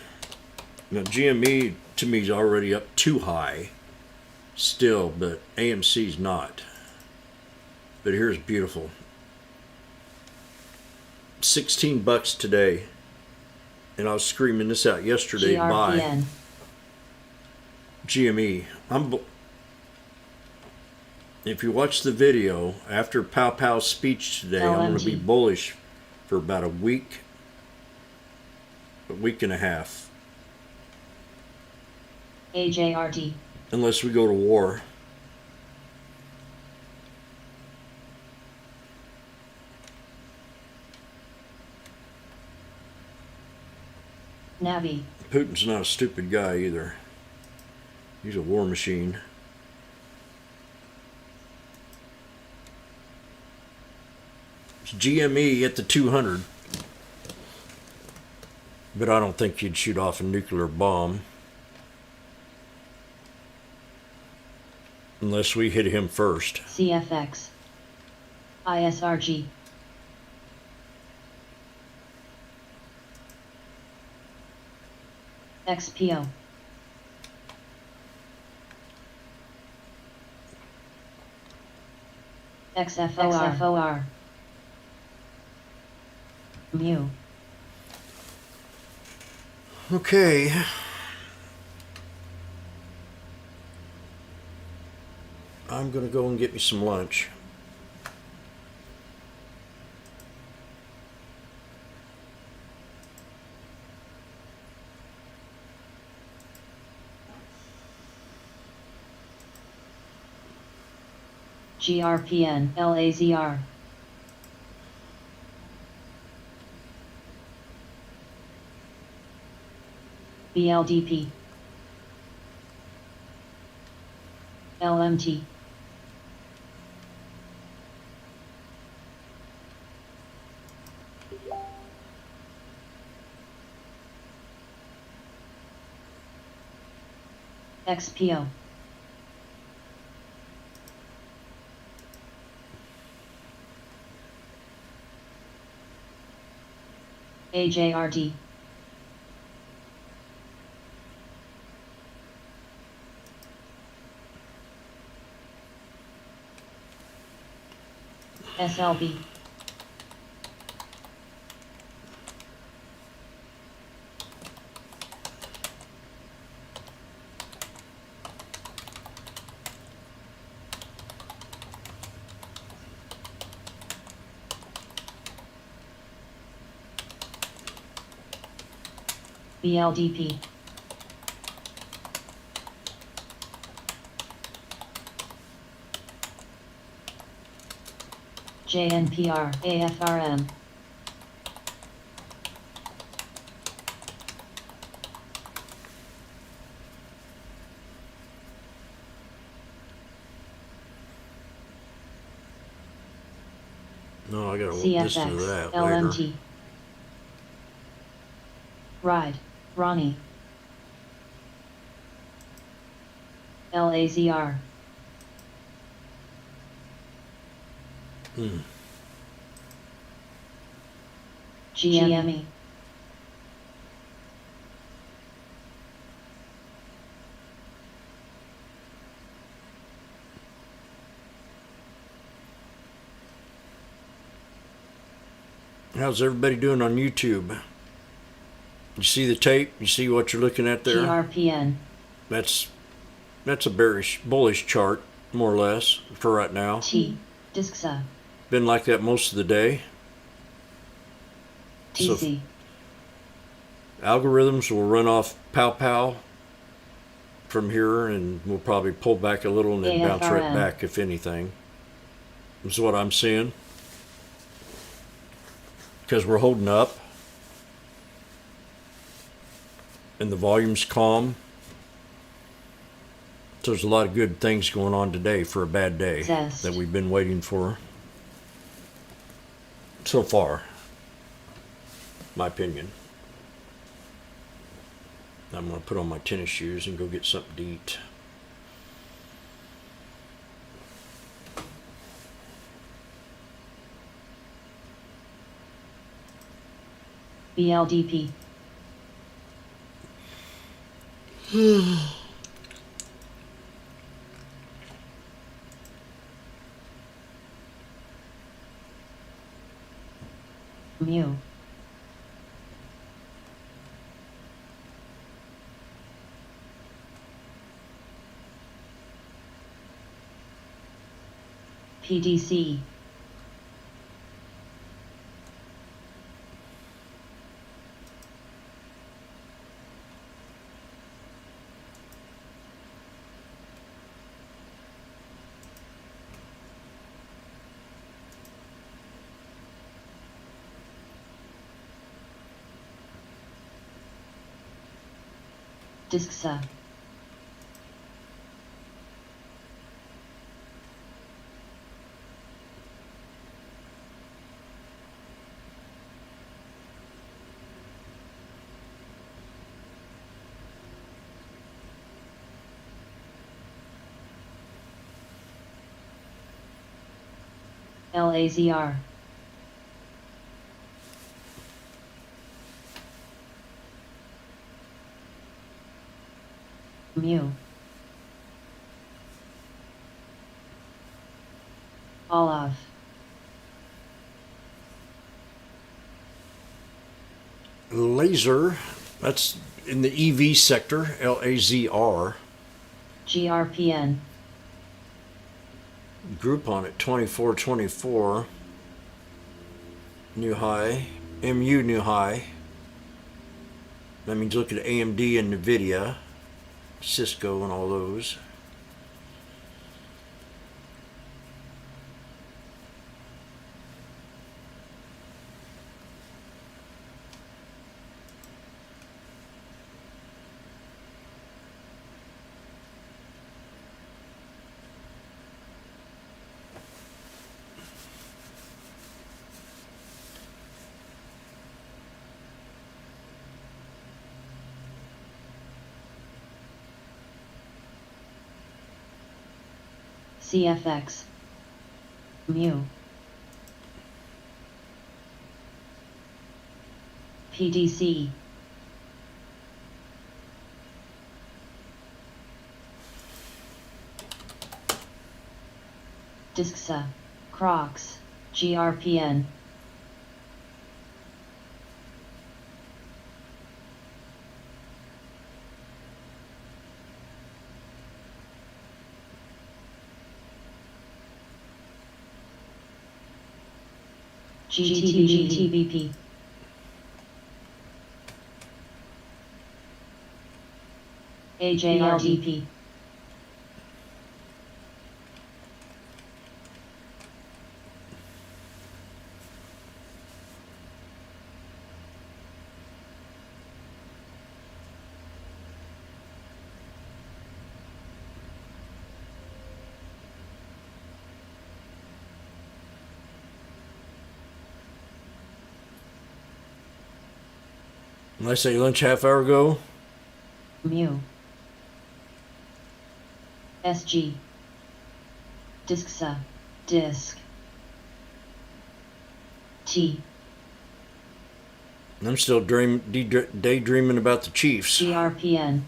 Speaker 2: Now, GME to me is already up too high still, but AMC's not. But here's beautiful. $16 today. And I was screaming this out yesterday. Buy
Speaker 1: GRPN.
Speaker 2: GME. If you watch the video after Pow Pow's speech today, I'm going to be
Speaker 1: LMG.
Speaker 2: bullish for about a week and a half,
Speaker 1: AJRD.
Speaker 2: unless we go to war.
Speaker 1: Navi.
Speaker 2: Putin's not a stupid guy either. He's a war machine. It's GME at the 200. But I don't think he'd shoot off a nuclear bomb. Unless we hit him first.
Speaker 1: CFX. ISRG. XPO. XFOR. Mu.
Speaker 2: Okay. I'm gonna go and get me some lunch.
Speaker 1: GRPN. LAZR. BLDP. LMT. XPO. AJRD. SLB. BLDP. JNPR, AFRM.
Speaker 2: No, I gotta listen to
Speaker 1: CFX,
Speaker 2: that
Speaker 1: LMT.
Speaker 2: later.
Speaker 1: Ride, Ronnie. LAZR. GME.
Speaker 2: How's everybody doing on YouTube? You see the tape? You see what you're looking at there?
Speaker 1: GRPN.
Speaker 2: That's a bearish, bullish chart, more or less, for right now.
Speaker 1: T. Disxa.
Speaker 2: Been like that most of the day. So
Speaker 1: TC.
Speaker 2: algorithms will run off pow from here, and we'll probably pull back a little and then bounce right
Speaker 1: AFRM.
Speaker 2: back, if anything. Is what I'm seeing. Because we're holding up. And the volume's calm. So there's a lot of good things going on today for a bad day
Speaker 1: Zest.
Speaker 2: that we've been waiting for. So far. My opinion. I'm going to put on my tennis shoes and go get something to eat.
Speaker 1: BLDP. Mu. PDC. Disxa. LAZR. Mu. Olive.
Speaker 2: Laser, that's in the EV sector, LAZR.
Speaker 1: GRPN.
Speaker 2: Group on it, 2424. New high. MU new high. That means look at AMD and NVIDIA. Cisco and all those.
Speaker 1: CFX. Mu. PDC. Discsa. Crocs. GRPN. GTBP. AJRDP.
Speaker 2: Did I say lunch half hour ago?
Speaker 1: Mu. SG. Discsa. Disc. T.
Speaker 2: I'm still daydreaming about the Chiefs.
Speaker 1: GRPN.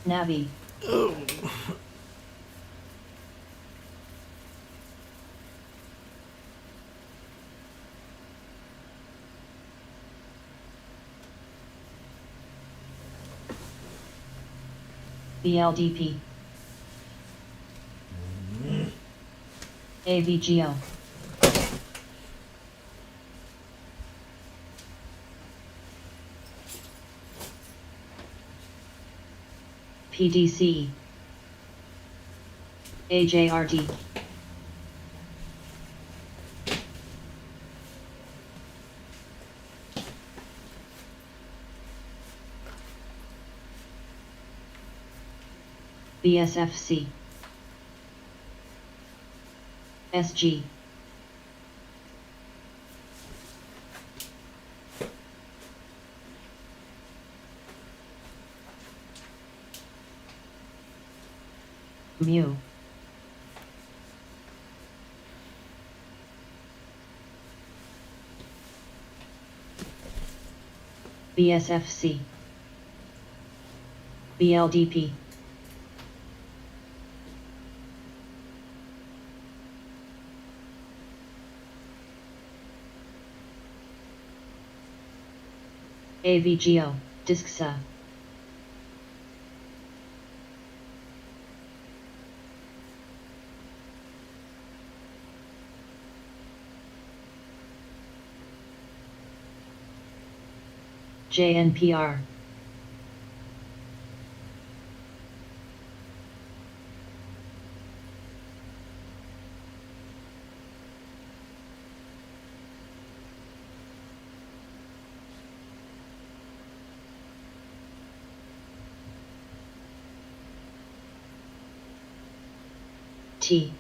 Speaker 1: Navi.
Speaker 2: Oh.
Speaker 1: BLDP. AVGO. PDC. AJRD. BSFC. SG. Mu. BSFC. BLDP. AVGO. Discsa. JNPR. T.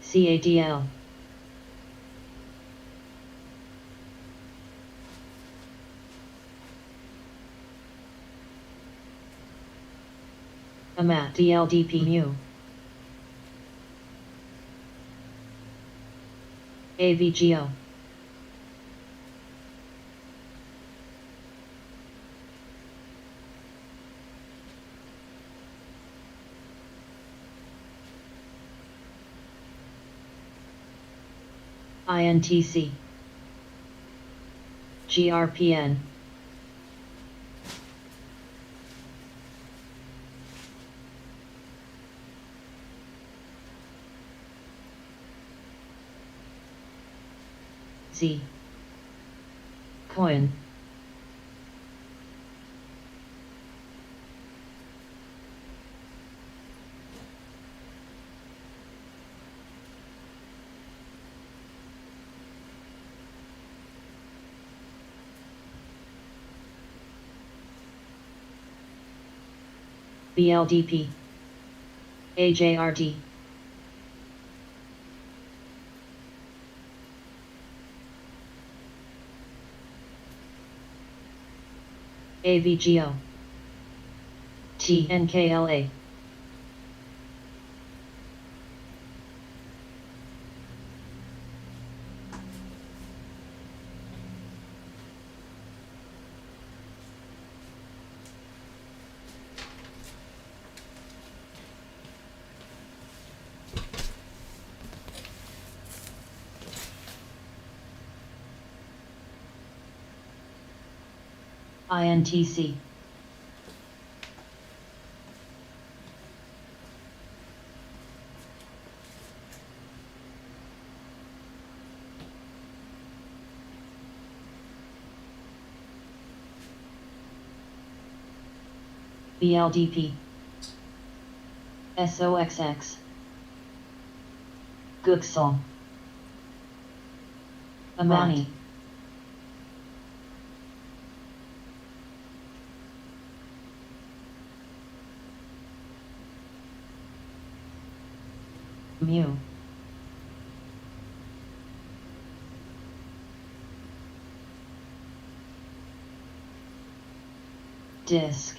Speaker 1: CADL. AMAT DLDP Mu. AVGO. INTC. GRPN. Z. Coin. BLDP. AJRD. AVGO TNKLA INTC BLDP SOXX Gooksal Amani Mu Disc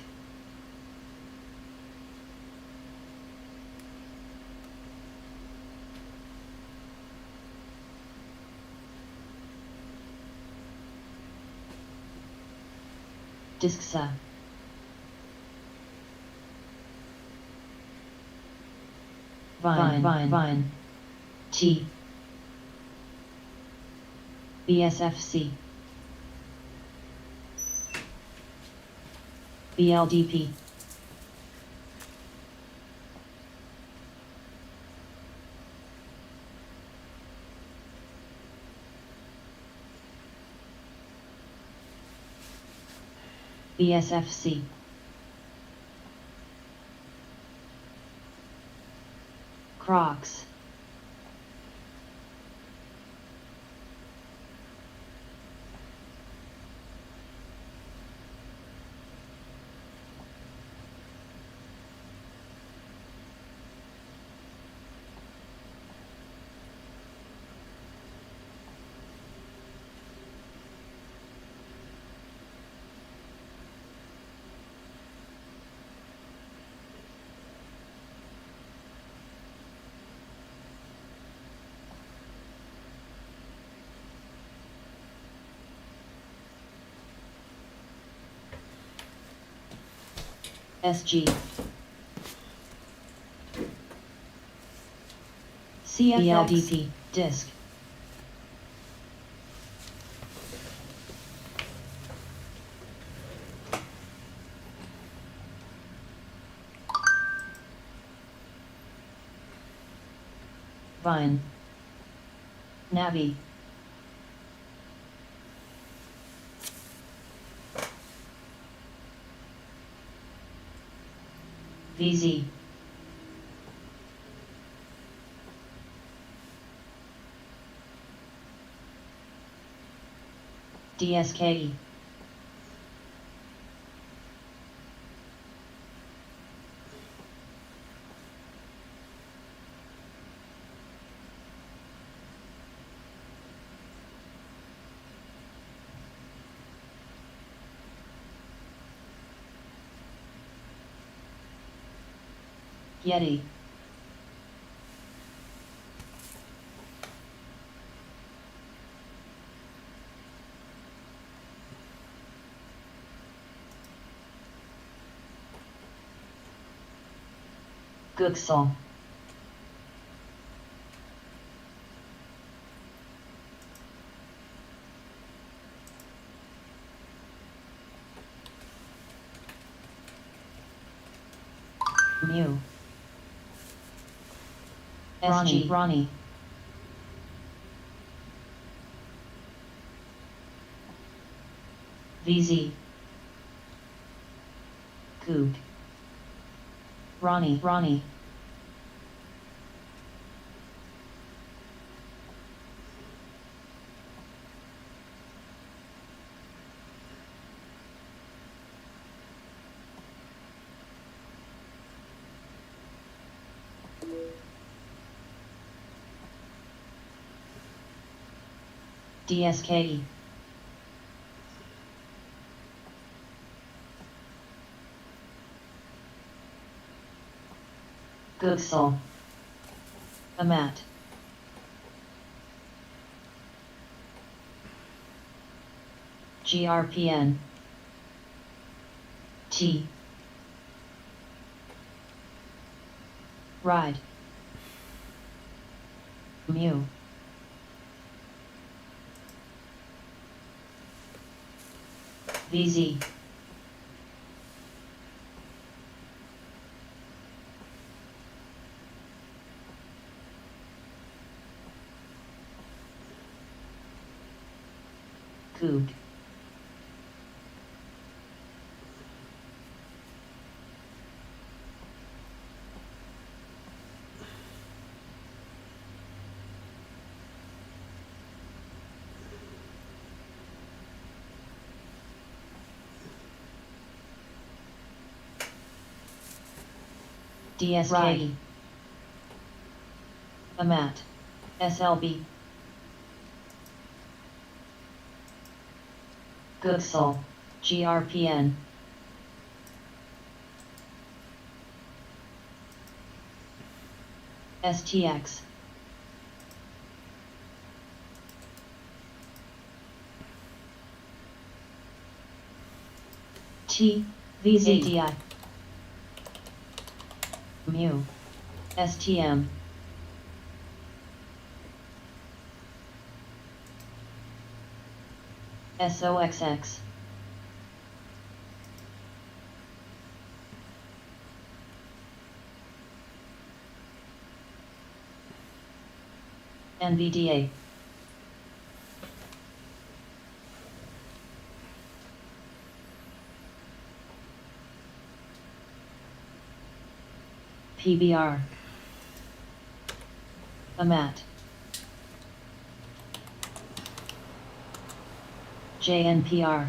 Speaker 1: Discsa Vine T BSFC BLDP BSFC Crocs SG CFLDP Disc Vine Navi VZ DSKE Yeti Gooksal Mu Ronnie VZ Coog Ronnie DSKE Googsel. Amat. GRPN. T. Ride. Mu. VZ. Coog. DSK. Ride. Amat. SLB. Googsel. GRPN. STX. T. VZDI. Mu. STM. SOXX. NVDA. PBR. Amat. JNPR.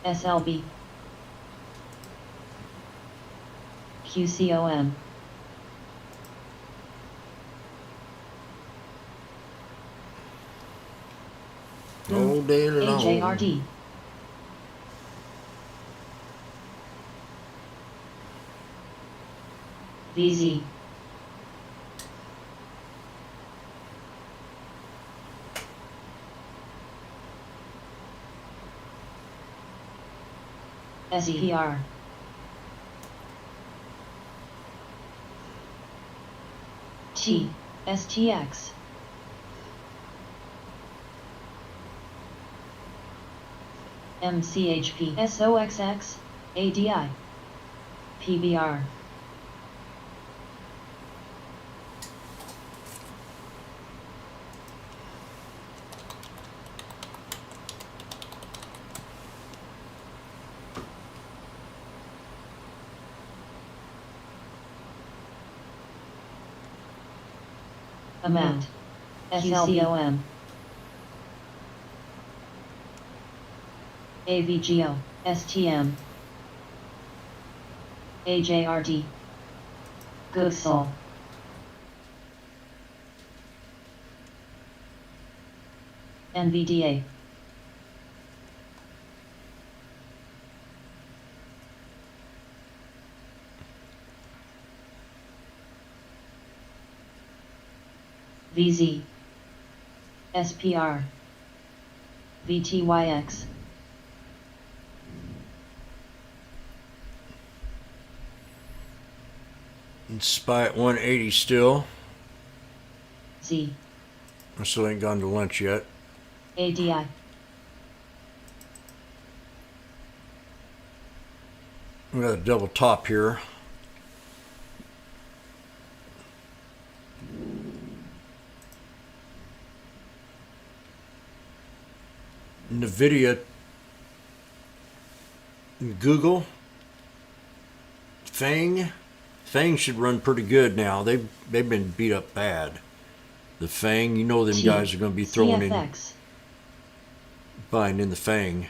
Speaker 1: SLB. QCOM.
Speaker 2: All day long.
Speaker 1: HARD. VZ. SEPR. T. STX. MCHP. SOXX. ADI. PBR. Amat. SLBOM. AVGO. STM. AJRD. Googsel. NVDA. VZ. SPR. VTYX.
Speaker 2: And Spy at 180 still.
Speaker 1: Z.
Speaker 2: I still ain't gone to lunch yet.
Speaker 1: ADI.
Speaker 2: We got a double top here. NVIDIA, Google, Fang should run pretty good now. They've been beat up bad. The Fang, you know them guys are going to be throwing in,
Speaker 1: CFX.
Speaker 2: buying in the Fang.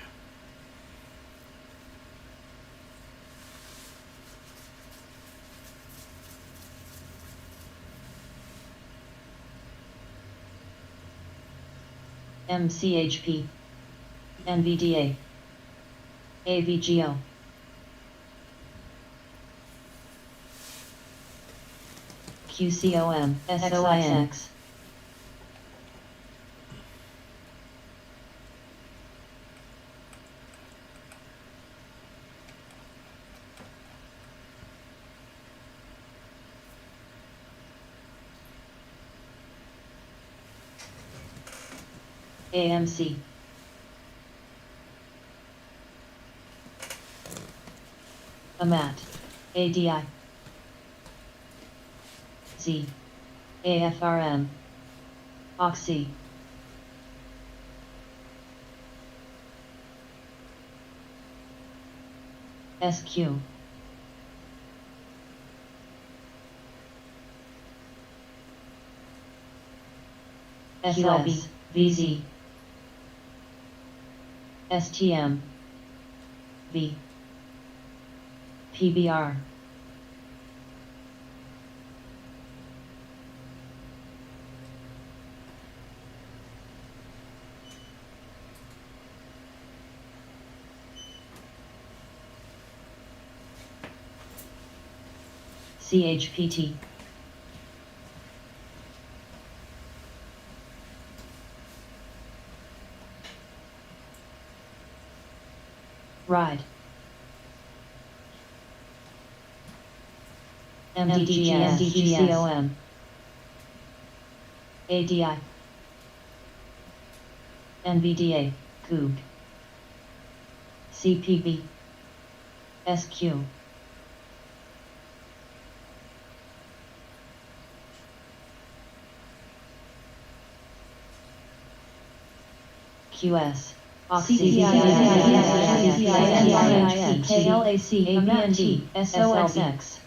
Speaker 1: MCHP. NVDA, AVGO, QCOM, SOIN, AMC, AMAT, ADI, Z, AFRM, OXY, SQ, SLB, VZ, STM, V, PBR, CHPT, RIDE, MDGS, GCOM, ADI, NVDA, COOG, CPB, SQ, QS, KLAC, ABND, SOXX,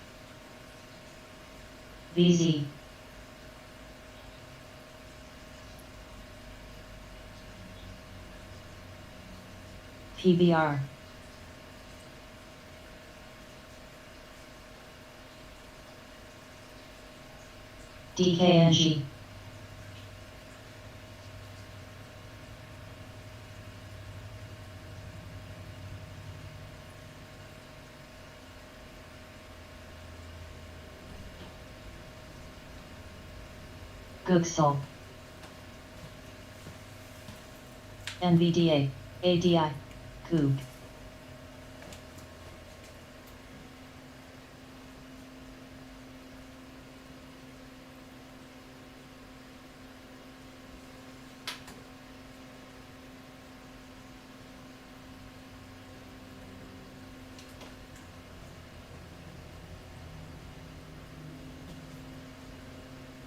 Speaker 1: VZ, PBR, DKNG, Googsol, NVDA, ADI, COOG,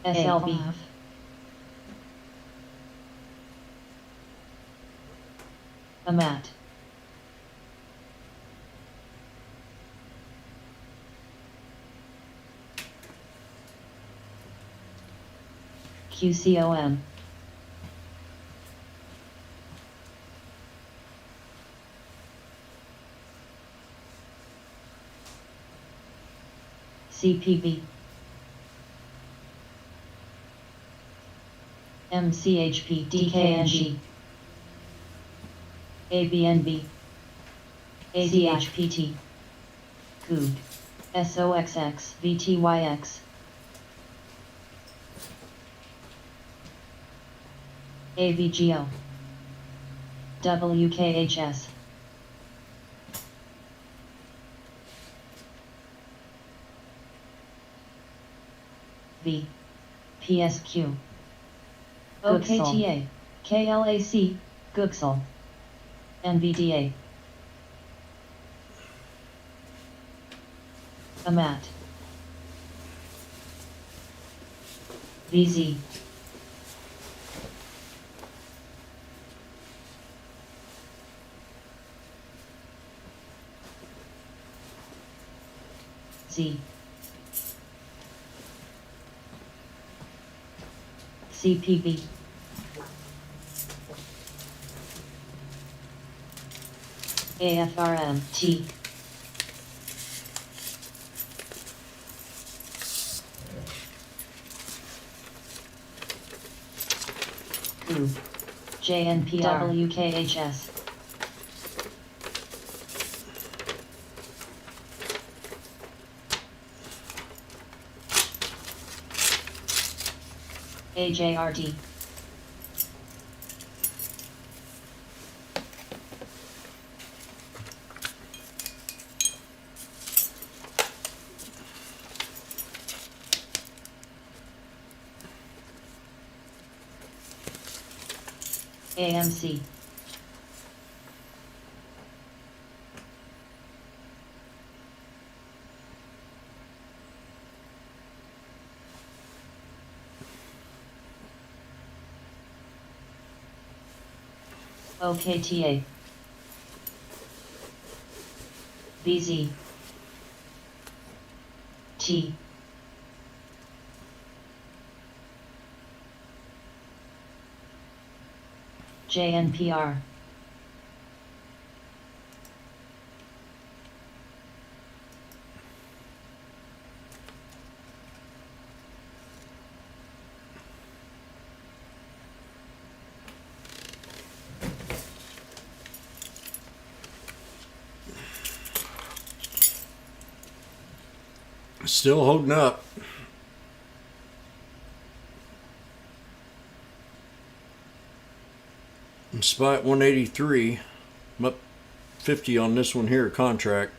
Speaker 1: SLB, AMAT, QCOM, CPB, MCHP, DKNG, ABNB, ADHPT, COOG, SOXX, VTYX, AVGO, WKHS, V, PSQ, OKTA, KLAC, Googsol, NVDA, AMAT, VZ, Z, CPB, AFRM, T, COOG, JNPR, WKHS, AJRD. AMC. OKTA. BZ. T. JNPR.
Speaker 2: Still holding up. Despite 183, I'm up 50 on this one here contract.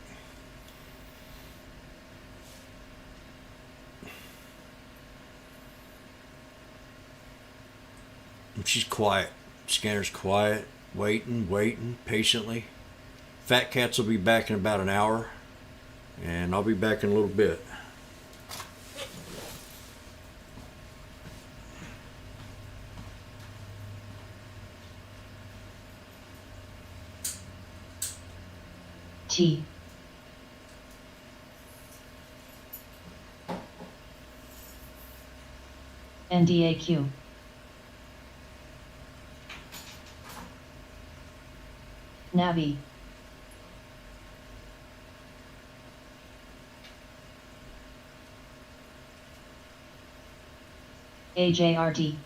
Speaker 2: And she's quiet. Scanner's quiet, waiting patiently. Fat Cats will be back in about an hour, and I'll be back in a little bit.
Speaker 1: T. NDAQ. Navi. AJRD.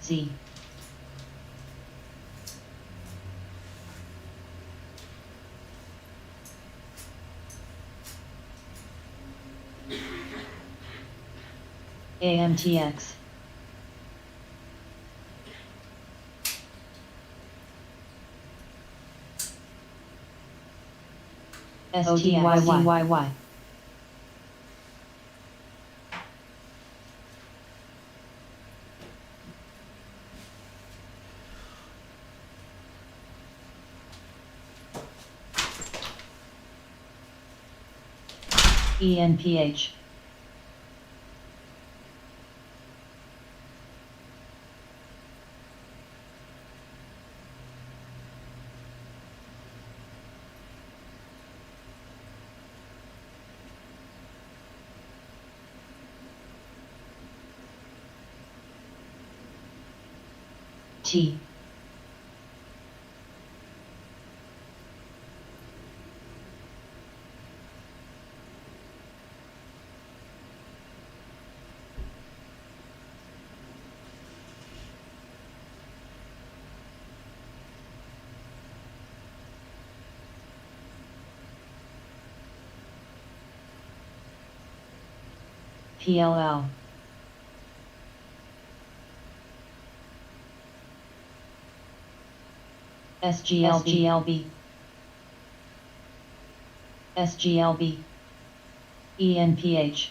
Speaker 1: Z. AMTX. STYYY. ENPH. T. PLL. SGLB. SGLB. ENPH.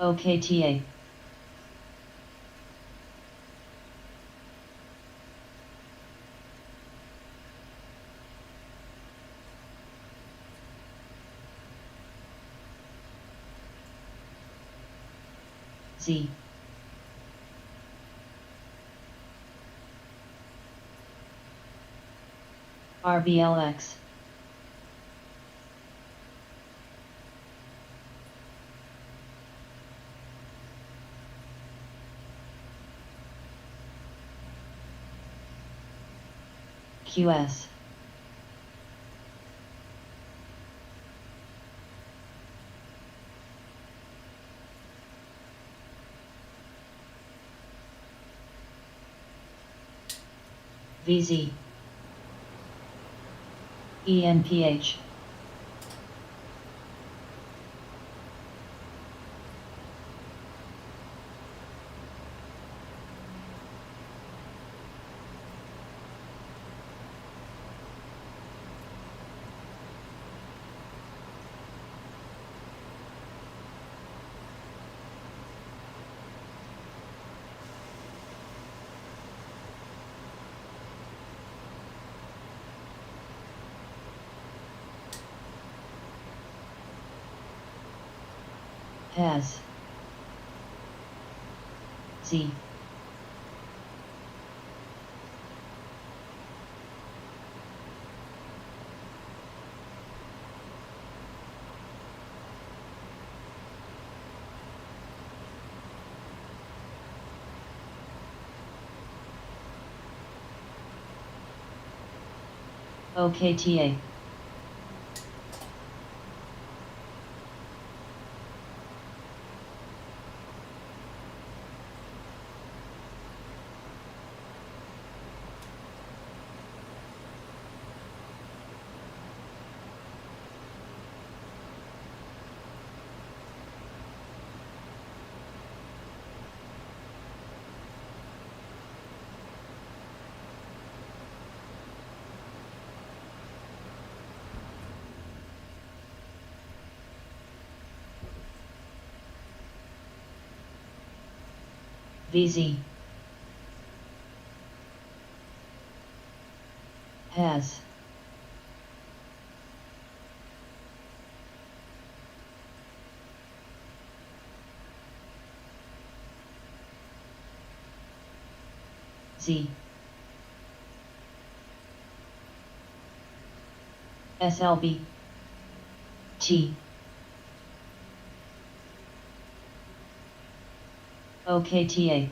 Speaker 1: OKTA. Z. RBLX. QS. VZ. ENPH. has Z OKTA VZ has Z SLB T OKTA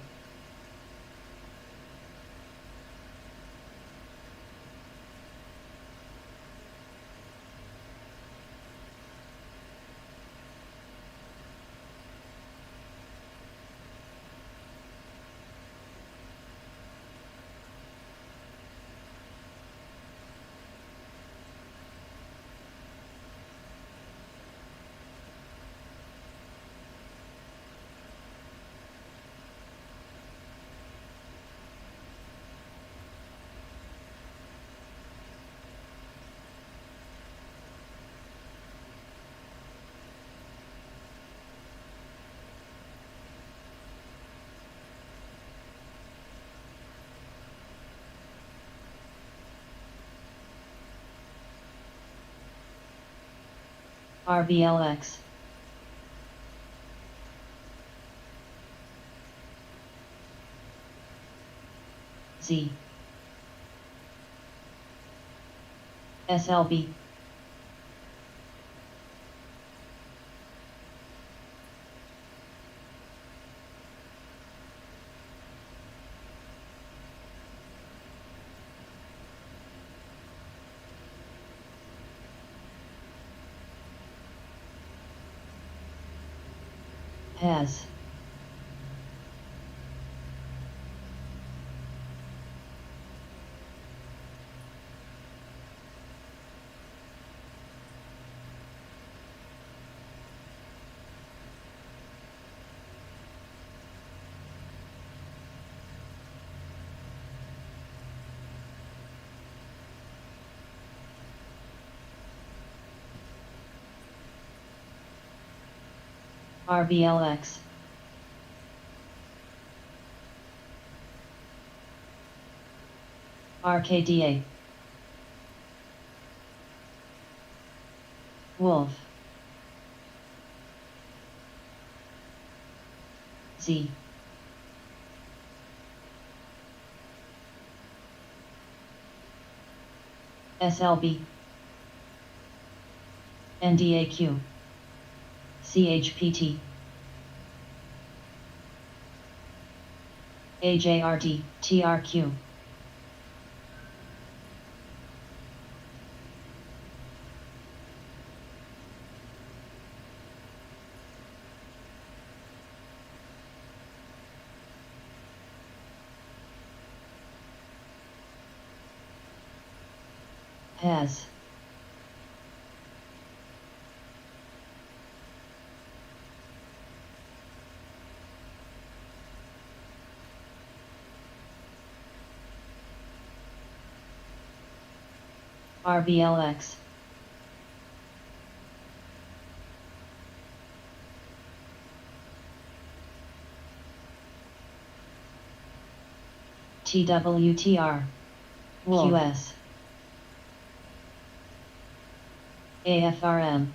Speaker 1: RBLX Z SLB has RBLX RKDA Wolf Z SLB NDAQ CHPT AJRD TRQ has RBLX TWTR
Speaker 4: Wolf.
Speaker 1: QS AFRM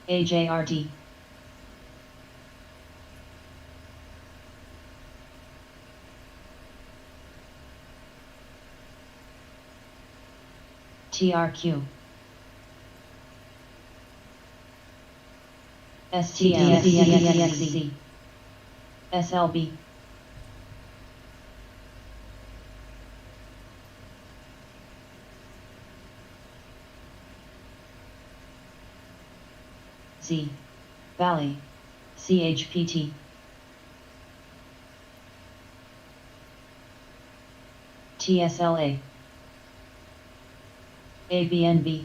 Speaker 1: AJRD. TRQ. STMCC. SLB. Z. Valley. CHPT. TSLA. ABNB.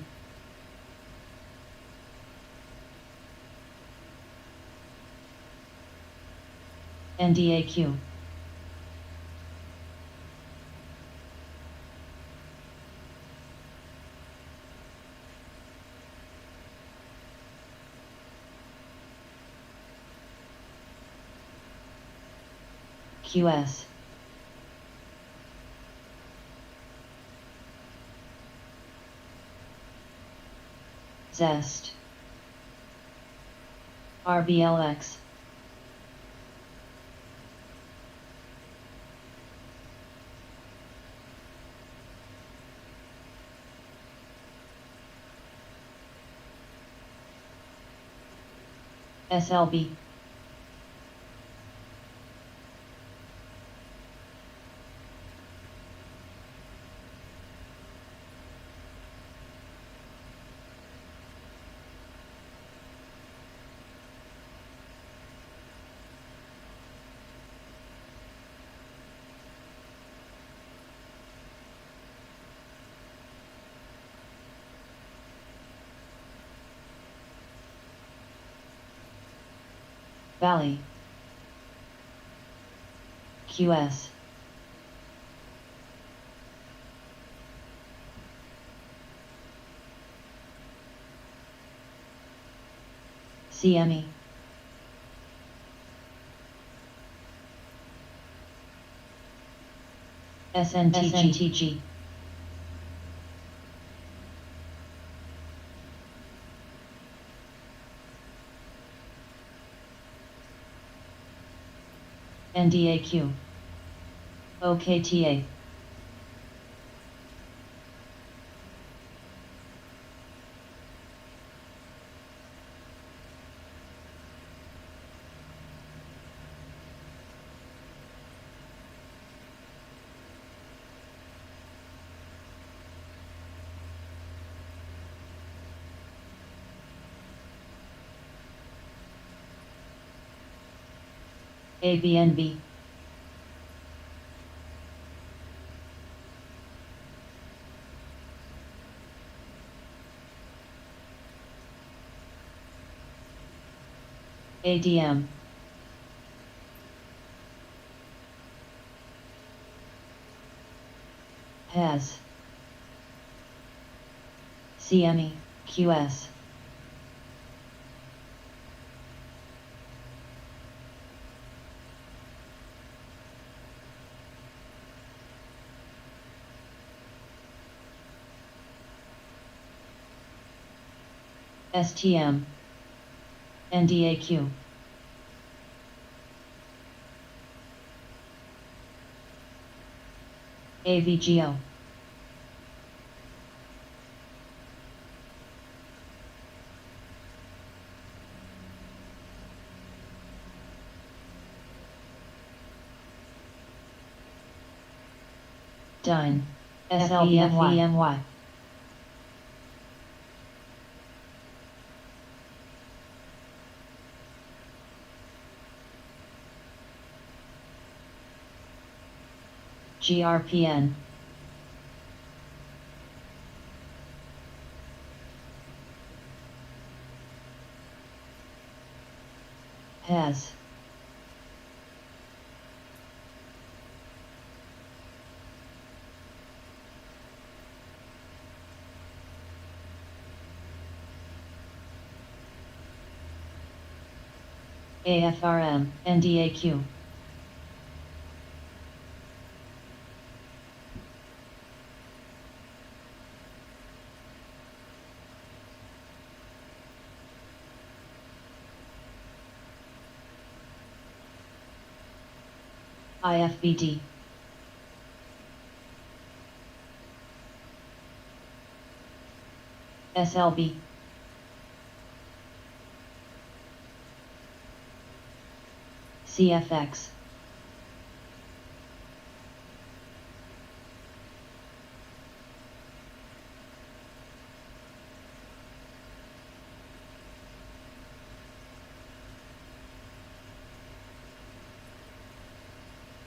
Speaker 1: NDAQ. QS. Zest. RBLX. SLB. Valley. QS. CME. SNTG. NDAQ. OKTA. ABNB. ADM. Has. CME. QS. STM. NDAQ. AVGO. Dine. SLBFEMY. GRPN. Has. AFRM. NDAQ. IFBD. SLB. CFX.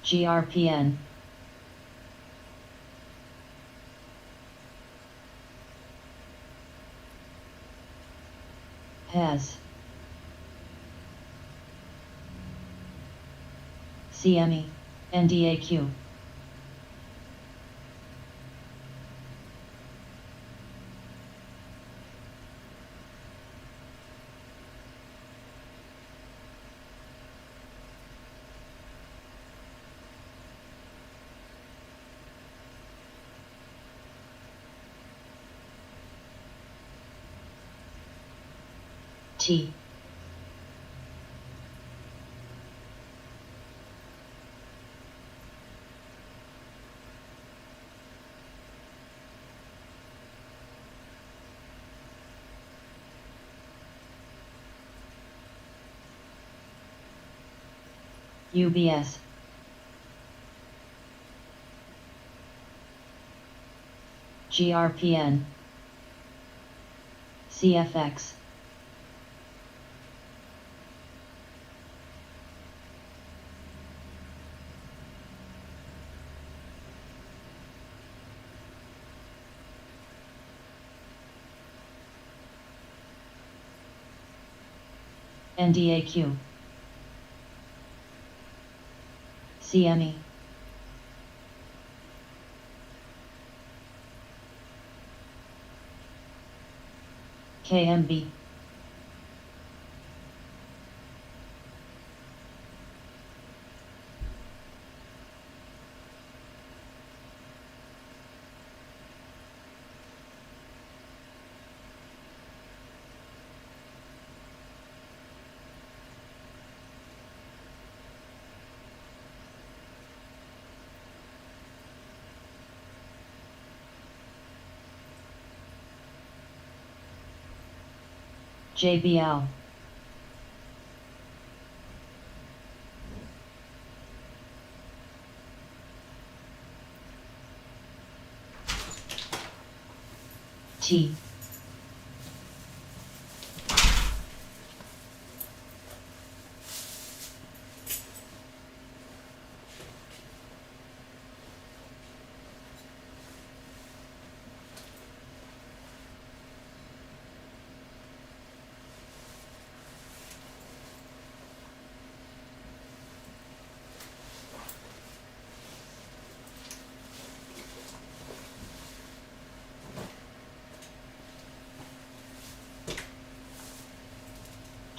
Speaker 1: GRPN. Has. CME. NDAQ. T. UBS. GRPN. CFX. NDAQ. CME. KMB. JBL. T.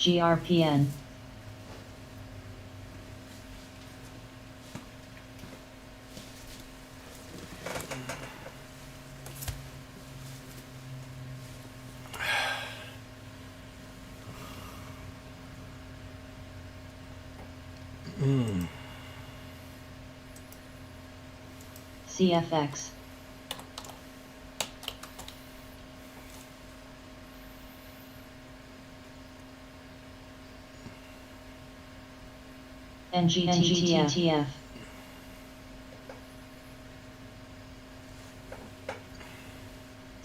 Speaker 1: GRPN. CFX. NGTF.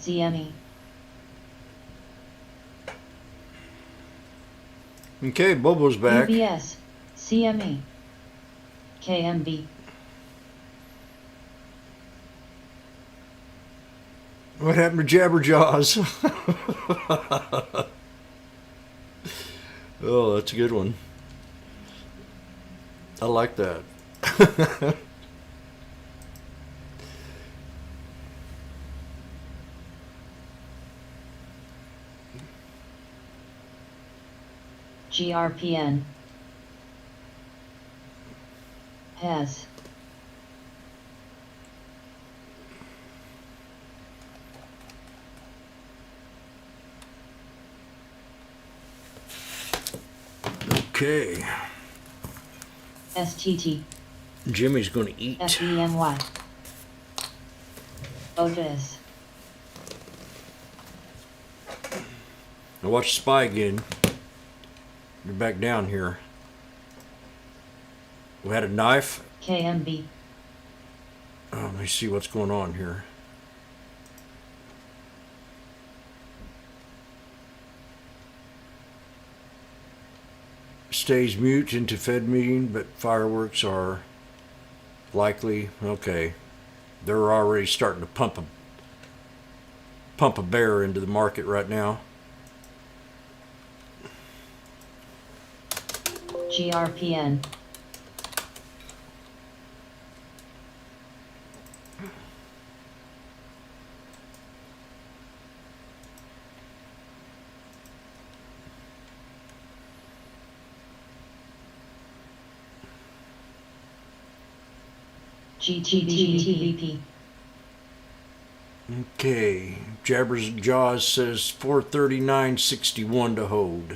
Speaker 1: ZME.
Speaker 2: Okay, Bobo's back.
Speaker 1: UBS. CME. KMB.
Speaker 2: What happened to Jabberjaws? Oh, that's a good one. I like that.
Speaker 1: GRPN. Has.
Speaker 2: Okay.
Speaker 1: STT.
Speaker 2: Jimmy's going to eat.
Speaker 1: F-E-M-Y. Otis.
Speaker 2: Now watch Spy again. You're back down here. We had a knife.
Speaker 1: KMB.
Speaker 2: Let me see what's going on here. Stays mute into Fed meeting, but fireworks are likely. Okay. They're already starting to pump a bear into the market right now.
Speaker 1: GRPN. GTTVP.
Speaker 2: Okay. Jabber's Jaws says 439.61 to hold.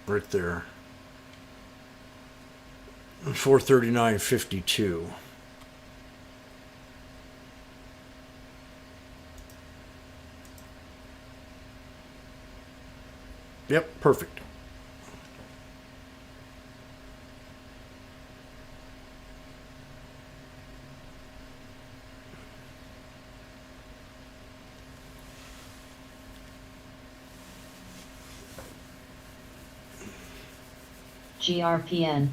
Speaker 2: Right there. 439.52. Yep, perfect.
Speaker 1: GRPN.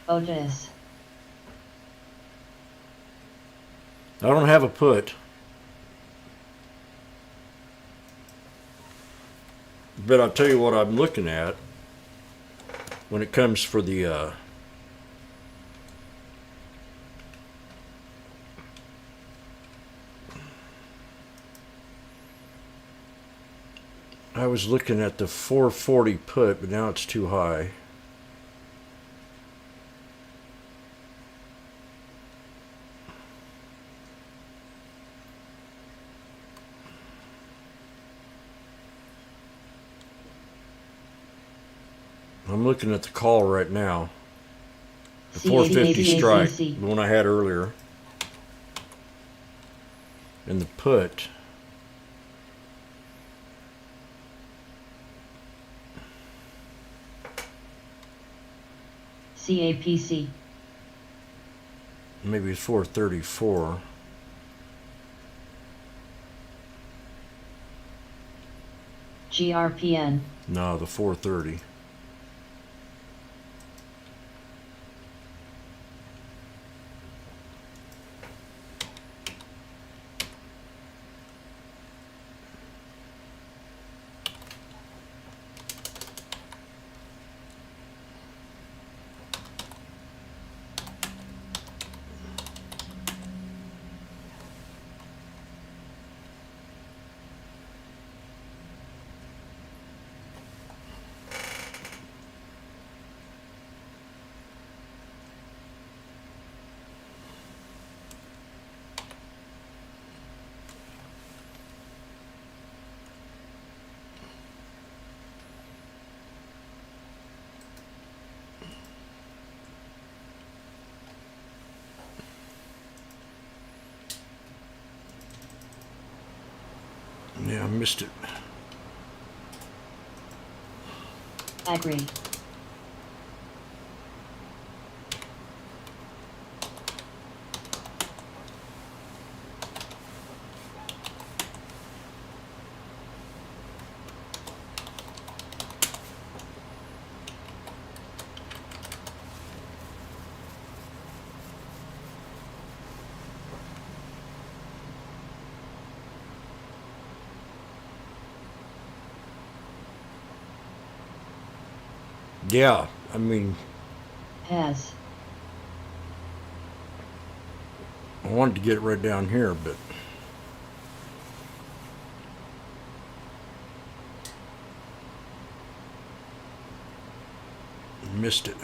Speaker 1: Otis.
Speaker 2: I don't have a put. But I'll tell you what I'm looking at when it comes for the I was looking at the 440 put, but now it's too high. I'm looking at the call right now. The 450 strike, the one I had earlier. And the put.
Speaker 1: CAPC.
Speaker 2: Maybe it's 434.
Speaker 1: GRPN.
Speaker 2: No, the 430. Yeah, I missed it.
Speaker 1: Agree.
Speaker 2: Yeah, I mean,
Speaker 1: Has.
Speaker 2: I wanted to get it right down here, but missed it.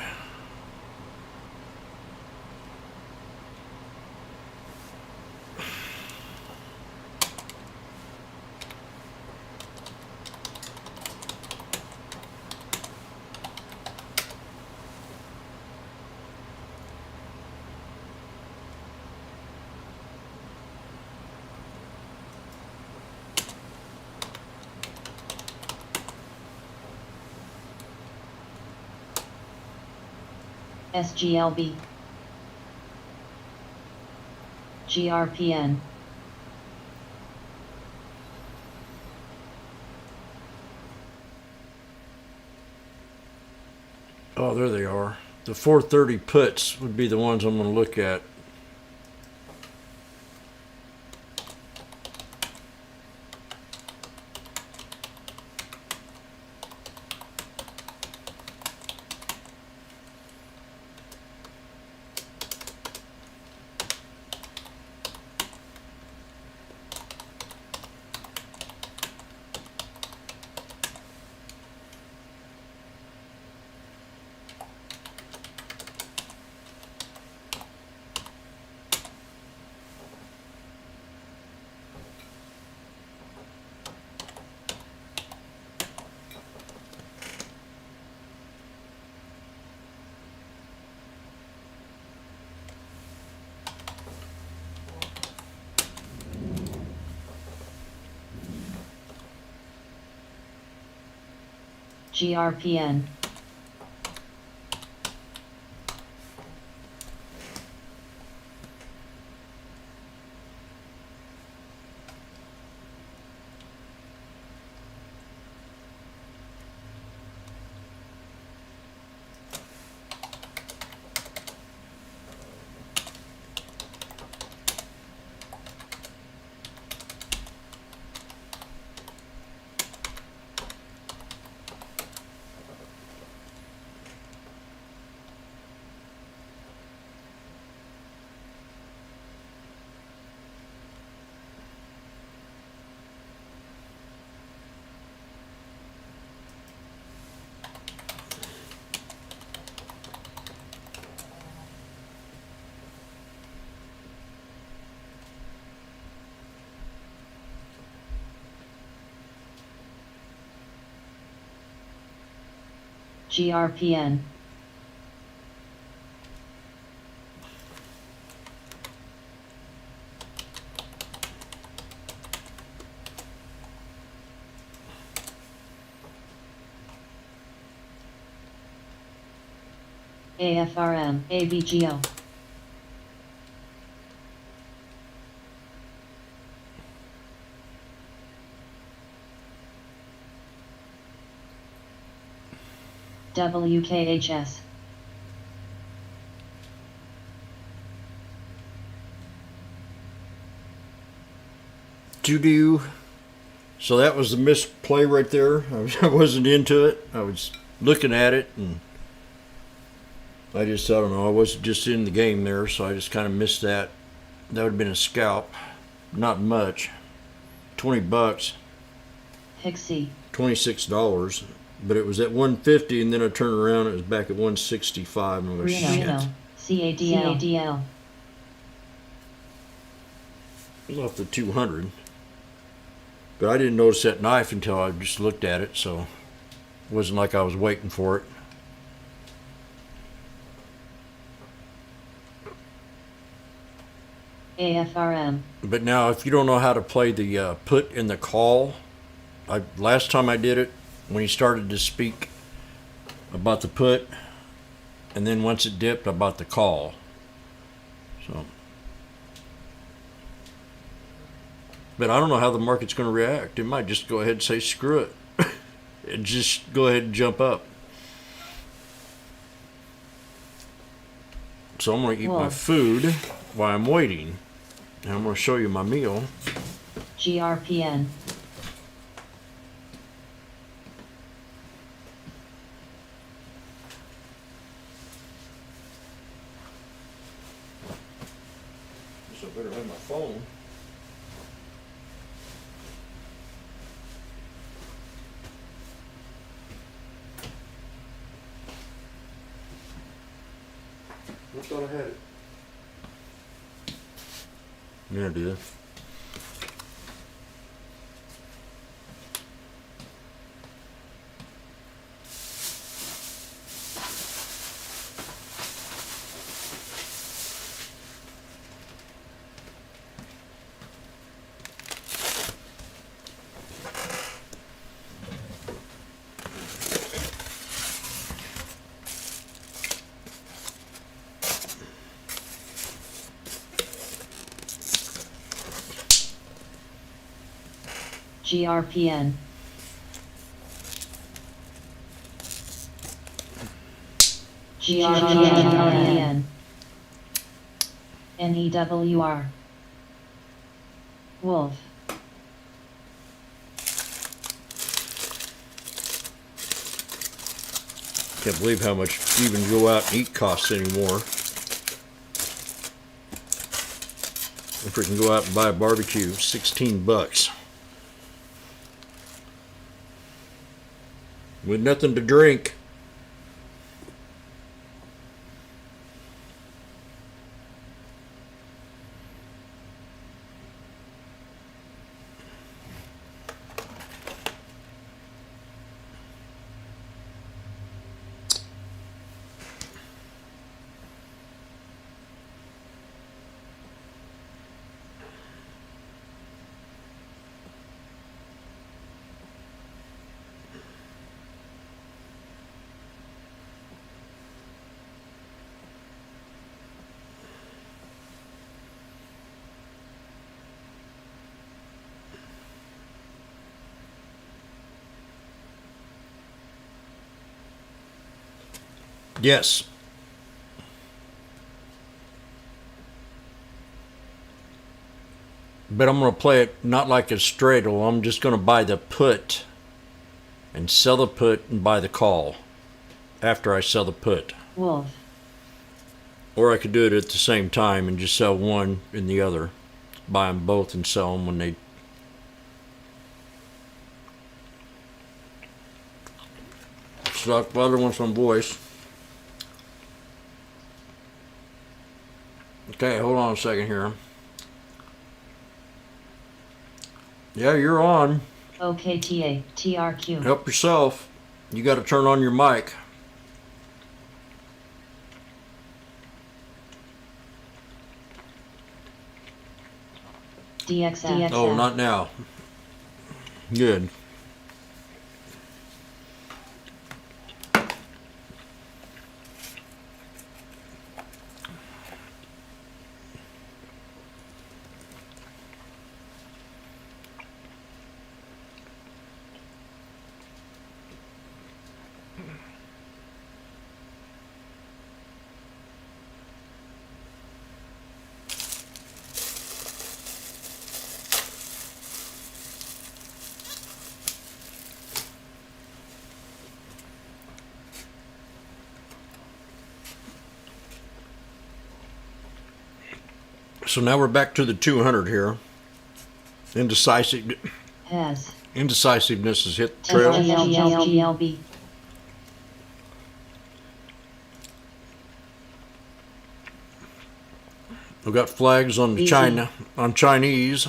Speaker 1: SGLB. GRPN.
Speaker 2: Oh, there they are. The 430 puts would be the ones I'm going to look at.
Speaker 1: GRPN. GRPN. AFRM, ABGO. WKHS.
Speaker 2: To-do. So that was the misplay right there. I wasn't into it. I was looking at it and I don't know, I wasn't just in the game there, so I just kind of missed that. That would have been a scalp. Not much. $20.
Speaker 1: Pixie.
Speaker 2: $26. But it was at 150 and then I turned around and it was back at 165 and I was
Speaker 1: Reno.
Speaker 2: shit.
Speaker 1: CADL.
Speaker 2: It was off the 200. But I didn't notice that knife until I just looked at it, so it wasn't like I was waiting for it.
Speaker 1: AFRM.
Speaker 2: But now, if you don't know how to play the put and the call, last time I did it, when he started to speak about the put, and then once it dipped, about the call. So, but I don't know how the market's going to react. It might just go ahead and say screw it, and just go ahead and jump up. So I'm going to eat my food while I'm waiting. And I'm going to show you my meal.
Speaker 1: GRPN.
Speaker 2: So I better have my phone. I thought I had it. Yeah, I did.
Speaker 1: GRPN. GRPN. NEWR. Wolf.
Speaker 2: Can't believe how much even go out and eat costs anymore. If we can go out and buy a barbecue, $16. With nothing to drink. Yes. But I'm going to play it not like a straddle. I'm just going to buy the put and sell the put and buy the call after I sell the put.
Speaker 1: Wolf.
Speaker 2: Or I could do it at the same time and just sell one and the other. Buy them both and sell them when they... Suck. The other one's on voice. Okay, hold on a second here. Yeah, you're on.
Speaker 1: OKTA. TRQ.
Speaker 2: Help yourself. You got to turn on your mic.
Speaker 1: DXF.
Speaker 2: Oh, not now. Good. So now we're back to the 200 here. Indecisiveness
Speaker 1: Has.
Speaker 2: has hit the trail.
Speaker 1: GLB.
Speaker 2: We've got flags on the
Speaker 1: Easy.
Speaker 2: China, on Chinese.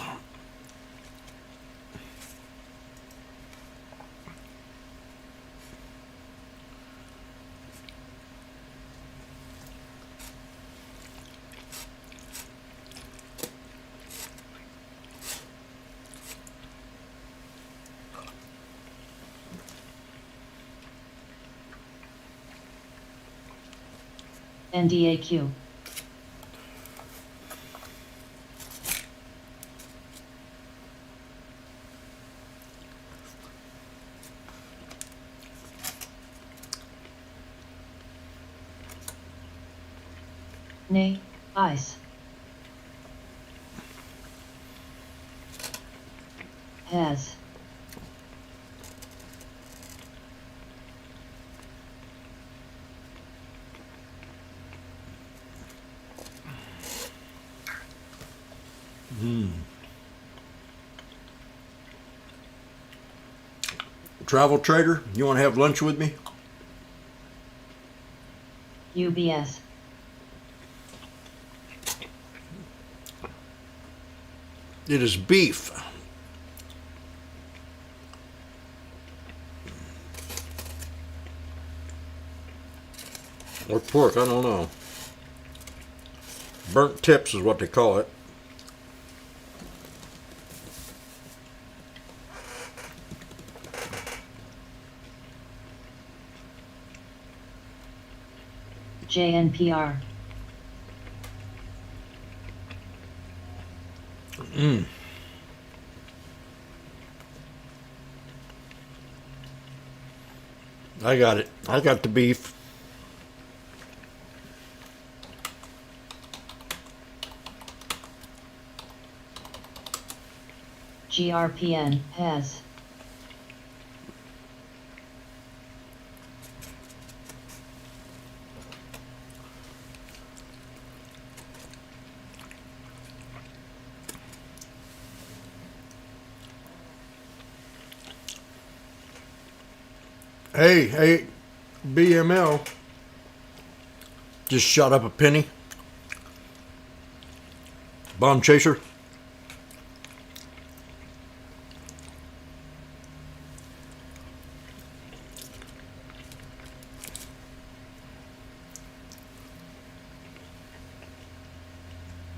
Speaker 1: NDAQ. Nay, ice. Has.
Speaker 2: Travel trader, you want to have lunch with me?
Speaker 1: UBS.
Speaker 2: It is beef. Or pork, I don't know. Burnt tips is what they call it.
Speaker 1: JNPR.
Speaker 2: I got it. I got the beef.
Speaker 1: GRPN has.
Speaker 2: Hey, BML. Just shot up a penny. Bomb chaser.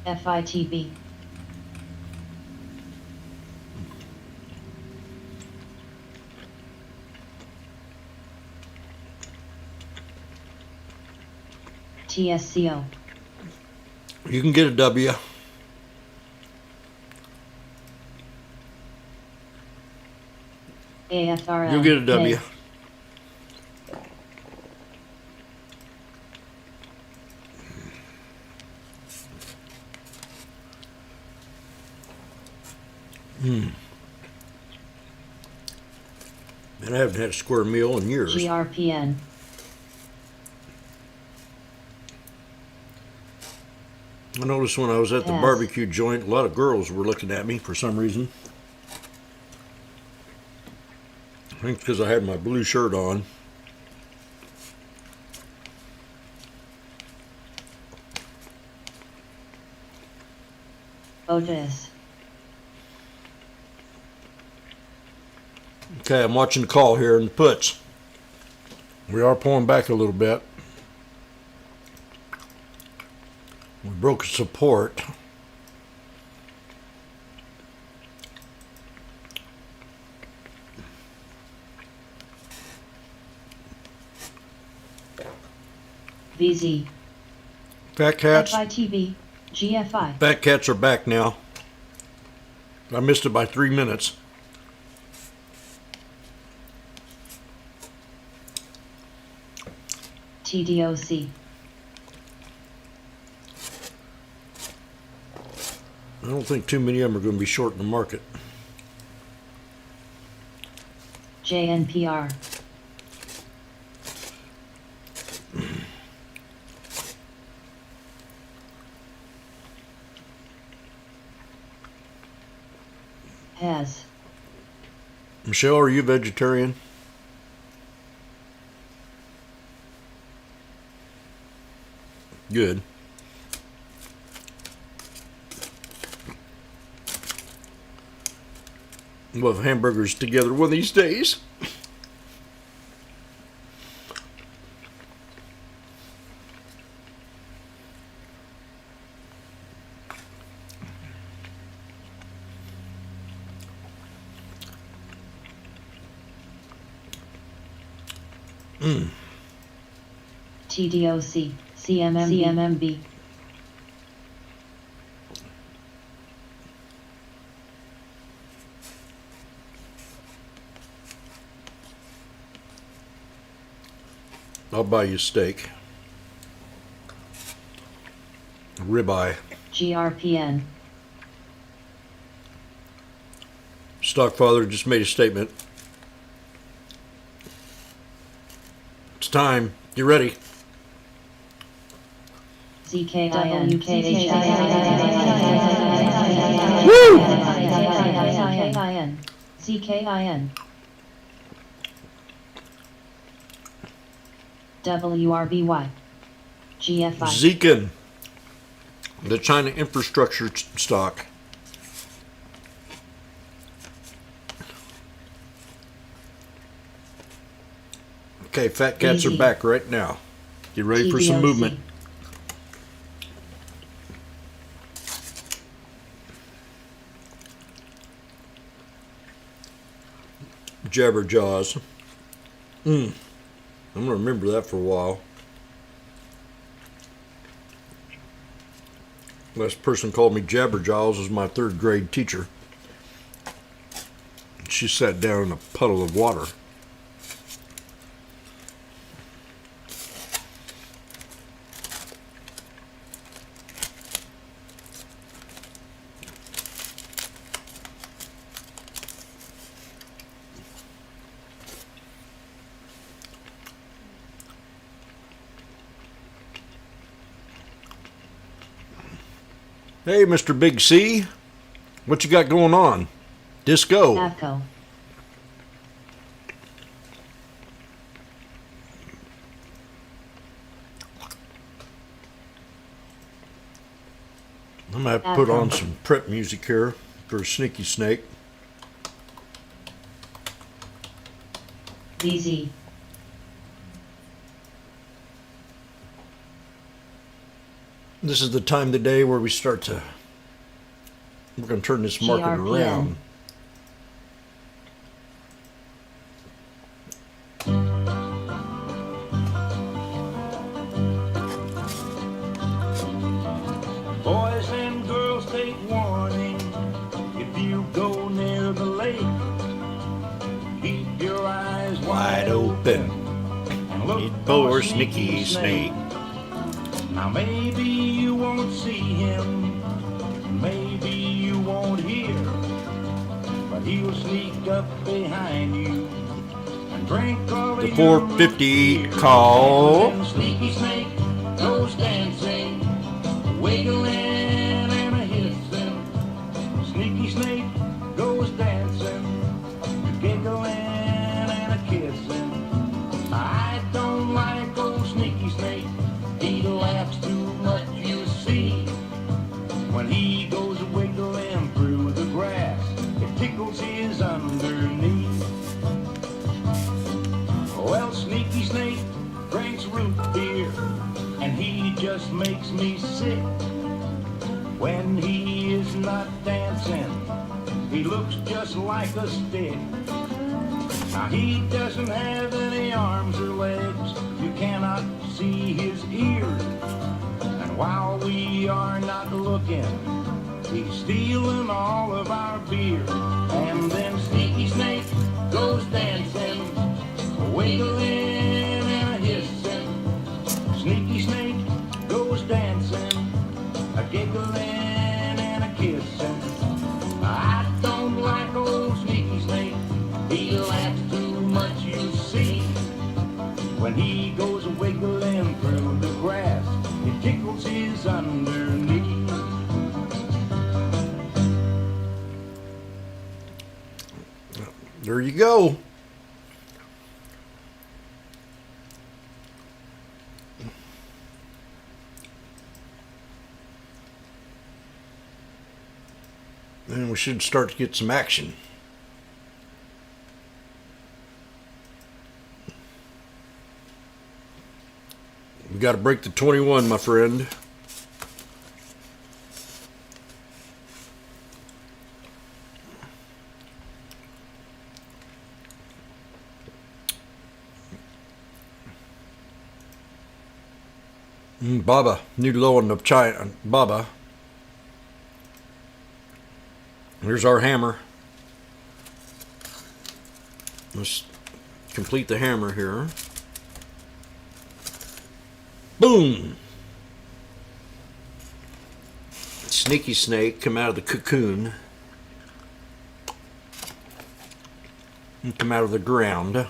Speaker 1: FITB. TSCO.
Speaker 2: You can get a W.
Speaker 1: AFRL.
Speaker 2: You'll get a W.
Speaker 1: Nay.
Speaker 2: And I haven't had a square meal in years.
Speaker 1: GRPN.
Speaker 2: I noticed when I was at the
Speaker 1: Yes.
Speaker 2: barbecue joint, a lot of girls were looking at me for some reason. I think it's because I had my blue shirt on.
Speaker 1: Otis.
Speaker 2: Okay, I'm watching the call here in the puts. We are pulling back a little bit. We broke support.
Speaker 1: VZ.
Speaker 2: Fat cats.
Speaker 1: FITB. GFI.
Speaker 2: Fat cats are back now. I missed it by 3 minutes.
Speaker 1: TDOC.
Speaker 2: I don't think too many of them are going to be short in the market.
Speaker 1: JNPR. Has.
Speaker 2: Michelle, are you vegetarian? Good. We'll have hamburgers together one of these days.
Speaker 1: TDOC. CMMB.
Speaker 2: I'll buy you a steak. A ribeye.
Speaker 1: GRPN.
Speaker 2: Stockfather just made a statement. It's time. You ready?
Speaker 1: ZKIN. ZKIN. WRBY. GFI.
Speaker 2: Zekin. The China infrastructure stock. Okay, fat cats are
Speaker 1: Easy.
Speaker 2: back right now. Get ready for some
Speaker 1: TDOC.
Speaker 2: movement. Jabberjaws. I'm going to remember that for a while. Last person called me Jabberjaws was my 3rd grade teacher. She sat down in a puddle of water. Hey, Mr. Big C. What you got going on? Disco.
Speaker 1: Avco.
Speaker 2: I'm going to have to put on some prep music here for Sneaky Snake.
Speaker 1: VZ.
Speaker 2: This is the time of the day where we start to... We're going to turn this market
Speaker 1: GRPN.
Speaker 2: around.
Speaker 3: Boys and girls, take warning. If you go near the lake, keep your eyes
Speaker 2: Wide open.
Speaker 3: and look
Speaker 2: Need
Speaker 3: for
Speaker 2: for
Speaker 3: a
Speaker 2: Sneaky Snake.
Speaker 3: Now maybe you won't see him, maybe you won't hear, but he'll sneak up behind you and drink all
Speaker 2: The
Speaker 3: of
Speaker 2: 450
Speaker 3: your
Speaker 2: call.
Speaker 3: And Sneaky Snake goes dancing, wiggling and a hissing. Sneaky Snake goes dancing, giggling and a kissing. I don't like old Sneaky Snake. He laughs too much, you see. When he goes wiggling through the grass, it tickles his underneath. Well, Sneaky Snake drinks root beer, and he just makes me sick. When he is not dancing, he looks just like a stick. Now he doesn't have any arms or legs, you cannot see his ears. And while we are not looking, he's stealing all of our beer. And then Sneaky Snake goes dancing, wiggling and a hissing. Sneaky Snake goes dancing, a giggling and a kissing. I don't like old Sneaky Snake. He laughs too much, you see. When he goes wiggling through the grass, it tickles his underneath.
Speaker 2: There you go. And we should start to get some action. We got to break the 21, my friend. Baba, new low of China. Baba. Here's our hammer. Let's complete the hammer here. Boom! Sneaky Snake come out of the cocoon and come out of the ground.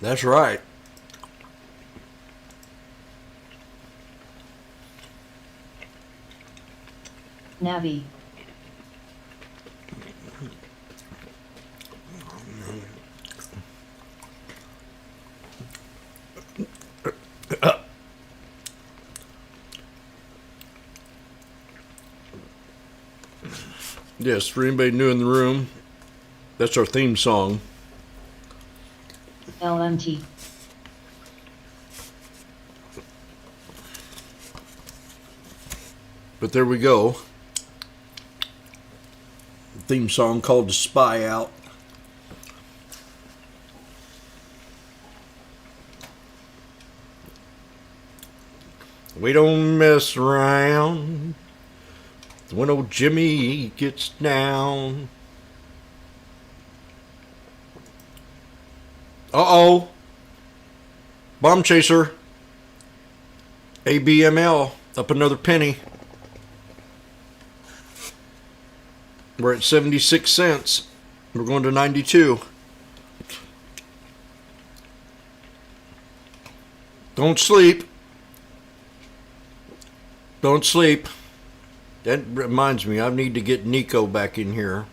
Speaker 2: That's right.
Speaker 1: Navi.
Speaker 2: Yes, for anybody new in the room, that's our theme song.
Speaker 1: LMT.
Speaker 2: But there we go. Theme song called The Spy Out. We don't mess around when old Jimmy gets down. Uh-oh. Bomb chaser. ABML up another penny. We're at 76 cents. We're going to 92. Don't sleep. Don't sleep. That reminds me, I need to get Nico back in here.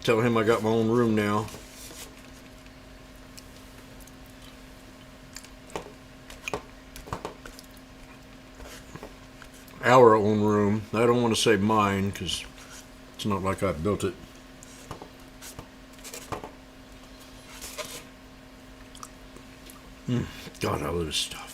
Speaker 2: Tell him I got my own room now. Our own room. I don't want to say mine because it's not like I built it. God, I love this stuff.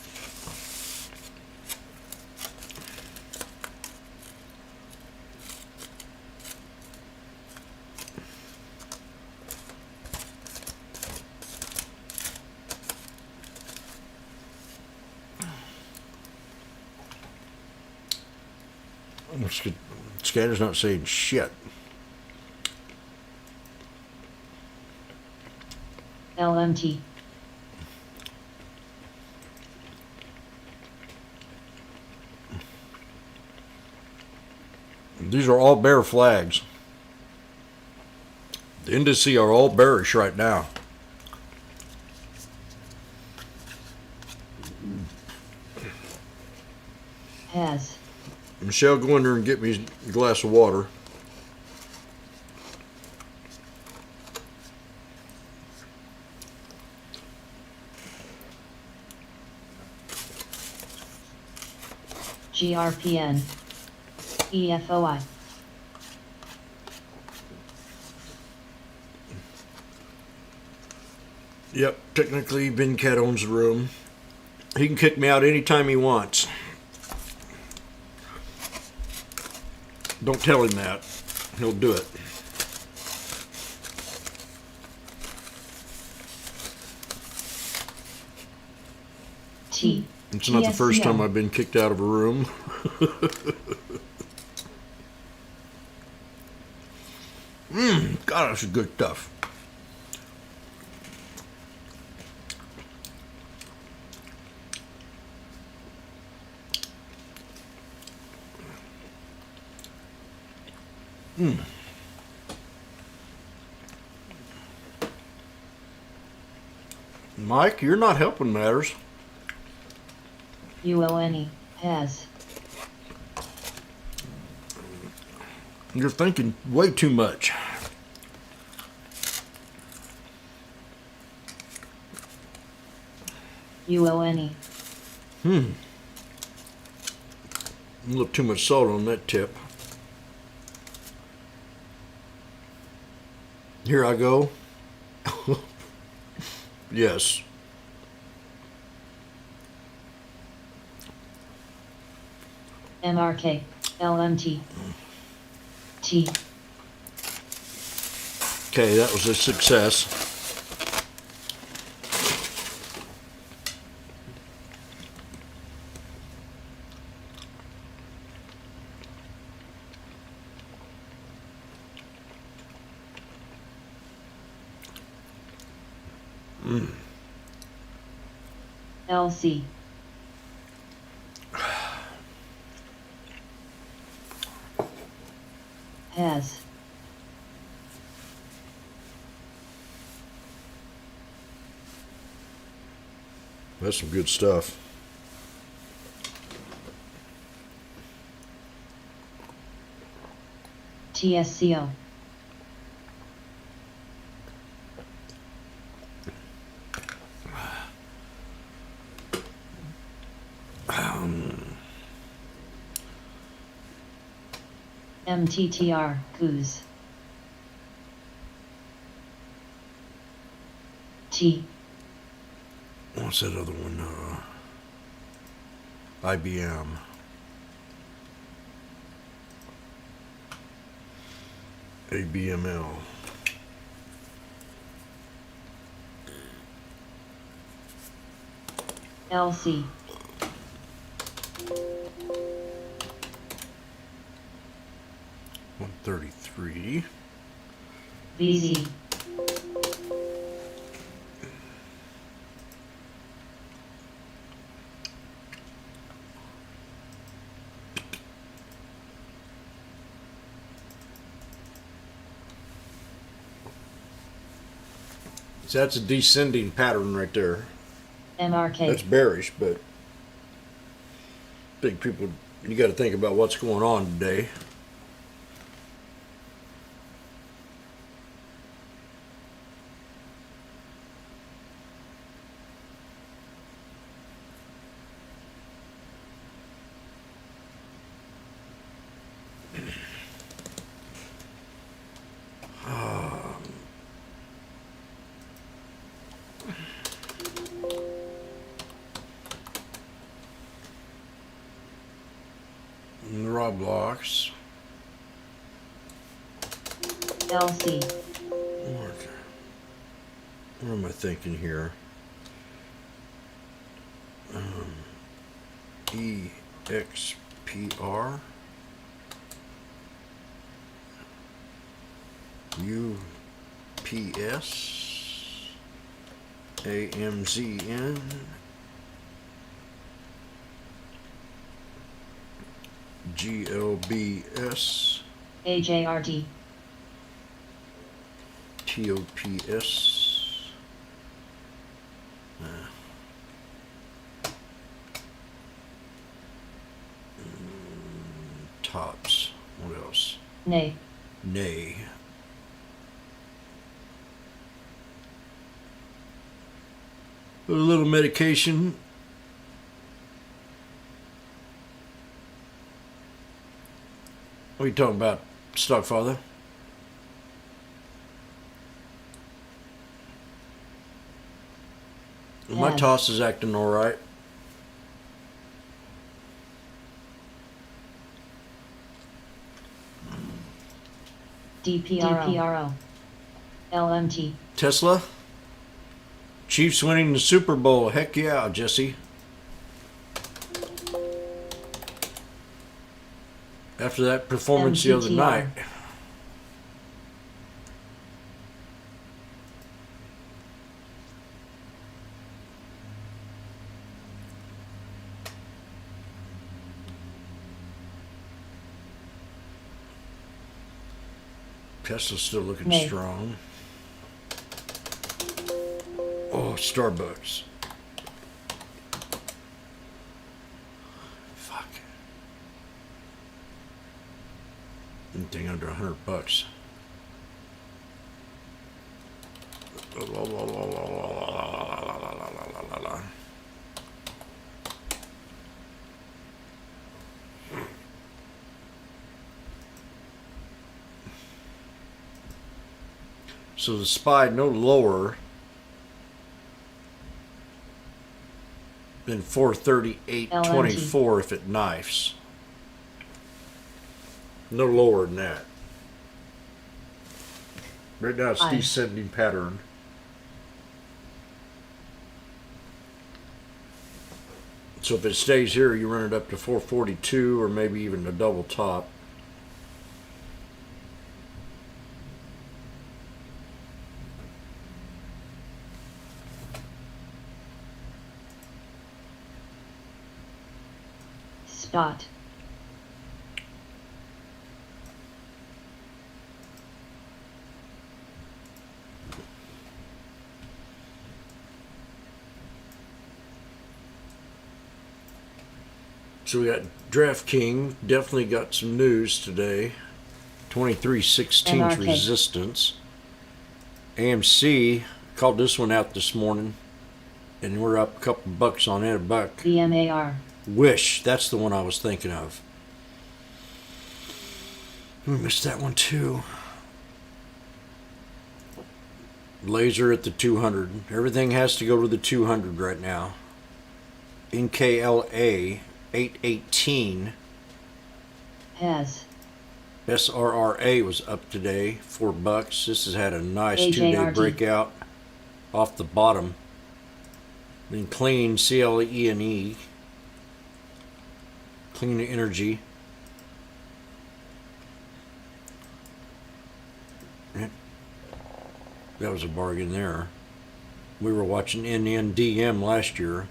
Speaker 2: Scanner's not saying shit.
Speaker 1: LMT.
Speaker 2: These are all bear flags. The indices are all bearish right now.
Speaker 1: Has.
Speaker 2: Michelle, go in there and get me a glass of water.
Speaker 1: GRPN. EFOI.
Speaker 2: Yep, technically Vincat owns the room. He can kick me out anytime he wants. Don't tell him that. He'll do it.
Speaker 1: T.
Speaker 2: It's not the first
Speaker 1: TSCM.
Speaker 2: time I've been kicked out of a room. God, that's good stuff. Mike, you're not helping matters.
Speaker 1: UONE. Has.
Speaker 2: You're thinking way too much.
Speaker 1: UONE.
Speaker 2: A little too much salt on that tip. Here I go. Yes.
Speaker 1: MRK. LMT. T.
Speaker 2: Okay, that was a success.
Speaker 1: LC. Has.
Speaker 2: That's some good stuff.
Speaker 1: TSCO. MTTR. Goose. T.
Speaker 2: What's that other one? IBM. ABML.
Speaker 1: LC.
Speaker 2: 133.
Speaker 1: VZ.
Speaker 2: So that's a descending pattern right there.
Speaker 1: MRK.
Speaker 2: That's bearish, but I think people, you got to think about what's going on today. And the Roblox.
Speaker 1: LC.
Speaker 2: What am I thinking here? EXPR. UPS. AMZN. GLBS.
Speaker 1: AJRD.
Speaker 2: TOPS. Tops. What else?
Speaker 1: Nay.
Speaker 2: Nay. A little medication. What are you talking about, Stockfather? My
Speaker 1: Yes.
Speaker 2: toss is acting all right.
Speaker 1: DPRO. LMT.
Speaker 2: Tesla? Chiefs winning the Super Bowl. Heck yeah, Jesse. After that performance the other
Speaker 1: MCTR.
Speaker 2: night. Tesla's still looking
Speaker 1: Nay.
Speaker 2: strong. Oh, Starbucks. Fuck. Anything under $100. So the SPY no lower than 438.24 if it knifes. No lower than that. Right now it's
Speaker 1: Aye.
Speaker 2: descending pattern. So if it stays here, you run it up to 442 or maybe even a double top.
Speaker 1: Spot.
Speaker 2: So we got DraftKings, definitely got some news today. 23.16's
Speaker 1: NRK.
Speaker 2: resistance. AMC called this one out this morning, and we're up a couple bucks on it, a buck.
Speaker 1: BMAR.
Speaker 2: Wish, that's the one I was thinking of. We missed that one too. Laser at the 200. Everything has to go to the 200 right now. NKLA 818.
Speaker 1: Has.
Speaker 2: SRRA was up today, $4. This has had a nice
Speaker 1: AJRD.
Speaker 2: two-day breakout off the bottom. Then clean CLENE. Clean energy. That was a bargain there. We were watching NNDM last year.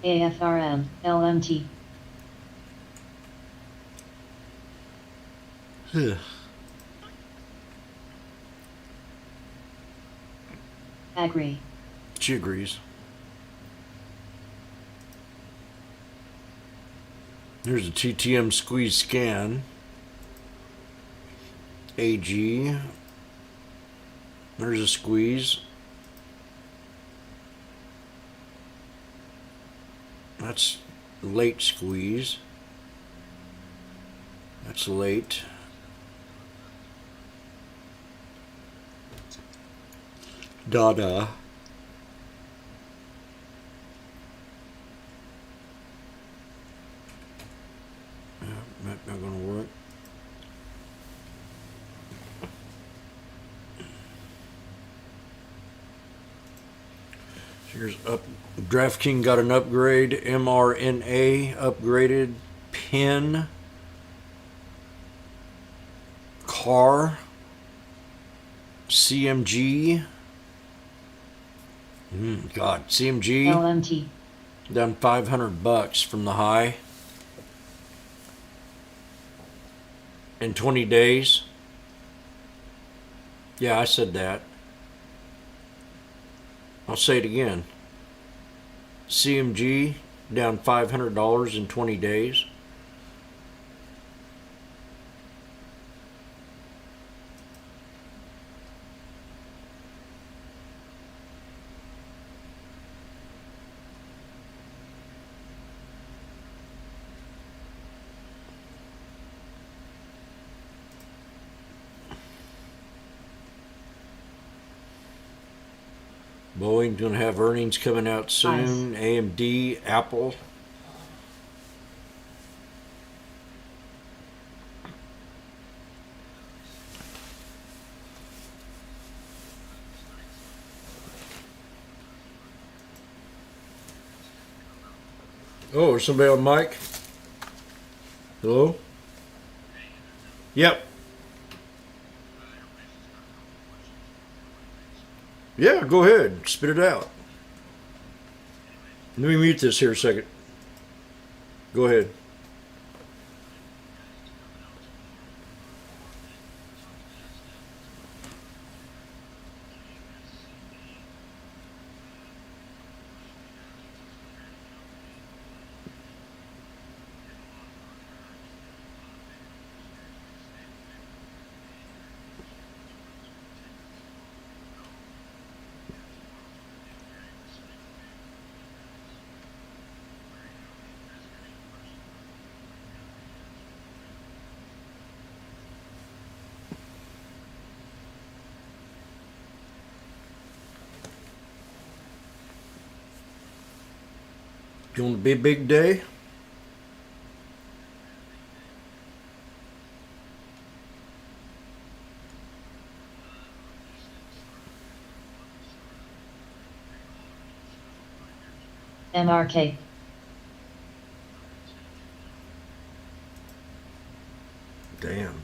Speaker 1: AFRM. LMT. Agri.
Speaker 2: She agrees. Here's a TTM squeeze scan. AG. There's a squeeze. That's late squeeze. That's late. Dada. Not gonna work. Here's up. DraftKings got an upgrade. mRNA upgraded. Pin. Car. CMG. God, CMG
Speaker 1: LMT.
Speaker 2: down $500 from the high in 20 days. Yeah, I said that. I'll say it again. CMG down $500 in 20 days. Boeing's going to have earnings coming out soon. AMD, Apple. Oh, is somebody on mic? Hello? Yep. Yeah, go ahead. Spit it out. Let me mute this here a second. Go ahead. Going to be a big day?
Speaker 1: MRK.
Speaker 2: Damn.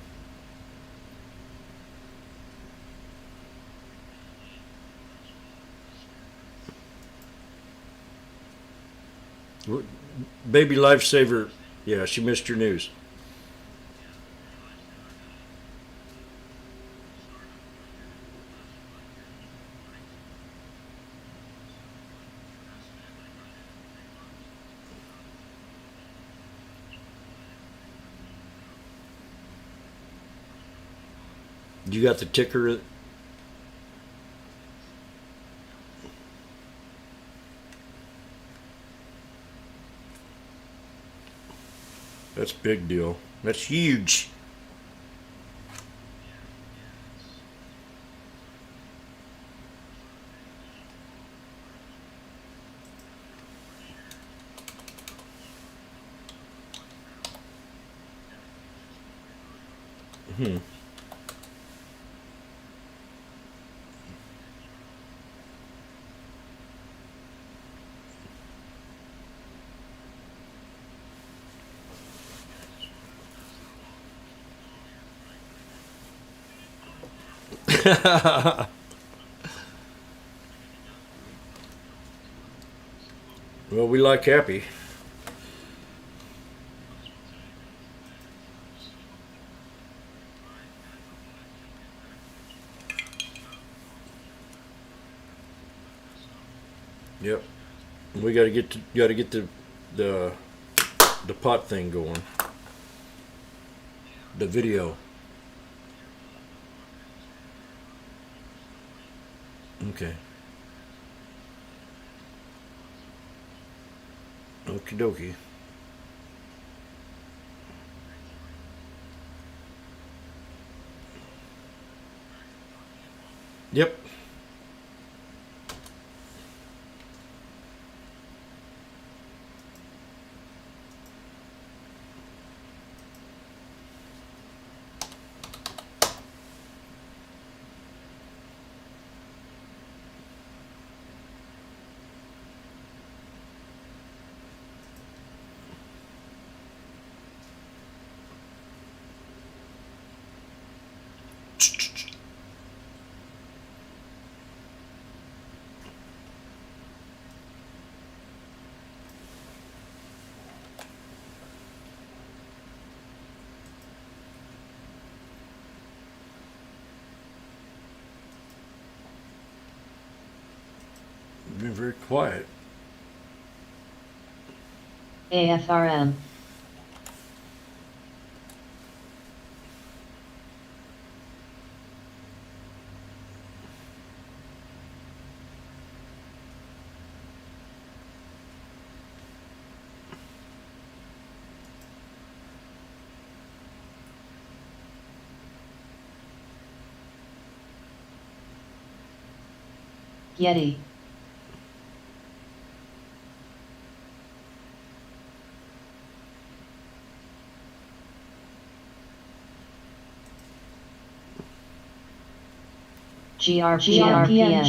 Speaker 2: Baby lifesaver. Yeah, she missed your news. You got the ticker? That's a big deal. That's huge. Hmm. Well, we like happy. Yep. We got to get the pot thing going. The video. Okay. Okie dokie. Yep. Been very quiet.
Speaker 1: AFRM. Yeti. GRPN,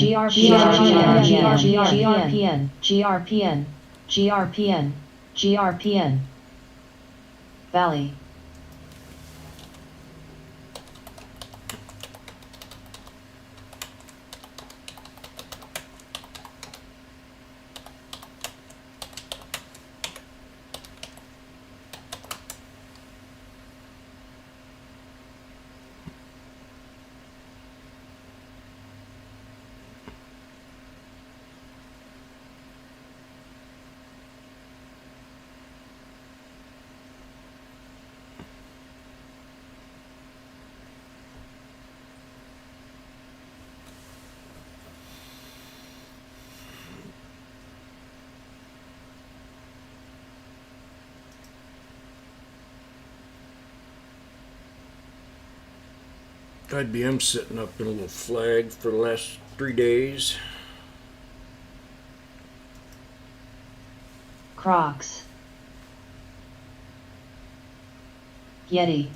Speaker 1: GRPN. Valley.
Speaker 2: IBM setting up in a little flag for the last 3 days.
Speaker 1: Crocs. Yeti.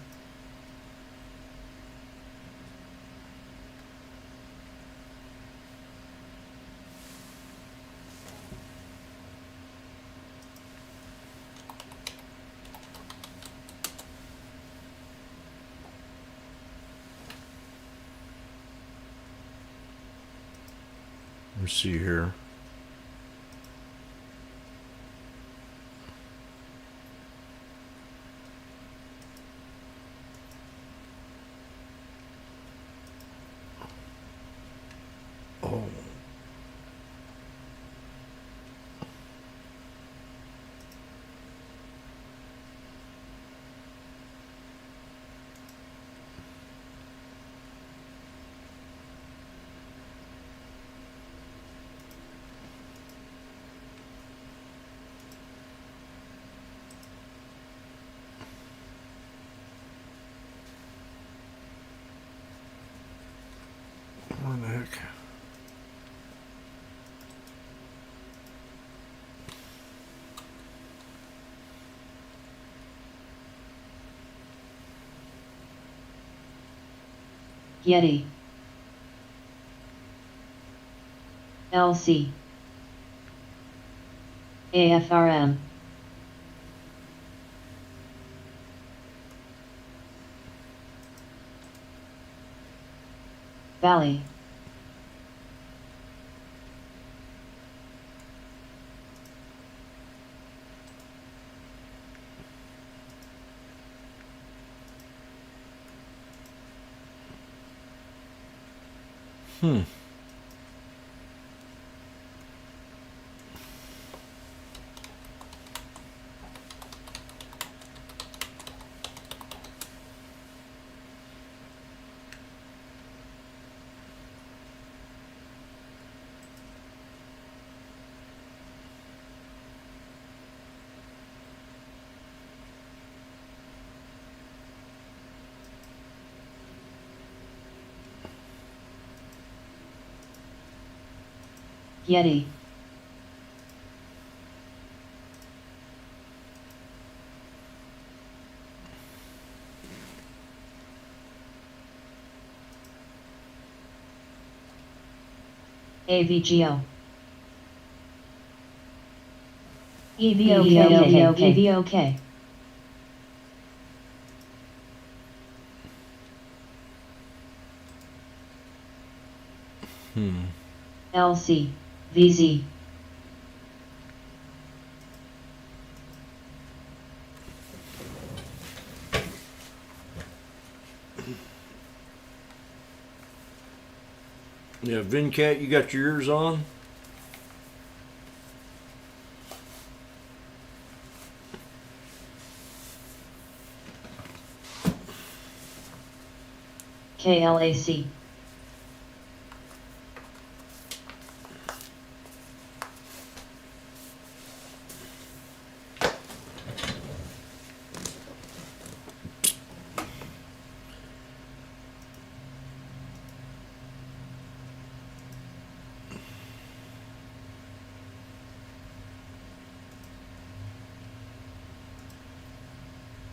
Speaker 2: Let's see here. Oh. What the heck?
Speaker 1: Yeti. LC. AFRM. Valley. Yeti. AVGO. EVOK. LC. VZ.
Speaker 2: Yeah, Vincat, you got your ears on?
Speaker 1: KLAC.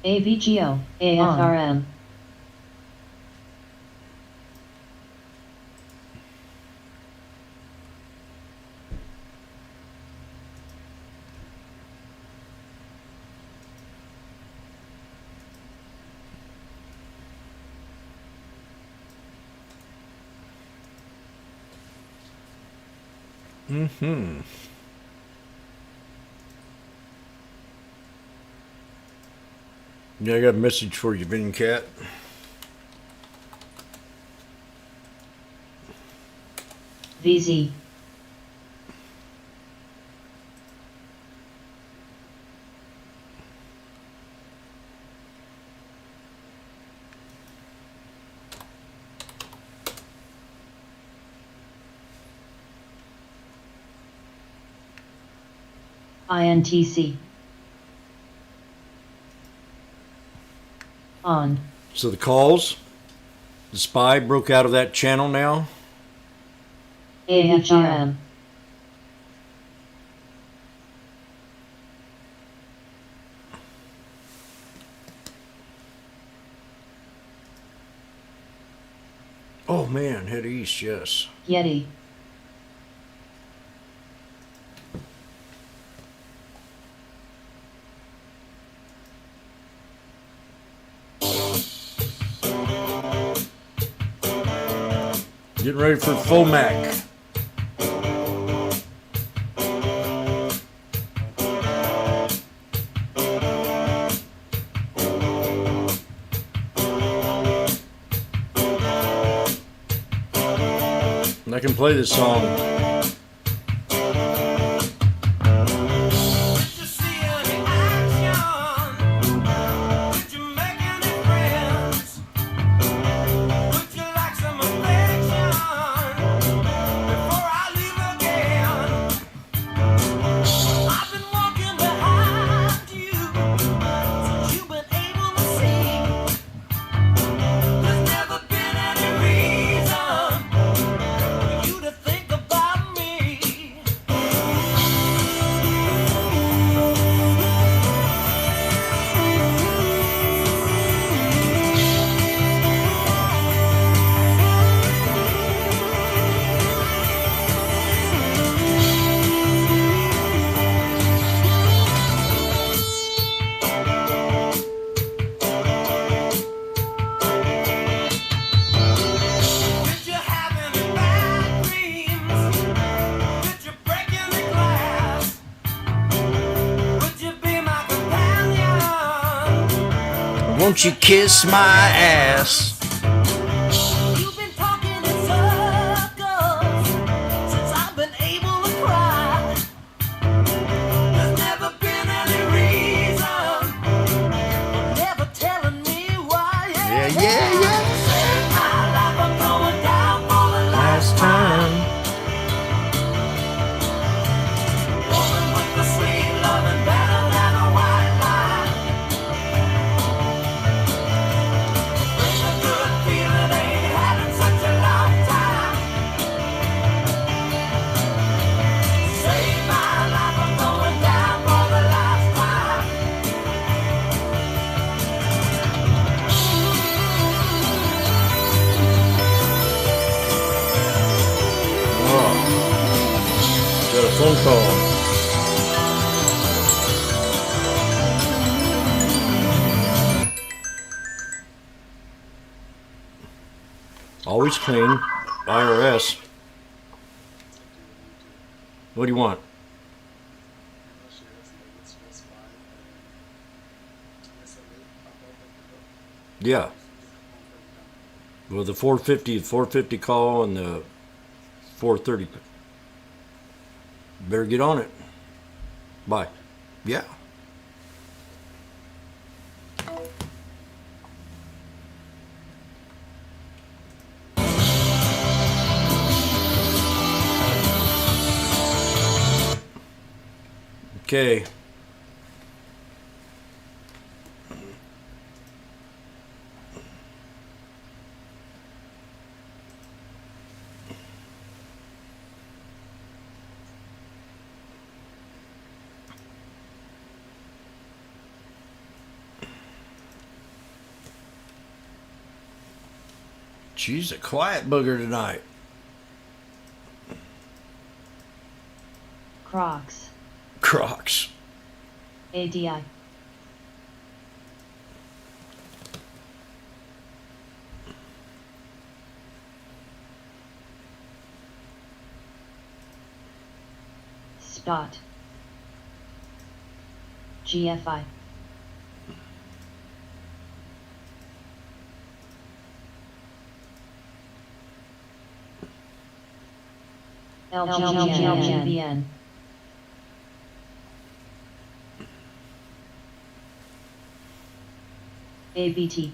Speaker 1: AVGO. AFRM.
Speaker 2: Mm-hmm. Yeah, I got a message for you, Vincat.
Speaker 1: VZ. INTC. On.
Speaker 2: So the calls, the spy broke out of that channel now.
Speaker 1: AFRM.
Speaker 2: Oh man, head east, yes.
Speaker 1: Yeti.
Speaker 2: Getting ready for FOMAC. And I can play this song.
Speaker 3: Did you see any action? Did you make any friends? Would you like some affection before I leave again? I've been walking behind you since you've been able to see. There's never been any reason for you to think about me. Did you have any bad dreams? Did you break any glass? Would you be my companion?
Speaker 2: Won't you kiss my ass?
Speaker 3: You've been talking in circles since I've been able to cry. There's never been any reason for never telling me why.
Speaker 2: Yeah.
Speaker 3: Save my life, I'm going down for the last time. Woman with the sweet loving better than a white line. Bring a good
Speaker 2: Phone call. Always clean. IRS. What do you want? Yeah. Well, the 450 call and the 430. Better get on it. Bye. Yeah. Okay. She's a quiet booger tonight.
Speaker 1: Crocs.
Speaker 2: Crocs.
Speaker 1: ADI. Spot. GFI. LGBN. ABT.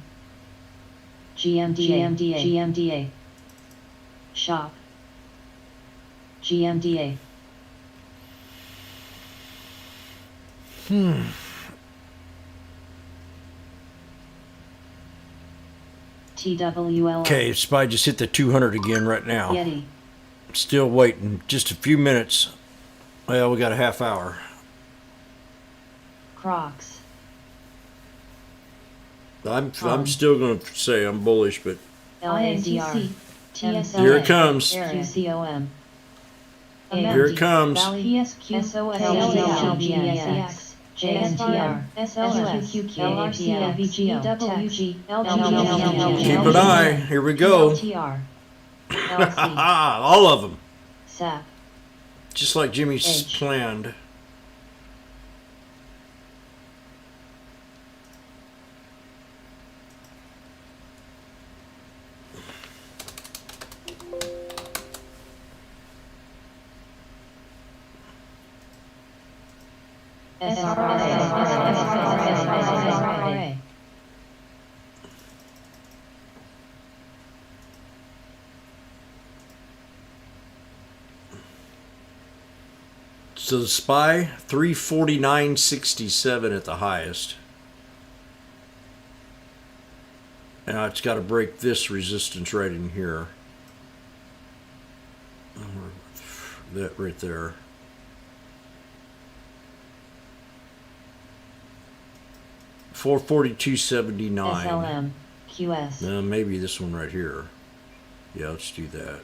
Speaker 1: GMDA. Shop. GMDA. TWL.
Speaker 2: Okay, Spy just hit the 200 again right now.
Speaker 1: Yeti.
Speaker 2: Still waiting. Just a few minutes. Well, we got a half hour.
Speaker 1: Crocs.
Speaker 2: I'm still going to say I'm bullish, but
Speaker 1: LADR. TSLA.
Speaker 2: here it comes.
Speaker 1: QCOM.
Speaker 2: Here it comes.
Speaker 1: PSQ. SOS. JNTR.
Speaker 2: Keep an eye. Here we go.
Speaker 1: LTR.
Speaker 2: All of them.
Speaker 1: SAP.
Speaker 2: Just like Jimmy's
Speaker 1: H.
Speaker 2: planned.
Speaker 1: SRA.
Speaker 2: So the Spy 349.67 at the highest. Now it's got to break this resistance right in here. That right there. $442.79.
Speaker 1: SLM. QS.
Speaker 2: Maybe this one right here. Yeah, let's do that.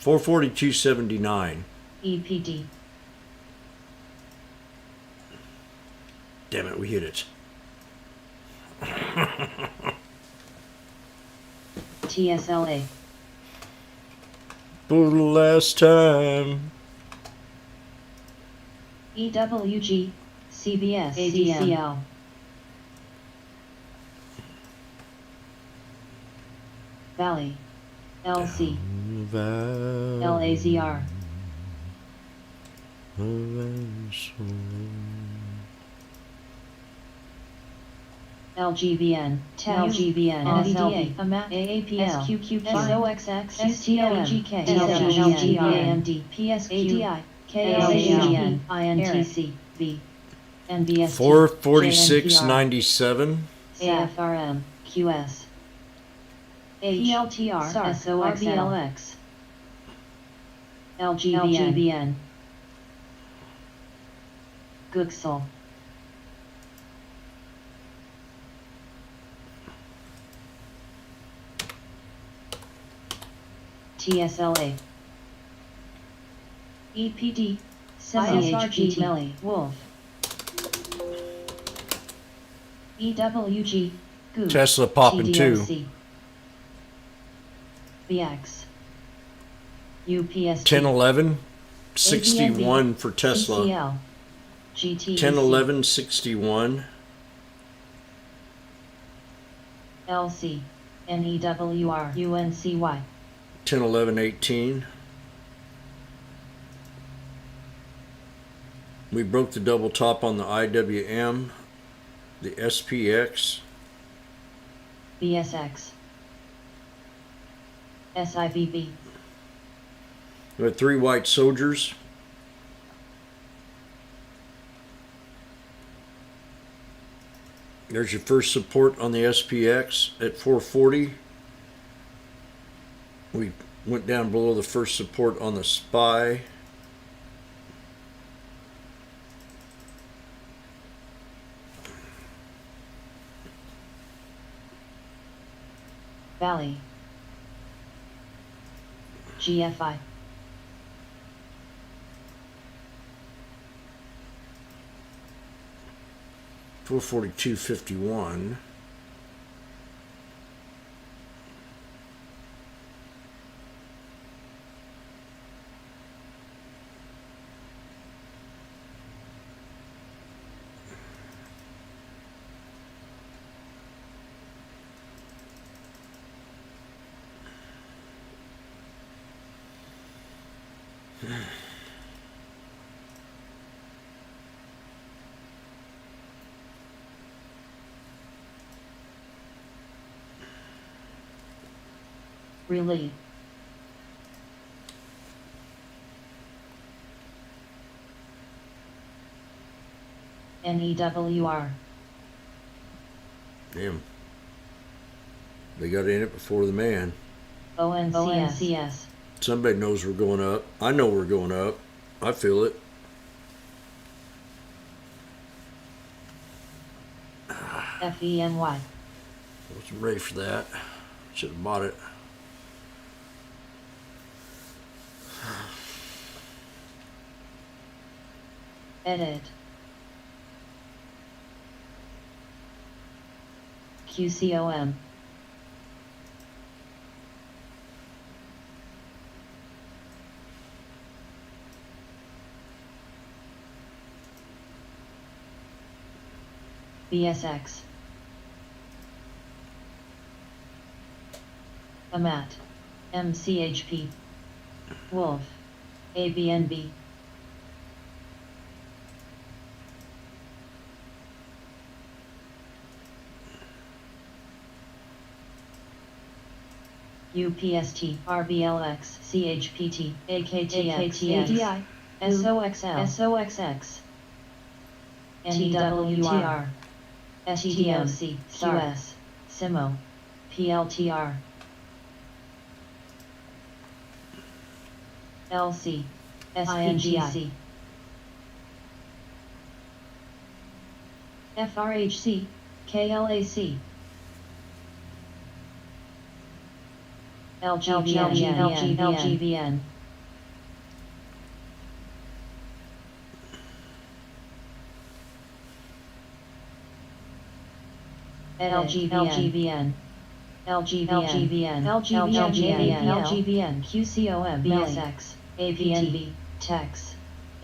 Speaker 2: $442.79.
Speaker 1: EPD.
Speaker 2: Damn it, we hit it.
Speaker 1: TSLA.
Speaker 2: For the last time.
Speaker 1: EWG. CBS. ADCL. Valley. LC. LAZR. LGBN, LGBN, NVDA, AMAP, AAPL, SQQ, SOXX, STOGK, LGBN, PSQ, KLGBN, INTC, V, NBS,
Speaker 2: 446.97.
Speaker 1: AFRM, QS, ELTR, SOXLX, LGBN, Gooksel. TSLA. EPD, CHPT, Melly, Wolf. EWG, Goo,
Speaker 2: Tesla popping too.
Speaker 1: TDOC. BX. UPS.
Speaker 2: 1011 61 for Tesla.
Speaker 1: CCL. GTEC.
Speaker 2: 1011 61.
Speaker 1: LC. NEWR. UNCY.
Speaker 2: 1011 18. We broke the double top on the IWM, the SPX,
Speaker 1: BSX. SIVB.
Speaker 2: we had 3 white soldiers. There's your first support on the SPX at 440. We went down below the first support on the SPY.
Speaker 1: Valley. GFI.
Speaker 2: $442.51.
Speaker 1: Relay. NEWR.
Speaker 2: Damn. They got in it before the man.
Speaker 1: ONCS.
Speaker 2: Somebody knows we're going up. I know we're going up. I feel it.
Speaker 1: FENY.
Speaker 2: Wasn't ready for that. Should have bought it.
Speaker 1: Edit. QCOM. BSX. AMAT. MCHP. Wolf. ABNB. UPST, RBLX, CHPT, AKTX, ADI, SOXL, SOXX, NEWR, STOC, QS, SIMO, PLTR, LC, SPGC, FRHC, KLAC, LGVN. LGVN. QCOM, BSX, APNB, TEX,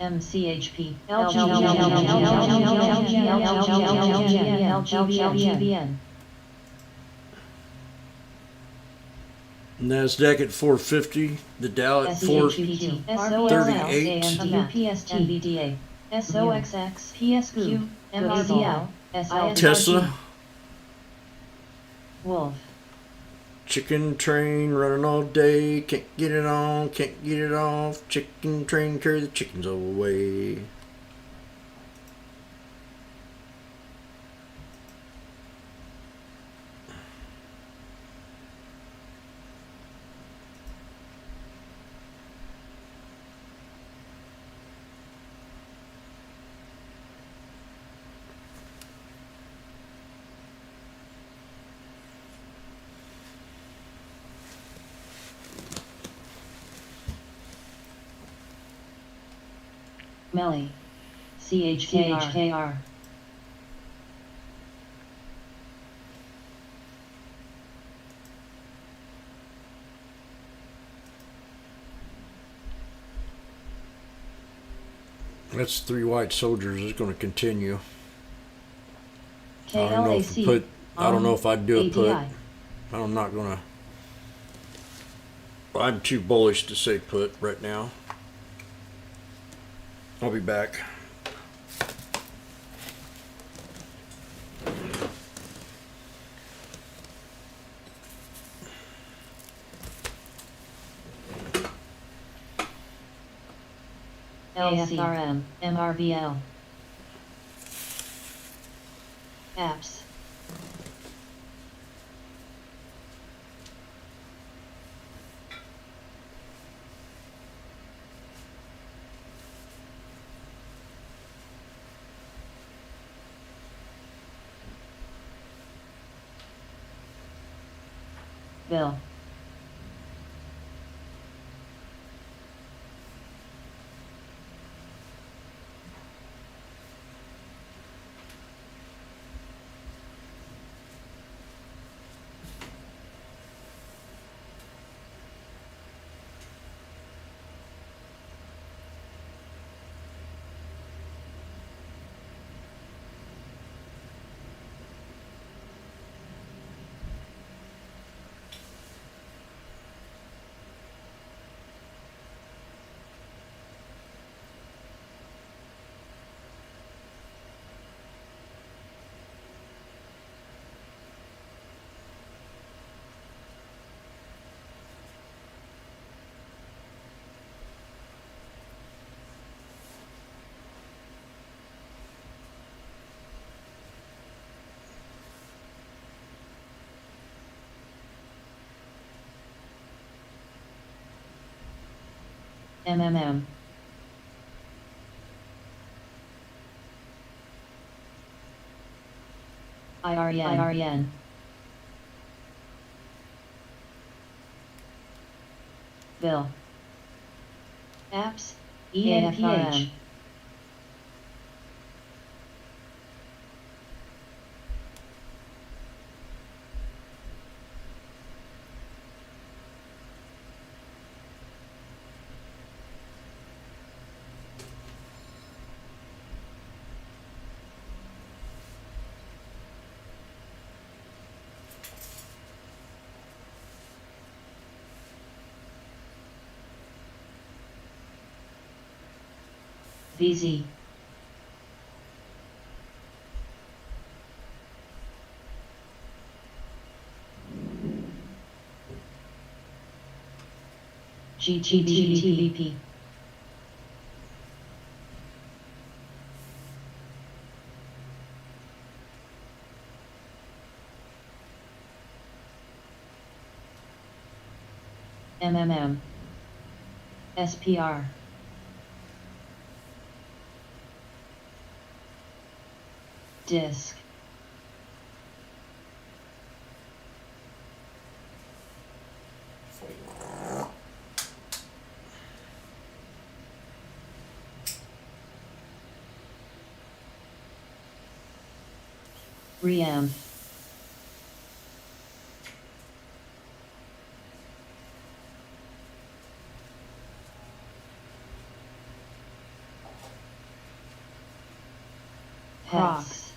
Speaker 1: MCHP, LGVN.
Speaker 2: NASDAQ at 450. The Dow at 438.
Speaker 1: UPST, NVDA, SOXX, PSQ, MRBL,
Speaker 2: Tesla.
Speaker 1: Wolf.
Speaker 2: Chicken train running all day. Can't get it on, can't get it off. Chicken train carry the chickens away.
Speaker 1: Melly. CHKR.
Speaker 2: That's 3 white soldiers. It's going to continue. I don't know if
Speaker 1: KLAC.
Speaker 2: I don't know if I'd do a put.
Speaker 1: ADI.
Speaker 2: I'm not going to. I'm too bullish to say put right now. I'll be back.
Speaker 1: AFRM. MRVL. Apps. Bill. MMM. IRN. Bill. Apps. ENPH. VZ. GTVP. MMM. SPR. Disc. Reamp. Prox.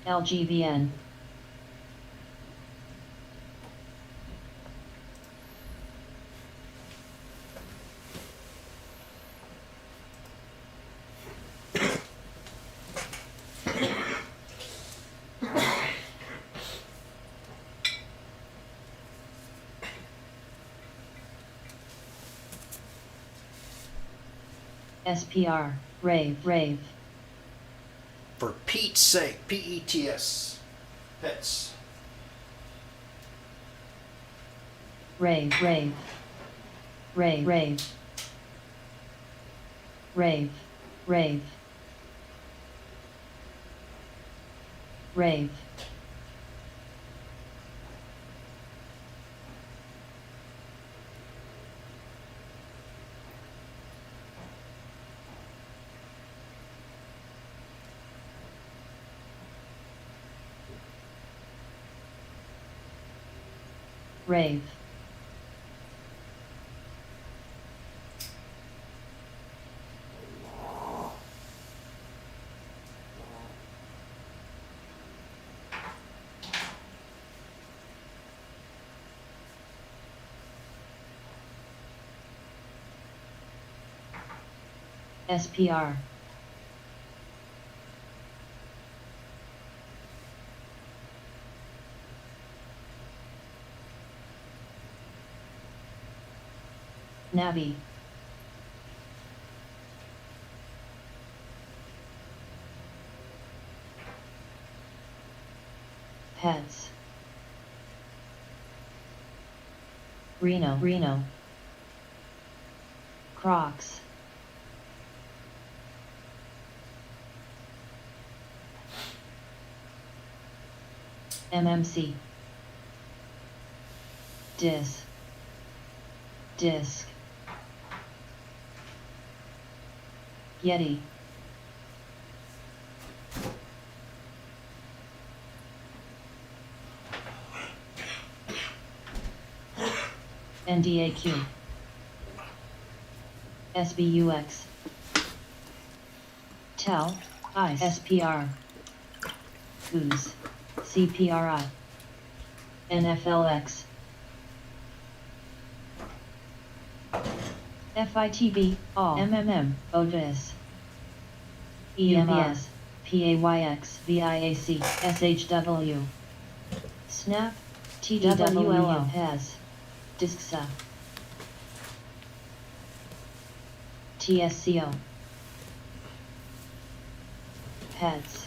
Speaker 1: LGBN. SPR. Rave.
Speaker 2: For Pete's sake, PETS. Pets.
Speaker 1: Rave. Rave. Rave. Rave. Rave. SPR. Navi. Pets. Reno. Reno. Crocs. MMC. Disc. Disc. Yeti. NDAQ. SBUX. Tel. ICE. SPR. Goose. CPRI. NFLX. FITB, all, MMM, Otis. EMS, PAYX, VIAC, SHW. Snap, TWLO, HES. DISCSA. TSCO. Pets.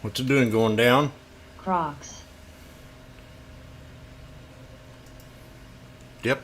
Speaker 2: What's it doing? Going down?
Speaker 1: Crocs.
Speaker 2: Yep.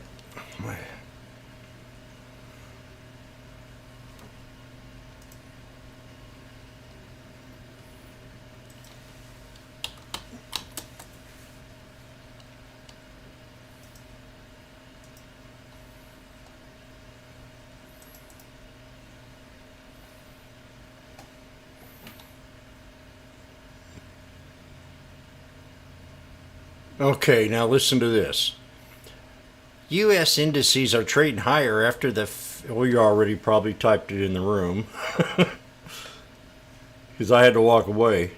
Speaker 2: Okay, now listen to this. U.S. indices are trading higher after the... well, you already probably typed it in the room. Because I had to walk away.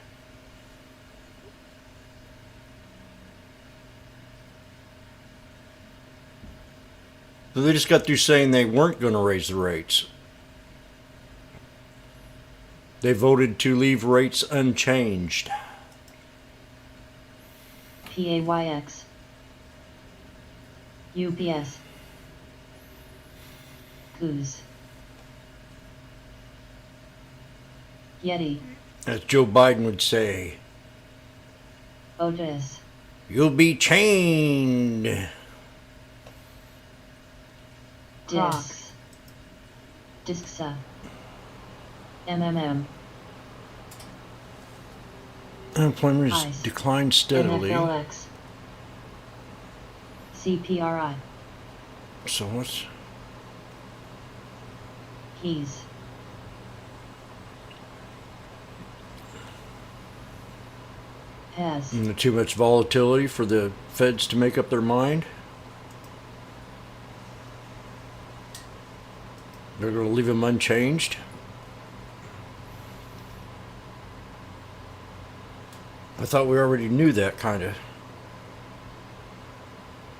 Speaker 2: So they just got through saying they weren't going to raise the rates. They voted to leave rates unchanged.
Speaker 1: PAYX. UPS. Goose. Yeti.
Speaker 2: As Joe Biden would say,
Speaker 1: Otis.
Speaker 2: you'll be chained.
Speaker 1: Discs. DISCSA. MMM.
Speaker 2: Unemployment has
Speaker 1: ICE.
Speaker 2: declined steadily.
Speaker 1: NFLX. CPRI.
Speaker 2: So what's...
Speaker 1: Keys. Has.
Speaker 2: Too much volatility for the feds to make up their mind? They're going to leave them unchanged? I thought we already knew that, kind of.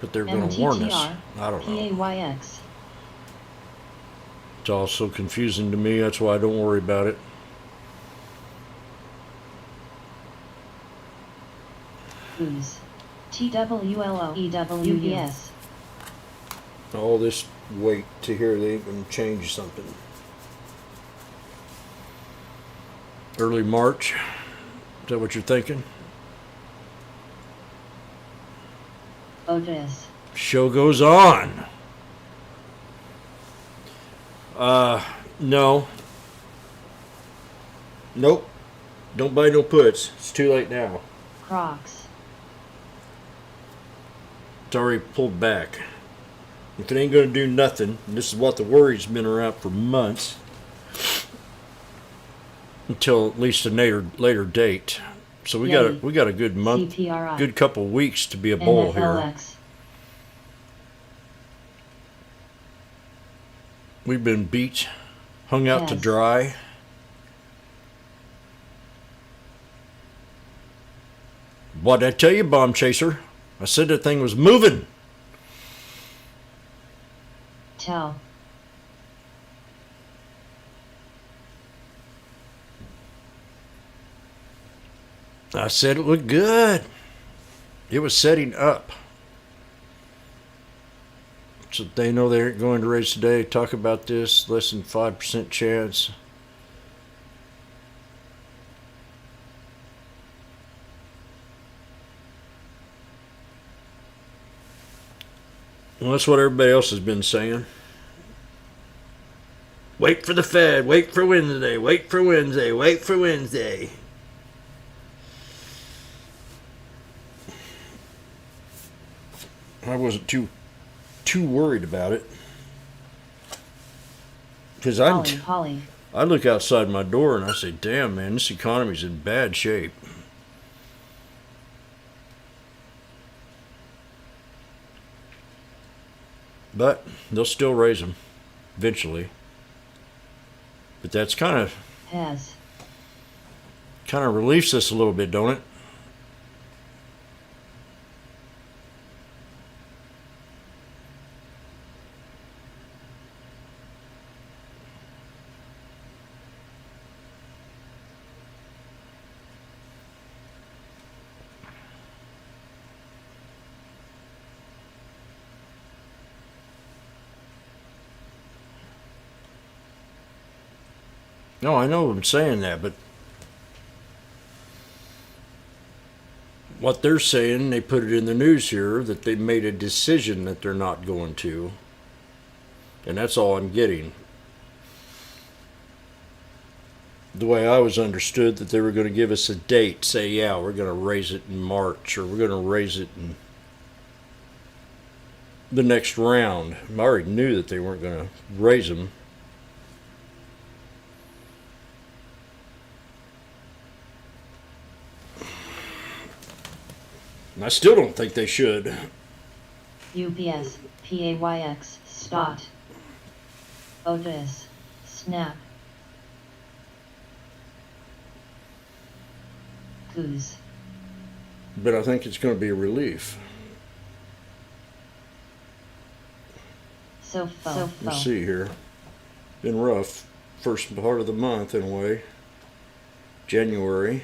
Speaker 2: But they're going to warn us. I don't know.
Speaker 1: PAYX.
Speaker 2: It's all so confusing to me, that's why I don't worry about it.
Speaker 1: Goose. TWLOEWUS.
Speaker 2: All this wait to hear they even change something. Early March? Is that what you're thinking?
Speaker 1: Otis.
Speaker 2: Show goes on. No. Nope. Don't buy no puts. It's too late now.
Speaker 1: Crocs.
Speaker 2: It's already pulled back. If it ain't gonna do nothing, and this is what the worry's been around for months, until at least a later date. So we got a good month,
Speaker 1: CPRI.
Speaker 2: good couple weeks to be a bull here.
Speaker 1: NFLX.
Speaker 2: We've been beat, hung out to
Speaker 1: Yes.
Speaker 2: dry. What'd I tell you, bomb chaser? I said that thing was moving.
Speaker 1: Tell.
Speaker 2: I said it looked good. It was setting up. So they know they aren't going to raise today. Talk about this. Less than 5% chance. Well, that's what everybody else has been saying. Wait for the Fed. Wait for Wednesday. Wait for Wednesday. Wait for Wednesday. I wasn't too worried about it, because
Speaker 1: Holly.
Speaker 2: I look outside my door and I say, damn, man, this economy's in bad shape. But they'll still raise them eventually. But that's kind of relieves us a little bit, don't it? No, I know I'm saying that, but what they're saying, they put it in the news here, that they made a decision that they're not going to. And that's all I'm getting. The way I was understood, that they were going to give us a date, say, yeah, we're going to raise it in March, or we're going to raise it in the next round. I already knew that they weren't going to raise them. I still don't think they should.
Speaker 1: UPS, PAYX, Spot. Otis, Snap. Goose.
Speaker 2: But I think it's going to be a relief.
Speaker 1: Sofo.
Speaker 2: Let's see here. Been rough. First part of the month, in a way. January.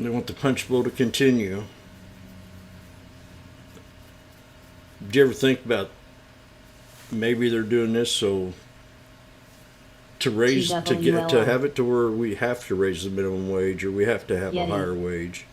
Speaker 2: They want the punch bowl to continue. Did you ever think about maybe they're doing this so to have it to where we have to raise the minimum wage, or we have to have a higher wage?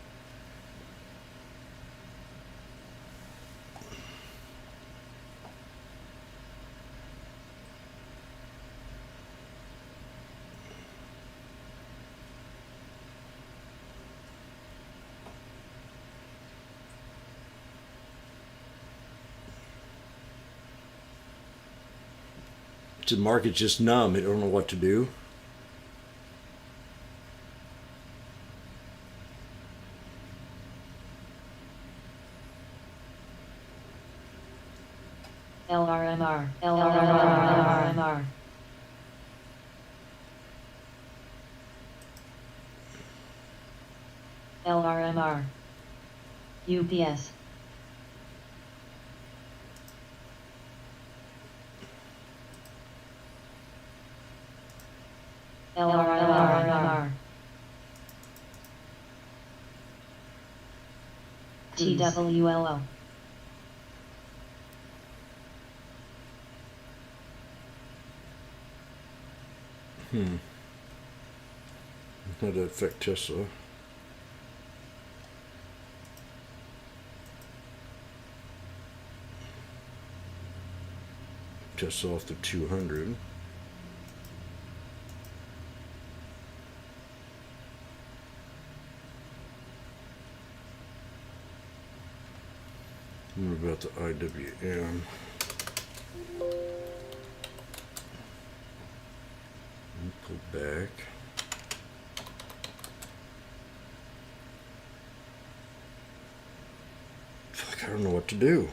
Speaker 2: The market's just numb. They don't know what to do.
Speaker 1: LRMR. UPS. LRMR. TWLO.
Speaker 2: How did that affect Tesla? just off the 200. What about the IWM? Pull back. Fuck, I don't know what to do.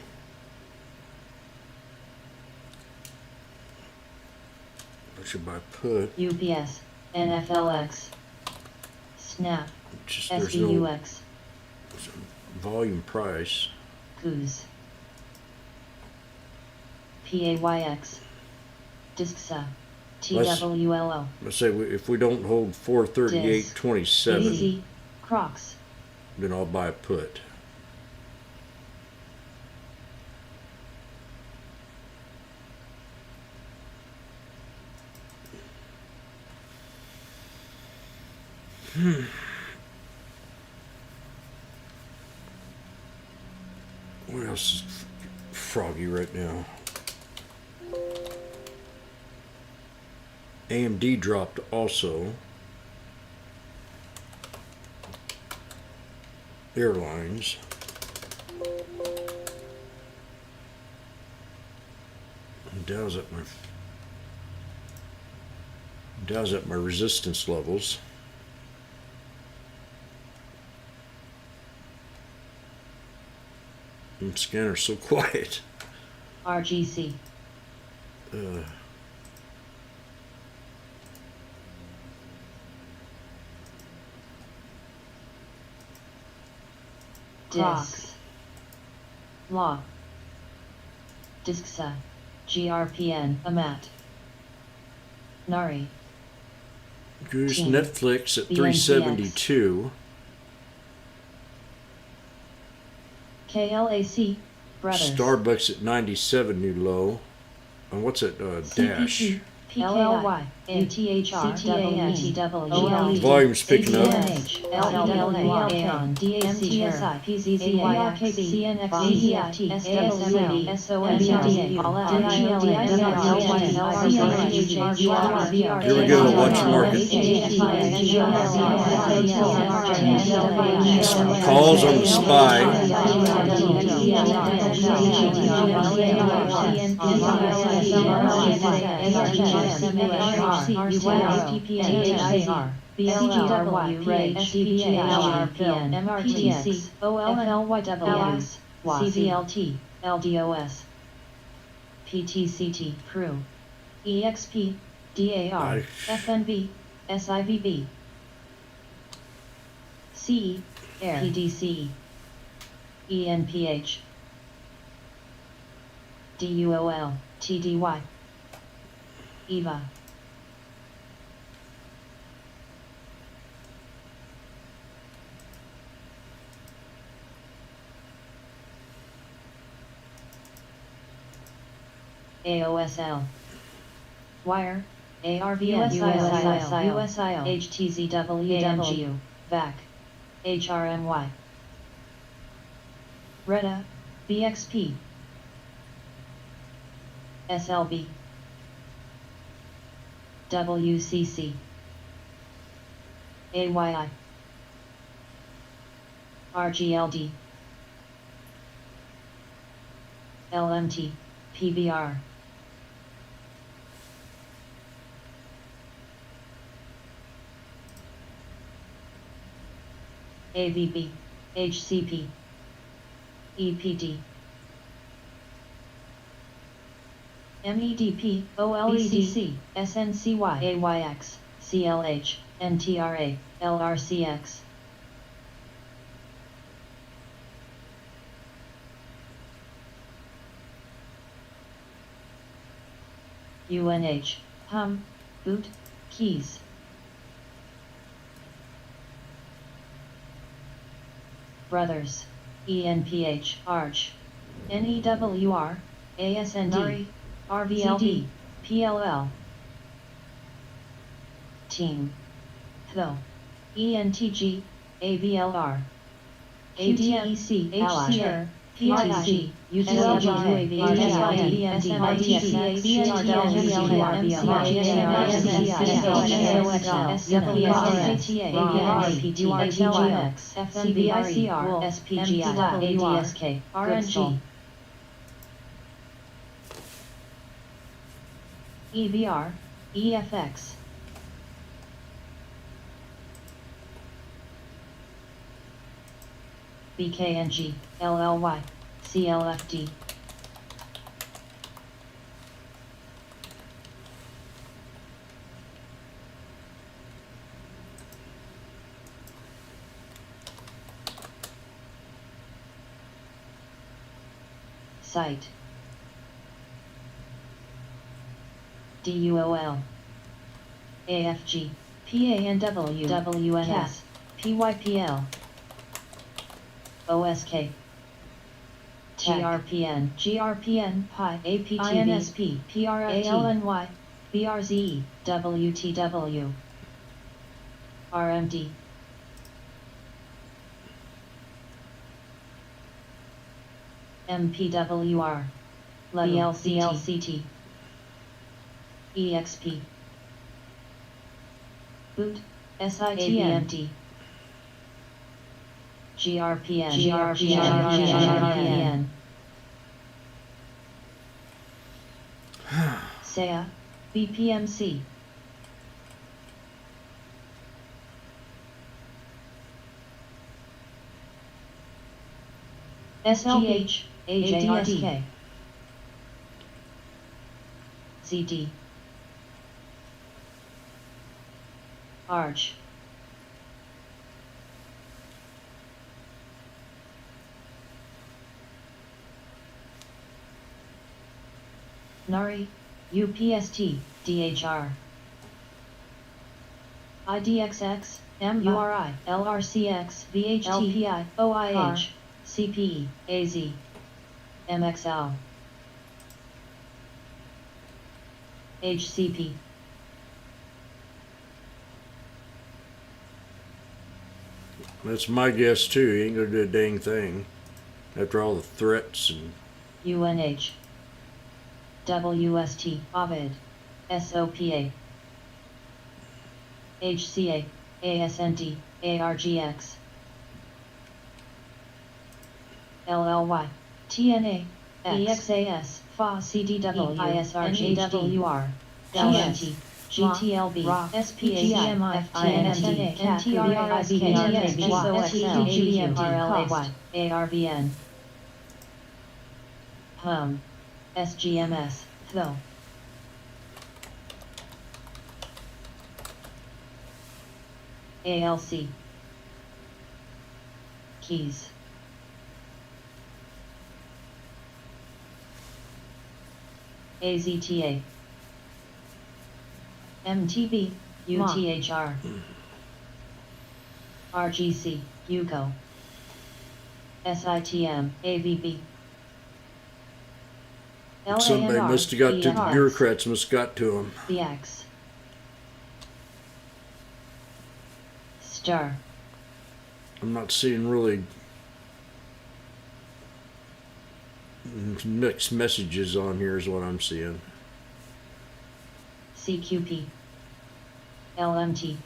Speaker 2: I should buy put.
Speaker 1: UPS, NFLX, Snap,
Speaker 2: Just there's no
Speaker 1: SBUX,
Speaker 2: volume price.
Speaker 1: Goose, PAYX, Discsa, TWLO,
Speaker 2: Let's say if we don't hold 438.27,
Speaker 1: Easy, Crocs,
Speaker 2: then I'll buy a put. What else is froggy right now? AMD dropped also. Airlines. Dow's at my resistance levels. And scanner's so quiet.
Speaker 1: RGC, Crocs, Law, Discsa, GRPN, Amat, Nari,
Speaker 2: Goose
Speaker 1: Team.
Speaker 2: Netflix at
Speaker 1: BNPX.
Speaker 2: 372.
Speaker 1: KLAC, Brothers,
Speaker 2: Starbucks at 97, new low. And what's that? Dash.
Speaker 1: CPC, PLY, UTHR, CTAN,
Speaker 2: Volume's picking up.
Speaker 1: LLA, Aon, DACTSI, PZZAX, CNX, EFT, SWD, SOMBDA,
Speaker 2: Here we go, watch the market. Calls on the
Speaker 1: CVLT, LDOS, PTCT, Crew, EXP, DAR, FNB, SIVB, CE, Air, PDC, ENPH, DUOL, TDY, EVA. AOSL, Wire, ARVN, USIL, HTZWAMGU, VAC, HRMY, RETA, BXP, SLB, WCC, AYI, RGLD, LMT, PBR. AVB, HCP, EPD, MEDP, OLEDC, SNCY, AYX, CLH, NTRA, LRCX. UNH, hum, boot, keys. Brothers, ENPH, Arch, NEWR, ASND, RVLD, PLL. Team, THO, ENTG, AVLR, ADEC, HCR, PTC, UTLG, UAV, BMD, RTCA, SPGI, RNG, EVR, EFX, BKNG, LLY, CLFD, Site, DUOL, AFG, PANW, WNS, PYPL, OSK, TRPN, GRPN, PI, APTV, INSP, PRFT, ALNY, BRZE, WTW, RMD, MPWR, BLCT, EXP, Boot, SITMD, GRPN, SEA, BPMC, SGH, AJRDK, ZD, Arch, NARI, UPST, DHR, IDXX, MURI, LRCX, VHT, LPI, OIH, CPE, AZ, MXL, HCP,
Speaker 2: That's my guess too. He ain't gonna do a dang thing after all the threats and
Speaker 1: UNH, WST, Ovid, SOPA, HCA, ASND, ARGX, LLY, TNA, EXAS, FA, CDW, ISRG, AWR, GMT, GTLB, SPGI, FTNMD, NTRISK, SOXL, RLAY, ARVN, HUM, SGMS, THO, ALC, Keys, AZTA, MTB, UTHR, RGC, UCO, SITM, AVB,
Speaker 2: somebody must have got to the bureaucrats, must have got to him.
Speaker 1: BX, Star,
Speaker 2: I'm not seeing really mixed messages on here is what I'm seeing.
Speaker 1: CQP, LMT,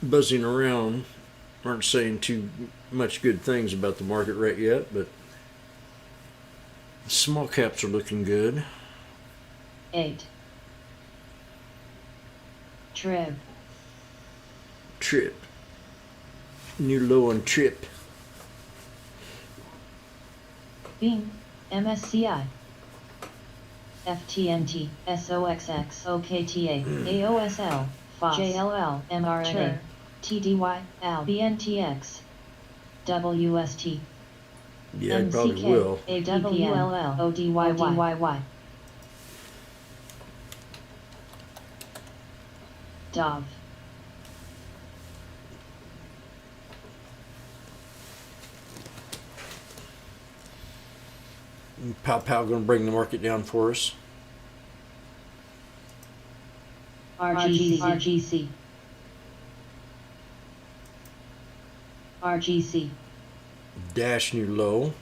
Speaker 2: Buzzing around, aren't saying too much good things about the market right yet, but the small caps are looking good.
Speaker 1: 8, Trib,
Speaker 2: Trip. New low on Trip.
Speaker 1: Bing, MSCI, FTNT, SOXX, OKTA, AOSL, FOSS, JLL, mRNA, TDY, AL, BNTX, WST,
Speaker 2: Yeah, I probably will.
Speaker 1: AWLL, ODYY, DOV,
Speaker 2: Pow Pow gonna bring the market down for us.
Speaker 1: RGC,
Speaker 2: Dash new low.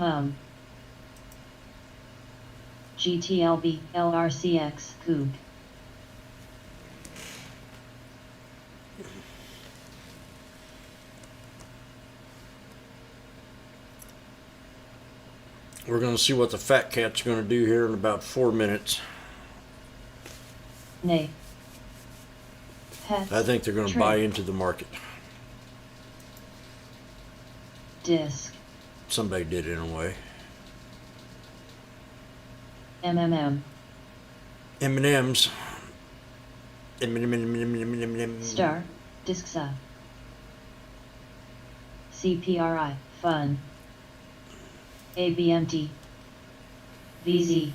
Speaker 1: hum. GTLB, LRCX, Coog.
Speaker 2: We're going to see what the fat cat's going to do here in about 4 minutes.
Speaker 1: Nay. Pets.
Speaker 2: I think they're going to
Speaker 1: Trig.
Speaker 2: buy into the market.
Speaker 1: Disc.
Speaker 2: Somebody did in a way.
Speaker 1: MMM.
Speaker 2: M&M's. M&M.
Speaker 1: Star. Discsa. CPRI. Fun. ABMT. VZ.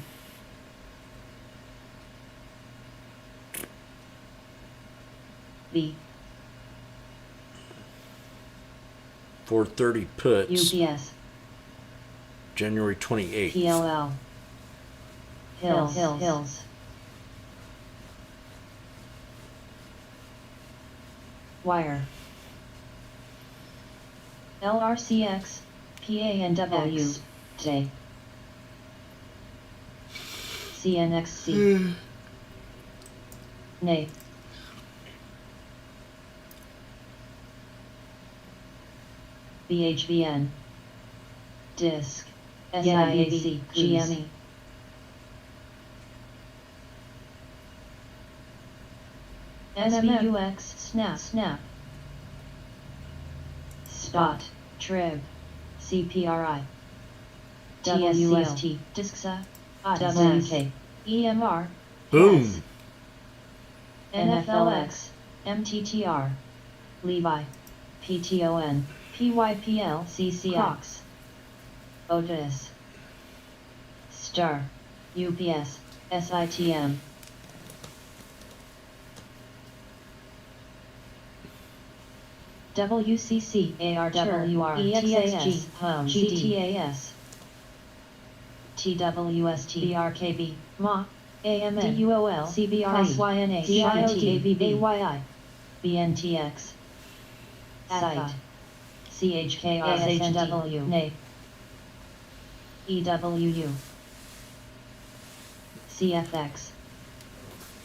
Speaker 1: V.
Speaker 2: 430 puts.
Speaker 1: UPS.
Speaker 2: January 28th.
Speaker 1: PLL. Hills. Wire. LRCX. PANW. J. CNXC. Nay. BHVN. Disc. SIAC. GME. SBUX. Snap. Spot. Trib. CPRI. WST. Discsa. WK. EMR.
Speaker 2: Boom.
Speaker 1: Yes. NFLX. MTTR. Levi. PTON. PYPL. CCI. Cox. Otis. Star. UPS. SITM. WCC. ARWR. EXAS. HUM. GTAS. TWST. BRKB. MA. AMN. DUOL. CBR. SYNA. DIOT. ABB. BNTX. Site. CHKRSHW. NAE. EWU. CFX.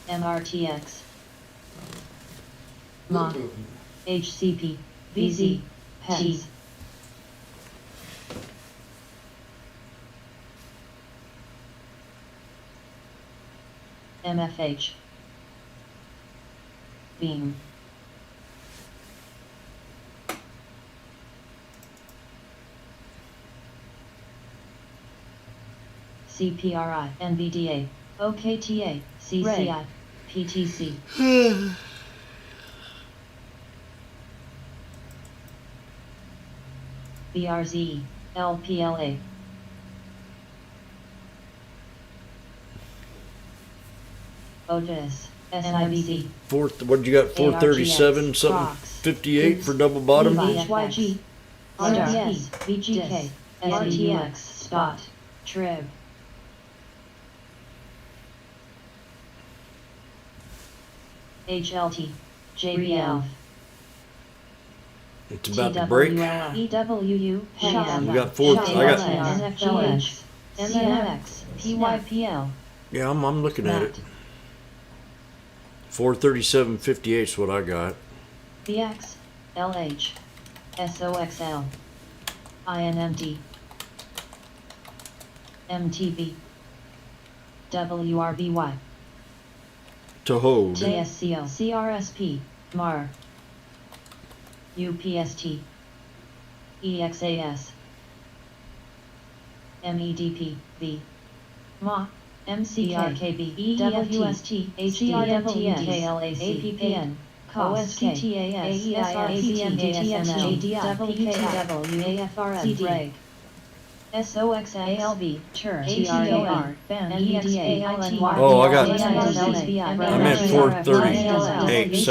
Speaker 1: MRTX. MA. HCP. VZ. PETS. MFH. Beam. CPRI. NVDA. OKTA. CCI. PTC. BRZ. LPLA. Otis. SIBC.
Speaker 2: What did you got? 437
Speaker 1: ARGX,
Speaker 2: something
Speaker 1: Crocs,
Speaker 2: 58
Speaker 1: Kids,
Speaker 2: for double bottom.
Speaker 1: HYG. RTS. VGK. RTX. Spot. Trib. HLT. JBL.
Speaker 2: It's about to break.
Speaker 1: EWU.
Speaker 2: We got four. I got.
Speaker 1: NFLX. MNX. PYPL.
Speaker 2: Yeah, I'm looking at it. 437.58 is what I got.
Speaker 1: BX. LH. SOXL. INMT. MTB. WRBY.
Speaker 2: To hold.
Speaker 1: JSCL. CRSP. MAR. UPST. EXAS. MEDP. V. MA. MCRKB. EWST. HDMTS. APPN. OSTAS. AFRS. SOXALB. TRAR.
Speaker 2: Oh, I got. I meant
Speaker 1: 430.87.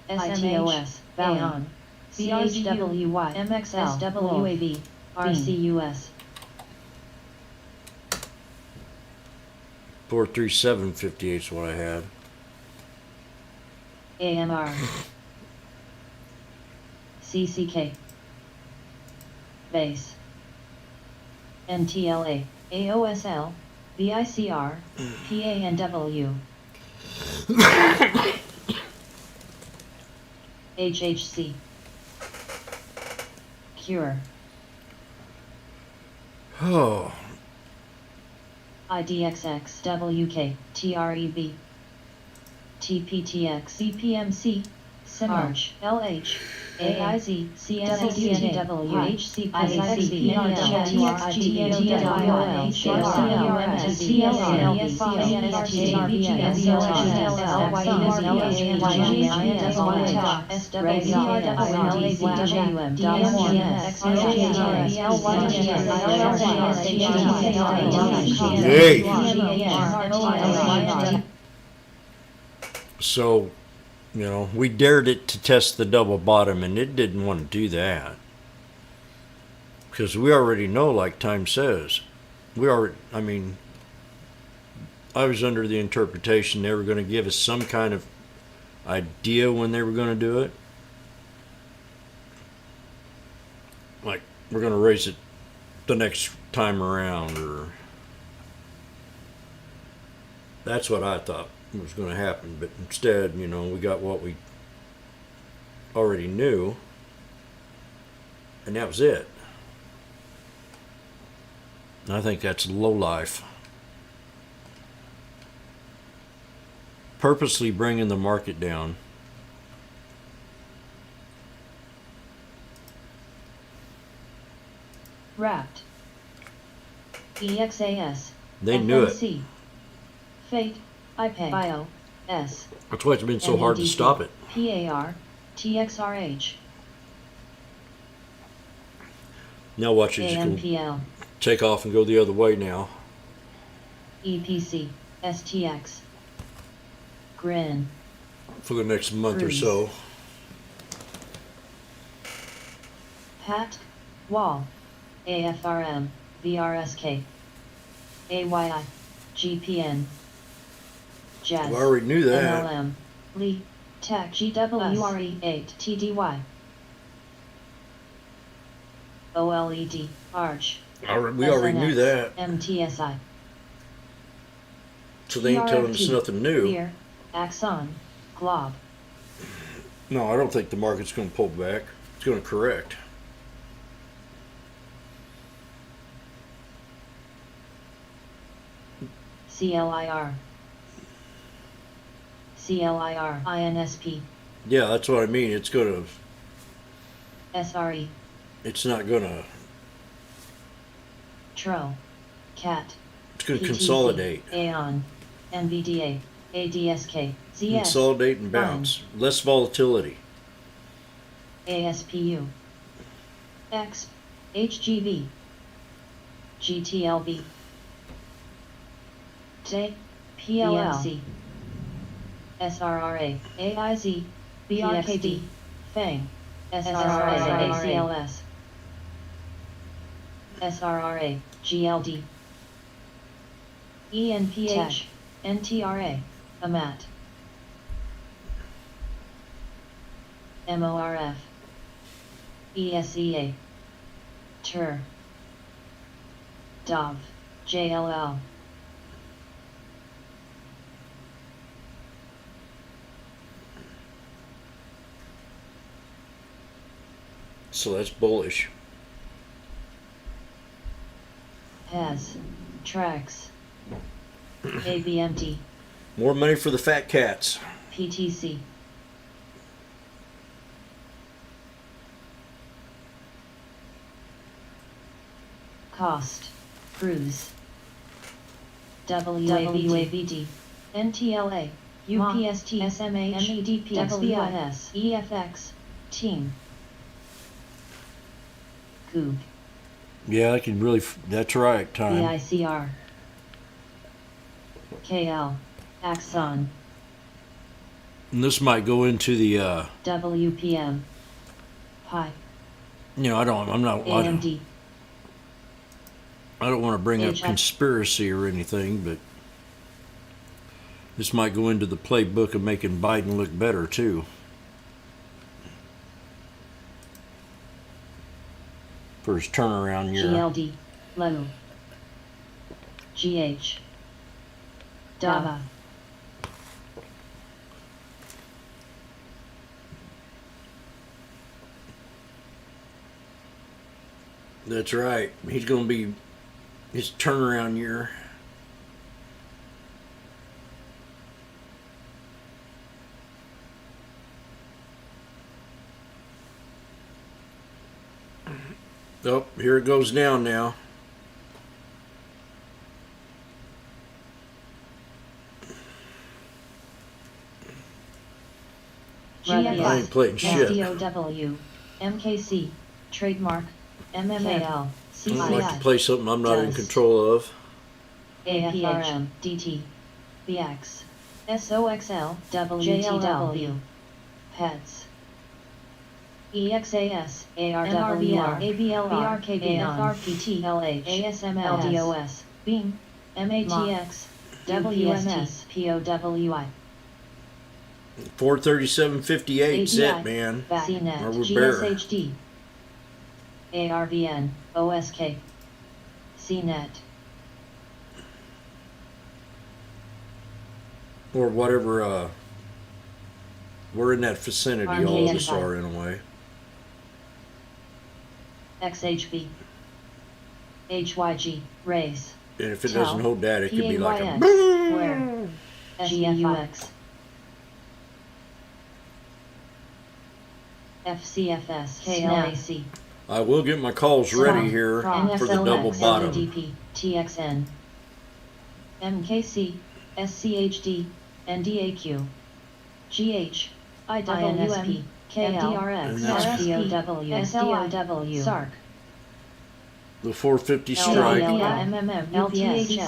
Speaker 1: SMHOS. Bayon. CHWY. MXL. WAV. RCUS.
Speaker 2: 43758 is what I had.
Speaker 1: AMR CCK Base NTLA AOSL VICR PANW HHC Cure
Speaker 2: Oh,
Speaker 1: IDXX WK TREB TPTX CPMC Simarch LH AIZ CSWTW HC
Speaker 2: so, we dared it to test the double bottom, and it didn't want to do that. Because we already know, like Time says, I was under the interpretation they were going to give us some kind of idea when they were going to do it. Like, we're going to raise it the next time around, or that's what I thought was going to happen. But instead, we got what we already knew, and that was it. I think that's low life. Purposely bringing the market down.
Speaker 1: Wrapped EXAS
Speaker 2: They knew it.
Speaker 1: FNC Fate IPay Bio S
Speaker 2: That's why it's been so hard to stop it.
Speaker 1: PAR TXRH
Speaker 2: Now watch it just go
Speaker 1: AMPL
Speaker 2: take off and go the other way now.
Speaker 1: EPC STX Grin
Speaker 2: For the next month or
Speaker 1: Freeze.
Speaker 2: so.
Speaker 1: Pat Wall AFRM VRSK AYI GPN Jazz
Speaker 2: We already knew that.
Speaker 1: MLM Lee Tech GWRE8 TDY OLED Arch
Speaker 2: We already knew that.
Speaker 1: MTSI
Speaker 2: So they ain't telling us
Speaker 1: PRFT,
Speaker 2: nothing new.
Speaker 1: Lear, Axon, Glob,
Speaker 2: No, I don't think the market's going to pull back. It's going to correct.
Speaker 1: CLIR, INSP,
Speaker 2: Yeah, that's what I mean. It's going to.
Speaker 1: SRE,
Speaker 2: It's not going to.
Speaker 1: TRO, CAT,
Speaker 2: It's going to
Speaker 1: PTC,
Speaker 2: consolidate.
Speaker 1: AON, NVDA, ADSK, ZS,
Speaker 2: Consolidate and bounce. Less volatility.
Speaker 1: ASPU, X, HGV, GTLB, TE, PLC, SRRA, AIZ, BRKD, FANG, SRRA, ACLS, SRRA, GLD, ENPH, NTRA, AMAT, MORF, ESEA, TER, DOV, JLL,
Speaker 2: So that's bullish.
Speaker 1: PEZ, TRAX, ABMT,
Speaker 2: More money for the fat cats.
Speaker 1: PTC, Cost, Cruise, WAVD, NTLA, UPST, SMH, MEDP, XBIS, EFX, Team, Goog,
Speaker 2: Yeah, I can really. That's right, Time.
Speaker 1: VICR, KL, Axon,
Speaker 2: And this might go into the.
Speaker 1: WPM, Pi,
Speaker 2: I don't. I'm not.
Speaker 1: AMD,
Speaker 2: I don't want to bring up
Speaker 1: HI.
Speaker 2: conspiracy or anything, but This might go into the playbook of making Biden look better, too. For his turnaround year.
Speaker 1: GLD, Lenu. GH. Dava.
Speaker 2: That's right. He's going to be his turnaround year. Oh, here it goes down now. I ain't playing shit.
Speaker 1: SDOW, MKC, trademark, MMAL,
Speaker 2: I don't like to
Speaker 1: CCI,
Speaker 2: play something I'm not in control of.
Speaker 1: AFRM, DT, BX, SOXL, WTW, PETS, EXAS, ARWR, ABLR, AFRPT, LH, ASML, DOS, BEAM, MATX, WMS, POWI,
Speaker 2: 437.58 set, man.
Speaker 1: CNET,
Speaker 2: Or we're bare.
Speaker 1: GSHD, ARVN, OSK, CNET,
Speaker 2: Or whatever, we're in that vicinity, all of us are in a way.
Speaker 1: XHB, HYG, race,
Speaker 2: And if it doesn't hold that, it could be like a
Speaker 1: PAYX, where, GFX, FCFS, KLAC,
Speaker 2: I will get my calls ready here for the double
Speaker 1: NFLX,
Speaker 2: bottom.
Speaker 1: LDP, TXN, MKC, SCHD, NDAQ, GH, IWSP, KLDRX, RSPOW, SDOW, SARC,
Speaker 2: The 450 strike.
Speaker 1: MMM, LTH,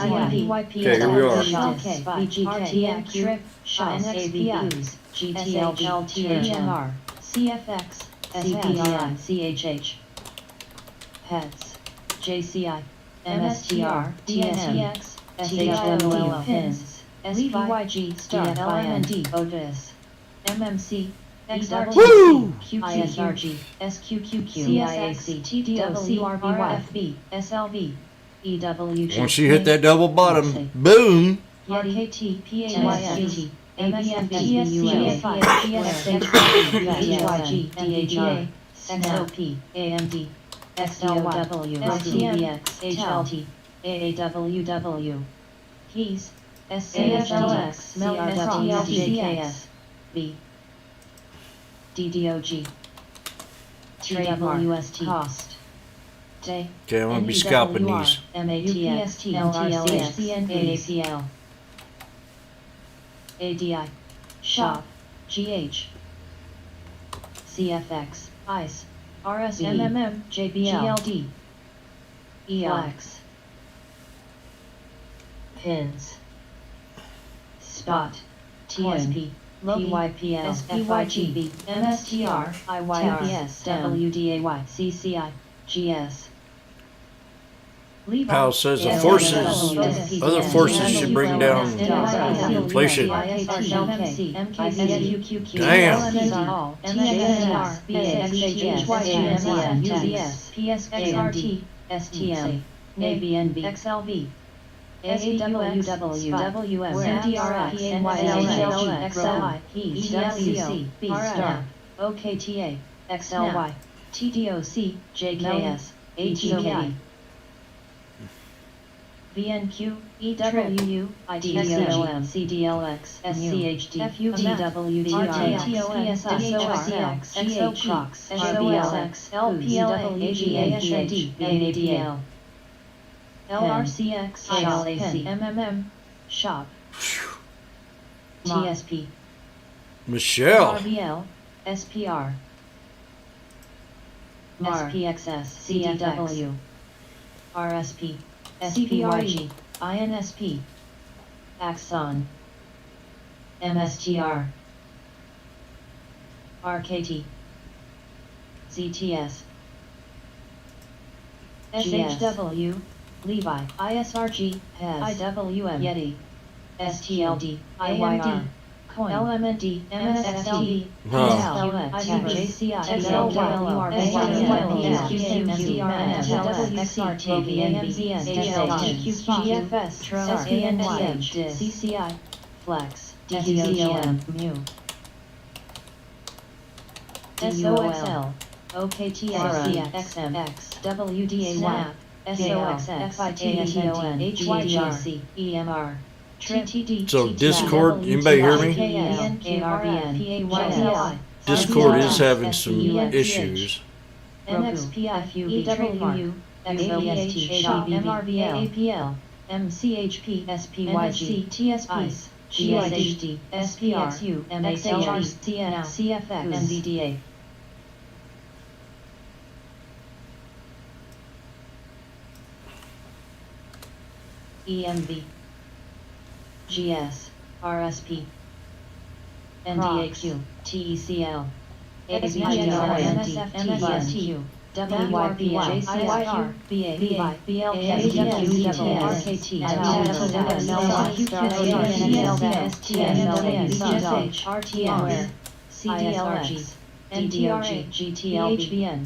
Speaker 2: Okay, here we are.
Speaker 1: VGK, Trip, NXPIs, GTL, TMR, CFX, CPI, CHH, PETS, JCI, MSTR, DNTX, SHWL, PINS, SVYG, Star, LMND, Otis, MMC, XRTC, ISRG, SQQQ, CIAC, TDOC, RBYFB, SLV, EWG.
Speaker 2: Once you hit that double bottom, boom!
Speaker 1: RKT, PAYSGT, ABNB, TSC, PSHG, DHR, XOP, AMD, XDOW, STBX, HLT, AAWW, Keys, SCHLX, CRW, DKS, B, DDOG, TWST, Cost, Day,
Speaker 2: Okay, I'm gonna be scalping these.
Speaker 1: MATXT, LRCX, AACL, ADI, SHOP, GH, CFX, ICE, RS, MMM, JBL, GLD, ELX, PINS, SPOT, TSP, PYPS, FYGB, MSTR, IYRS, WDAY, CCI, GS.
Speaker 2: Powell says the forces, other forces should bring down inflation.
Speaker 1: PSXRT, STM, ABNB, XLV, AWW, MDRX, NYLG, XLI, ETLC, B Star, OKTA, XLY, TDOC, JKS, HEK. VNQ, EWU, IDSLM, CDLX, SCHD, FUTW, RTTOS, SOCX, SOCROX, SBLX, LPLA, AGASHD, AADL, LRCX, LAC, MMM, SHOP, TSP,
Speaker 2: Michelle.
Speaker 1: RBL, SPR, SPXS, CDW, RSP, SPYG, INSP, Axon, MSTR, RKT, ZTS, SHW, Levi, ISRG, PES, IWM, Yeti, STLD, IYR, Coin, LMND, MSXLB,
Speaker 2: Huh.
Speaker 1: JCI, XLWR, GFS, SPNYH, CCI, Flex, DZOM, Mu, SOXL, OKTRX, XMX, WDAY, SOXX, FITASND, HYGC, EMR, TTD,
Speaker 2: So Discord, anybody hear me? Discord is having some issues.
Speaker 1: MXPFUB trademark, XOBST, MRVAAPL, MCHP, SPYG, TSPs, GSHD, SPXU, MXLR, CN, CFX, NVDA. EMV, GS, RSP, NDAQ, TECL, MSFT, WYP, JCYR, BA, RTN, CDLX, NTRA, GTLBN,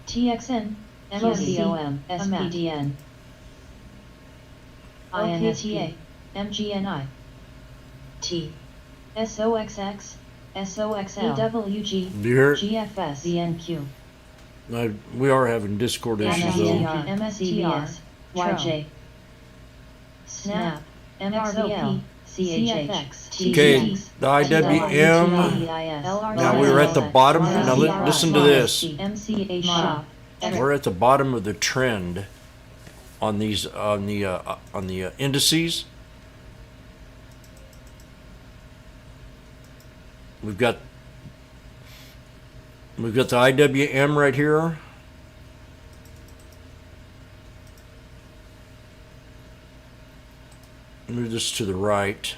Speaker 1: TXN, MOCOM, SPDN, INSTA, MGNI, T, SOXX, SOXL, EWG,
Speaker 2: Do you hear it?
Speaker 1: GFS, VNQ,
Speaker 2: We are having Discord issues though.
Speaker 1: MSTR, MSTR, YJ, Snap, MRVL, CHX,
Speaker 2: Okay, the IWM. Now we're at the bottom. Now listen to this.
Speaker 1: MCH shop.
Speaker 2: We're at the bottom of the trend on these on the indices. We've got the IWM right here. Move this to the right.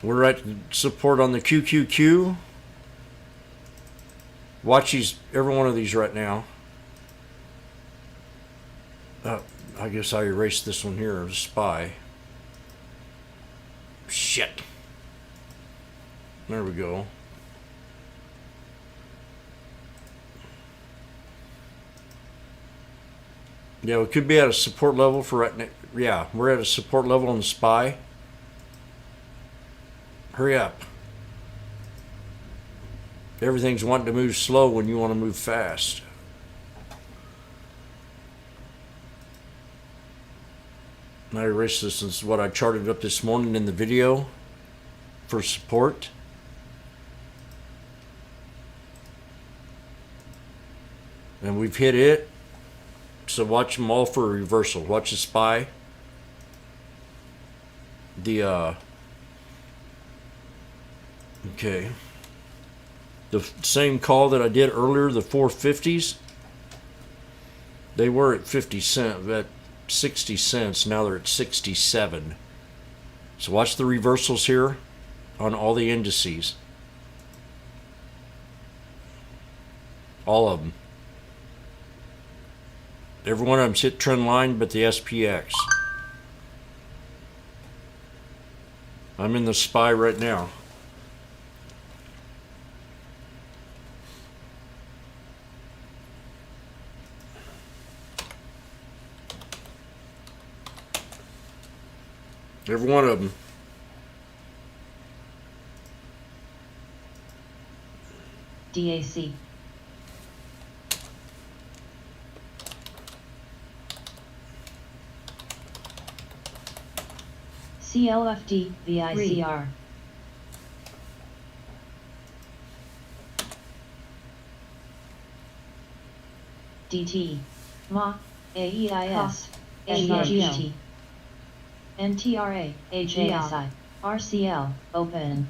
Speaker 2: We're at support on the QQQ. Watch these, every one of these right now. I guess I erased this one here, SPY. Shit. There we go. Yeah, we could be at a support level for right now. Yeah, we're at a support level on the SPY. Hurry up. Everything's wanting to move slow when you want to move fast. I erased this. This is what I charted up this morning in the video for support. And we've hit it. So watch them all for a reversal. Watch the SPY. Okay. The same call that I did earlier, the 450s, they were at 50 cents, at 60 cents. Now they're at 67. So watch the reversals here on all the indices. All of them. Every one of them's hit trend line but the SPX. I'm in the SPY right now. Every one of them.
Speaker 1: DAC. CLFD, VICR. DT. MA, AEIS, AEGT. NTRA, HASI, RCL, Open.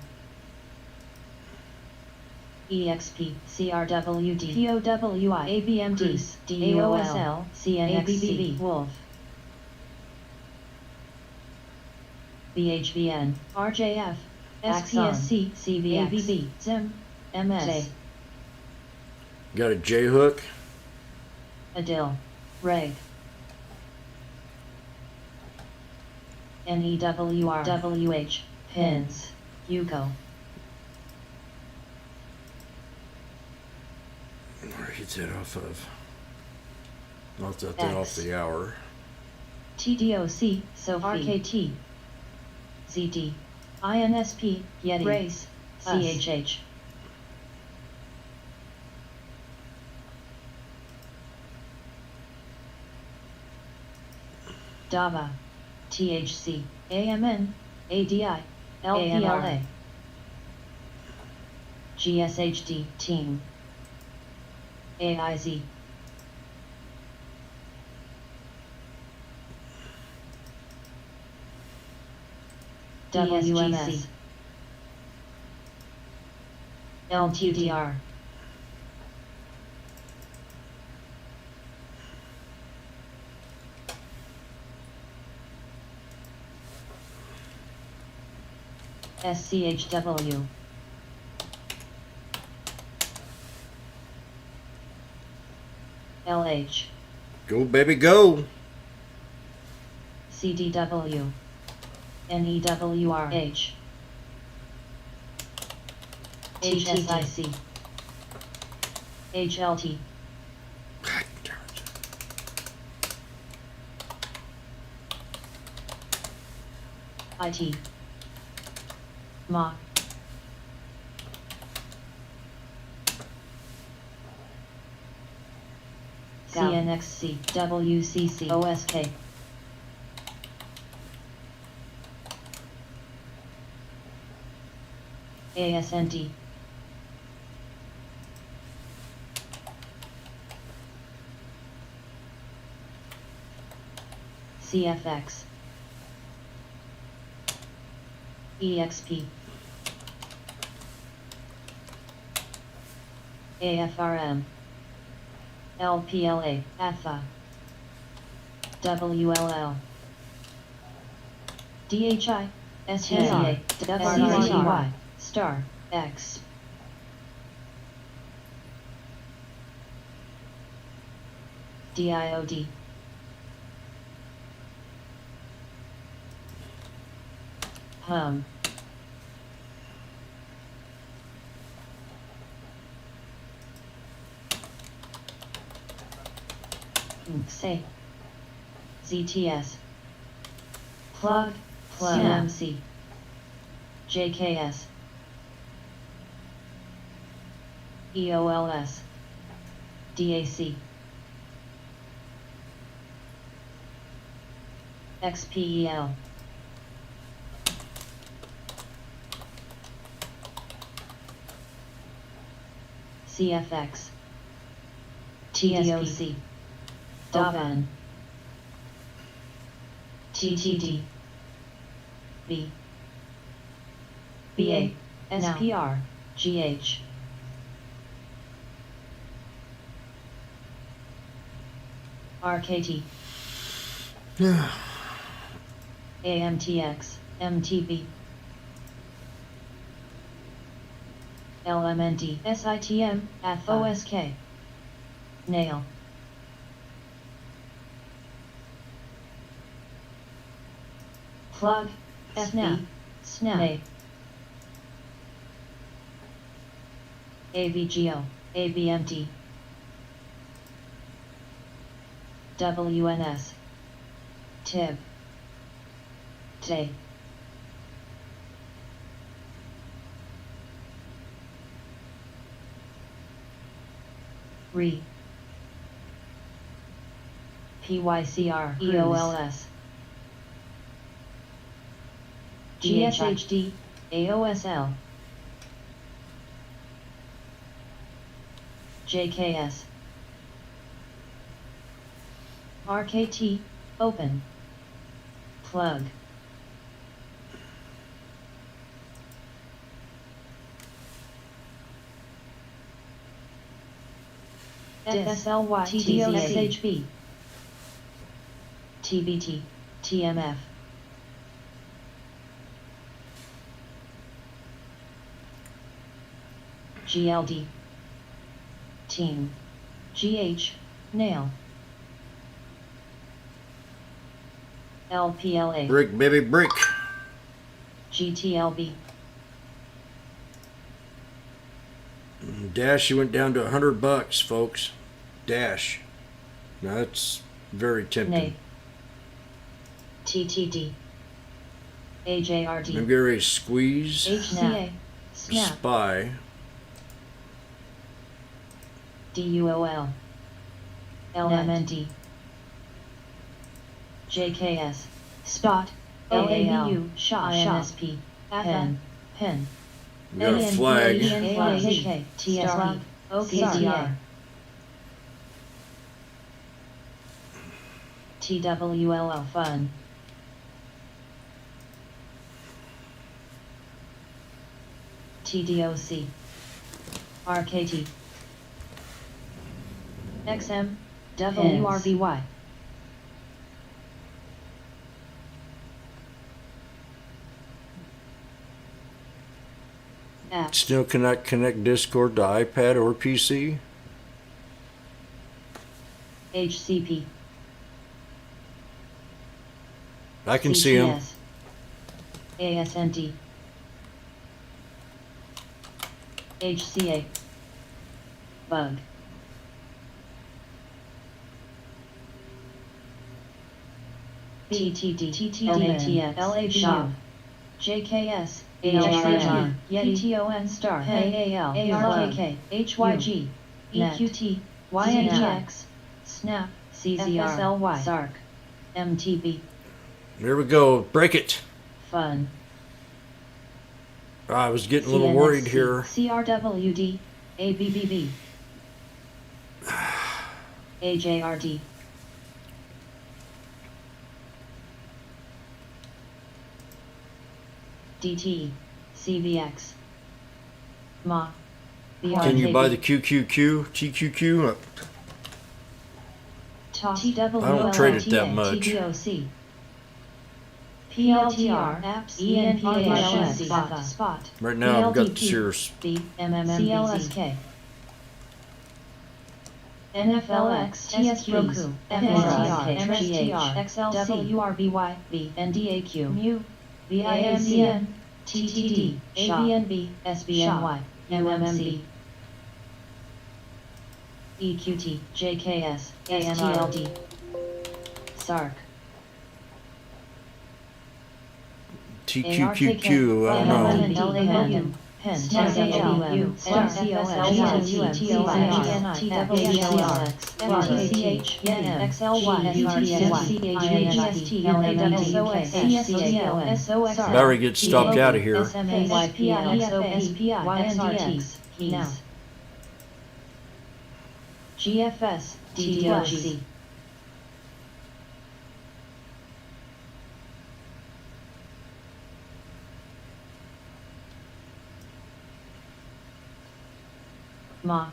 Speaker 1: EXP, CRWD, POWI, ABMDs, DUOL, CNXC, Wolf. BHVN, RJF, SPSC, CVXB, ZIM, MS.
Speaker 2: Got a J hook.
Speaker 1: Adil, Reg. NEWRWH, pins, Yuko.
Speaker 2: Where is that off of? Not that they're off
Speaker 1: X.
Speaker 2: the hour.
Speaker 1: TDOC, Sophie. RKT. ZD. INSP, Yeti. Race, CHH. Dava. THC, AMN, ADI, LPLA. GSHD, Team. AIZ. WMS. LTDR. SCHW. LH.
Speaker 2: Go, baby, go!
Speaker 1: CDW. NEWRH. HSIC. HLT.
Speaker 2: God damn it.
Speaker 1: IT. MA. CNXC, WCC, OSK. ASND. CFX. EXP. AFRM. LPLA, AFA. WLL. DHI, SCA, SCY, Star, X. DIOD. Hum. Say. ZTS. Plug, CMC. JKS. EOLS. DAC. XPEL. CFX. TDOC. Davan. TTD. B. BA. SPR. GH. RKT. AMTX. MTB. LMND. SITM. OSK. Nail. Plug, Snap, Snap. AVGO, ABMT. WNS. TIB. TAY. RE. PYCR, EOLS. GSHD, AOSL. JKS. RKT, open. Plug. SLY, TDOSHB. TBT, TMF. GLD. Team. GH, Nail. LPLA,
Speaker 2: Brick, baby, brick.
Speaker 1: GTLB,
Speaker 2: Dash, you went down to $100, folks. Dash. Now that's very tempting.
Speaker 1: NA, TTD,
Speaker 2: I'm
Speaker 1: AJRD,
Speaker 2: gonna get ready to squeeze.
Speaker 1: HCA, SNAP,
Speaker 2: Spy.
Speaker 1: DUOL, LMND, JKS, Spot, LABU, INSP, PEN, PEN,
Speaker 2: We got a flag.
Speaker 1: AAK, TSR, OKCR, TWLL Fun, TDOC, RKT, XM, WRBY, Apps,
Speaker 2: Still cannot connect Discord to iPad or PC.
Speaker 1: HCP,
Speaker 2: I can see them.
Speaker 1: CTS, ASND, HCA, Bug, TTD, LATX, LABU, JKS, ALRG, PTON Star, AAL, ARKK, HYG, EQT, YNGX, SNAP, CZR, SARC, MTB,
Speaker 2: There we go. Break it.
Speaker 1: Fun,
Speaker 2: I was getting a little worried here.
Speaker 1: CRWD, ABBB, AJRD, DT, CVX, MA,
Speaker 2: Can you buy the QQQ, TQQ?
Speaker 1: TWOL,
Speaker 2: I don't trade it that much.
Speaker 1: TDOC, PLTR, apps, ENPALS, Spot,
Speaker 2: Right now I've got the
Speaker 1: PLDP,
Speaker 2: Sears.
Speaker 1: CLSK, NFLX, TS Roku, FNTR, MSTR, XLC, WRBY, NDAQ, MU, VIMCN, TTD, ABNB, SBNY, UMMC, EQT, JKS, STLD, SARC,
Speaker 2: TQQQ, I don't know.
Speaker 1: LAW, PEN, TSALU, SRCOS, TWLX, MTCH, XLY, UTSC, LAWS, CSTL, SOX,
Speaker 2: Battery gets stopped out of here.
Speaker 1: SMA, YPI, SPI, YNDX, now. GFS, DDOC. Ma,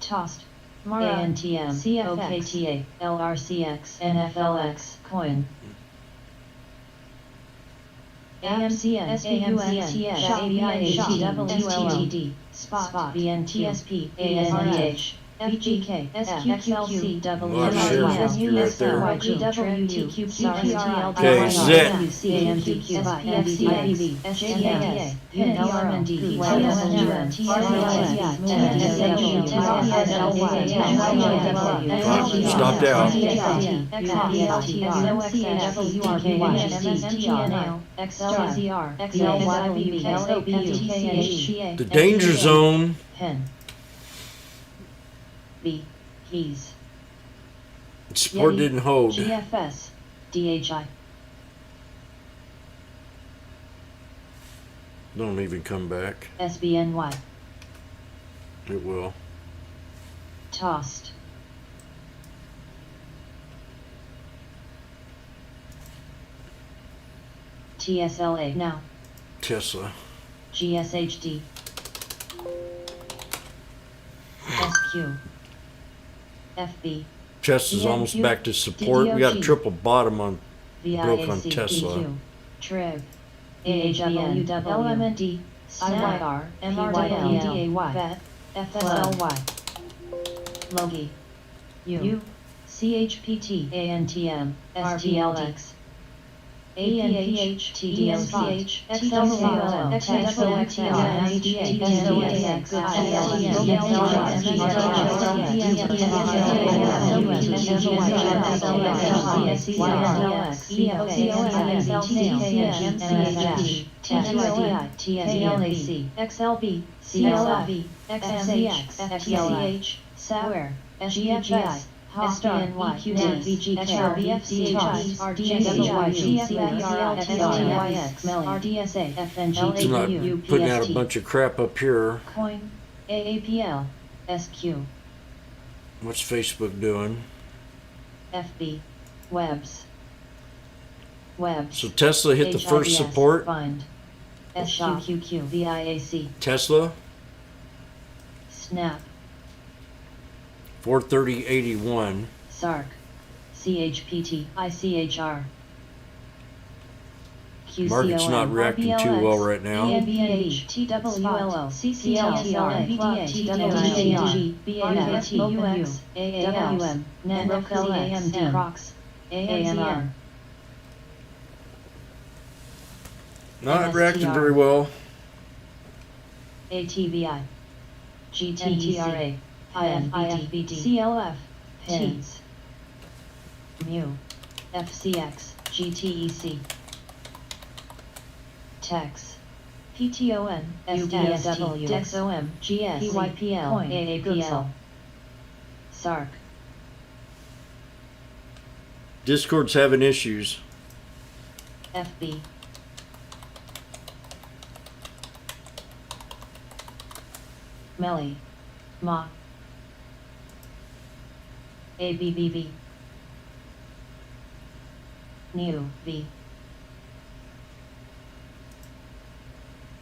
Speaker 1: Tossed, ANTM, OKTA, LRCX, NFLX, Coin, AMCN, AMCN, STWLD, Spot, VNTSP, ASNH, FGK, SQQQ,
Speaker 2: Okay, zit. Stopped out. The danger zone.
Speaker 1: Pen. B. Keys.
Speaker 2: Support
Speaker 1: Yeti,
Speaker 2: didn't hold.
Speaker 1: GFS, DHI,
Speaker 2: Don't even come back.
Speaker 1: SBNY,
Speaker 2: It will.
Speaker 1: Tossed, TSLA now,
Speaker 2: Tesla.
Speaker 1: GSHD, SQ, FB,
Speaker 2: Tesla's almost back to support. We got a triple bottom on broke on Tesla.
Speaker 1: VIAC, Trib, AHWW, LMND, IYR, MRWDAY, VET, FSLY, Logi, U, CHPT ANTM RTLX ANPH TDSPH XLCO XLB CLV XMH FTLH SAWARE SGFS Hostar EQD XRBFCHI RDSA
Speaker 2: It's not
Speaker 1: FNG
Speaker 2: putting out a bunch of crap up here.
Speaker 1: Coin AAPL SQ
Speaker 2: What's Facebook doing?
Speaker 1: FB Webs
Speaker 2: So Tesla hit the first
Speaker 1: HIBS,
Speaker 2: support.
Speaker 1: Bind SQQQ VIAC
Speaker 2: Tesla
Speaker 1: Snap
Speaker 2: 430.81.
Speaker 1: SARC CHPT ICHR
Speaker 2: Market's not reacting too well right now.
Speaker 1: EABH TWLO CCLTR NVDA TWG BAFT UX AAWM NFLX Crocs AMR
Speaker 2: Not reacting very well.
Speaker 1: ATBI GTTRA IFBT CLF Pins Mu FCX GTEC Tex PTON SDSW DEXOM GS PYPL AAPL SARC
Speaker 2: Discord's having issues.
Speaker 1: FB Melly Ma ABBB New V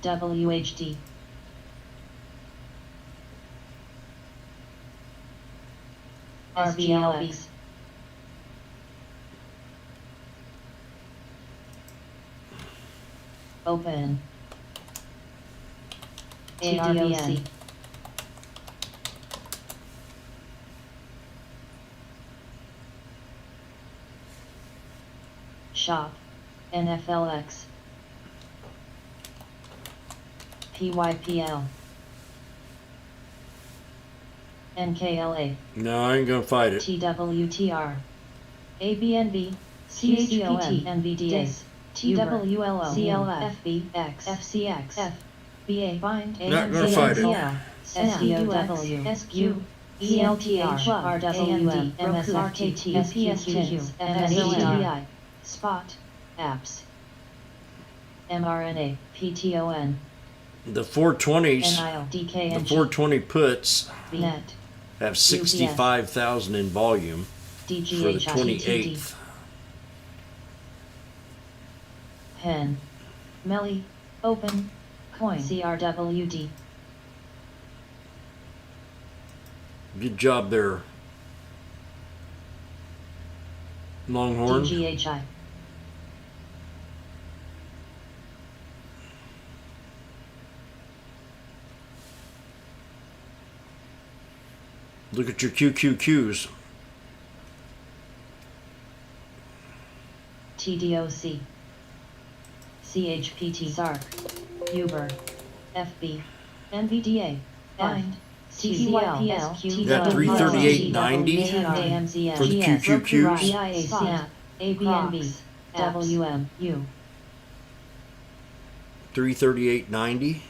Speaker 1: WHD RBLX Open ARBN Shop NFLX PYPL NKLA
Speaker 2: No, I ain't gonna fight it.
Speaker 1: TWTR ABNB CHPT NVDA TWLO CLF FBX FCX F BA Bind
Speaker 2: Not gonna fight it.
Speaker 1: SDOW SQ ELTR RWM MSRKT SPSQ MSODI Spot Apps mRNA PTON
Speaker 2: The 420s,
Speaker 1: NIL
Speaker 2: the
Speaker 1: DKNG
Speaker 2: 420 puts
Speaker 1: Net
Speaker 2: have 65,000 in volume for the
Speaker 1: DGH
Speaker 2: 28th.
Speaker 1: Pen Melly Open Coin CRWD
Speaker 2: Good job there, Longhorn.
Speaker 1: DGHI
Speaker 2: Look at your QQQs.
Speaker 1: TDOC CHPT SARC Uber FB NVDA Bind CCYPL
Speaker 2: Got 338.90 for the QQQs.
Speaker 1: Snap ABNB WMU
Speaker 2: 338.90.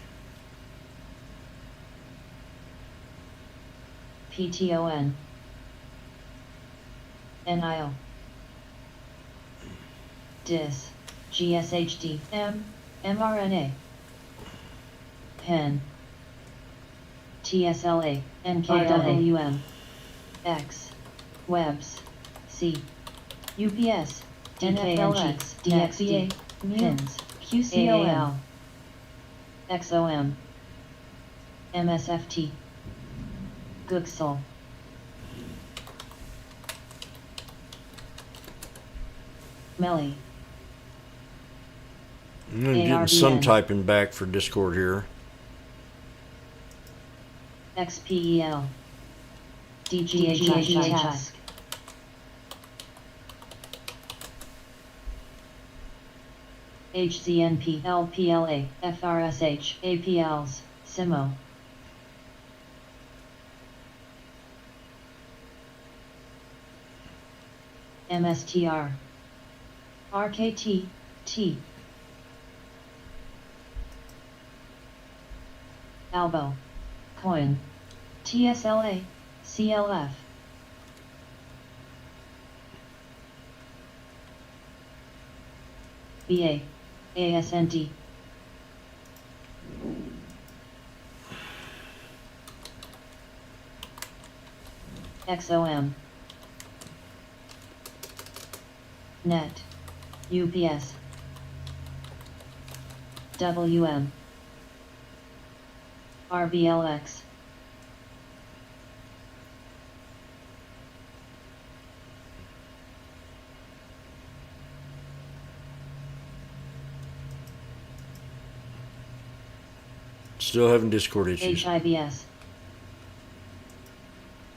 Speaker 1: PTON NIL DIS GSHD M mRNA Pen TSLA NKWM X Webs C UPS DKNG DXDA Pins QCOL XOM MSFT Gooksel Melly
Speaker 2: I'm getting some
Speaker 1: ARBN.
Speaker 2: typing back for Discord here.
Speaker 1: XPEL DGHI Task HZNP, LPLA, FRSH, APLs, SIMO. MSTR, RKT, T. Albo, Coin, TSLA, CLF. BA, ASNT. XOM. Net, UPS. WM. RBLX.
Speaker 2: Still having Discord issues.
Speaker 1: HIBS.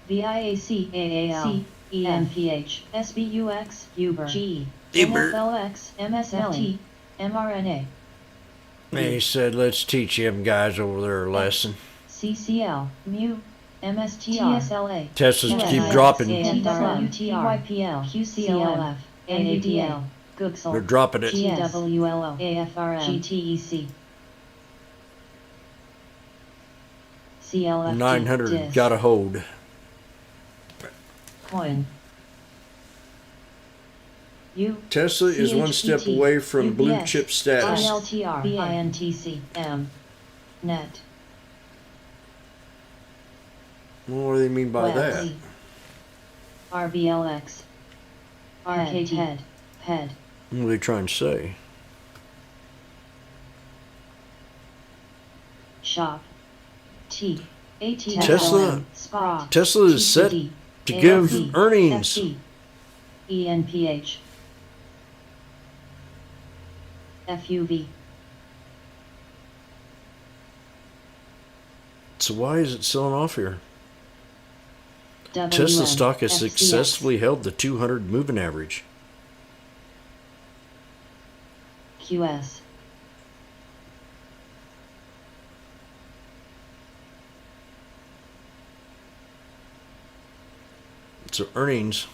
Speaker 1: VIAC, AAL, ENPH, SBUX, Uber, GE,
Speaker 2: Uber.
Speaker 1: NFLX, MSLT, mRNA,
Speaker 2: He said, let's teach them guys over there a lesson.
Speaker 1: CCL, MU, MSTR, TSLA,
Speaker 2: Teslas keep dropping.
Speaker 1: TYPL, QCLF, NUDL, Googsel,
Speaker 2: They're dropping it.
Speaker 1: GWLO, AFRM, GTEC, CLFD,
Speaker 2: 900
Speaker 1: DIS,
Speaker 2: got a hold.
Speaker 1: Coin. U,
Speaker 2: Tesla is one step
Speaker 1: CHPT,
Speaker 2: away from blue
Speaker 1: UPS,
Speaker 2: chip status.
Speaker 1: ILTR, INTC, M, Net,
Speaker 2: Well, what do they mean by that?
Speaker 1: Web, RBLX, RKT, Head,
Speaker 2: What are they trying to say?
Speaker 1: Shop, T, AT,
Speaker 2: Tesla-
Speaker 1: Spot,
Speaker 2: Tesla is set
Speaker 1: TCD,
Speaker 2: to give
Speaker 1: ALP,
Speaker 2: earnings.
Speaker 1: FC, ENPH, FUV,
Speaker 2: So why is it selling off here?
Speaker 1: WM,
Speaker 2: Tesla stock has
Speaker 1: FCX,
Speaker 2: successfully held the 200 moving average.
Speaker 1: QS,
Speaker 2: So earnings.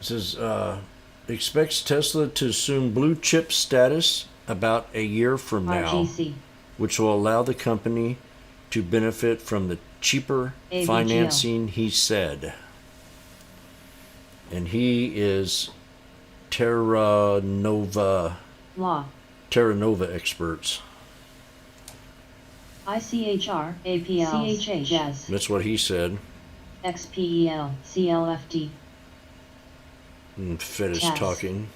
Speaker 2: It says expects Tesla to assume blue chip status about a year from now,
Speaker 1: RGC,
Speaker 2: which will allow the company to benefit from the cheaper
Speaker 1: AVGO.
Speaker 2: financing, he said. And he is Terra Nova experts.
Speaker 1: ICHR, APL, CHA, Jazz,
Speaker 2: That's what he said.
Speaker 1: XPEL, CLFD,
Speaker 2: And Fed is
Speaker 1: Chaz.
Speaker 2: talking.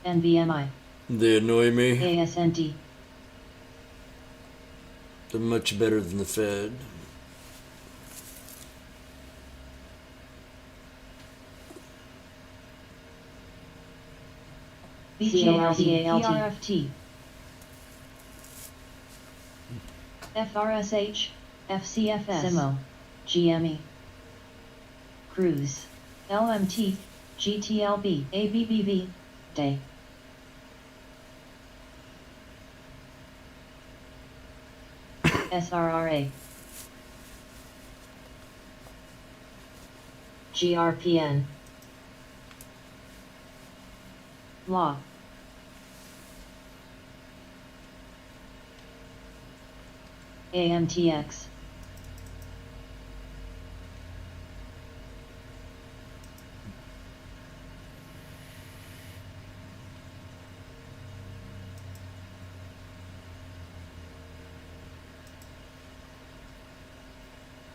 Speaker 1: NBMI,
Speaker 2: They annoy me.
Speaker 1: ASND,
Speaker 2: They're much better than the Fed.
Speaker 1: VCALT, FRSH, FCFS, SIMO, GME, Cruise, LMT, GTLB, ABBV, Day, SRRA, GRPN, Law, AMTX,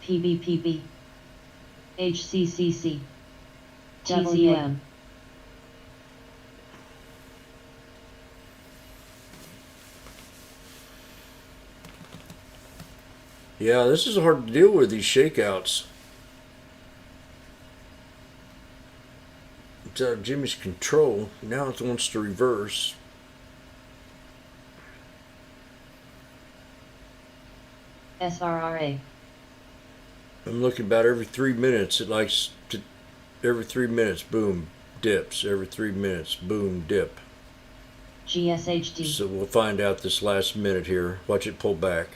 Speaker 1: PBPB, HCCC, TZM,
Speaker 2: Yeah, this is hard to deal with, these shakeouts. It's out of Jimmy's control. Now it wants to reverse.
Speaker 1: SRRA,
Speaker 2: I'm looking about every 3 minutes. It likes to, every 3 minutes, boom, dips. Every 3 minutes, boom, dip.
Speaker 1: GSHD.
Speaker 2: So we'll find out this last minute here. Watch it pull back.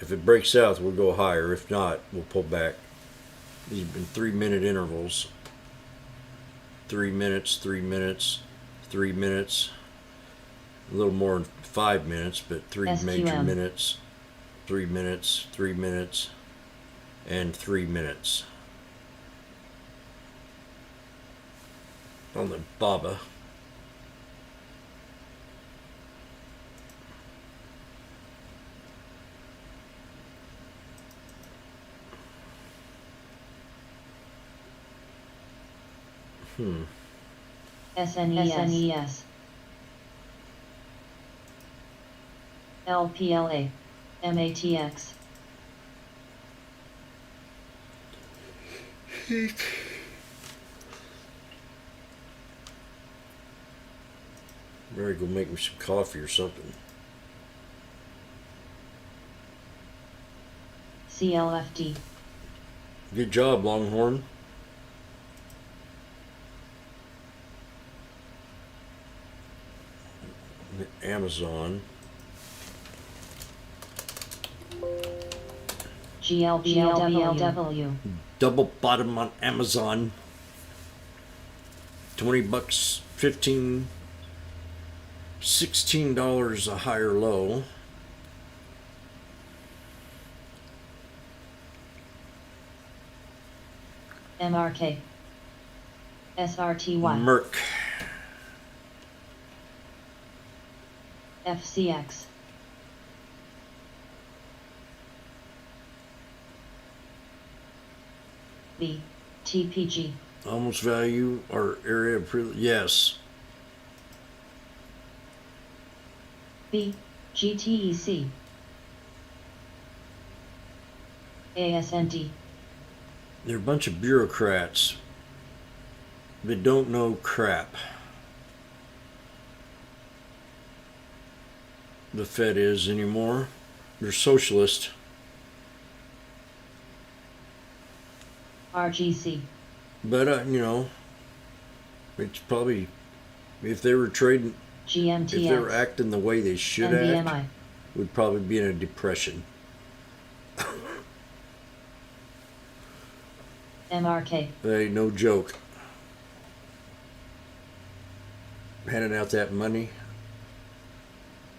Speaker 2: If it breaks out, we'll go higher. If not, we'll pull back. These have been 3 minute intervals. 3 minutes, 3 minutes, 3 minutes. A little more than 5 minutes, but three major
Speaker 1: SQM.
Speaker 2: minutes. 3 minutes, 3 minutes, and 3 minutes. On the Baba.
Speaker 1: SNES. LPLA. MATX.
Speaker 2: Mary, go make me some coffee or something.
Speaker 1: CLFD.
Speaker 2: Good job, Longhorn. Amazon.
Speaker 1: GLBLW.
Speaker 2: Double bottom on Amazon. $20, 15, $16 a higher low.
Speaker 1: MRK. SRTY.
Speaker 2: Merck.
Speaker 1: FCX. B. TPG.
Speaker 2: Almost value or area of yes.
Speaker 1: B. GTEC. ASND.
Speaker 2: They're a bunch of bureaucrats that don't know crap. The Fed is anymore. They're socialist.
Speaker 1: RGC.
Speaker 2: But, it's probably, if they were trading,
Speaker 1: GMTX.
Speaker 2: if they were acting the way they should
Speaker 1: NBMI.
Speaker 2: act, would probably be in a depression.
Speaker 1: MRK.
Speaker 2: That ain't no joke. Handing out that money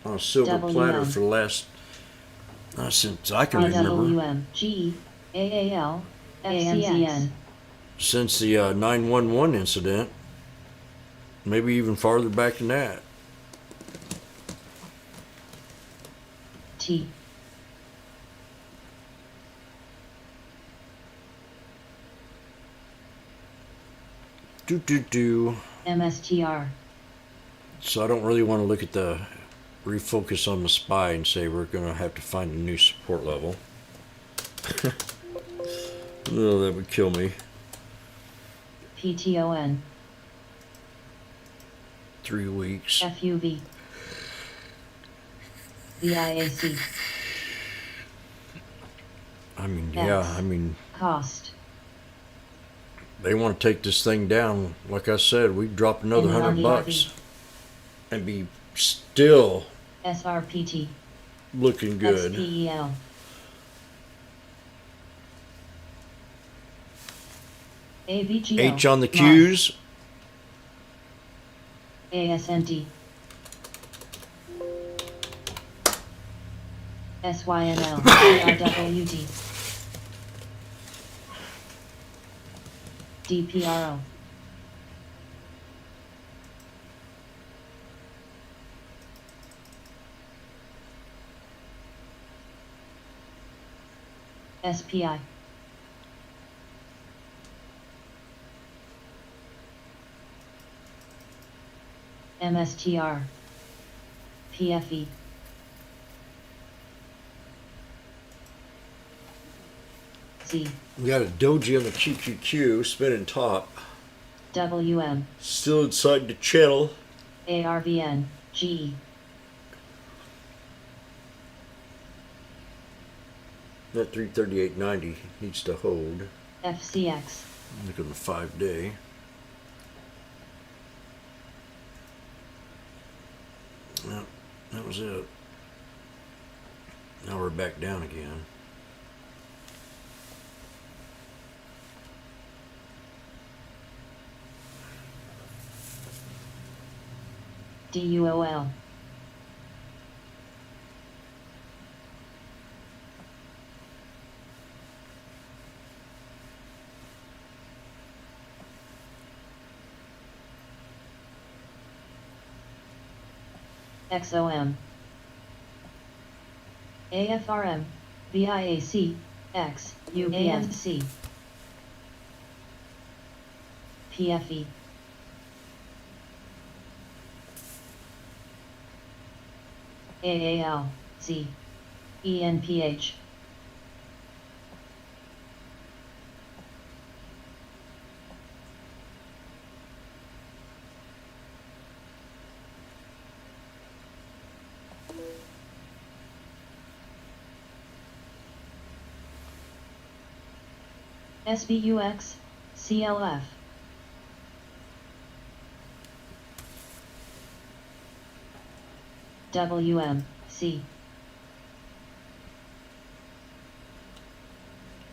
Speaker 2: on a silver
Speaker 1: WM.
Speaker 2: platter for the last, since I can remember.
Speaker 1: IWM. GE. AAL. FCN.
Speaker 2: Since the 911 incident, maybe even farther back than that.
Speaker 1: T. MSTR.
Speaker 2: So I don't really want to look at the refocus on the SPY and say we're going to have to find a new support level. No, that would kill me.
Speaker 1: PTON.
Speaker 2: 3 weeks.
Speaker 1: FUV. VIAC.
Speaker 2: I mean,
Speaker 1: X.
Speaker 2: yeah, I mean,
Speaker 1: Cost.
Speaker 2: they want to take this thing down. Like I said, we drop another
Speaker 1: And then on the
Speaker 2: $100 and be still
Speaker 1: SRPT.
Speaker 2: looking good.
Speaker 1: XPEL. AVGO.
Speaker 2: H on the
Speaker 1: Mod.
Speaker 2: Q's.
Speaker 1: ASND. SYNL. RWD. DPRO. SPI. MSTR. PFE. Z.
Speaker 2: We got a doji on the QQQ spinning top.
Speaker 1: WM.
Speaker 2: Still inside the channel.
Speaker 1: ARVN. GE.
Speaker 2: That 338.90 needs to hold.
Speaker 1: FCX.
Speaker 2: Look at the 5-day. Yep, that was it. Now we're back down again.
Speaker 1: DUOL. XOM. AFRM. VIAC. X. UANC. PFE. AAL. Z. ENPH. SBUX. CLF. WMC.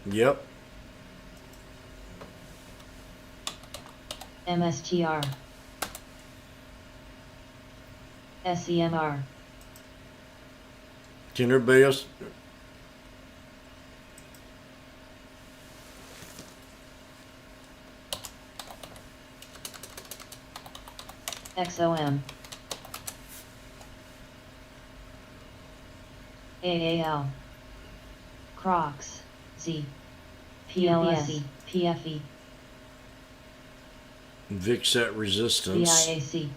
Speaker 2: Yep.
Speaker 1: MSTR. SEMR.
Speaker 2: Can everybody else?
Speaker 1: XOM. AAL. Crocs. Z. PLSE. PFE.
Speaker 2: VIXAT resistance.
Speaker 1: VIAC.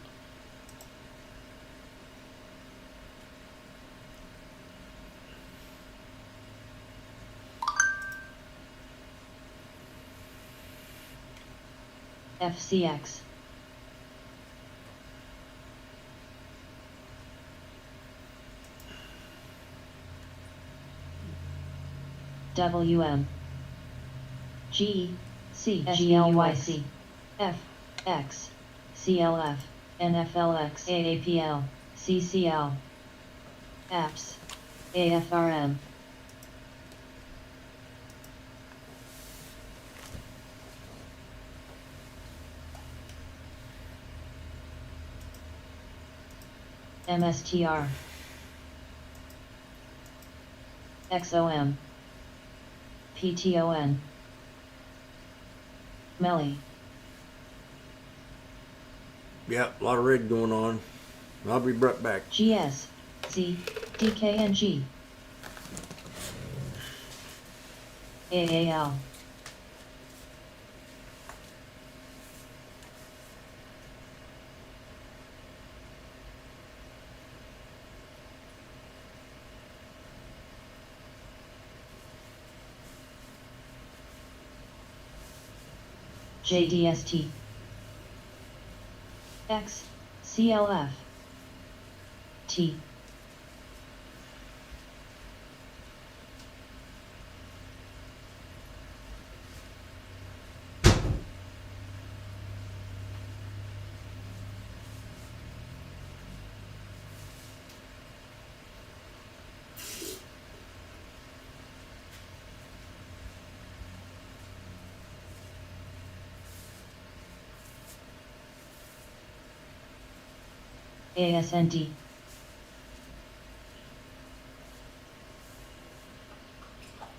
Speaker 1: FCX. WM. G. C. GLYC. F. X. CLF. NFLX. AAPL. CCL. APS. AFRM. MSTR. XOM. PTON. Melly.
Speaker 2: Yeah, a lot of red going on. I'll be right back.
Speaker 1: GS. Z. DKNG. AAL. JDST. X. CLF. T. ASND.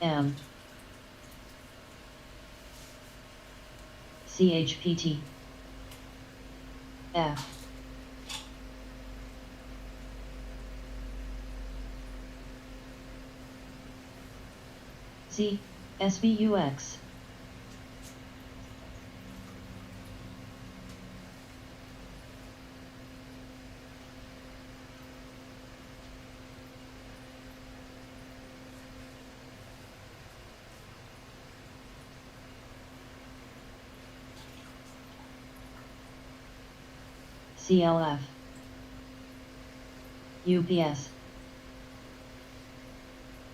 Speaker 1: M. CHPT. F. Z. SBUX. CLF. UPS.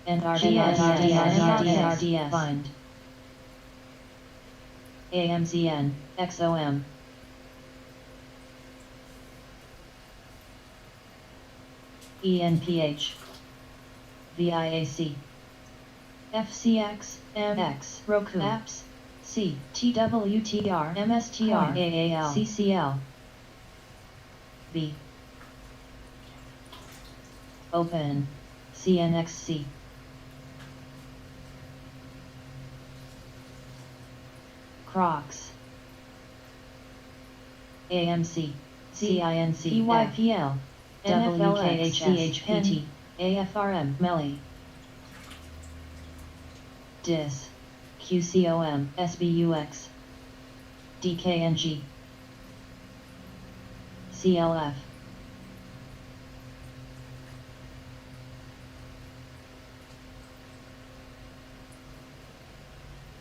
Speaker 1: NRDS find AMZN XOM ENPH VIAC FCX MX Roku Apps C TWTR MSTR AAL CCL B Open CNXC Crocs AMC CINC PYPL WKHCHPT AFRM Melly DIS QCOM SBUX DKNG CLF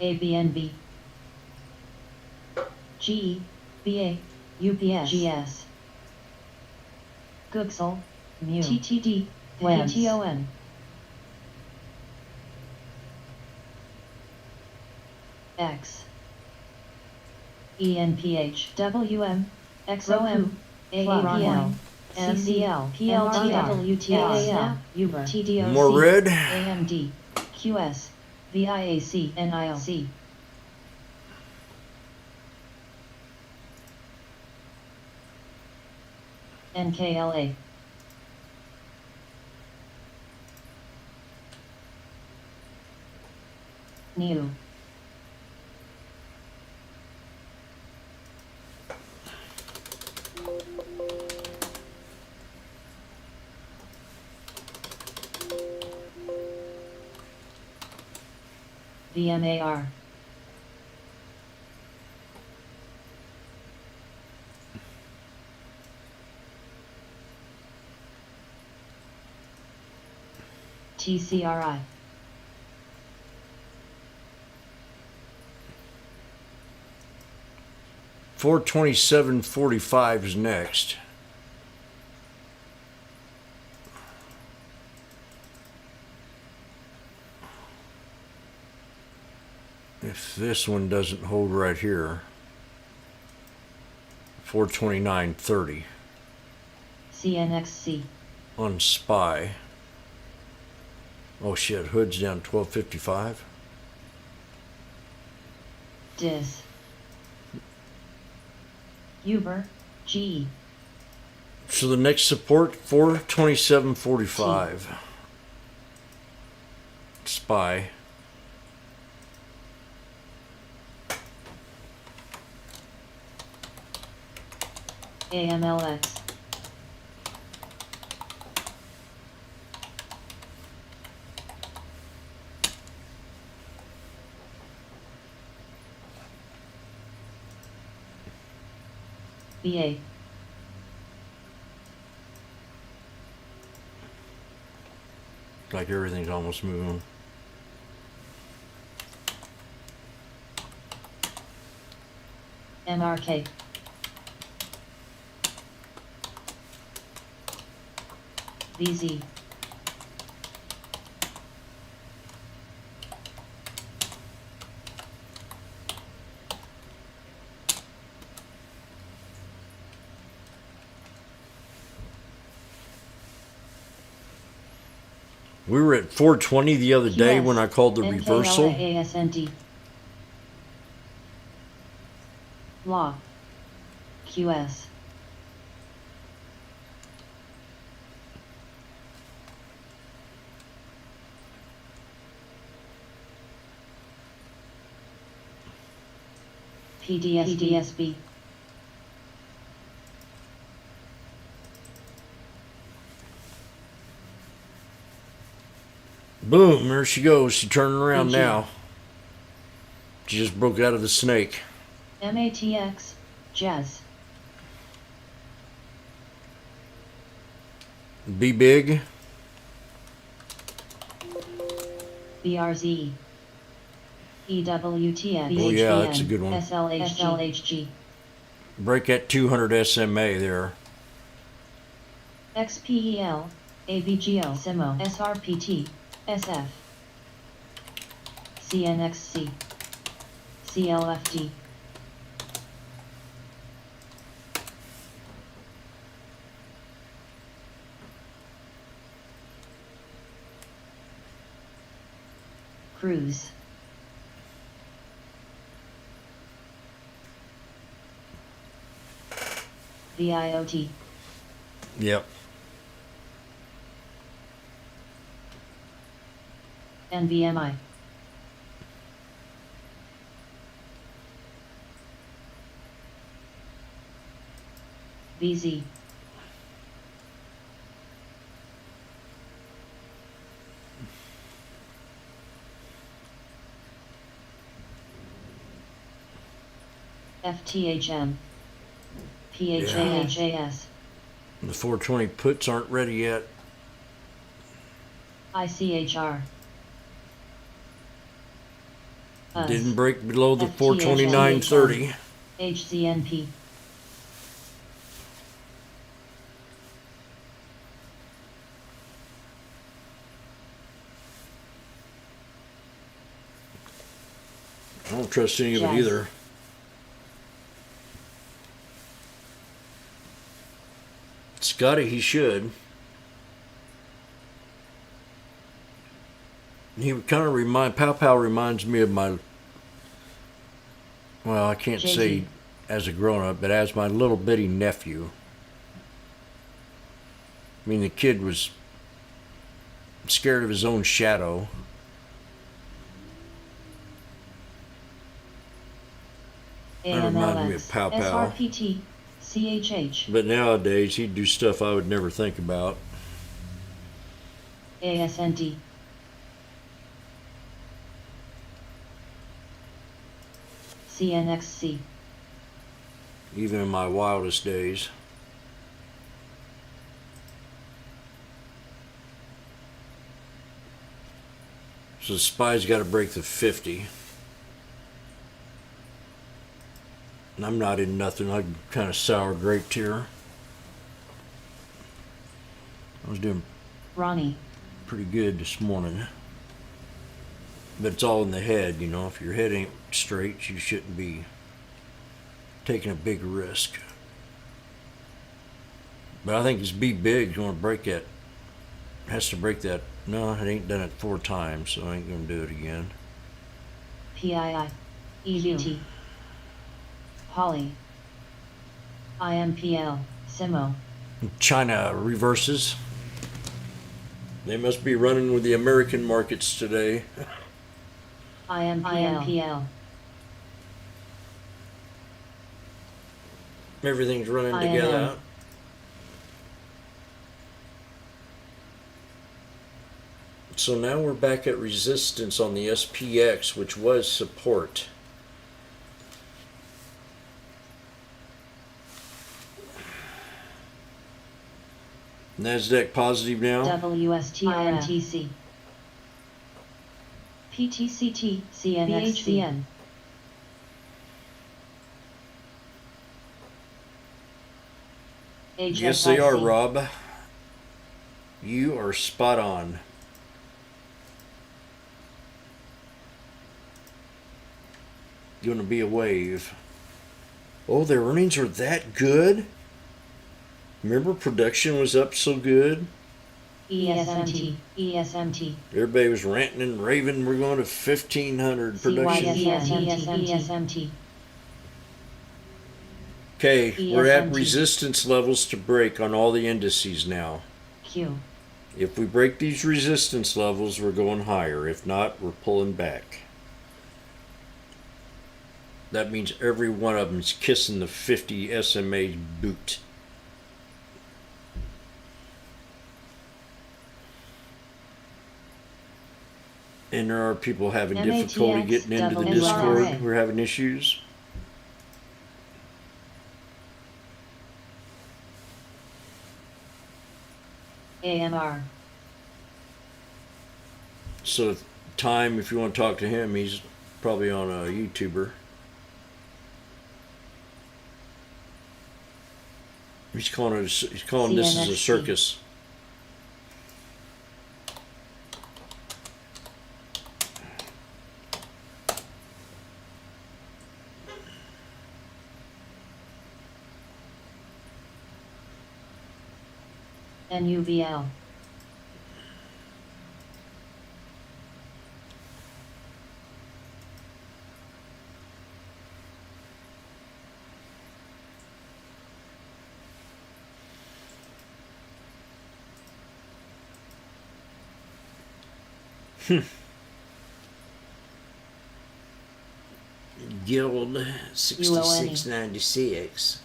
Speaker 1: ABNB GE BA UPS GS Googsel Mu TTD VTON X ENPH WM XOM AAPL MCL PLTWTAL Uber TDOC
Speaker 2: More red.
Speaker 1: AMD QS VIAC NILC NKLA New VMAR TCRI
Speaker 2: $427.45 is next. If this one doesn't hold right here, 429.30
Speaker 1: CNXC
Speaker 2: on SPY. Oh shit, hood's down 1255.
Speaker 1: DIS Uber GE
Speaker 2: So the next support 427.45. SPY.
Speaker 1: AMLX BA
Speaker 2: Like everything's almost moving.
Speaker 1: MRK VZ
Speaker 2: We were at 420 the other day
Speaker 1: QS,
Speaker 2: when I called the reversal.
Speaker 1: ASND Law QS PDSB
Speaker 2: Boom, there she goes. She's turning around
Speaker 1: PG.
Speaker 2: now. She just broke out of the snake.
Speaker 1: MATX Jazz
Speaker 2: Be big.
Speaker 1: BRZ EWTN
Speaker 2: Oh, yeah, that's a good one.
Speaker 1: SLHG
Speaker 2: Break that 200 SMA there.
Speaker 1: XPEL ABGO SIMO SRPT SF, CNXC, CLFD, Cruise, VIOT,
Speaker 2: Yep.
Speaker 1: NVMI, VZ, FTHM, PHAHAS,
Speaker 2: The 420 puts aren't ready yet.
Speaker 1: ICHR,
Speaker 2: Didn't break below the
Speaker 1: FTHM,
Speaker 2: 429.30.
Speaker 1: HZNP,
Speaker 2: I don't trust any of it
Speaker 1: Jazz.
Speaker 2: either. Scotty, he should. He kind of Pow Pow reminds me of my, well, I can't
Speaker 1: JT.
Speaker 2: say as a grown-up, but as my little bitty nephew. I mean, the kid was scared of his own shadow. That reminds me of
Speaker 1: AMLX,
Speaker 2: Pow Pow.
Speaker 1: SRPT, CHH,
Speaker 2: But nowadays, he'd do stuff I would never think about.
Speaker 1: ASND, CNXC,
Speaker 2: Even in my wildest days. So the spy's got to break the 50. And I'm not in nothing. I'm kind of sour graped here. I was doing
Speaker 1: Ronnie,
Speaker 2: pretty good this morning. But it's all in the head, you know. If your head ain't straight, you shouldn't be taking a big risk. But I think this Be Big's going to break that. Has to break that. No, it ain't done it 4 times, so I ain't going to do it again.
Speaker 1: PII, EVT, Poly, IMPL, SIMO,
Speaker 2: China reverses. They must be running with the American markets today.
Speaker 1: IMPL,
Speaker 2: Everything's running
Speaker 1: INM.
Speaker 2: together. So now we're back at resistance on the SPX, which was support. NASDAQ positive now.
Speaker 1: WSTINTC, PTCT, CNXCN,
Speaker 2: Yes, they are, Rob. You are spot on. Going to be a wave. Oh, their earnings are that good? Remember, production was up so good?
Speaker 1: ESMT, ESMT,
Speaker 2: Everybody was ranting and raving. We're going to 1,500 production.
Speaker 1: ESMT,
Speaker 2: Okay, we're at
Speaker 1: ESMT.
Speaker 2: resistance levels to break on all the indices now.
Speaker 1: Q,
Speaker 2: If we break these resistance levels, we're going higher. If not, we're pulling back. That means every one of them's kissing the 50 SMA boot. And there are people having difficulty
Speaker 1: MATX
Speaker 2: getting into the
Speaker 1: double
Speaker 2: Discord.
Speaker 1: NRA.
Speaker 2: We're having issues.
Speaker 1: AMR,
Speaker 2: So, Time, if you want to talk to him, he's probably on a YouTuber. He's calling this is a
Speaker 1: CNXT.
Speaker 2: circus.
Speaker 1: NUBL.
Speaker 2: Guild 6696.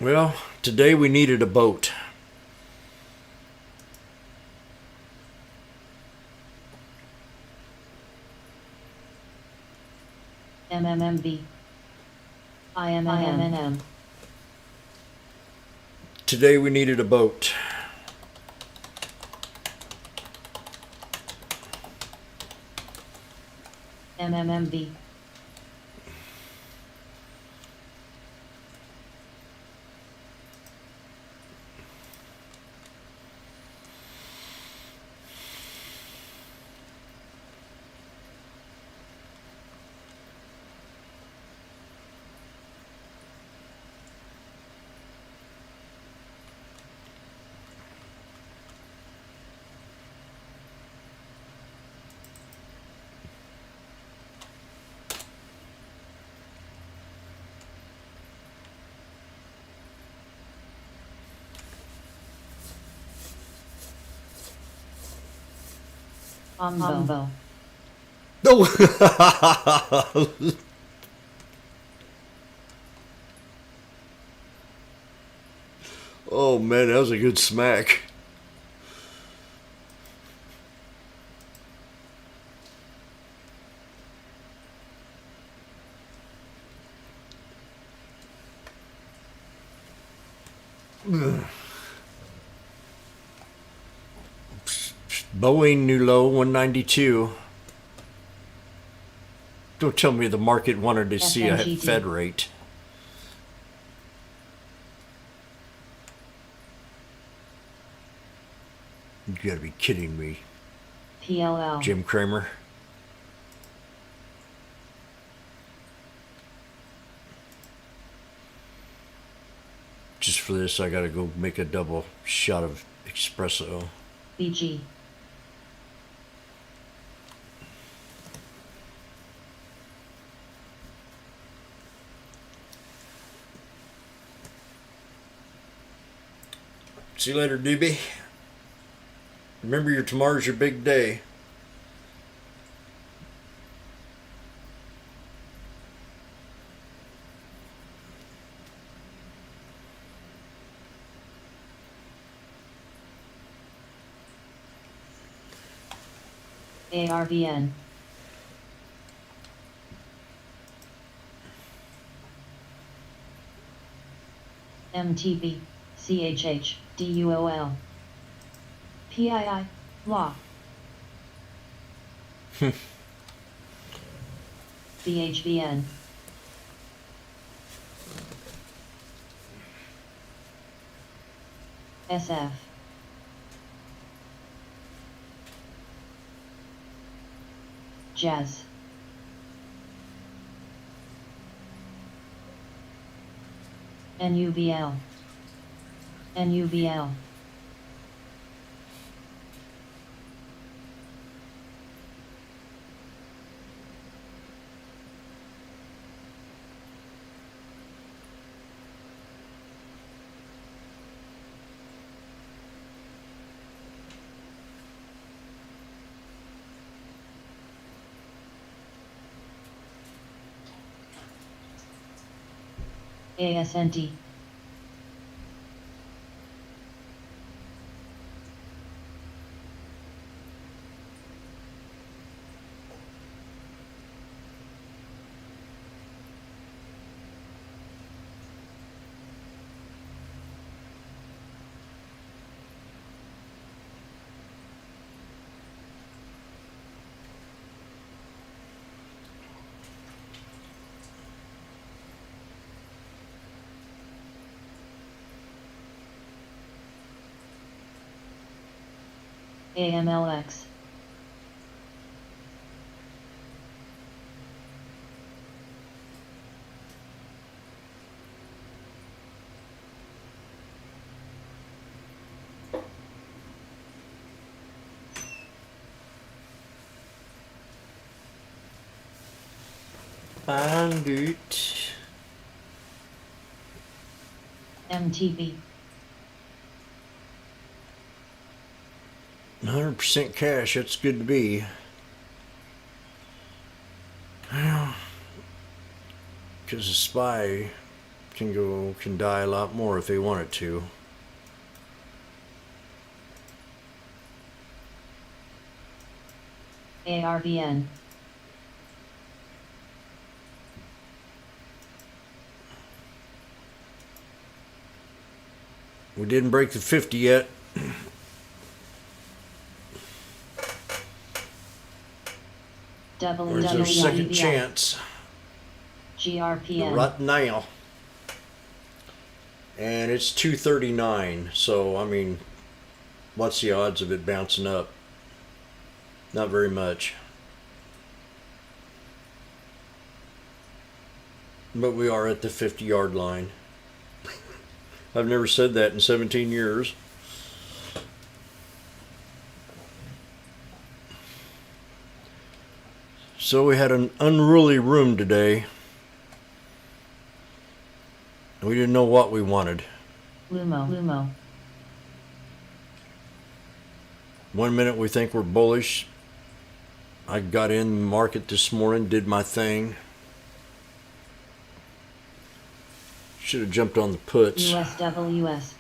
Speaker 2: Well, today we needed a boat.
Speaker 1: MMMB. IMNM.
Speaker 2: Today we needed a boat.
Speaker 1: MMMB. Ombo.
Speaker 2: Oh! Oh man, that was a good smack. Boeing new low 192. Don't tell me the market wanted to see a
Speaker 1: FNGT.
Speaker 2: Fed rate. You gotta be kidding me,
Speaker 1: PLL.
Speaker 2: Jim Cramer. Just for this, I gotta go make a double shot of espresso.
Speaker 1: BG.
Speaker 2: See you later, doobie. Remember, tomorrow's your big day.
Speaker 1: ARVN. MTB. CHH. DUOL. PII. Law. BHVN. SF. Jazz. NUBL. NUBL. ASNT. AMLX.
Speaker 2: Find it.
Speaker 1: MTB.
Speaker 2: 100% cash, that's good to be. Well, because a spy can die a lot more if they want it to.
Speaker 1: ARVN.
Speaker 2: We didn't break the 50 yet. Where's our second chance?
Speaker 1: GRPN.
Speaker 2: Right now. And it's 239, so I mean, what's the odds of it bouncing up? Not very much. But we are at the 50-yard line. I've never said that in 17 years. So we had an unruly room today. We didn't know what we wanted.
Speaker 1: Lumo.
Speaker 2: 1 minute we think we're bullish. I got in the market this morning, did my thing. Should have jumped on the puts.
Speaker 1: USWS.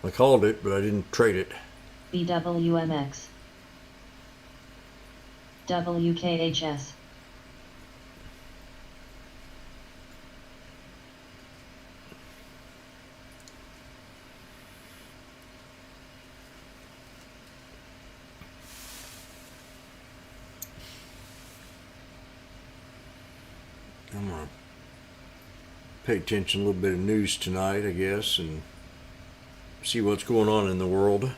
Speaker 2: I called it, but I didn't trade it.
Speaker 1: BWMX. WKHS.
Speaker 2: I'm gonna pay attention a little bit of news tonight, I guess, and see what's going on in the world.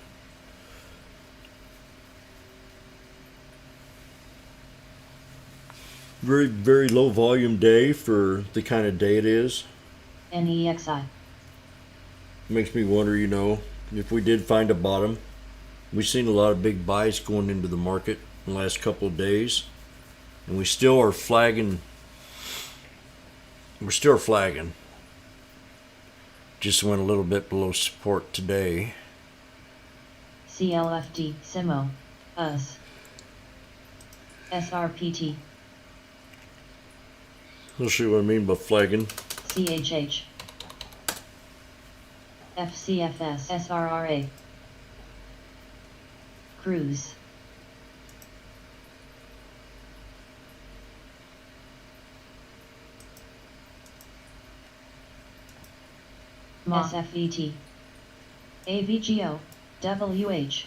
Speaker 2: Very, very low volume day for the kind of day it is.
Speaker 1: NEXI.
Speaker 2: Makes me wonder, if we did find a bottom. We've seen a lot of big buys going into the market in the last couple of days, and we still are flagging. We're still flagging. Just went a little bit below support today.
Speaker 1: CLFD. SIMO. US. SRPT.
Speaker 2: You'll see what I mean by flagging.
Speaker 1: CHH. FCFS. SRRA. Cruise. SFET. AVGO. WH.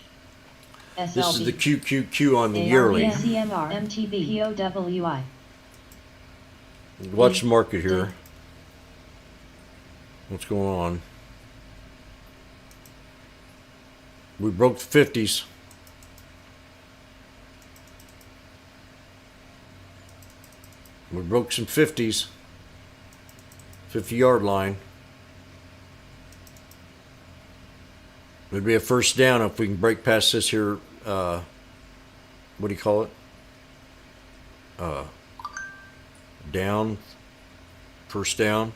Speaker 1: SLB.
Speaker 2: This is the QQQ on the yearly.
Speaker 1: ARVSEMR. MTB. POWI.
Speaker 2: Watch the market here. What's going on? We broke the 50s. We broke some 50s. 50-yard line. It'd be a first down if we can break past this here. What do you call it? Down. First down.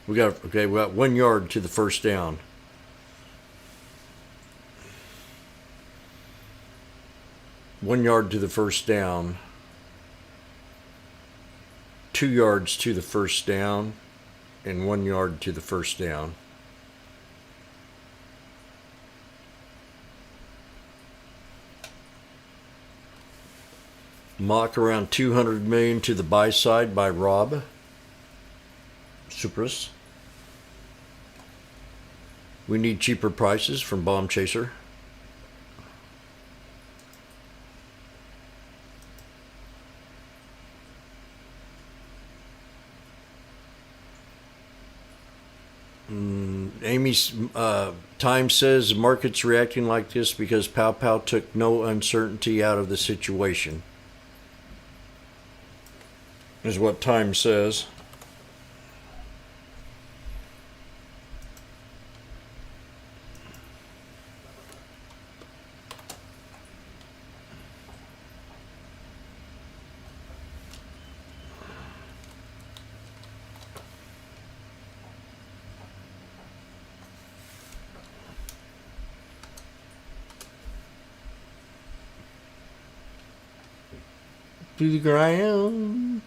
Speaker 2: We got 1 yard to the first down. One yard to the first down. 2 yards to the first down, and 1 yard to the first down. Mock around 200 million to the buy side by Rob Supras. We need cheaper prices from Bomb Chaser. Amy's Time says the market's reacting like this because Pow Pow took no uncertainty out of the situation. Is what Time says. To the ground.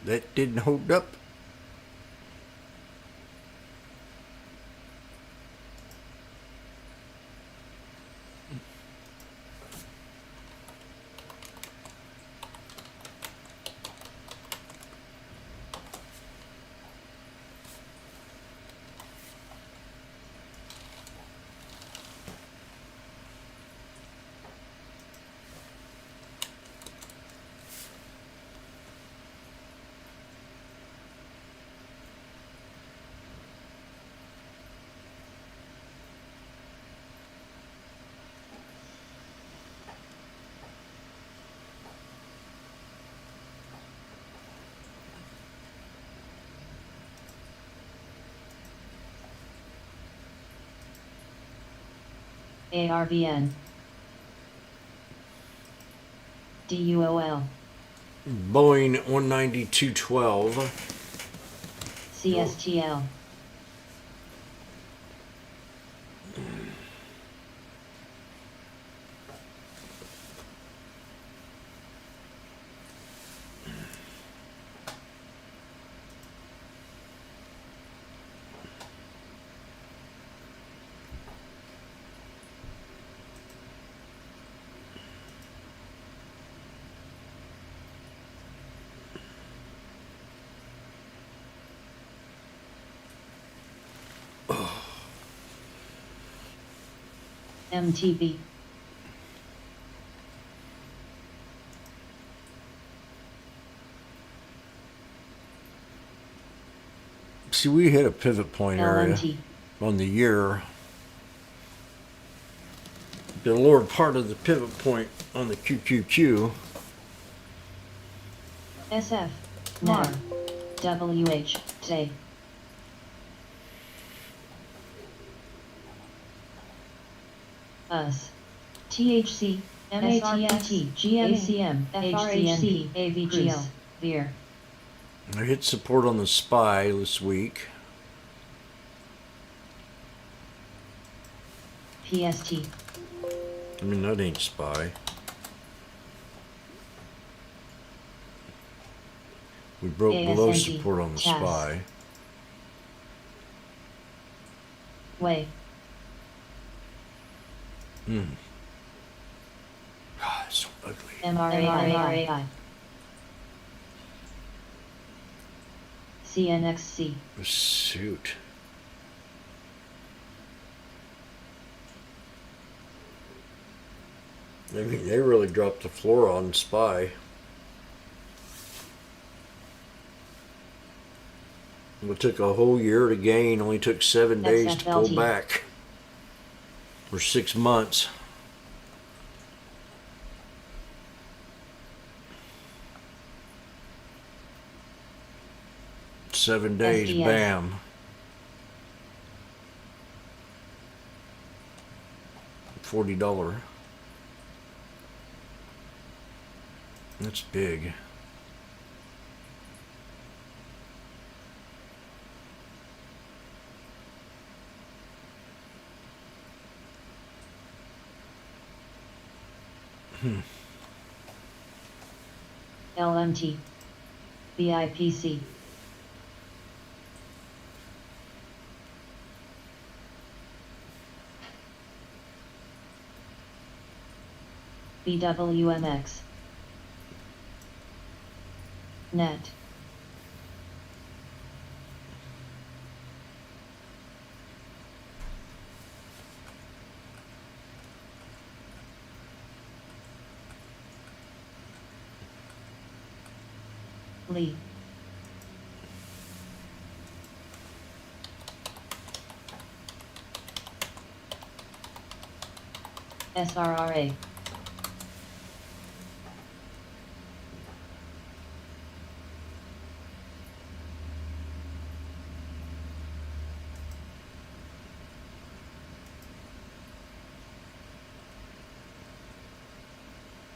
Speaker 2: That didn't hold up.
Speaker 1: ARVN DUOL
Speaker 2: Boeing 19212.
Speaker 1: CSTL MTB
Speaker 2: See, we hit a pivot point area
Speaker 1: LMT
Speaker 2: on the year. The lower part of the pivot point on the QQQ.
Speaker 1: SF NAR WH T US THC MATFT GMACM HCNP AVGL Veer
Speaker 2: I hit support on the SPY this week.
Speaker 1: PST
Speaker 2: I mean, that ain't SPY. We broke below
Speaker 1: ASNT,
Speaker 2: support on the
Speaker 1: TAS.
Speaker 2: SPY.
Speaker 1: Way
Speaker 2: God, it's so ugly.
Speaker 1: MRAI CNXC
Speaker 2: Shoot. I mean, they really dropped the floor on SPY. It took a whole year to gain, only took 7 days to pull
Speaker 1: XFLT.
Speaker 2: back. For 6 months. Seven days,
Speaker 1: SDS.
Speaker 2: bam. $40. That's big.
Speaker 1: LMT. BIPC. BWMX. Net. Lee. SRRA.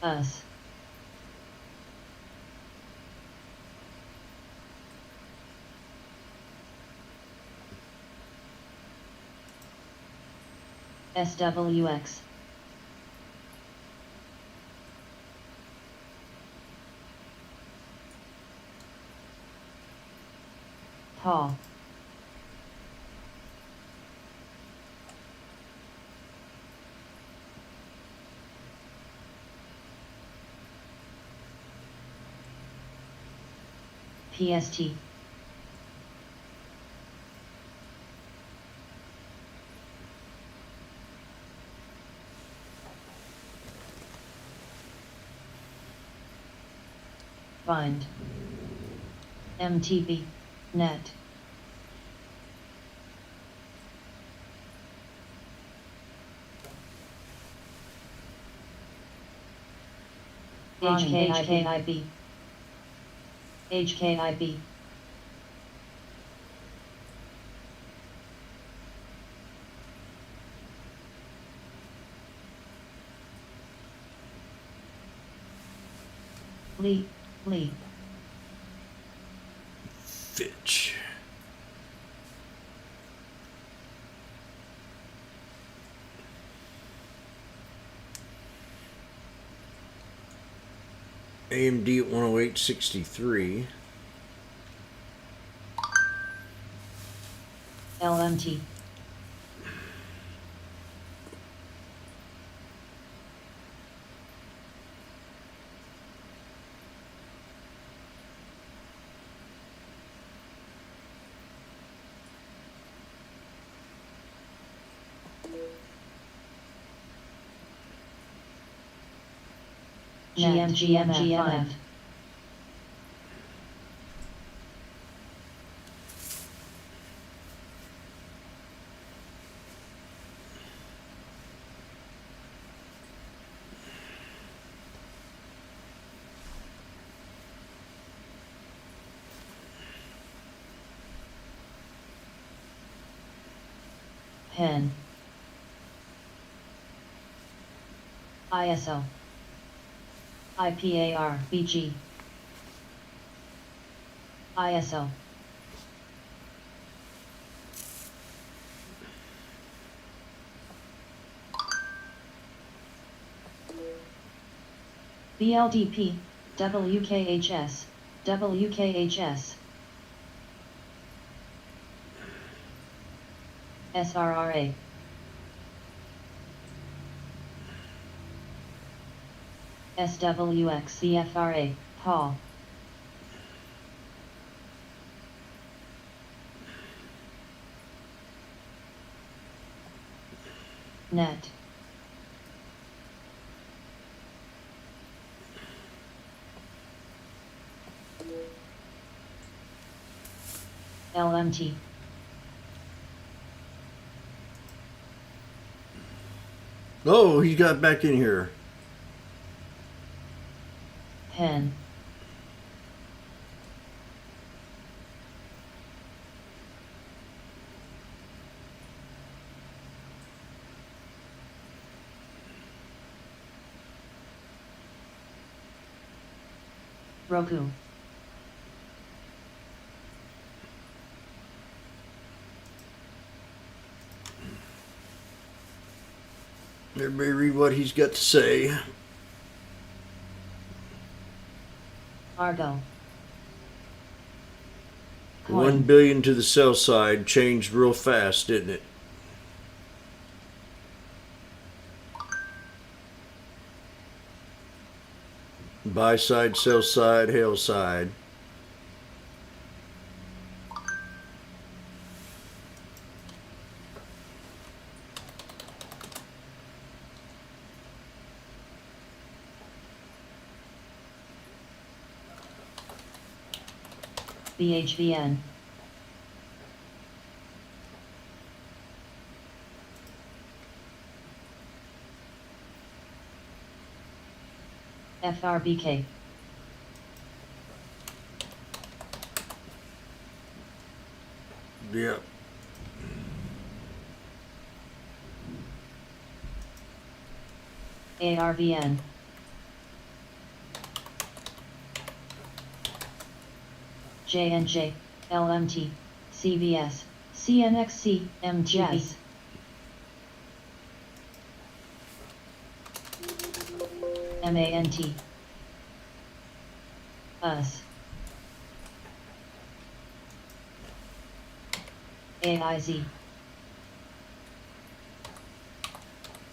Speaker 1: Us. SWX. Paul. PST. Find. MTB. Net. HKIB. HKIB. Lee. Lee.
Speaker 2: Fitch. AMD at 108.63.
Speaker 1: LMT. GMF. Pen. ISO. IPAR, BG. ISO. BLDP, WKHS, WKHS. SRRA. SWX, CFRA, Paul. Net. LMT.
Speaker 2: Oh, he got back in here.
Speaker 1: Pen. Roku.
Speaker 2: Everybody read what he's got to say.
Speaker 1: Argo.
Speaker 2: 1 billion to the sell side changed real fast, didn't it? Buy side, sell side, hail side.
Speaker 1: BHVN. FRBK.
Speaker 2: Yep.
Speaker 1: ARVN. JNJ, LMT, CVS, CNXC, MGS. MANT. US. AIZ.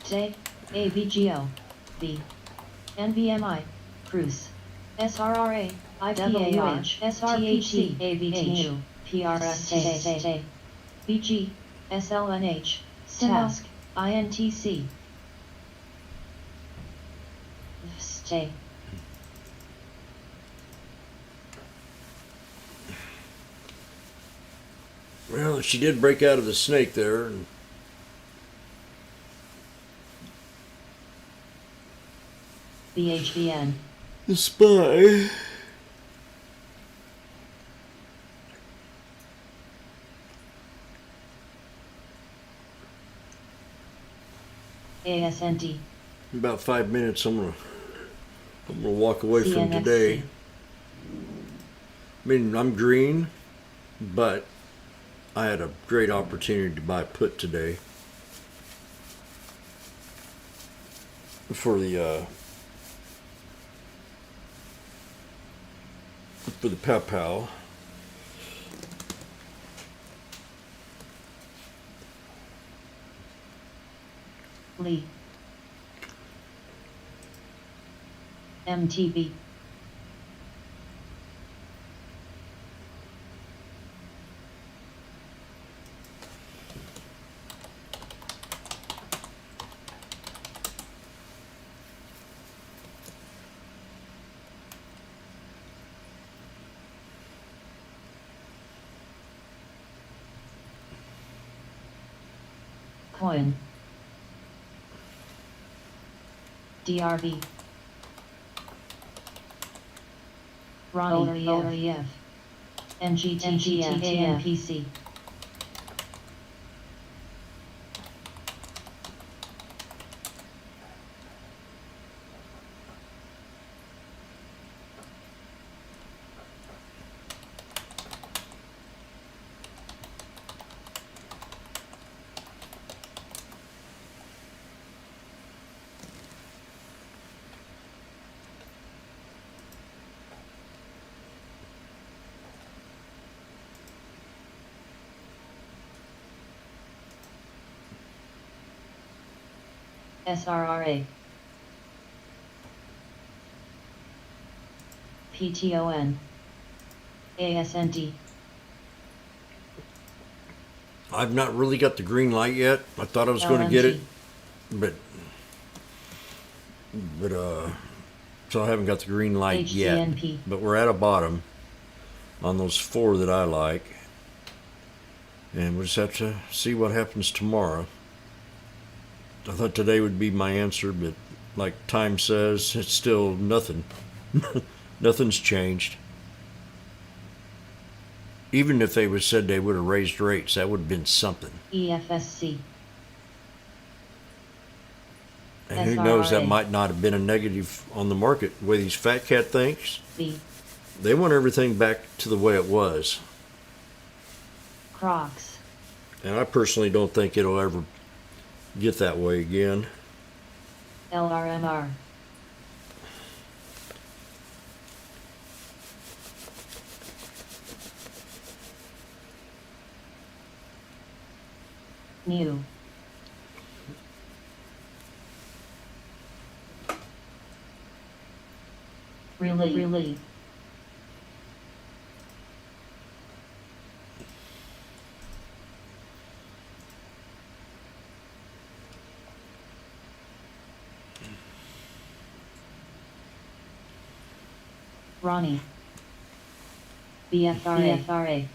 Speaker 1: TE, AVGO, V. NVMI, Cruise. SRRA, IPAR, SRPC, AVTU, PRST, BG, SLNH, Task, INTC. Stay.
Speaker 2: Well, she did break out of the snake there. And
Speaker 1: BHVN.
Speaker 2: the spy.
Speaker 1: ASND.
Speaker 2: In about 5 minutes, I'm gonna walk away from today. I mean, I'm green, but I had a great opportunity to buy put today for the pow.
Speaker 1: Lee. MTB. Coin. DRV. Ronnie OEF. NGTGTANPC. SRRA. PTON. ASND.
Speaker 2: I've not really got the green light yet. I thought I was going to get it, but so I haven't got the green light yet.
Speaker 1: HCNP.
Speaker 2: But we're at a bottom on those 4 that I like, and we'll just have to see what happens tomorrow. I thought today would be my answer, but like time says, it's still nothing. Nothing's changed. Even if they would said they would have raised rates, that would have been something.
Speaker 1: EFSC.
Speaker 2: And who knows, that
Speaker 1: SRRA.
Speaker 2: might not have been a negative on the market, the way these fat cat thinks.
Speaker 1: B.
Speaker 2: They want everything back to the way it was.
Speaker 1: Crocs.
Speaker 2: And I personally don't think it'll ever get that way again.
Speaker 1: LRMR. New. Relief. Ronnie. BFRA.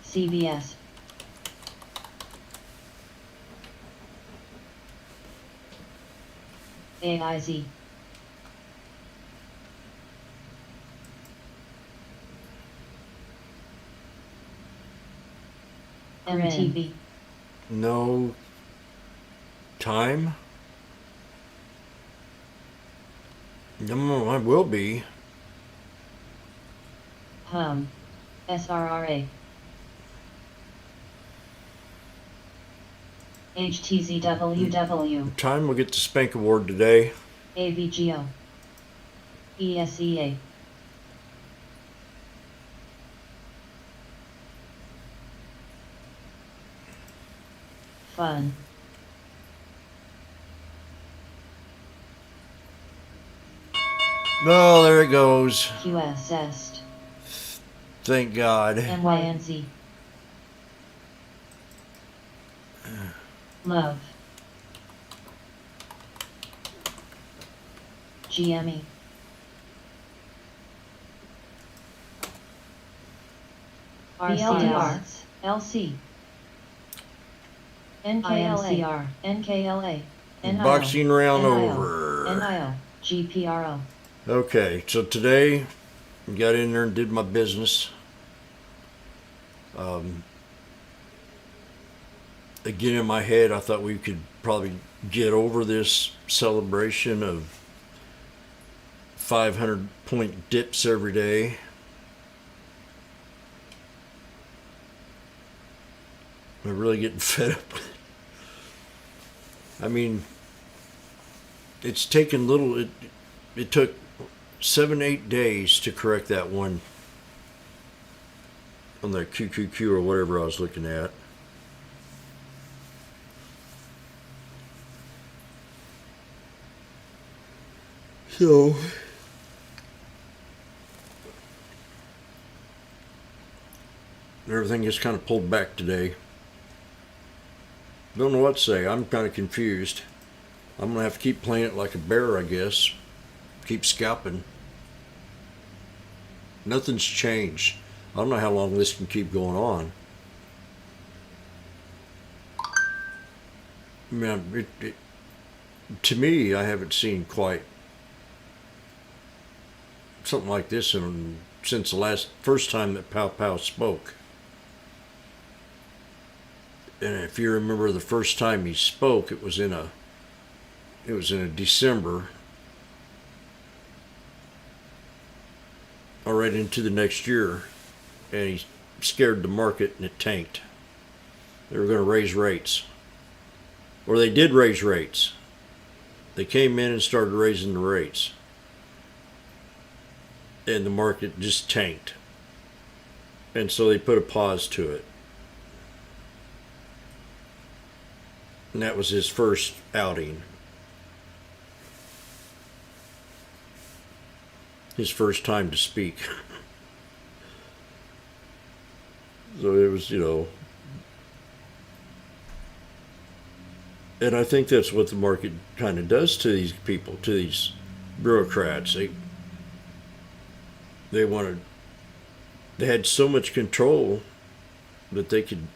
Speaker 1: CVS. AIZ. MTV.
Speaker 2: No time? No, I will be.
Speaker 1: SRRA. HTZWW.
Speaker 2: Time will get the Spank Award today.
Speaker 1: AVGO. ESEA. Fun.
Speaker 2: Oh, there it goes.
Speaker 1: QSS.
Speaker 2: Thank God.
Speaker 1: NYNZ. Love. GME. RCR. LC. NKLA. NKLA.
Speaker 2: Boxing round
Speaker 1: NIO.
Speaker 2: over.
Speaker 1: NIO. GPRO.
Speaker 2: Okay, so today got in there and did my business. Again, in my head, I thought we could probably get over this celebration of 500-point dips every day. I'm really getting fed up with it. I mean, it's taken little. It took 7-8 days to correct that one on the QQQ or whatever I was looking at. So everything just kind of pulled back today. Don't know what to say. I'm kind of confused. I'm gonna have to keep playing it like a bear, I guess. Keep scalping. Nothing's changed. I don't know how long this can keep going on. I mean, to me, I haven't seen quite something like this since the first time that Pow Pow spoke. And if you remember the first time he spoke, it was in a December, or right into the next year, and he scared the market and it tanked. They were going to raise rates, or they did raise rates. They came in and started raising the rates, and the market just tanked, and so they put a pause to it. And that was his first outing. His first time to speak. So it was, and I think that's what the market kind of does to these people, to these bureaucrats. They had so much control that they could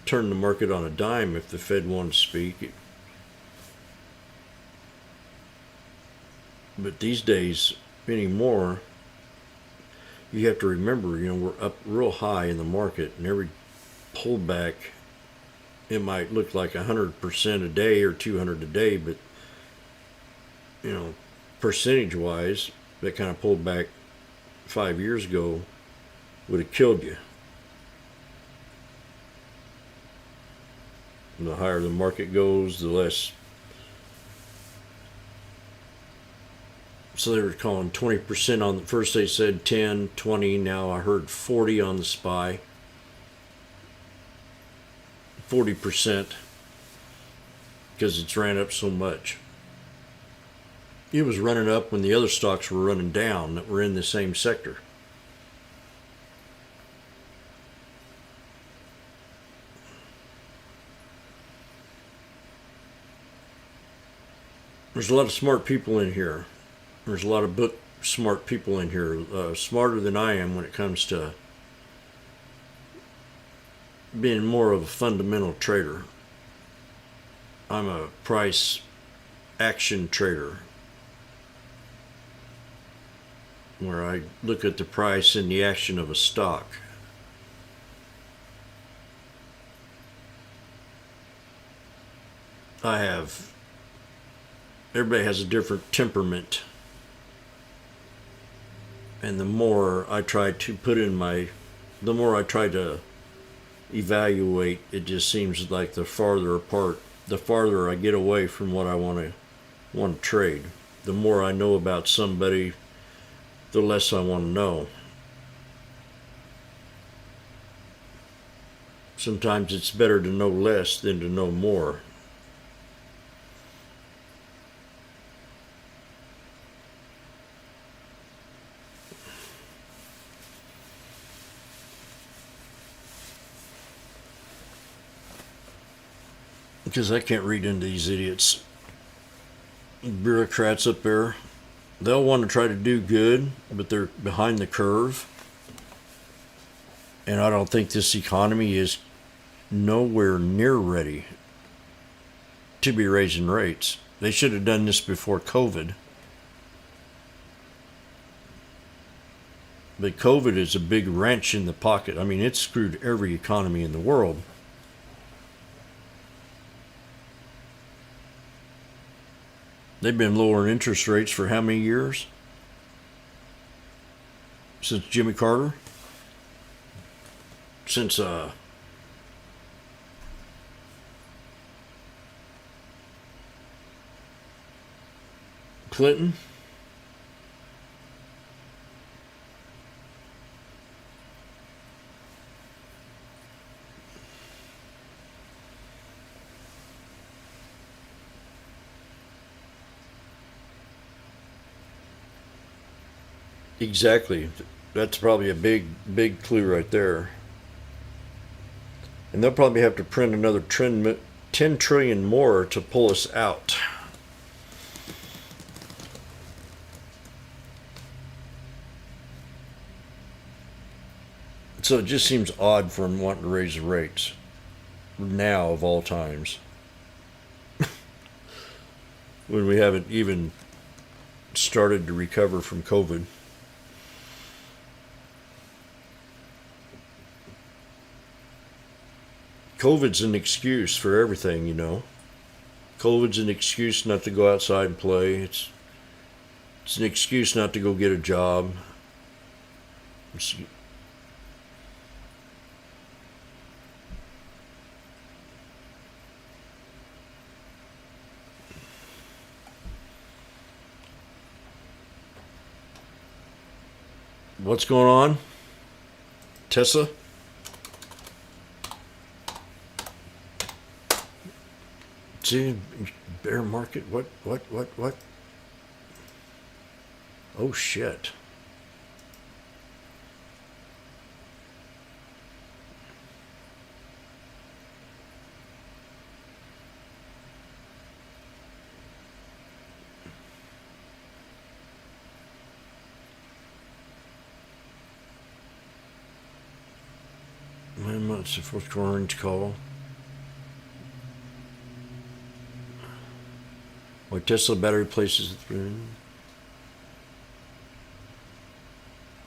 Speaker 2: turn the market on a dime if the Fed wanted to speak. But these days, anymore, you have to remember, we're up real high in the market, and every pullback, it might look like 100% a day or 200 a day, but percentage wise, that kind of pullback 5 years ago would have killed you. And the higher the market goes, the less. So they were calling 20% on the first. They said 10, 20. Now I heard 40 on the SPY. 40% because it's ran up so much. It was running up when the other stocks were running down that were in the same sector. There's a lot of smart people in here. There's a lot of book smart people in here, smarter than I am when it comes to being more of a fundamental trader. I'm a price action trader, where I look at the price and the action of a stock. Everybody has a different temperament. And the more I try to evaluate, it just seems like the farther I get away from what I want to trade. The more I know about somebody, the less I want to know. Sometimes it's better to know less than to know more. Because I can't read into these idiots. Bureaucrats up there. They'll want to try to do good, but they're behind the curve. And I don't think this economy is nowhere near ready to be raising rates. They should have done this before COVID. But COVID is a big wrench in the pocket. I mean, it screwed every economy in the world. They've been lowering interest rates for how many years? Since Jimmy Carter? Since Clinton? Exactly. That's probably a big clue right there. And they'll probably have to print another 10 trillion more to pull us out. So it just seems odd for them wanting to raise the rates now of all times. When we haven't even started to recover from COVID. COVID's an excuse for everything, COVID's an excuse not to go outside and play. It's an excuse not to go get a job. What's going on? Tesla? See, bear market, what? Oh shit. It's the fourth orange call. Why Tesla battery places it through.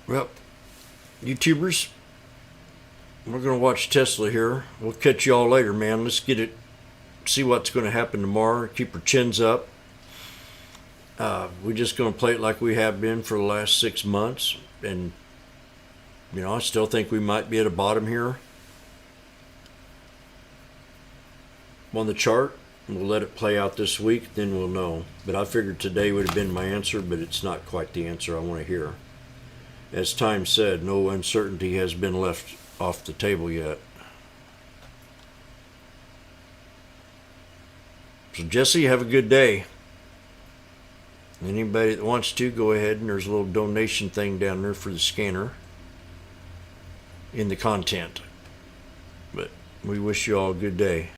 Speaker 2: Well, YouTubers, we're going to watch Tesla here. We'll catch y'all later, man. Let's get it, see what's going to happen tomorrow. Keep our chins up. We're just going to play it like we have been for the last 6 months. And, you know, I still think we might be at a bottom here on the chart. We'll let it play out this week, then we'll know. But I figured today would have been my answer, but it's not quite the answer I want to hear. As time said, no uncertainty has been left off the table yet. So Jesse, have a good day. Anybody that wants to, go ahead, and there's a little donation thing down there for the scanner in the content. But we wish you all a good day.